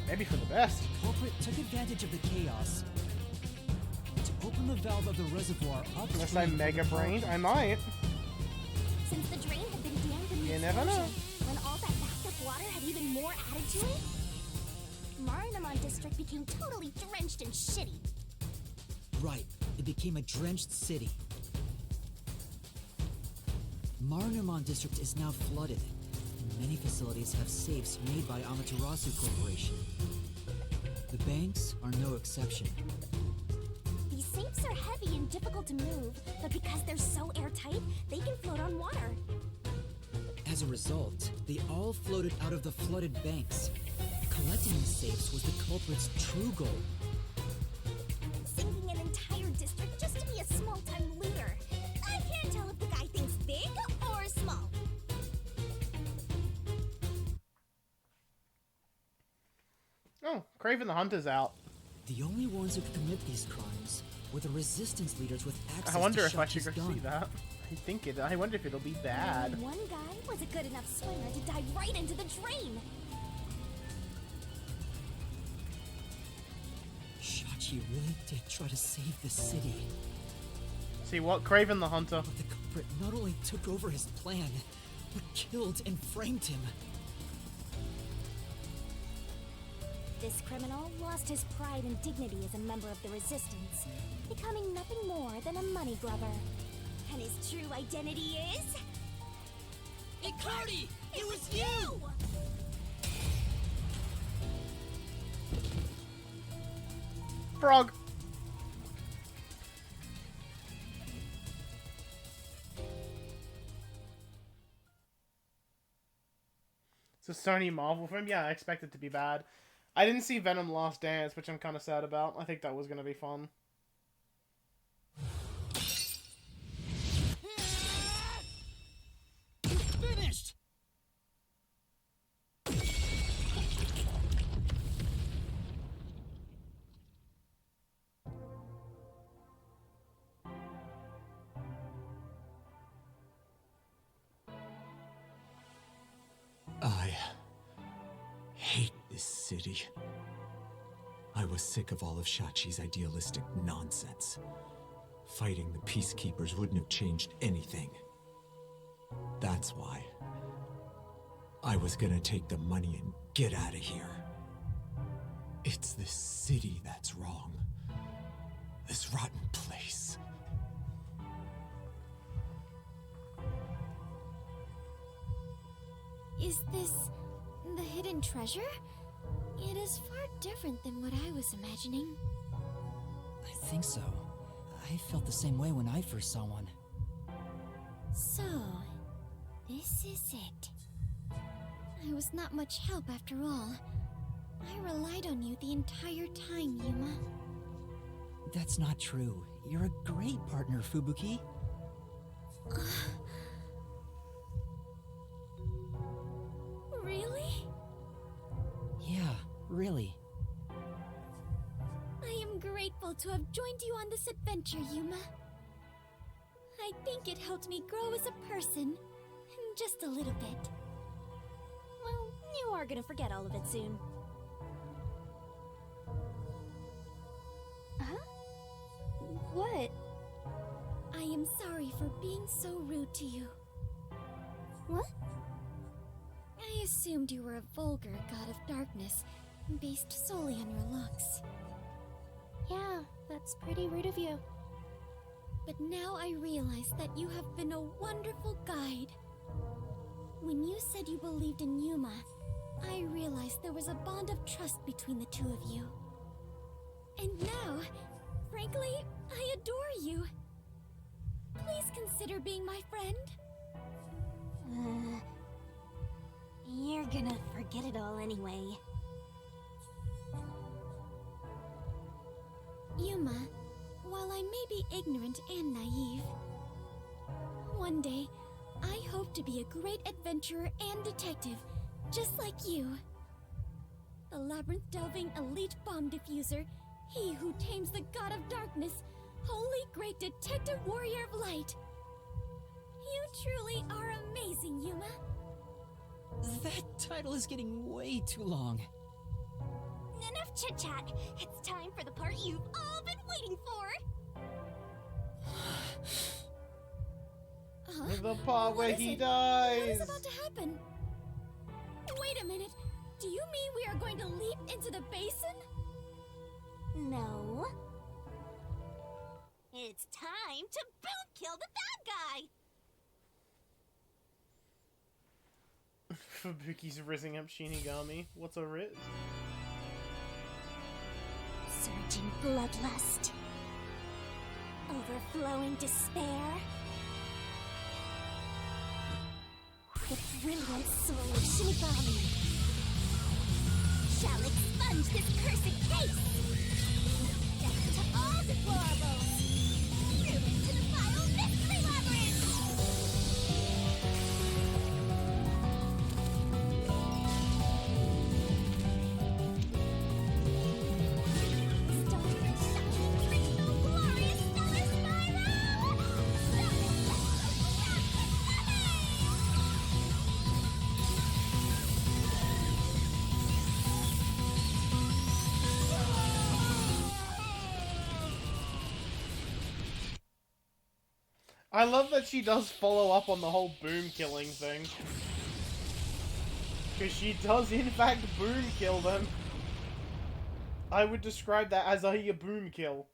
Maybe for the best. The culprit took advantage of the chaos to open the valve of the reservoir up. Unless I'm mega brained, I might. Since the drain had been dammed in the You never know. when all that backed up water had even more added to it, Marinamon District became totally drenched and shitty. Right, it became a drenched city. Marinamon District is now flooded, and many facilities have safes made by Amaterasu Corporation. The banks are no exception. These safes are heavy and difficult to move, but because they're so airtight, they can float on water. As a result, they all floated out of the flooded banks. Collecting the safes was the culprit's true goal. Sinking an entire district just to be a small-time looter. I can't tell if the guy thinks big or small. Oh, Craven the Hunter's out. The only ones who could commit these crimes were the resistance leaders with access I wonder to if I should Shachi's go gun. see that. I wonder if it'll be bad. One guy was a good enough swimmer to dive right into the drain. Shachi really did try to save the city. See what? Craven the Hunter. But the culprit not only took over his plan, but killed and framed him. This criminal lost his pride and dignity as a member of the Resistance, becoming nothing more than a money grubber. And his true identity is... Icardi! It was you! Frog. It's a Sony Marvel film? Yeah, I expect it to be bad. I didn't see Venom Last Dance, which I'm kind of sad about. I think that was going to be fun. Finished! I hate this city. I was sick of all of Shachi's idealistic nonsense. Fighting the peacekeepers wouldn't have changed anything. That's why I was gonna take the money and get out of here. It's this city that's wrong. This rotten place. Is this the hidden treasure? It is far different than what I was imagining. I think so. I felt the same way when I first saw one. So, this is it. I was not much help after all. I relied on you the entire time, Yuma. That's not true. You're a great partner, Fubuki. Really? Yeah, really. I am grateful to have joined you on this adventure, Yuma. I think it helped me grow as a person. Just a little bit. Well, you are gonna forget all of it soon. Huh? What? I am sorry for being so rude to you. What? I assumed you were a vulgar god of darkness, based solely on your looks. Yeah, that's pretty rude of you. But now I realize that you have been a wonderful guide. When you said you believed in Yuma, I realized there was a bond of trust between the two of you. And now, frankly, I adore you. Please consider being my friend. You're gonna forget it all anyway. Yuma, while I may be ignorant and naive, one day, I hope to be a great adventurer and detective, just like you. The labyrinth-delving elite bomb diffuser, he who tames the god of darkness, holy great detective warrior of light. You truly are amazing, Yuma. That title is getting way too long. Enough chit-chat. It's time for the part you've all been waiting for. The part where he What dies. is about to happen? Wait a minute. Do you mean we are going to leap into the basin? No. It's time to boot kill the bad guy. Fubuki's rizzing up Shinigami. What's a Riz? Surging bloodlust. Overflowing despair. The brilliant soul of Shinigami shall expunge this cursed case. Death to all deplorables. Ruin to the vile mystery labyrinth. I love that she does follow up on the whole boom killing thing. Because she does in fact boom kill them. I would describe that as a boom kill.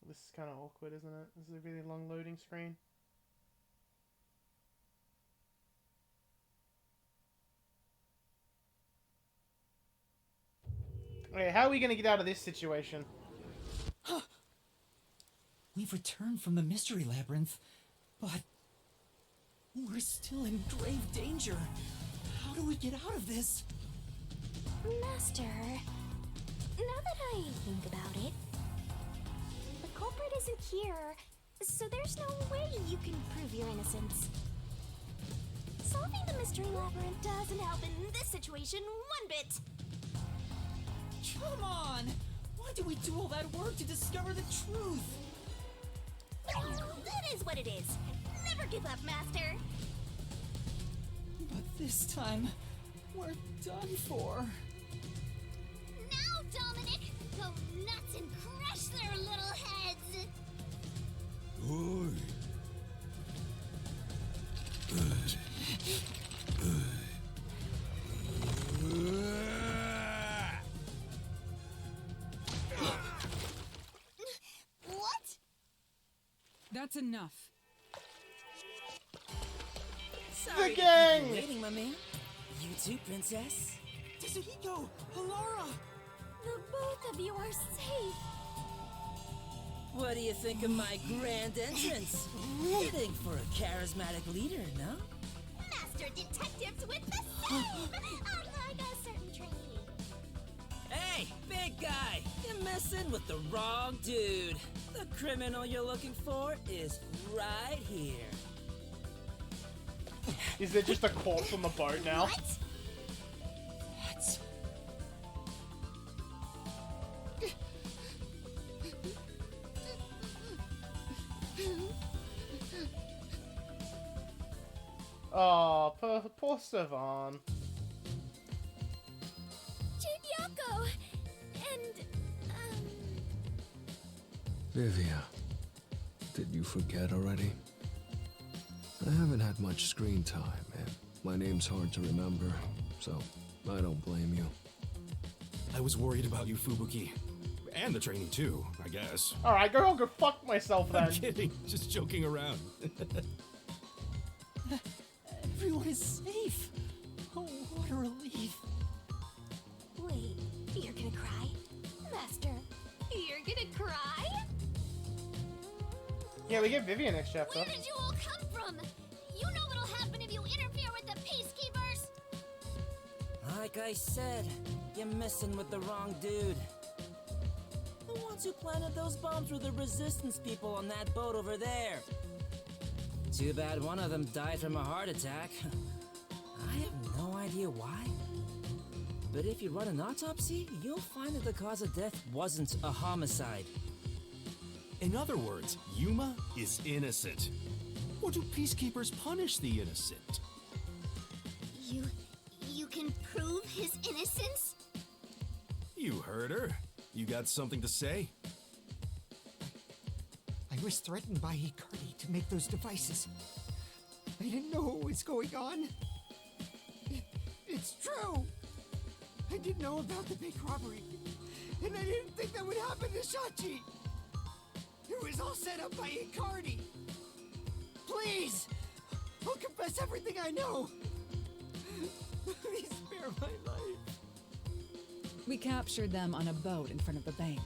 This is kind of awkward, isn't it? This is a really long loading screen. Okay, how are we gonna get out of this situation? We've returned from the mystery labyrinth, but we're still in grave danger. How do we get out of this? Master, now that I think about it, the culprit isn't here, so there's no way you can prove your innocence. Solving the mystery labyrinth doesn't help in this situation one bit. Come on! Why do we do all that work to discover the truth? That is what it is. Never give up, Master. But this time, we're done for. Now, Dominic, go nuts and crush their little heads! Oi. What? That's enough. Sorry The gang! to keep you waiting, my man. You too, princess. Tsuhiko, Halara. The both of you are safe. What do you think of my grand entrance? Fitting for a charismatic leader, no? Master detectives with the same! Unlike a certain trainee. Hey, big guy! You're messing with the wrong dude. The criminal you're looking for is right here. Is there just a corpse on the boat now? What? That's... Oh, poor Savan. Chinyako! And, Vivia, did you forget already? I haven't had much screen time, and my name's hard to remember, so I don't blame you. I was worried about you, Fubuki. And the training too, I guess. Alright, go fuck myself then. I'm kidding, just joking around. Everyone is safe. Oh, what a relief. Wait, you're gonna cry? Master, you're gonna cry? Yeah, we get Vivian next chapter. where did you all come from? You know what'll happen if you interfere with the peacekeepers! Like I said, you're messing with the wrong dude. The ones who planted those bombs were the resistance people on that boat over there. Too bad one of them died from a heart attack. I have no idea why. But if you run an autopsy, you'll find that the cause of death wasn't a homicide. In other words, Yuma is innocent. Or do peacekeepers punish the innocent? You can prove his innocence? You heard her. You got something to say? I was threatened by Hikari to make those devices. I didn't know what was going on. It's true! I didn't know about the big robbery, and I didn't think that would happen to Shachi! It was all set up by Hikari! Please! I'll confess everything I know! Please spare my life! We captured them on a boat in front of the bank.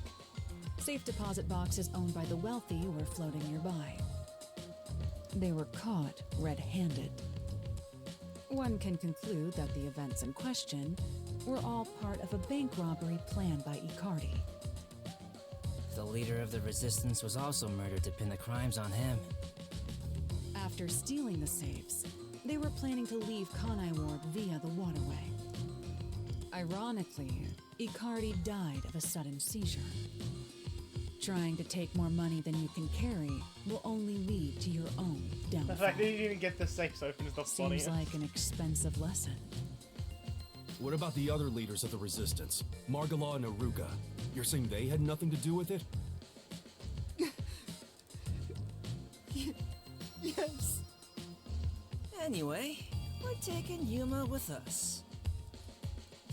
Safe deposit boxes owned by the wealthy were floating nearby. They were caught red-handed. One can conclude that the events in question were all part of a bank robbery planned by Icardi. The leader of the resistance was also murdered to pin the crimes on him. After stealing the safes, they were planning to leave Kanai Ward via the waterway. Ironically, Icardi died of a sudden seizure. Trying to take more money than you can carry will only lead to your own downfall. The fact that you didn't even get the safes open is the funniest. Seems like an expensive lesson. What about the other leaders of the Resistance? Margala and Aruga. You're saying they had nothing to do with it? Yes. Anyway, we're taking Yuma with us.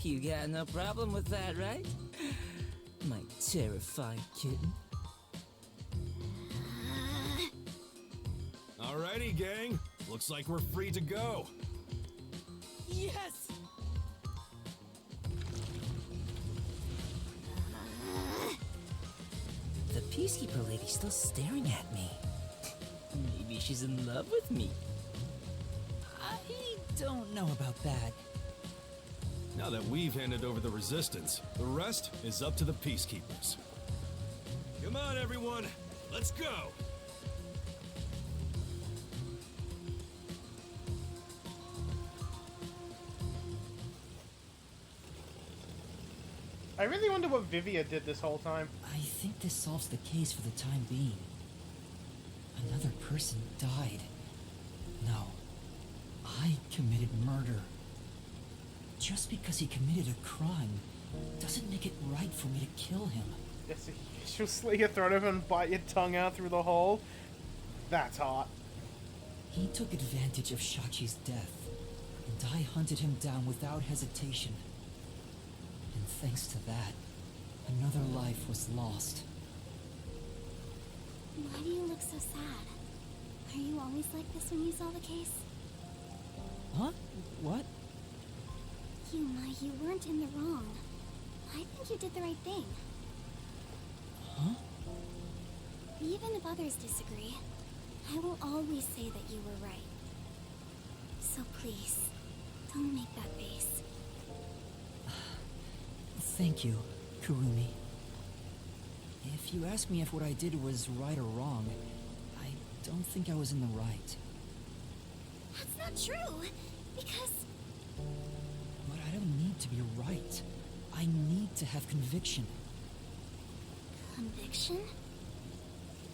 You got no problem with that, right? My terrified kitten. Alrighty, gang. Looks like we're free to go. Yes! The Peacekeeper lady's still staring at me. Maybe she's in love with me. I don't know about that. Now that we've handed over the Resistance, the rest is up to the Peacekeepers. Come on, everyone. Let's go! I really wonder what Vivia did this whole time. I think this solves the case for the time being. Another person died. No. I committed murder. Just because he committed a crime doesn't make it right for me to kill him. Yes, she'll slit your throat open and bite your tongue out through the hole. That's hot. He took advantage of Shachi's death, and I hunted him down without hesitation. And thanks to that, another life was lost. Why do you look so sad? Are you always like this when you solve a case? Huh? What? Yuma, you weren't in the wrong. I think you did the right thing. Huh? Even if others disagree, I will always say that you were right. So please, don't make that face. Thank you, Kurumi. If you ask me if what I did was right or wrong, I don't think I was in the right. That's not true, because... But I don't need to be right. I need to have conviction. Conviction?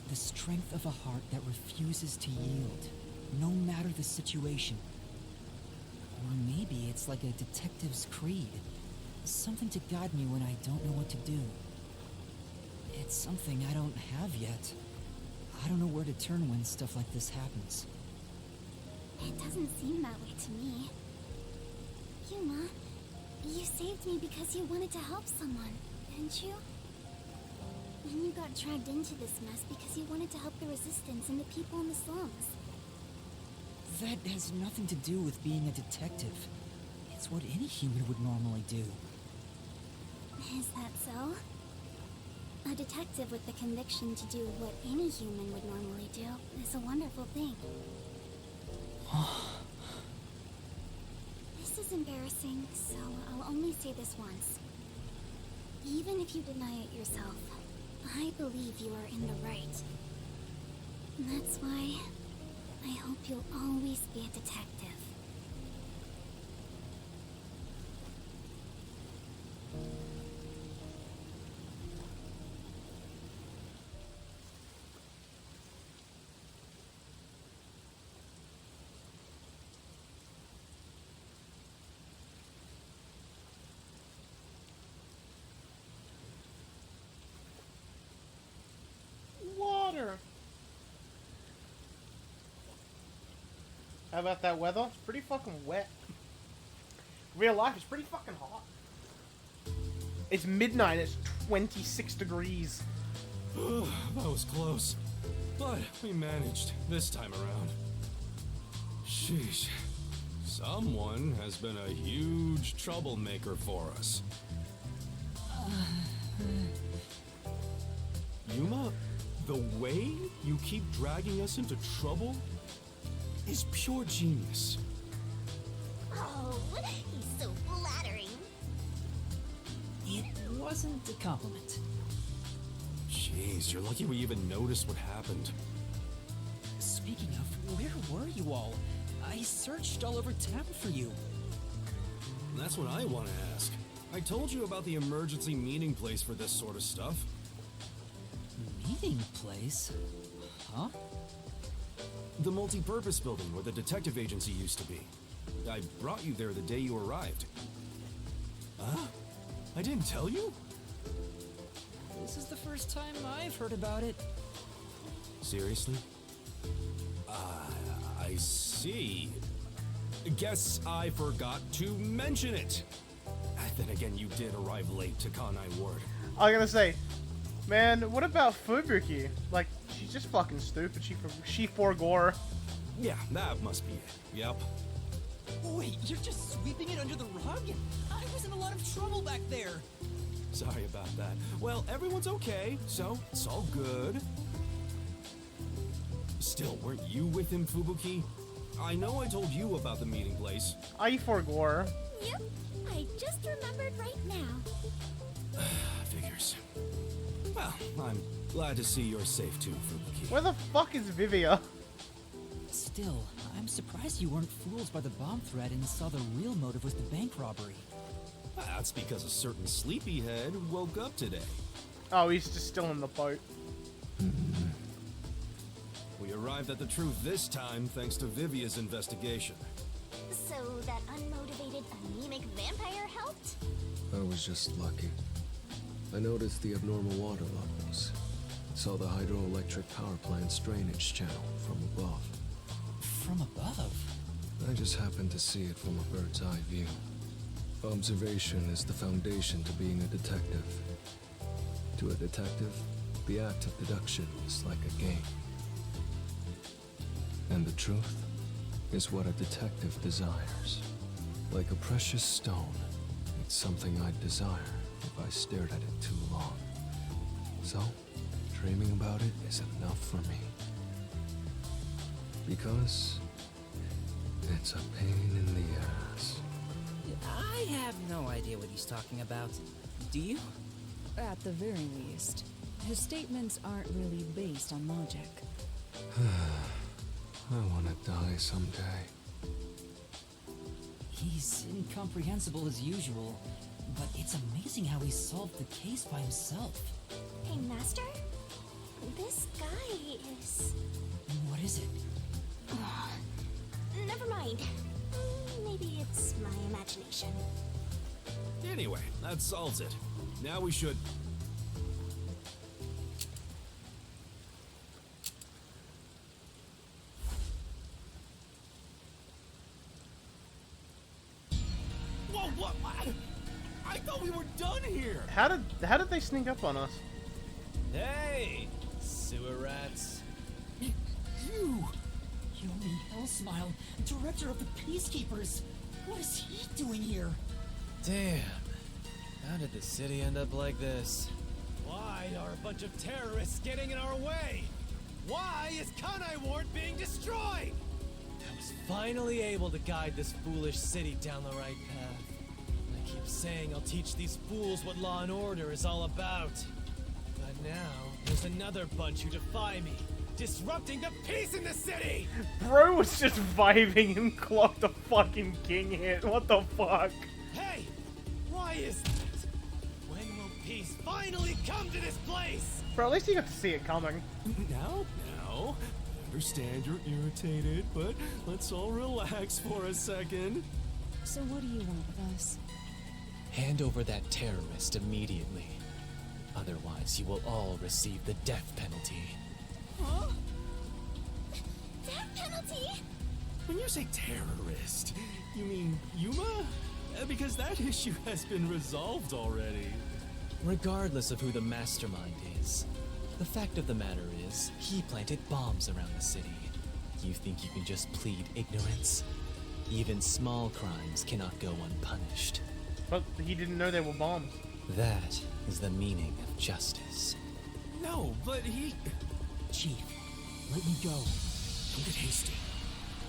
The strength of a heart that refuses to yield, no matter the situation. Or maybe it's like a detective's creed. Something to guide me when I don't know what to do. It's something I don't have yet. I don't know where to turn when stuff like this happens. It doesn't seem that way to me. Yuma, you saved me because you wanted to help someone, didn't you? And you got dragged into this mess because you wanted to help the Resistance and the people in the slums. That has nothing to do with being a detective. It's what any human would normally do. Is that so? A detective with the conviction to do what any human would normally do is a wonderful thing. This is embarrassing, so I'll only say this once. Even if you deny it yourself, I believe you are in the right. That's why I hope you'll always be a detective. Water. How about that weather? It's pretty fucking wet. Real life is pretty fucking hot. It's midnight, it's 26 degrees. That was close. But we managed this time around. Sheesh. Someone has been a huge troublemaker for us. Yuma, the way you keep dragging us into trouble is pure genius. Oh, he's so flattering. It wasn't a compliment. Jeez, you're lucky we even noticed what happened. Speaking of, where were you all? I searched all over town for you. That's what I want to ask. I told you about the emergency meeting place for this sort of stuff. Meeting place? Huh? The multi-purpose building where the detective agency used to be. I brought you there the day you arrived. Huh? I didn't tell you? This is the first time I've heard about it. Seriously? I see. Guess I forgot to mention it. Then again, you did arrive late to Kanai Ward. I was gonna say, man, what about Fubuki? Like, she's just fucking stupid. She forgore. Yeah, that must be it. Yep. Wait, you're just sweeping it under the rug? I was in a lot of trouble back there. Sorry about that. Well, everyone's okay, so it's all good. Still, weren't you with him, Fubuki? I know I told you about the meeting place. I forgore. Yep, I just remembered right now. Figures. Well, I'm glad to see you're safe too, Fubuki. Where the fuck is Vivia? Still, I'm surprised you weren't fooled by the bomb threat and saw the real motive was the bank robbery. That's because a certain sleepyhead woke up today. Oh, he's just still in the boat. We arrived at the truth this time thanks to Vivia's investigation. So that unmotivated, anemic vampire helped? I was just lucky. I noticed the abnormal water levels. Saw the hydroelectric power plant's drainage channel from above. From above? I just happened to see it from a bird's eye view. Observation is the foundation to being a detective. To a detective, the act of deduction is like a game. And the truth is what a detective desires. Like a precious stone, it's something I'd desire if I stared at it too long. So, dreaming about it is enough for me. Because it's a pain in the ass. I have no idea what he's talking about. Do you? At the very least, his statements aren't really based on logic. I want to die someday. He's incomprehensible as usual, but it's amazing how he solved the case by himself. Hey, Master? This guy is... What is it? Never mind. Maybe it's my imagination. Anyway, that solves it. Now we should... Whoa, what? I thought we were done here. How did they sneak up on us? Hey, sewer rats. You! Yomi Hellsmile, director of the Peacekeepers. What is he doing here? Damn. How did the city end up like this? Why are a bunch of terrorists getting in our way? Why is Kanai Ward being destroyed? I was finally able to guide this foolish city down the right path. I keep saying I'll teach these fools what law and order is all about. But now, there's another bunch who defy me, disrupting the peace in the city! Bro was just vibing and clocked a fucking king hit. What the fuck? Hey! Why is that? When will peace finally come to this place? Bro, at least you got to see it coming. Now, I understand you're irritated, but let's all relax for a second. So what do you want with us? Hand over that terrorist immediately. Otherwise, you will all receive the death penalty. Huh? Death penalty? When you say terrorist, you mean Yuma? Because that issue has been resolved already. Regardless of who the mastermind is, the fact of the matter is, he planted bombs around the city. You think you can just plead ignorance? Even small crimes cannot go unpunished. But he didn't know they were bombs. That is the meaning of justice. No, but he... Chief, let me go. Don't get hasty.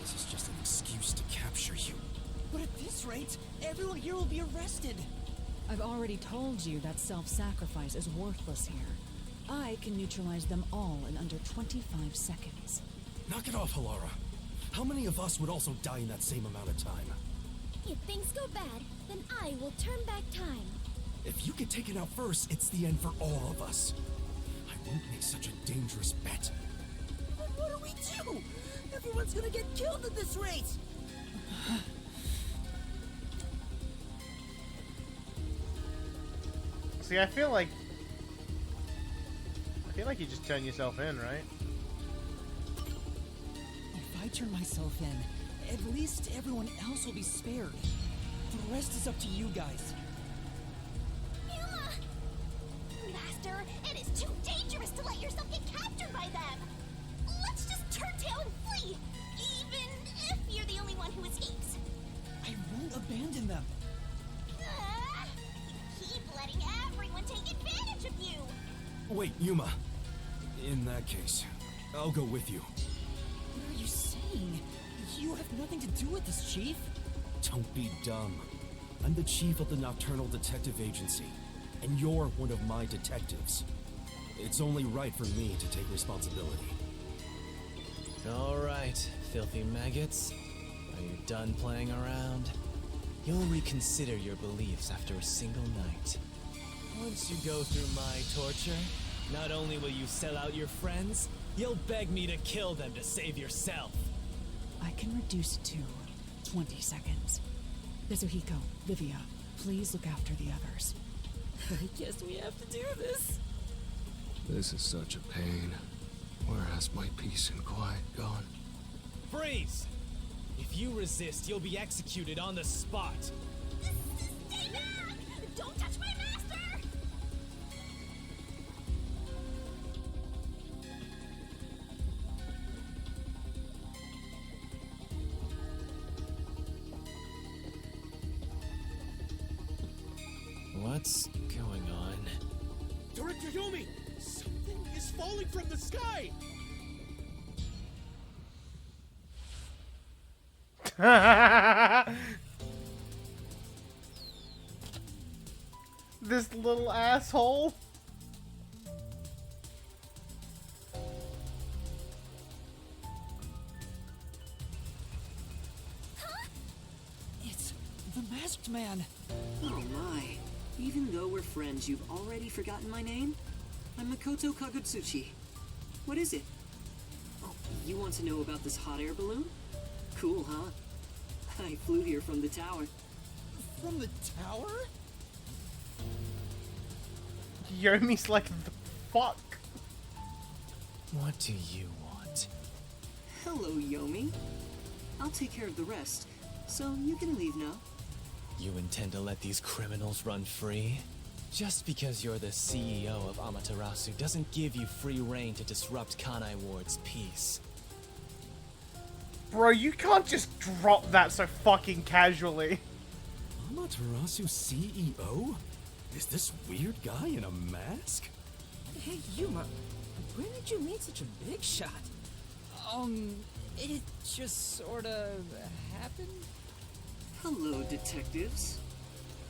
This is just an excuse to capture you. But at this rate, everyone here will be arrested. I've already told you that self-sacrifice is worthless here. I can neutralize them all in under 25 seconds. Knock it off, Halara. How many of us would also die in that same amount of time? If things go bad, then I will turn back time. If you get taken out first, it's the end for all of us. I won't make such a dangerous bet. But what do we do? Everyone's gonna get killed at this rate! See, I feel like you just turn yourself in, right? If I turn myself in, at least everyone else will be spared. The rest is up to you guys. Yuma! Master, it is too dangerous to let yourself get captured by them! Let's just turn tail and flee! Even if you're the only one who escapes! I won't abandon them. You keep letting everyone take advantage of you! Wait, Yuma. In that case, I'll go with you. What are you saying? You have nothing to do with this, Chief. Don't be dumb. I'm the chief of the Nocturnal Detective Agency, and you're one of my detectives. It's only right for me to take responsibility. Alright, filthy maggots. Are you done playing around? You'll reconsider your beliefs after a single night. Once you go through my torture, not only will you sell out your friends, you'll beg me to kill them to save yourself. I can reduce it to 20 seconds. Kazuhiko, Livia, please look after the others. I guess we have to do this. This is such a pain. Where has my peace and quiet gone? Freeze! If you resist, you'll be executed on the spot. Stay back! Don't touch my master! What's going on? Director Yomi! Something is falling from the sky! This little asshole. It's the masked man. Oh my. Even though we're friends, you've already forgotten my name? I'm Makoto Kagutsuchi. What is it? Oh, you want to know about this hot air balloon? Cool, huh? I flew here from the tower. From the tower? Yomi's like, the fuck? What do you want? Hello, Yomi. I'll take care of the rest, so you can leave now. You intend to let these criminals run free? Just because you're the CEO of Amaterasu doesn't give you free reign to disrupt Kanai Ward's peace. Bro, you can't just drop that so fucking casually. Amaterasu CEO? Is this weird guy in a mask? Hey, Yuma, when did you meet such a big shot? It just sorta happened. Hello, detectives.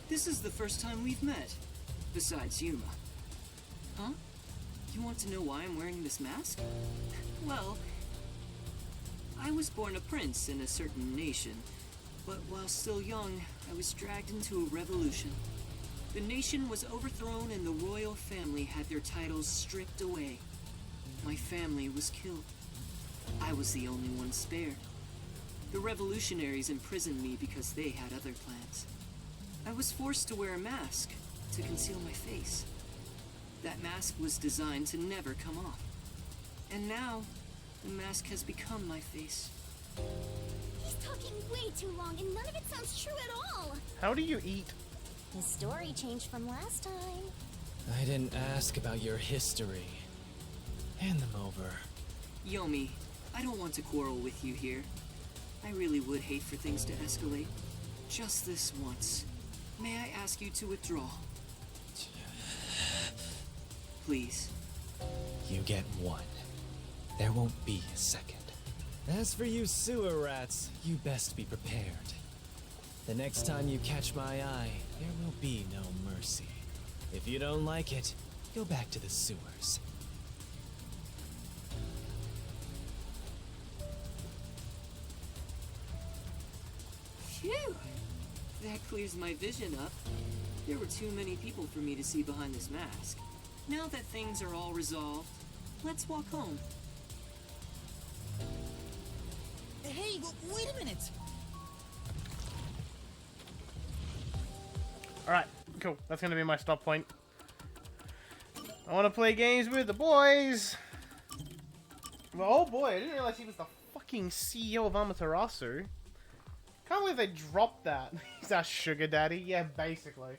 This is the first time we've met, besides Yuma. Huh? You want to know why I'm wearing this mask? Well, I was born a prince in a certain nation, but while still young, I was dragged into a revolution. The nation was overthrown and the royal family had their titles stripped away. My family was killed. I was the only one spared. The revolutionaries imprisoned me because they had other plans. I was forced to wear a mask to conceal my face. That mask was designed to never come off. And now, the mask has become my face. He's talking way too long and none of it sounds true at all. How do you eat? The story changed from last time. I didn't ask about your history. Hand them over. Yomi, I don't want to quarrel with you here. I really would hate for things to escalate. Just this once. May I ask you to withdraw? Please. You get one. There won't be a second. As for you sewer rats, you best be prepared. The next time you catch my eye, there will be no mercy. If you don't like it, go back to the sewers. Phew! That clears my vision up. There were too many people for me to see behind this mask. Now that things are all resolved, let's walk home. Hey, wait a minute! Alright, cool. That's gonna be my stop point. I wanna play games with the boys! But oh boy, I didn't realize he was the fucking CEO of Amaterasu. Can't believe they dropped that. He's our sugar daddy. Yeah, basically.